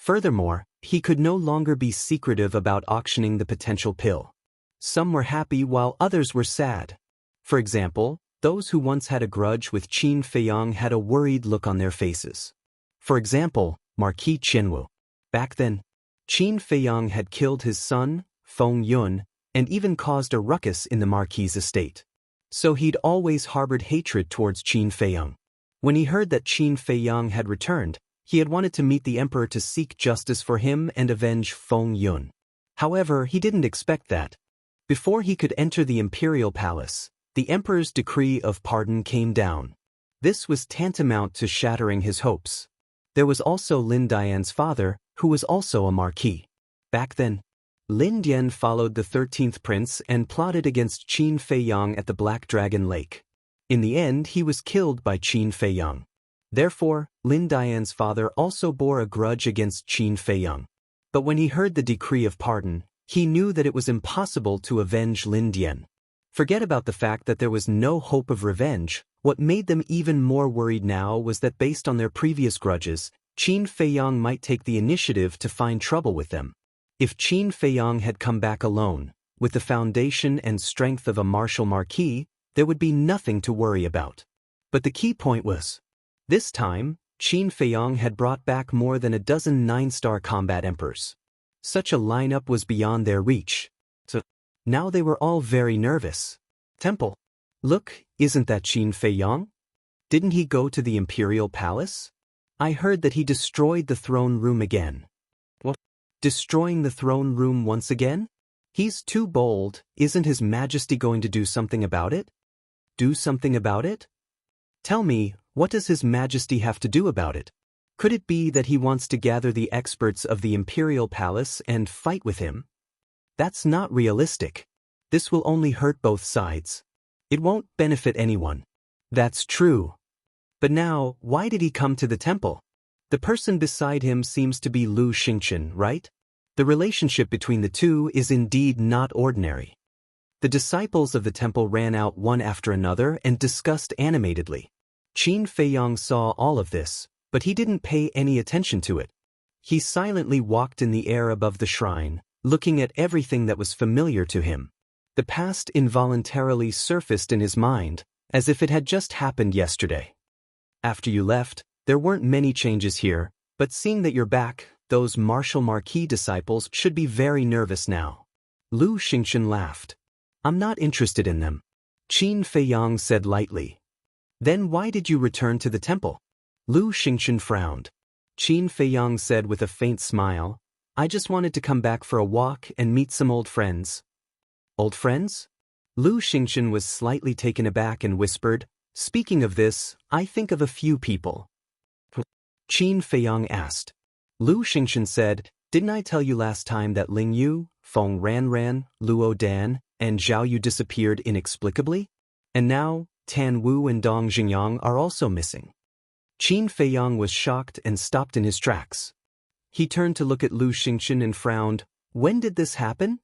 Furthermore, he could no longer be secretive about auctioning the potential pill. Some were happy while others were sad. For example, those who once had a grudge with Qin Feiyang had a worried look on their faces. For example, Marquis Jianghu. Back then, Qin Feiyang had killed his son, Feng Yun, and even caused a ruckus in the Marquis' estate. So he'd always harbored hatred towards Qin Feiyang. When he heard that Qin Feiyang had returned, he had wanted to meet the emperor to seek justice for him and avenge Feng Yun. However, he didn't expect that. Before he could enter the imperial palace, the emperor's decree of pardon came down. This was tantamount to shattering his hopes. There was also Lin Dian's father, who was also a marquis. Back then, Lin Dian followed the 13th prince and plotted against Qin Feiyang at the Black Dragon Lake. In the end, he was killed by Qin Feiyang. Therefore, Lin Dian's father also bore a grudge against Qin Feiyang. But when he heard the decree of pardon, he knew that it was impossible to avenge Lin Dian. Forget about the fact that there was no hope of revenge. What made them even more worried now was that based on their previous grudges, Qin Feiyang might take the initiative to find trouble with them. If Qin Feiyang had come back alone, with the foundation and strength of a martial marquis, there would be nothing to worry about. But the key point was, this time, Qin Feiyang had brought back more than a dozen 9-star combat emperors. Such a lineup was beyond their reach. So, now they were all very nervous. Temple. Look, isn't that Qin Feiyang? Didn't he go to the imperial palace? I heard that he destroyed the throne room again. What? Destroying the throne room once again? He's too bold. Isn't His Majesty going to do something about it? Do something about it? Tell me, what does His Majesty have to do about it? Could it be that he wants to gather the experts of the imperial palace and fight with him? That's not realistic. This will only hurt both sides. It won't benefit anyone. That's true. But now, why did he come to the temple? The person beside him seems to be Lu Xingchen, right? The relationship between the two is indeed not ordinary. The disciples of the temple ran out one after another and discussed animatedly. Qin Feiyang saw all of this, but he didn't pay any attention to it. He silently walked in the air above the shrine, looking at everything that was familiar to him. The past involuntarily surfaced in his mind, as if it had just happened yesterday. After you left, there weren't many changes here, but seeing that you're back, those martial marquis disciples should be very nervous now. Lu Xingchen laughed. I'm not interested in them. Qin Feiyang said lightly. Then why did you return to the temple? Lu Xingchen frowned. Qin Feiyang said with a faint smile, I just wanted to come back for a walk and meet some old friends. Old friends? Lu Xingchen was slightly taken aback and whispered, Speaking of this, I think of a few people. Qin Feiyang asked. Lu Xingchen said, Didn't I tell you last time that Ling Yu, Feng Ranran, Luo Dan, and Zhao Yu disappeared inexplicably? And now, Tan Wu and Dong Xingyang are also missing. Qin Feiyang was shocked and stopped in his tracks. He turned to look at Lu Xingchen and frowned. When did this happen?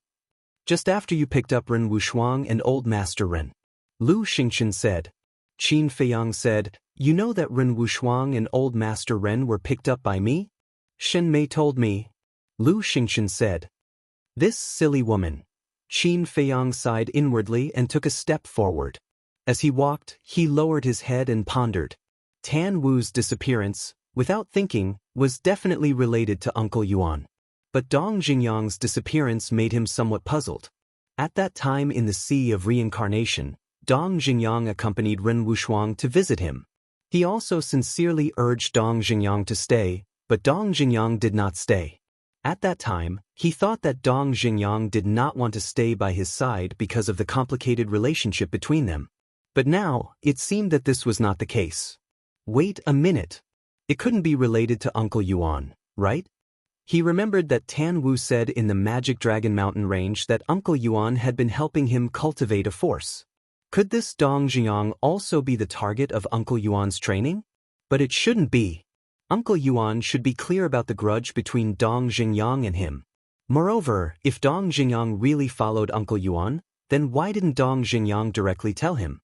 Just after you picked up Ren Wushuang and Old Master Ren. Lu Xingchen said. Qin Feiyang said, You know that Ren Wushuang and Old Master Ren were picked up by me? Shen Mei told me. Lu Xingchen said. This silly woman. Qin Feiyang sighed inwardly and took a step forward. As he walked, he lowered his head and pondered. Tan Wu's disappearance, without thinking, was definitely related to Uncle Yuan. But Dong Xingyang's disappearance made him somewhat puzzled. At that time in the Sea of Reincarnation, Dong Xingyang accompanied Ren Wushuang to visit him. He also sincerely urged Dong Xingyang to stay, but Dong Xingyang did not stay. At that time, he thought that Dong Xingyang did not want to stay by his side because of the complicated relationship between them. But now, it seemed that this was not the case. Wait a minute. It couldn't be related to Uncle Yuan, right? He remembered that Tan Wu said in the Magic Dragon Mountain range that Uncle Yuan had been helping him cultivate a force. Could this Dong Xingyang also be the target of Uncle Yuan's training? But it shouldn't be. Uncle Yuan should be clear about the grudge between Dong Xingyang and him. Moreover, if Dong Xingyang really followed Uncle Yuan, then why didn't Dong Xingyang directly tell him?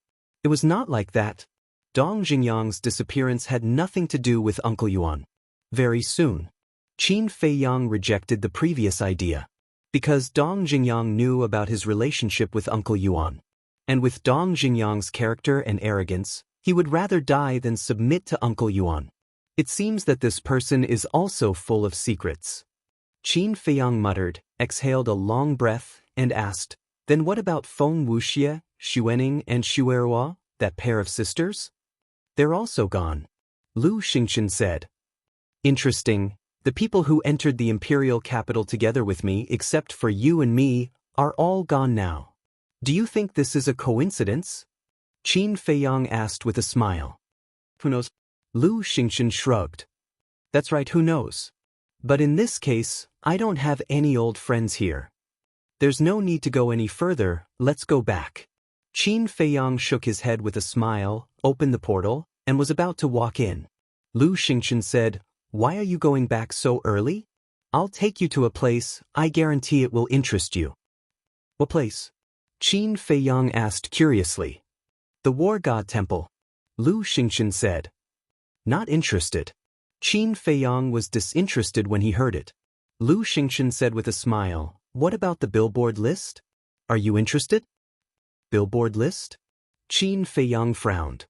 It was not like that. Dong Xingyang's disappearance had nothing to do with Uncle Yuan. Very soon. Qin Feiyang rejected the previous idea. Because Dong Jingyang knew about his relationship with Uncle Yuan. And with Dong Jingyang's character and arrogance, he would rather die than submit to Uncle Yuan. It seems that this person is also full of secrets. Qin Feiyang muttered, exhaled a long breath, and asked, then what about Feng Wuxia, Xuening and Xuerhua, that pair of sisters? They're also gone. Lu Xingchen said. Interesting. The people who entered the imperial capital together with me, except for you and me, are all gone now. Do you think this is a coincidence? Qin Feiyang asked with a smile. Who knows? Lu Xingchen shrugged. That's right, who knows? But in this case, I don't have any old friends here. There's no need to go any further, let's go back. Qin Feiyang shook his head with a smile, opened the portal, and was about to walk in. Lu Xingchen said, why are you going back so early? I'll take you to a place, I guarantee it will interest you. What place? Qin Feiyang asked curiously. The War God Temple. Lu Xingchen said. Not interested. Qin Feiyang was disinterested when he heard it. Lu Xingchen said with a smile, what about the billboard list? Are you interested? Billboard list? Qin Feiyang frowned.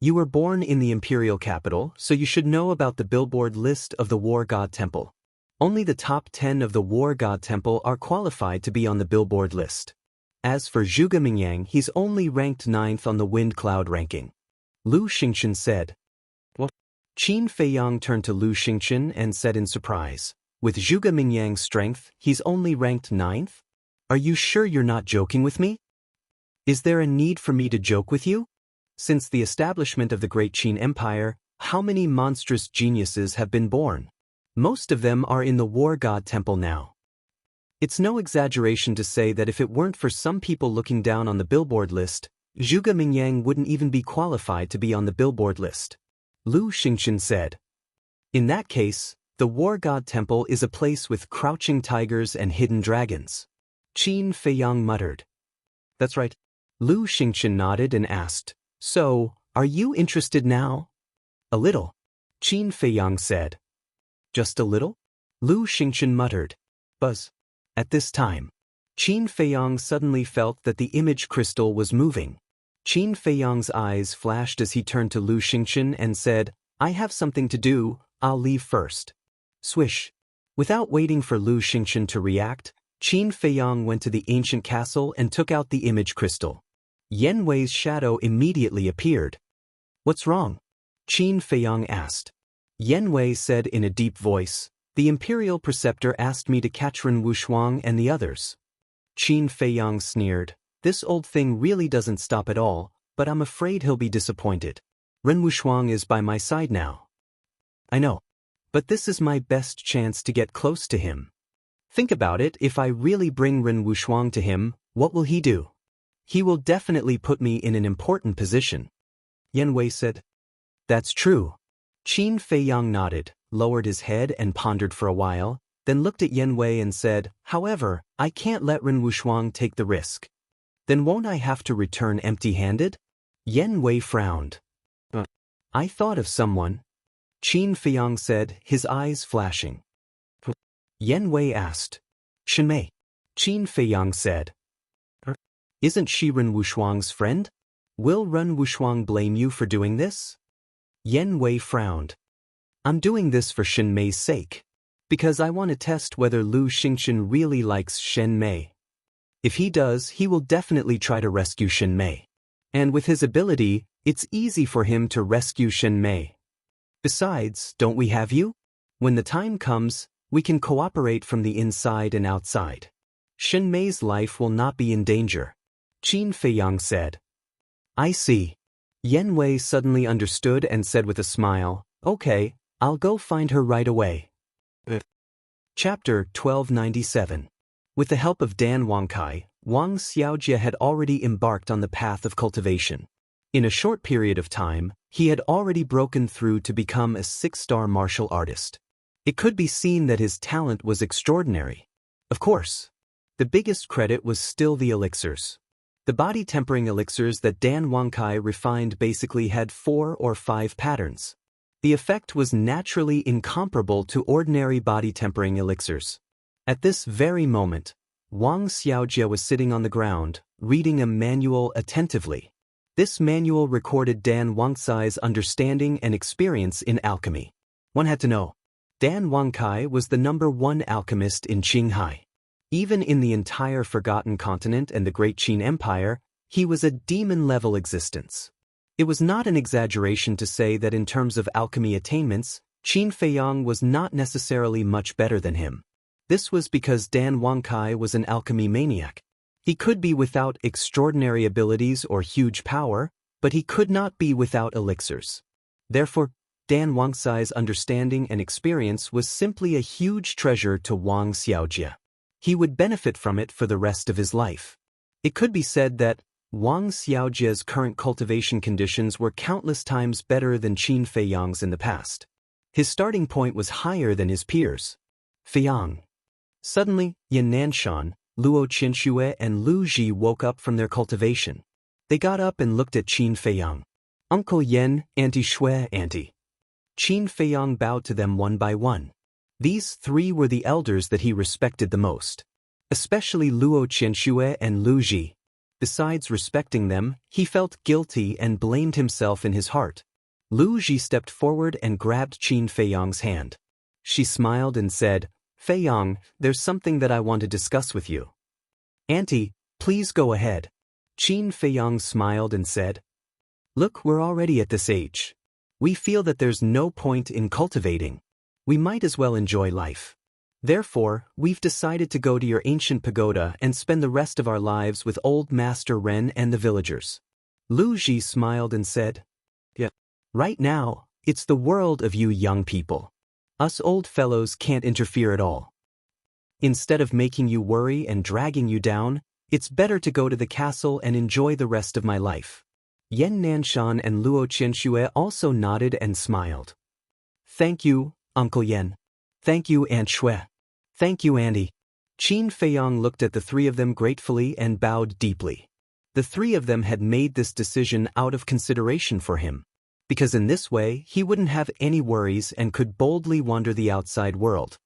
You were born in the imperial capital, so you should know about the billboard list of the War God Temple. Only the top 10 of the War God Temple are qualified to be on the billboard list. As for Zhuge Mingyang, he's only ranked 9th on the Wind Cloud ranking. Lu Xingchen said. What? Qin Feiyang turned to Lu Xingchen and said in surprise, with Zhuge Mingyang's strength, he's only ranked 9th? Are you sure you're not joking with me? Is there a need for me to joke with you? Since the establishment of the Great Qin Empire, how many monstrous geniuses have been born? Most of them are in the War God Temple now. It's no exaggeration to say that if it weren't for some people looking down on the billboard list, Zhuge Mingyang wouldn't even be qualified to be on the billboard list. Lu Xingchen said. In that case, the War God Temple is a place with crouching tigers and hidden dragons. Qin Feiyang muttered. That's right. Lu Xingchen nodded and asked, so, are you interested now? A little. Qin Feiyang said. Just a little? Lu Xingchen muttered. Buzz. At this time, Qin Feiyang suddenly felt that the image crystal was moving. Qin Feiyang's eyes flashed as he turned to Lu Xingchen and said, I have something to do, I'll leave first. Swish. Without waiting for Lu Xingchen to react, Qin Feiyang went to the ancient castle and took out the image crystal. Yan Wei's shadow immediately appeared. What's wrong? Qin Feiyang asked. Yan Wei said in a deep voice, the Imperial Preceptor asked me to catch Ren Wushuang and the others. Qin Feiyang sneered, this old thing really doesn't stop at all, but I'm afraid he'll be disappointed. Ren Wushuang is by my side now. I know. But this is my best chance to get close to him. Think about it, if I really bring Ren Wushuang to him, what will he do? He will definitely put me in an important position. Yan Wei said. That's true. Qin Feiyang nodded, lowered his head and pondered for a while, then looked at Yan Wei and said, however, I can't let Ren Wushuang take the risk. Then won't I have to return empty-handed? Yan Wei frowned. I thought of someone. Qin Feiyang said, his eyes flashing. Yan Wei asked. Shen Mei. Qin Feiyang said. Isn't she Ren Wushuang's friend? Will Ren Wushuang blame you for doing this? Yan Wei frowned. I'm doing this for Shen Mei's sake. Because I want to test whether Lu Xingchen really likes Shen Mei. If he does, he will definitely try to rescue Shen Mei. And with his ability, it's easy for him to rescue Shen Mei. Besides, don't we have you? When the time comes, we can cooperate from the inside and outside. Shen Mei's life will not be in danger. Qin Feiyang said. I see. Yan Wei suddenly understood and said with a smile, okay, I'll go find her right away. Chapter 1297. With the help of Dan Wangkai, Wang Xiaojie had already embarked on the path of cultivation. In a short period of time, he had already broken through to become a 6-star martial artist. It could be seen that his talent was extraordinary. Of course, the biggest credit was still the elixirs. The body-tempering elixirs that Dan Wangkai refined basically had 4 or 5 patterns. The effect was naturally incomparable to ordinary body-tempering elixirs. At this very moment, Wang Xiaojie was sitting on the ground, reading a manual attentively. This manual recorded Dan Wangcai's understanding and experience in alchemy. One had to know. Dan Wangcai was the #1 alchemist in Qinghai. Even in the entire Forgotten Continent and the Great Qin Empire, he was a demon-level existence. It was not an exaggeration to say that in terms of alchemy attainments, Qin Feiyang was not necessarily much better than him. This was because Dan Wangcai was an alchemy maniac. He could be without extraordinary abilities or huge power, but he could not be without elixirs. Therefore, Dan Wangcai's understanding and experience was simply a huge treasure to Wang Xiaojie. He would benefit from it for the rest of his life. It could be said that Wang Xiaojie's current cultivation conditions were countless times better than Qin Feiyang's in the past. His starting point was higher than his peers. Feiyang. Suddenly, Yan Nanshan, Luo Qianxue and Lu Ji woke up from their cultivation. They got up and looked at Qin Feiyang. Uncle Yan, Auntie Xue, Auntie. Qin Feiyang bowed to them one by one. These three were the elders that he respected the most. Especially Luo Qianxue and Lu Ji. Besides respecting them, he felt guilty and blamed himself in his heart. Lu Ji stepped forward and grabbed Qin Feiyang's hand. She smiled and said, "Feiyang, there's something that I want to discuss with you." "Auntie, please go ahead." Qin Feiyang smiled and said, "Look, we're already at this age. We feel that there's no point in cultivating. We might as well enjoy life. Therefore, we've decided to go to your ancient pagoda and spend the rest of our lives with old Master Ren and the villagers." Lu Ji smiled and said, "Yeah. Right now, it's the world of you young people. Us old fellows can't interfere at all. Instead of making you worry and dragging you down, it's better to go to the castle and enjoy the rest of my life." Yan Nanshan and Luo Qianxue also nodded and smiled. "Thank you, Uncle Yan. Thank you, Aunt Xue. Thank you, Auntie." Qin Feiyang looked at the three of them gratefully and bowed deeply. The three of them had made this decision out of consideration for him, because in this way he wouldn't have any worries and could boldly wander the outside world.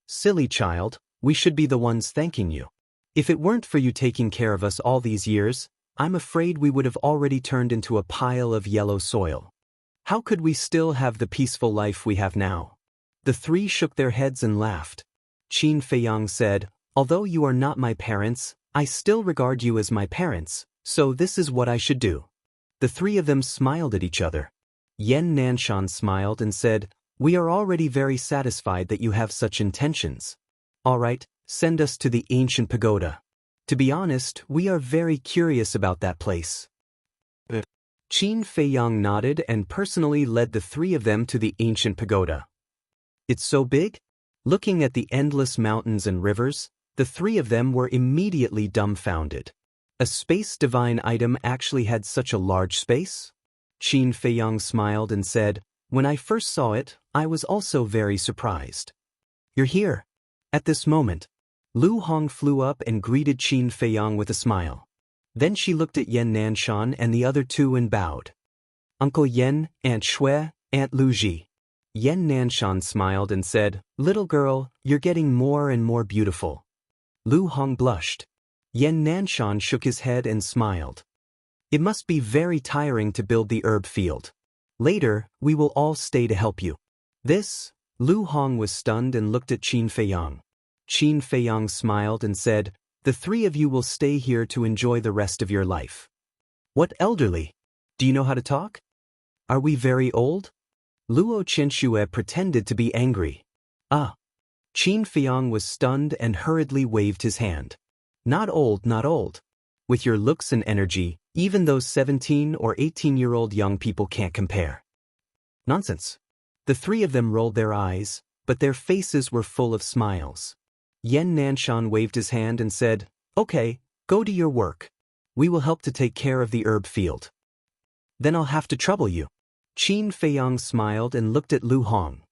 "Silly child, we should be the ones thanking you. If it weren't for you taking care of us all these years, I'm afraid we would have already turned into a pile of yellow soil. How could we still have the peaceful life we have now?" The three shook their heads and laughed. Qin Feiyang said, "Although you are not my parents, I still regard you as my parents, so this is what I should do." The three of them smiled at each other. Yan Nanshan smiled and said, "We are already very satisfied that you have such intentions. All right, send us to the ancient pagoda. To be honest, we are very curious about that place." Qin Feiyang nodded and personally led the three of them to the ancient pagoda. "It's so big?" Looking at the endless mountains and rivers, the three of them were immediately dumbfounded. A space divine item actually had such a large space? Qin Feiyang smiled and said, "When I first saw it, I was also very surprised." "You're here." At this moment, Lu Hong flew up and greeted Qin Feiyang with a smile. Then she looked at Yan Nanshan and the other two and bowed. "Uncle Yan, Aunt Xue, Aunt Lu Ji." Yan Nanshan smiled and said, "Little girl, you're getting more and more beautiful." Lu Hong blushed. Yan Nanshan shook his head and smiled. "It must be very tiring to build the herb field. Later, we will all stay to help you." Lu Hong was stunned and looked at Qin Feiyang. Qin Feiyang smiled and said, "The three of you will stay here to enjoy the rest of your life." "What elderly? Do you know how to talk? Are we very old?" Luo Qianxue pretended to be angry. "Ah." Qin Feiyang was stunned and hurriedly waved his hand. "Not old, not old. With your looks and energy, even those 17 or 18-year-old young people can't compare." "Nonsense." The three of them rolled their eyes, but their faces were full of smiles. Yan Nanshan waved his hand and said, "Okay, go to your work. We will help to take care of the herb field." "Then I'll have to trouble you." Qin Feiyang smiled and looked at Lu Hong.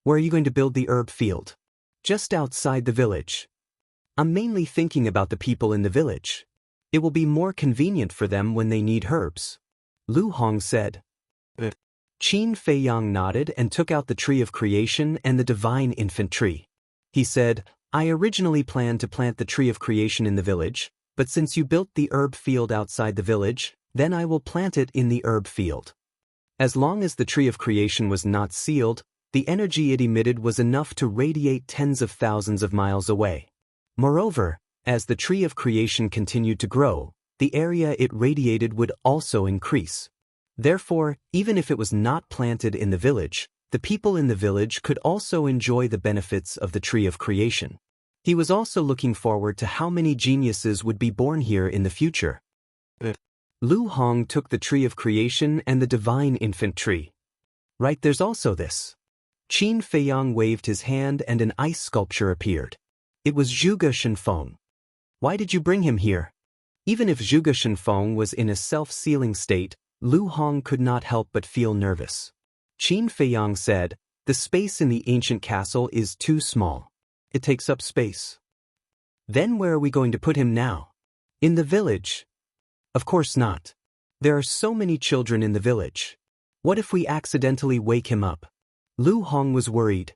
"Where are you going to build the herb field?" "Just outside the village. I'm mainly thinking about the people in the village. It will be more convenient for them when they need herbs." Lu Hong said. Qin Feiyang nodded and took out the tree of creation and the divine infant tree. He said, I originally planned to plant the tree of creation in the village, but since you built the herb field outside the village, then I will plant it in the herb field. As long as the tree of creation was not sealed, the energy it emitted was enough to radiate tens of thousands of miles away. Moreover, as the tree of creation continued to grow, the area it radiated would also increase. Therefore, even if it was not planted in the village, the people in the village could also enjoy the benefits of the tree of creation. He was also looking forward to how many geniuses would be born here in the future. Lu Hong took the tree of creation and the divine infant tree. Right, there's also this. Qin Feiyang waved his hand and an ice sculpture appeared. It was Zhuge Shenfeng. Why did you bring him here? Even if Zhuge Shenfeng was in a self-sealing state, Lu Hong could not help but feel nervous. Qin Feiyang said, the space in the ancient castle is too small. It takes up space. Then where are we going to put him now? In the village? Of course not. There are so many children in the village. What if we accidentally wake him up? Lu Hong was worried.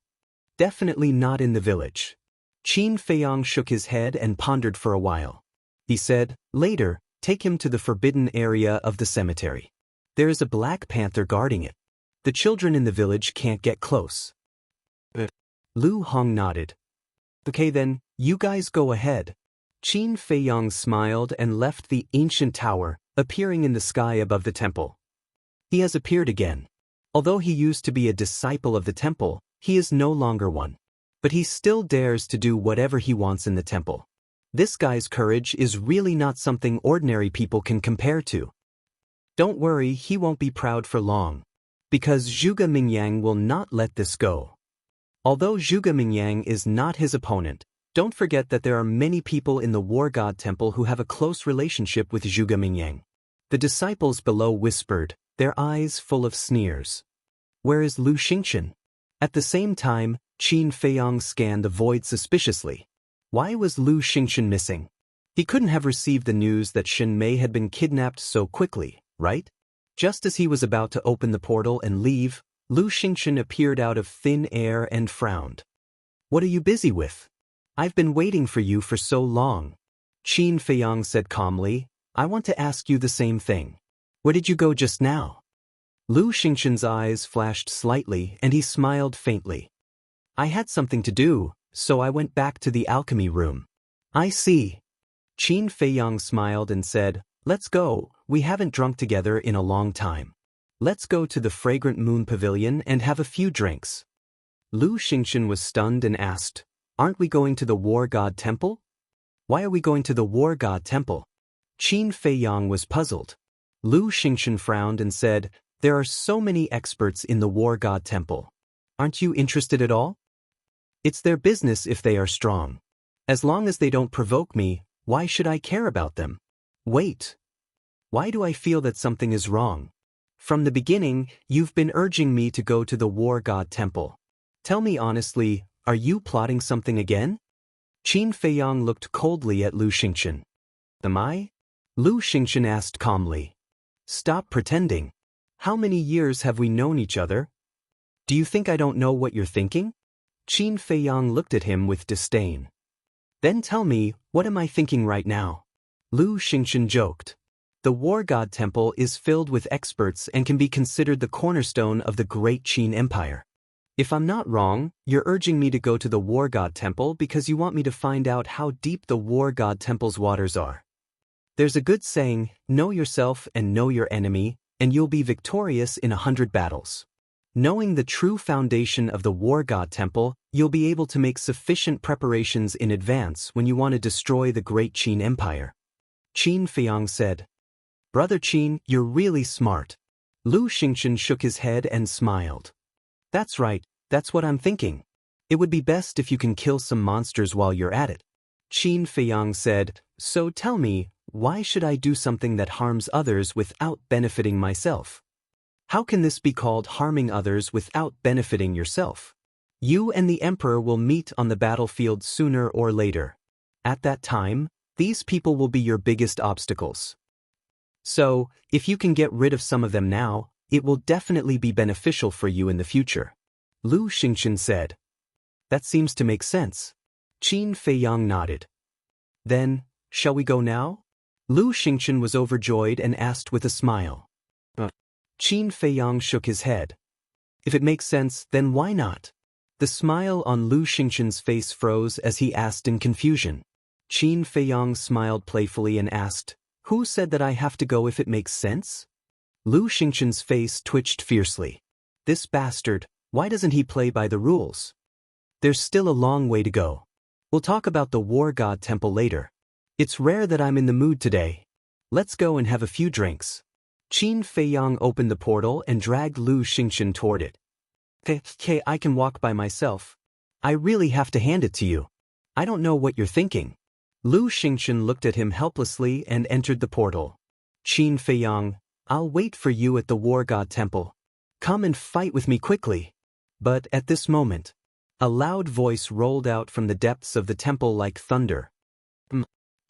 Definitely not in the village. Qin Feiyang shook his head and pondered for a while. He said, later, take him to the forbidden area of the cemetery. There is a black panther guarding it. The children in the village can't get close. Lu Hong nodded. Okay then, you guys go ahead. Qin Feiyang smiled and left the ancient tower, appearing in the sky above the temple. He has appeared again. Although he used to be a disciple of the temple, he is no longer one. But he still dares to do whatever he wants in the temple. This guy's courage is really not something ordinary people can compare to. Don't worry, he won't be proud for long. Because Zhuge Mingyang will not let this go. Although Zhuge Mingyang is not his opponent, don't forget that there are many people in the War God Temple who have a close relationship with Zhuge Mingyang. The disciples below whispered, their eyes full of sneers. Where is Lu Xingchen? At the same time, Qin Feiyang scanned the void suspiciously. Why was Lu Xingchen missing? He couldn't have received the news that Shen Mei had been kidnapped so quickly, right? Just as he was about to open the portal and leave, Lu Xingchen appeared out of thin air and frowned. What are you busy with? I've been waiting for you for so long. Qin Feiyang said calmly, I want to ask you the same thing. Where did you go just now? Lu Xingchen's eyes flashed slightly and he smiled faintly. I had something to do, so I went back to the alchemy room. I see. Qin Feiyang smiled and said, let's go, we haven't drunk together in a long time. Let's go to the fragrant moon pavilion and have a few drinks. Lu Xingchen was stunned and asked, aren't we going to the War God Temple? Why are we going to the War God Temple? Qin Feiyang was puzzled. Lu Xingchen frowned and said, there are so many experts in the War God Temple. Aren't you interested at all? It's their business if they are strong. As long as they don't provoke me, why should I care about them? Wait. Why do I feel that something is wrong? From the beginning, you've been urging me to go to the War God Temple. Tell me honestly, are you plotting something again? Qin Feiyang looked coldly at Lu Xingchen. Am I? Lu Xingchen asked calmly. Stop pretending. How many years have we known each other? Do you think I don't know what you're thinking? Qin Feiyang looked at him with disdain. Then tell me, what am I thinking right now? Lu Xingchen joked. The War God Temple is filled with experts and can be considered the cornerstone of the great Qin Empire. If I'm not wrong, you're urging me to go to the War God Temple because you want me to find out how deep the War God Temple's waters are. There's a good saying, know yourself and know your enemy, and you'll be victorious in 100 battles. Knowing the true foundation of the War God Temple, you'll be able to make sufficient preparations in advance when you want to destroy the great Qin Empire. Qin Feiyang said. Brother Qin, you're really smart. Lu Xingchen shook his head and smiled. That's right, that's what I'm thinking. It would be best if you can kill some monsters while you're at it. Qin Feiyang said, so tell me, why should I do something that harms others without benefiting myself? How can this be called harming others without benefiting yourself? You and the Emperor will meet on the battlefield sooner or later. At that time, these people will be your biggest obstacles. So, if you can get rid of some of them now, It will definitely be beneficial for you in the future. Lu Xingchen said. That seems to make sense. Qin Feiyang nodded. Then, shall we go now? Lu Xingchen was overjoyed and asked with a smile. Qin Feiyang shook his head. If it makes sense, then why not? The smile on Lu Xingchen's face froze as he asked in confusion. Qin Feiyang smiled playfully and asked, Who said that I have to go if it makes sense? Lu Xingchen's face twitched fiercely. This bastard, why doesn't he play by the rules? There's still a long way to go. We'll talk about the War God Temple later. It's rare that I'm in the mood today. Let's go and have a few drinks. Qin Feiyang opened the portal and dragged Lu Xingchen toward it. Okay, I can walk by myself. I really have to hand it to you. I don't know what you're thinking. Lu Xingchen looked at him helplessly and entered the portal. Qin Feiyang, I'll wait for you at the War God Temple. Come and fight with me quickly. But at this moment, a loud voice rolled out from the depths of the temple like thunder.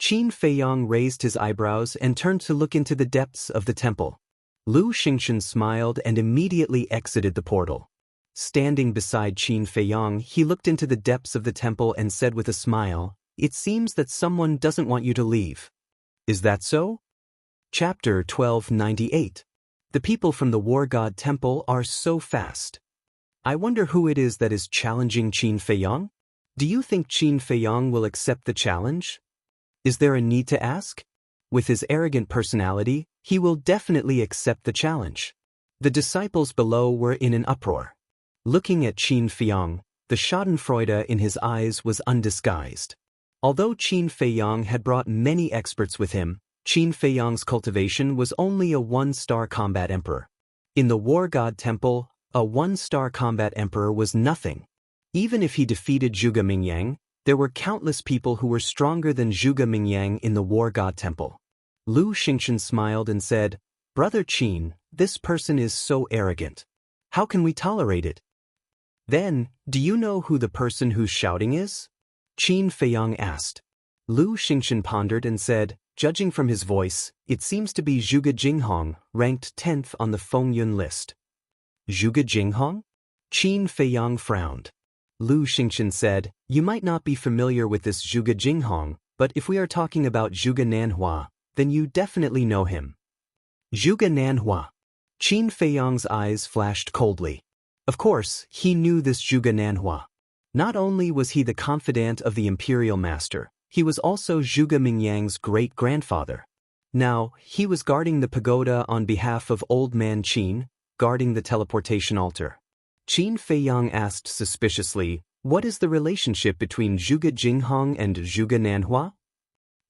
Qin Feiyang raised his eyebrows and turned to look into the depths of the temple. Lu Xingchen smiled and immediately exited the portal. Standing beside Qin Feiyang, he looked into the depths of the temple and said with a smile, It seems that someone doesn't want you to leave. Is that so? Chapter 1298. The people from the War God Temple are so fast. I wonder who it is that is challenging Qin Feiyang? Do you think Qin Feiyang will accept the challenge? Is there a need to ask? With his arrogant personality, he will definitely accept the challenge. The disciples below were in an uproar. Looking at Qin Feiyang, the schadenfreude in his eyes was undisguised. Although Qin Feiyang had brought many experts with him, Qin Feiyang's cultivation was only a one-star combat emperor. In the War God Temple, a one-star combat emperor was nothing. Even if he defeated Zhuge Mingyang, there were countless people who were stronger than Zhuge Mingyang in the War God Temple. Lu Xingchen smiled and said, Brother Qin, this person is so arrogant. How can we tolerate it? Then, do you know who the person who's shouting is? Qin Feiyang asked. Lu Xingchen pondered and said, Judging from his voice, it seems to be Zhuge Jinghong, ranked 10th on the Fengyun list. Zhuge Jinghong? Qin Feiyang frowned. Lu Xingchen said, You might not be familiar with this Zhuge Jinghong, but if we are talking about Zhuge Nanhua, then you definitely know him. Zhuge Nanhua. Qin Feiyang's eyes flashed coldly. Of course, he knew this Zhuge Nanhua. Not only was he the confidant of the imperial master, he was also Zhuge Mingyang's great-grandfather. Now, he was guarding the pagoda on behalf of Old Man Qin, guarding the teleportation altar. Qin Feiyang asked suspiciously, What is the relationship between Zhuge Jinghong and Zhuge Nanhua?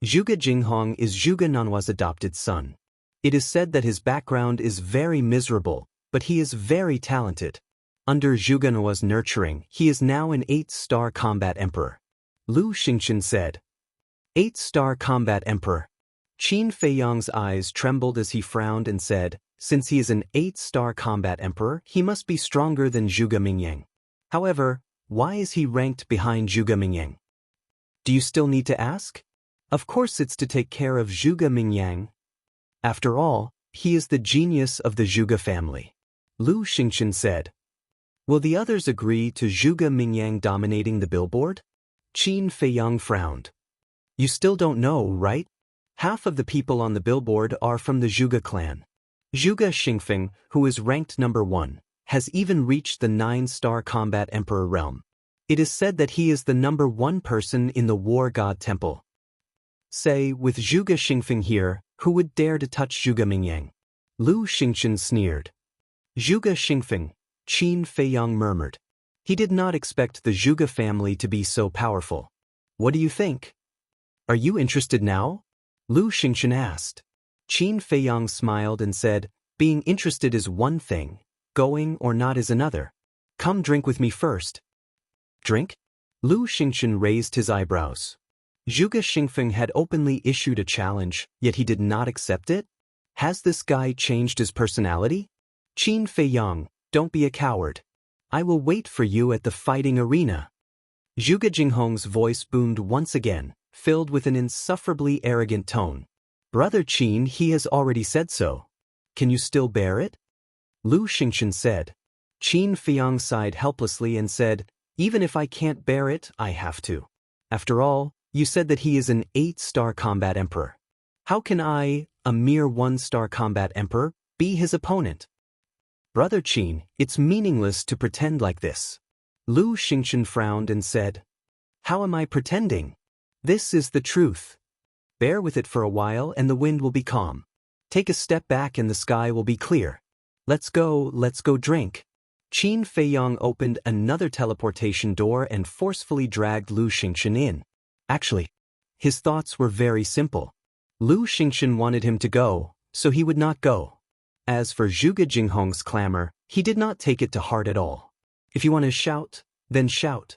Zhuge Jinghong is Zhuge Nanhua's adopted son. It is said that his background is very miserable, but he is very talented. Under Zhuge Nanhua's nurturing, he is now an 8-star combat emperor. Lu Xingchen said. 8-star combat emperor. Qin Feiyang's eyes trembled as he frowned and said, Since he is an 8-star combat emperor, he must be stronger than Zhuge Mingyang. However, why is he ranked behind Zhuge Mingyang? Do you still need to ask? Of course it's to take care of Zhuge Mingyang. After all, he is the genius of the Zhuge family. Lu Xingchen said. Will the others agree to Zhuge Mingyang dominating the billboard? Qin Feiyang frowned. You still don't know, right? Half of the people on the billboard are from the Zhuge clan. Zhuge Xingfeng, who is ranked number 1, has even reached the 9-star combat emperor realm. It is said that he is the number 1 person in the War God Temple. Say, with Zhuge Xingfeng here, who would dare to touch Zhuge Mingyang? Lu Xingchen sneered. Zhuge Xingfeng, Qin Feiyang murmured. He did not expect the Zhuge family to be so powerful. What do you think? Are you interested now? Lu Xingchen asked. Qin Feiyang smiled and said, Being interested is one thing, going or not is another. Come drink with me first. Drink? Lu Xingchen raised his eyebrows. Zhuge Xingfeng had openly issued a challenge, yet he did not accept it? Has this guy changed his personality? Qin Feiyang, don't be a coward. I will wait for you at the fighting arena. Zhuge Jinghong's voice boomed once again, filled with an insufferably arrogant tone. Brother Qin, he has already said so. Can you still bear it? Lu Xingchen said. Qin Feyang sighed helplessly and said, even if I can't bear it, I have to. After all, you said that he is an 8-star combat emperor. How can I, a mere 1-star combat emperor, be his opponent? Brother Qin, it's meaningless to pretend like this. Lu Xingchen frowned and said, how am I pretending? This is the truth. Bear with it for a while and the wind will be calm. Take a step back and the sky will be clear. Let's go drink. Qin Feiyang opened another teleportation door and forcefully dragged Lu Xingchen in. Actually, his thoughts were very simple. Lu Xingchen wanted him to go, so he would not go. As for Zhuge Jinghong's clamor, he did not take it to heart at all. If you want to shout, then shout.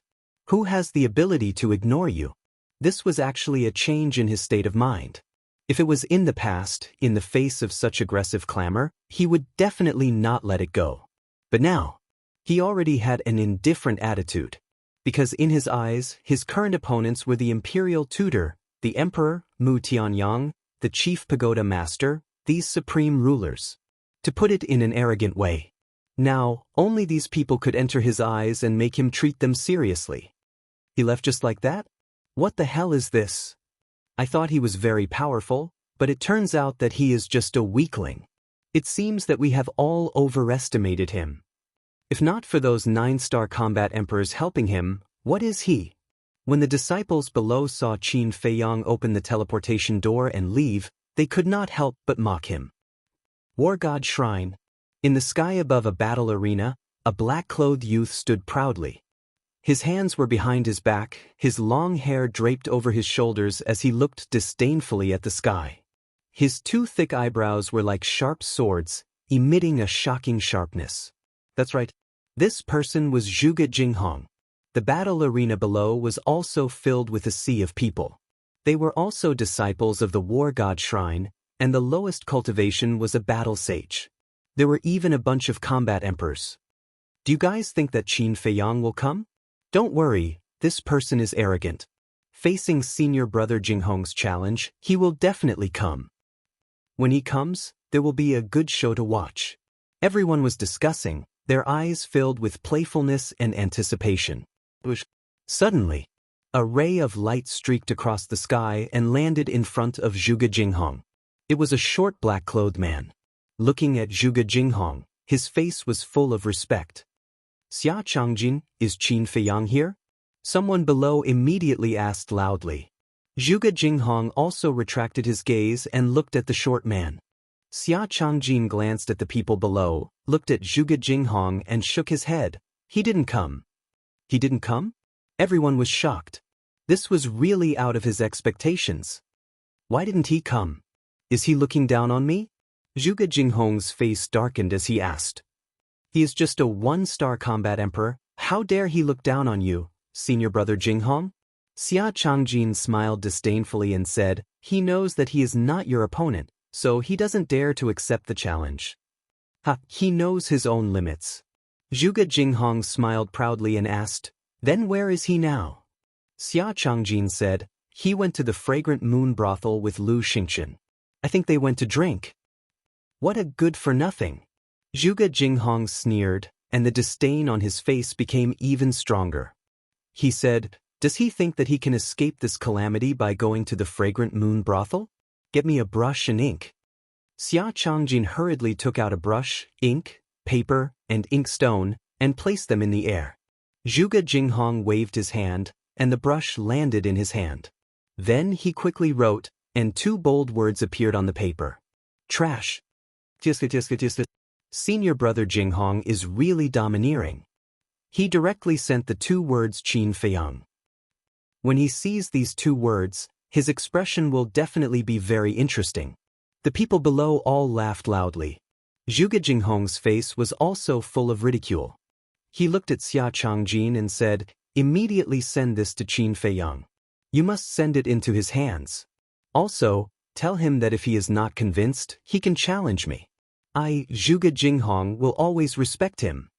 Who has the ability to ignore you? This was actually a change in his state of mind. If it was in the past, in the face of such aggressive clamor, he would definitely not let it go. But now, he already had an indifferent attitude. Because in his eyes, his current opponents were the imperial tutor, the emperor, Mu Tianyang, the chief pagoda master, these supreme rulers. To put it in an arrogant way. Now, only these people could enter his eyes and make him treat them seriously. He left just like that? What the hell is this? I thought he was very powerful, but it turns out that he is just a weakling. It seems that we have all overestimated him. If not for those 9-star combat emperors helping him, what is he? When the disciples below saw Qin Feiyang open the teleportation door and leave, they could not help but mock him. War God Shrine. In the sky above a battle arena, a black-clothed youth stood proudly. His hands were behind his back, his long hair draped over his shoulders as he looked disdainfully at the sky. His 2 thick eyebrows were like sharp swords, emitting a shocking sharpness. That's right. This person was Zhuge Jinghong. The battle arena below was also filled with a sea of people. They were also disciples of the War God Shrine, and the lowest cultivation was a battle sage. There were even a bunch of combat emperors. Do you guys think that Qin Feiyang will come? Don't worry, this person is arrogant. Facing senior brother Jinghong's challenge, he will definitely come. When he comes, there will be a good show to watch. Everyone was discussing, their eyes filled with playfulness and anticipation. Suddenly, a ray of light streaked across the sky and landed in front of Zhuge Jinghong. It was a short black-clothed man. Looking at Zhuge Jinghong, his face was full of respect. Xia Changjin, is Qin Feiyang here? Someone below immediately asked loudly. Zhuge Jinghong also retracted his gaze and looked at the short man. Xia Changjin glanced at the people below, looked at Zhuge Jinghong and shook his head. He didn't come. He didn't come? Everyone was shocked. This was really out of his expectations. Why didn't he come? Is he looking down on me? Zhuge Jinghong's face darkened as he asked. He is just a 1-star combat emperor. How dare he look down on you, senior brother Jinghong? Xia Changjin smiled disdainfully and said, he knows that he is not your opponent, so he doesn't dare to accept the challenge. He knows his own limits. Zhuge Jinghong smiled proudly and asked, then where is he now? Xia Changjin said, he went to the fragrant moon brothel with Lu Xingchen. I think they went to drink. What a good-for-nothing. Zhuge Jinghong sneered, and the disdain on his face became even stronger. He said, does he think that he can escape this calamity by going to the fragrant moon brothel? Get me a brush and ink. Xia Changjin hurriedly took out a brush, ink, paper, and inkstone, and placed them in the air. Zhuge Jinghong waved his hand, and the brush landed in his hand. Then he quickly wrote, and 2 bold words appeared on the paper. Trash. Senior brother Jinghong is really domineering. He directly sent the 2 words Qin Feiyang. When he sees these 2 words, his expression will definitely be very interesting. The people below all laughed loudly. Zhuge Jinghong's face was also full of ridicule. He looked at Xia Changjin and said, immediately send this to Qin Feiyang. You must send it into his hands. Also, tell him that if he is not convinced, he can challenge me. I, Zhuge Jinghong, will always respect him.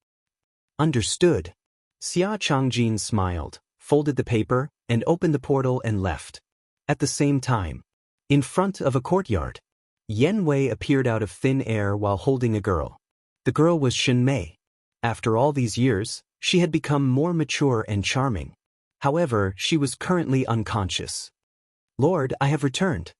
Understood. Xia Changjin smiled, folded the paper, and opened the portal and left. At the same time, in front of a courtyard, Yen Wei appeared out of thin air while holding a girl. The girl was Shin Mei. After all these years, she had become more mature and charming. However, she was currently unconscious. Lord, I have returned.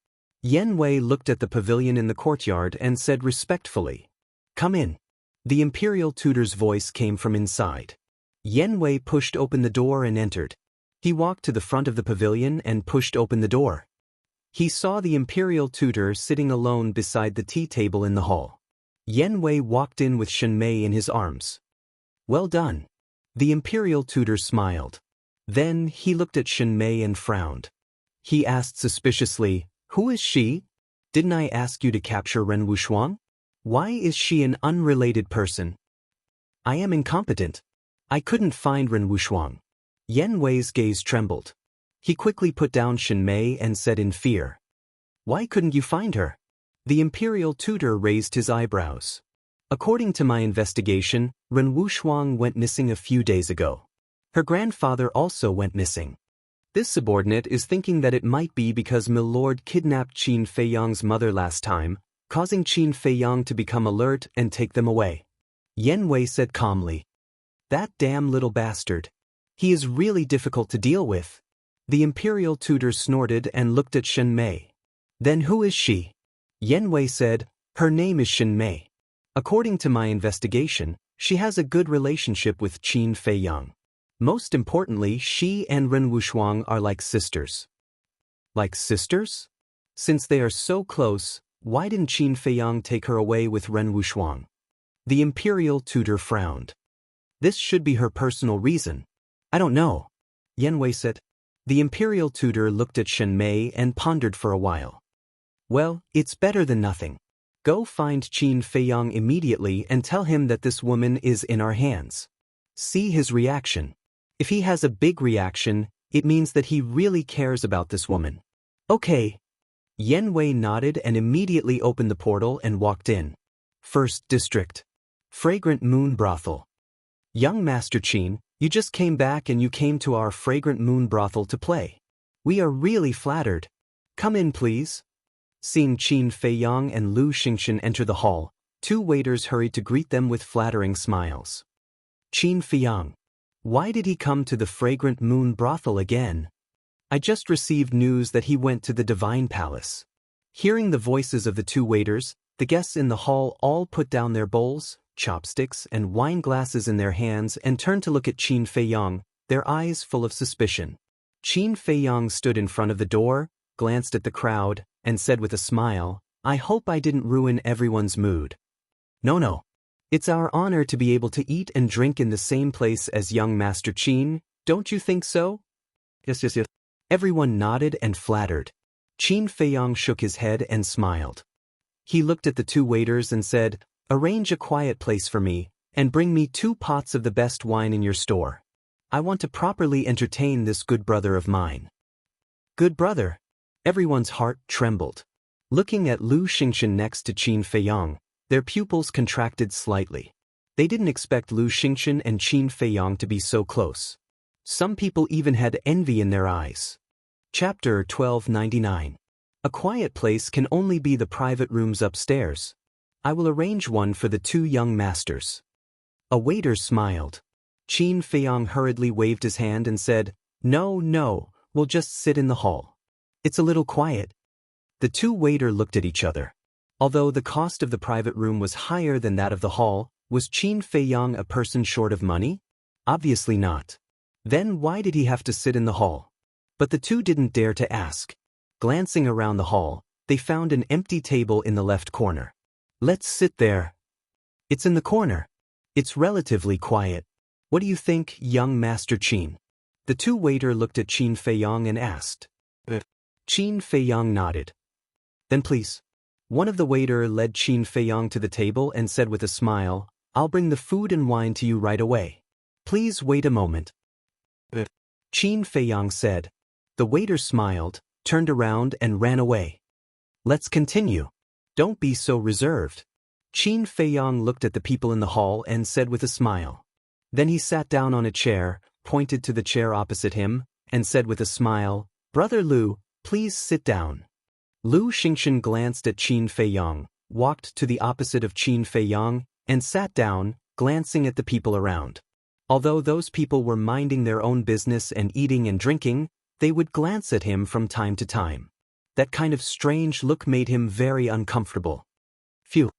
Yen Wei looked at the pavilion in the courtyard and said respectfully, "Come in." The imperial tutor's voice came from inside. Yen Wei pushed open the door and entered. He walked to the front of the pavilion and pushed open the door. He saw the imperial tutor sitting alone beside the tea table in the hall. Yen Wei walked in with Shin Mei in his arms. "Well done." The imperial tutor smiled. Then he looked at Shin Mei and frowned. He asked suspiciously, "Who is she? Didn't I ask you to capture Ren Wushuang? Why is she an unrelated person?" "I am incompetent. I couldn't find Ren Wushuang." Yen Wei's gaze trembled. He quickly put down Shin Mei and said in fear, "Why couldn't you find her?" The imperial tutor raised his eyebrows. "According to my investigation, Ren Wushuang went missing a few days ago. Her grandfather also went missing. This subordinate is thinking that it might be because Milord kidnapped Qin Feiyang's mother last time, causing Qin Feiyang to become alert and take them away." Yen Wei said calmly, "That damn little bastard. He is really difficult to deal with." The imperial tutor snorted and looked at Shin Mei. "Then who is she?" Yen Wei said, "Her name is Shin Mei. According to my investigation, she has a good relationship with Qin Feiyang. Most importantly, she and Ren Wushuang are like sisters." "Like sisters? Since they are so close, why didn't Qin Feiyang take her away with Ren Wushuang?" The imperial tutor frowned. "This should be her personal reason." "I don't know," Yen Wei said. The imperial tutor looked at Shin Mei and pondered for a while. "Well, it's better than nothing. Go find Qin Feiyang immediately and tell him that this woman is in our hands. See his reaction. If he has a big reaction, it means that he really cares about this woman." "Okay." Yen Wei nodded and immediately opened the portal and walked in. First District. Fragrant Moon Brothel. "Young Master Qin, you just came back and you came to our Fragrant Moon Brothel to play. We are really flattered. Come in, please." Seeing Qin Feiyang and Lu Xingxin enter the hall, two waiters hurried to greet them with flattering smiles. "Qin Feiyang. Why did he come to the Fragrant Moon Brothel again? I just received news that he went to the Divine Palace." Hearing the voices of the two waiters, the guests in the hall all put down their bowls, chopsticks, and wine glasses in their hands and turned to look at Qin Feiyang, their eyes full of suspicion. Qin Feiyang stood in front of the door, glanced at the crowd, and said with a smile, "I hope I didn't ruin everyone's mood." No. It's our honor to be able to eat and drink in the same place as young Master Qin, don't you think so?" Yes. Everyone nodded and flattered. Qin Feiyang shook his head and smiled. He looked at the two waiters and said, "Arrange a quiet place for me, and bring me 2 pots of the best wine in your store. I want to properly entertain this good brother of mine." "Good brother?" Everyone's heart trembled. Looking at Lu Xingxin next to Qin Feiyang, their pupils contracted slightly. They didn't expect Lu Xingxin and Qin Feiyang to be so close. Some people even had envy in their eyes. Chapter 1299. A quiet place can only be the private rooms upstairs. I will arrange one for the 2 young masters. A waiter smiled. Qin Feiyang hurriedly waved his hand and said, No, we'll just sit in the hall. It's a little quiet." The two waiters looked at each other. Although the cost of the private room was higher than that of the hall, was Qin Feiyang a person short of money? Obviously not. Then why did he have to sit in the hall? But the two didn't dare to ask. Glancing around the hall, they found an empty table in the left corner. "Let's sit there." "It's in the corner. It's relatively quiet. What do you think, young Master Qin?" The two waiters looked at Qin Feiyang and asked. Qin Feiyang nodded. "Then please." One of the waiters led Qin Feiyang to the table and said with a smile, "I'll bring the food and wine to you right away. Please wait a moment." Qin Feiyang said. The waiter smiled, turned around and ran away. "Let's continue. Don't be so reserved." Qin Feiyang looked at the people in the hall and said with a smile. Then he sat down on a chair, pointed to the chair opposite him, and said with a smile, "Brother Lu, please sit down." Lu Xingxin glanced at Qin Feiyang, walked to the opposite of Qin Feiyang, and sat down, glancing at the people around. Although those people were minding their own business and eating and drinking, they would glance at him from time to time. That kind of strange look made him very uncomfortable. Phew.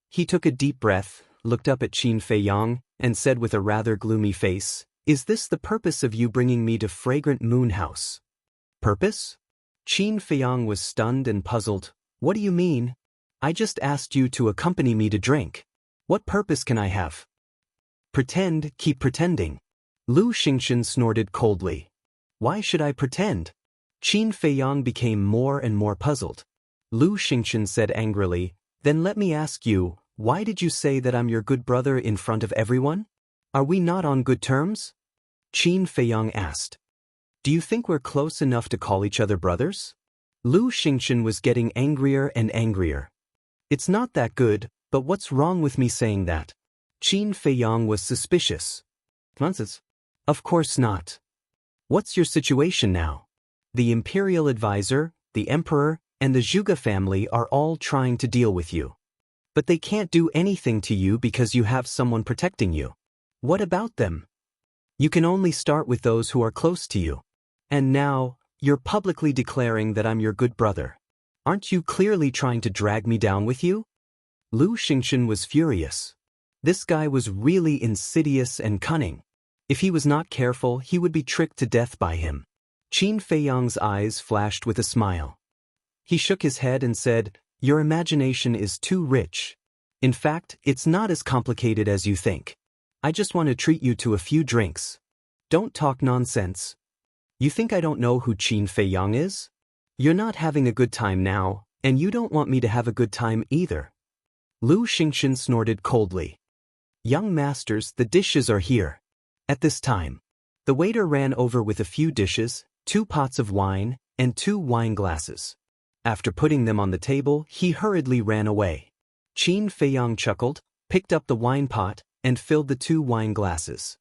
He took a deep breath, looked up at Qin Feiyang, and said with a rather gloomy face, "Is this the purpose of you bringing me to Fragrant Moon House?" Purpose? Qin Feiyang was stunned and puzzled. What do you mean? I just asked you to accompany me to drink. What purpose can I have? Pretend, keep pretending. Lu Xingxin snorted coldly. Why should I pretend? Qin Feiyang became more and more puzzled. Lu Xingxin said angrily, Then let me ask you, why did you say that I'm your good brother in front of everyone? Are we not on good terms? Qin Feiyang asked. Do you think we're close enough to call each other brothers? Lu Xingxin was getting angrier and angrier. It's not that good, but what's wrong with me saying that? Qin Feiyang was suspicious. Nonsense. Of course not. What's your situation now? The imperial advisor, the emperor, and the Zhuge family are all trying to deal with you. But they can't do anything to you because you have someone protecting you. What about them? You can only start with those who are close to you. And now, you're publicly declaring that I'm your good brother. Aren't you clearly trying to drag me down with you? Lu Xingxin was furious. This guy was really insidious and cunning. If he was not careful, he would be tricked to death by him. Qin Feiyang's eyes flashed with a smile. He shook his head and said, Your imagination is too rich. In fact, it's not as complicated as you think. I just want to treat you to a few drinks. Don't talk nonsense. You think I don't know who Qin Feiyang is? You're not having a good time now, and you don't want me to have a good time either. Lu Xingxin snorted coldly. Young masters, the dishes are here. At this time, the waiter ran over with a few dishes, 2 pots of wine, and 2 wine glasses. After putting them on the table, he hurriedly ran away. Qin Feiyang chuckled, picked up the wine pot, and filled the 2 wine glasses.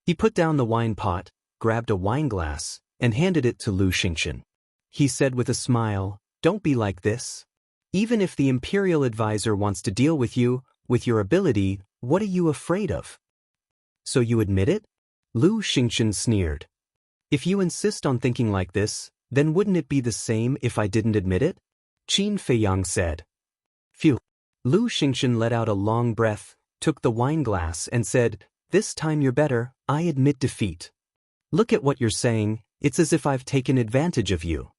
He put down the wine pot, grabbed a wine glass, and handed it to Lu Xingxin. He said with a smile, Don't be like this. Even if the imperial advisor wants to deal with you, with your ability, what are you afraid of? So you admit it? Lu Xingxin sneered. If you insist on thinking like this, then wouldn't it be the same if I didn't admit it? Qin Feiyang said. Phew. Lu Xingxin let out a long breath, took the wine glass and said, This time you're better, I admit defeat. Look at what you're saying, it's as if I've taken advantage of you.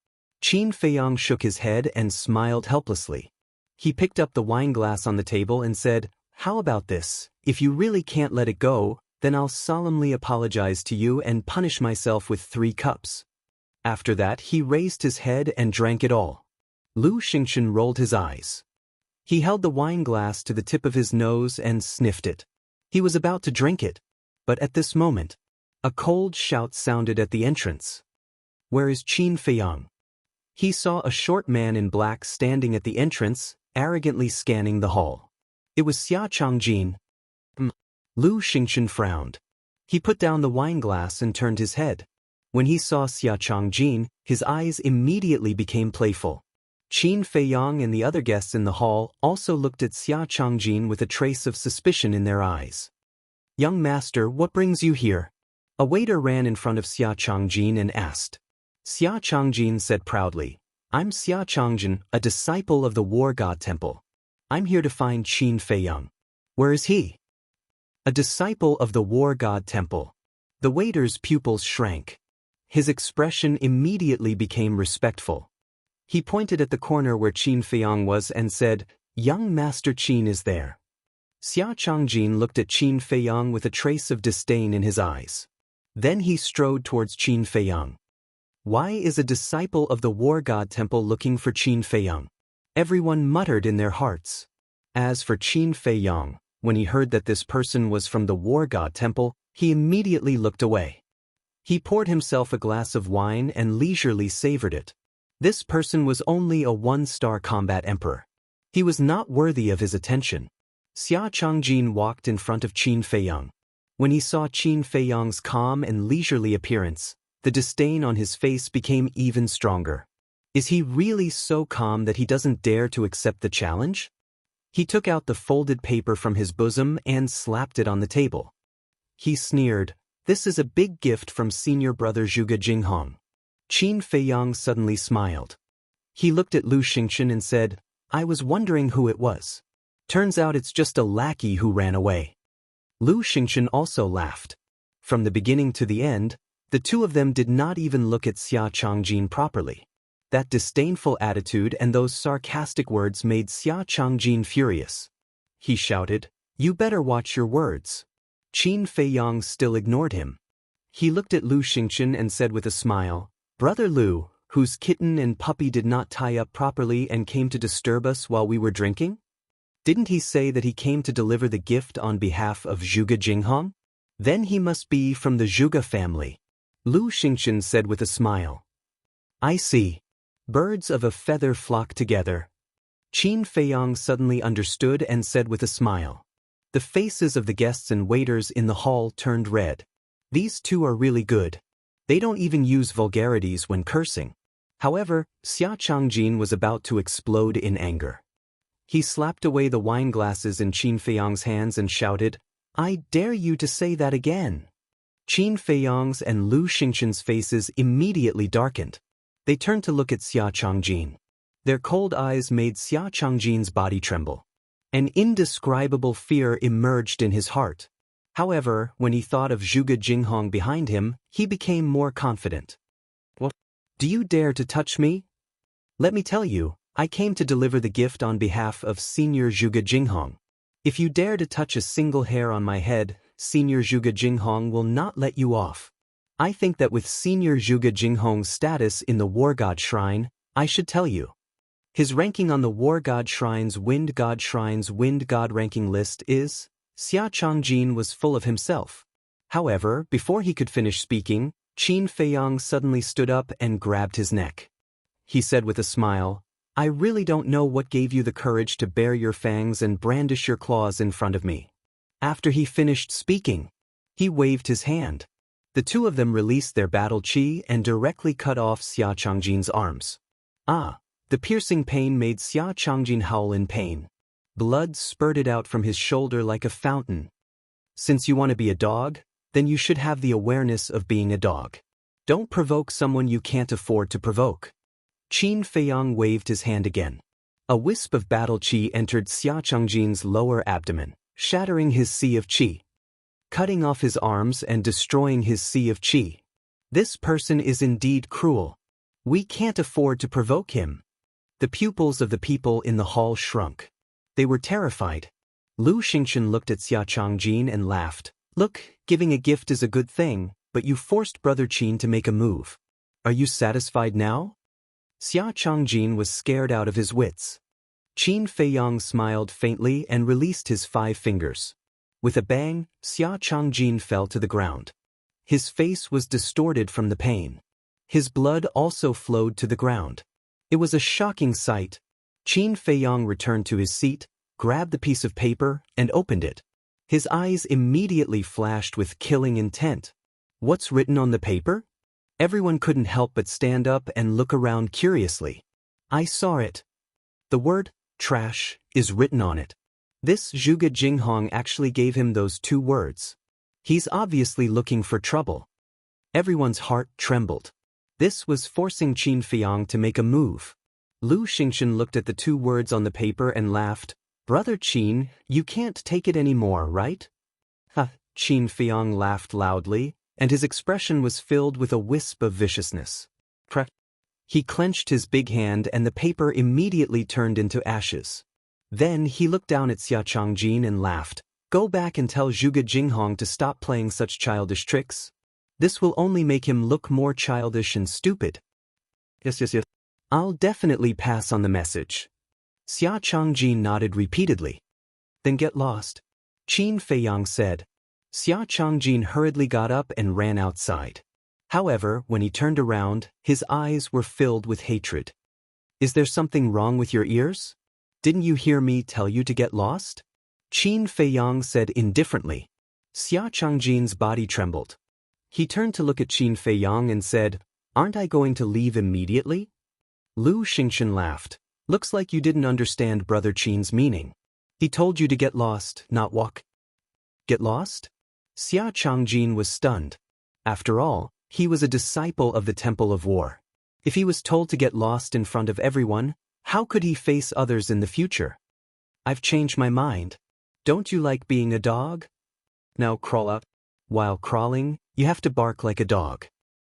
Qin Feiyang shook his head and smiled helplessly. He picked up the wine glass on the table and said, How about this? If you really can't let it go, then I'll solemnly apologize to you and punish myself with 3 cups. After that, he raised his head and drank it all. Lu Xingxin rolled his eyes. He held the wine glass to the tip of his nose and sniffed it. He was about to drink it. But at this moment, a cold shout sounded at the entrance. Where is Qin Feiyang? He saw a short man in black standing at the entrance, arrogantly scanning the hall. It was Xia Changjin. Lu Xingxin frowned. He put down the wine glass and turned his head. When he saw Xia Changjin, his eyes immediately became playful. Qin Feiyang and the other guests in the hall also looked at Xia Changjin with a trace of suspicion in their eyes. Young master, what brings you here? A waiter ran in front of Xia Changjin and asked. Xia Changjin said proudly, I'm Xia Changjin, a disciple of the War God Temple. I'm here to find Qin Feiyang. Where is he? A disciple of the War God Temple. The waiter's pupils shrank. His expression immediately became respectful. He pointed at the corner where Qin Feiyang was and said, Young Master Qin is there. Xia Changjin looked at Qin Feiyang with a trace of disdain in his eyes. Then he strode towards Qin Feiyang. Why is a disciple of the War God Temple looking for Qin Feiyang? Everyone muttered in their hearts. As for Qin Feiyang, when he heard that this person was from the War God Temple, he immediately looked away. He poured himself a glass of wine and leisurely savored it. This person was only a 1-star combat emperor. He was not worthy of his attention. Xia Changjin walked in front of Qin Feiyang. When he saw Qin Feiyang's calm and leisurely appearance, the disdain on his face became even stronger. Is he really so calm that he doesn't dare to accept the challenge? He took out the folded paper from his bosom and slapped it on the table. He sneered, "This is a big gift from senior brother Zhuge Jinghong." Qin Feiyang suddenly smiled. He looked at Lu Xingchen and said, "I was wondering who it was. Turns out it's just a lackey who ran away." Lu Xingchen also laughed. From the beginning to the end, the two of them did not even look at Xia Changjin properly. That disdainful attitude and those sarcastic words made Xia Changjin furious. He shouted, "You better watch your words." Qin Feiyang still ignored him. He looked at Lu Xingchen and said with a smile, "Brother Lu, whose kitten and puppy did not tie up properly and came to disturb us while we were drinking? Didn't he say that he came to deliver the gift on behalf of Zhuge Jinghong? Then he must be from the Zhuge family." Lu Xingchen said with a smile. "I see. Birds of a feather flock together." Qin Feiyang suddenly understood and said with a smile. The faces of the guests and waiters in the hall turned red. These two are really good. They don't even use vulgarities when cursing. However, Xia Changjin was about to explode in anger. He slapped away the wine glasses in Qin Feiyang's hands and shouted, "I dare you to say that again." Qin Feiyang's and Lu Xingchen's faces immediately darkened. They turned to look at Xia Changjin. Their cold eyes made Xia Changjin's body tremble. An indescribable fear emerged in his heart. However, when he thought of Zhuge Jinghong behind him, he became more confident. "What? Do you dare to touch me? Let me tell you, I came to deliver the gift on behalf of Senior Zhuge Jinghong. If you dare to touch a single hair on my head, Senior Zhuge Jinghong will not let you off. I think that with Senior Zhuge Jinghong's status in the War God Shrine, I should tell you. His ranking on the War God Shrine's Wind God ranking list is..." Xia Changjin was full of himself. However, before he could finish speaking, Qin Feiyang suddenly stood up and grabbed his neck. He said with a smile, "I really don't know what gave you the courage to bare your fangs and brandish your claws in front of me." After he finished speaking, he waved his hand. The two of them released their battle chi and directly cut off Xia Changjin's arms. The piercing pain made Xia Changjin howl in pain. Blood spurted out from his shoulder like a fountain. "Since you want to be a dog, then you should have the awareness of being a dog. Don't provoke someone you can't afford to provoke." Qin Feiyang waved his hand again. A wisp of battle chi entered Xia Changjin's lower abdomen, shattering his sea of chi, cutting off his arms and destroying his sea of chi. This person is indeed cruel. We can't afford to provoke him. The pupils of the people in the hall shrunk. They were terrified. Lu Xingchen looked at Xia Changjin and laughed. "Look, giving a gift is a good thing, but you forced Brother Qin to make a move. Are you satisfied now?" Xia Changjin was scared out of his wits. Qin Feiyang smiled faintly and released his 5 fingers. With a bang, Xia Changjin fell to the ground. His face was distorted from the pain. His blood also flowed to the ground. It was a shocking sight. Qin Feiyang returned to his seat, grabbed the piece of paper, and opened it. His eyes immediately flashed with killing intent. What's written on the paper? Everyone couldn't help but stand up and look around curiously. I saw it. The word, trash, is written on it. This Zhuge Jinghong actually gave him those 2 words. He's obviously looking for trouble. Everyone's heart trembled. This was forcing Qin Feiyang to make a move. Lu Xingchen looked at the 2 words on the paper and laughed. "Brother Qin, you can't take it anymore, right?" Qin Feiyang laughed loudly, and his expression was filled with a wisp of viciousness. He clenched his big hand and the paper immediately turned into ashes. Then he looked down at Xia Changjin and laughed. "Go back and tell Zhuge Jinghong to stop playing such childish tricks. This will only make him look more childish and stupid." Yes. "I'll definitely pass on the message." Xia Changjin nodded repeatedly. "Then get lost," Qin Feiyang said. Xia Changjin hurriedly got up and ran outside. However, when he turned around, his eyes were filled with hatred. "Is there something wrong with your ears? Didn't you hear me tell you to get lost?" Qin Feiyang said indifferently. Xia Changjin's body trembled. He turned to look at Qin Feiyang and said, "Aren't I going to leave immediately?" Lu Xingchen laughed. "Looks like you didn't understand Brother Qin's meaning. He told you to get lost, not walk. Get lost? Xia Changjin was stunned. After all, he was a disciple of the Temple of War. If he was told to get lost in front of everyone, how could he face others in the future? I've changed my mind. Don't you like being a dog? Now crawl up. While crawling, you have to bark like a dog.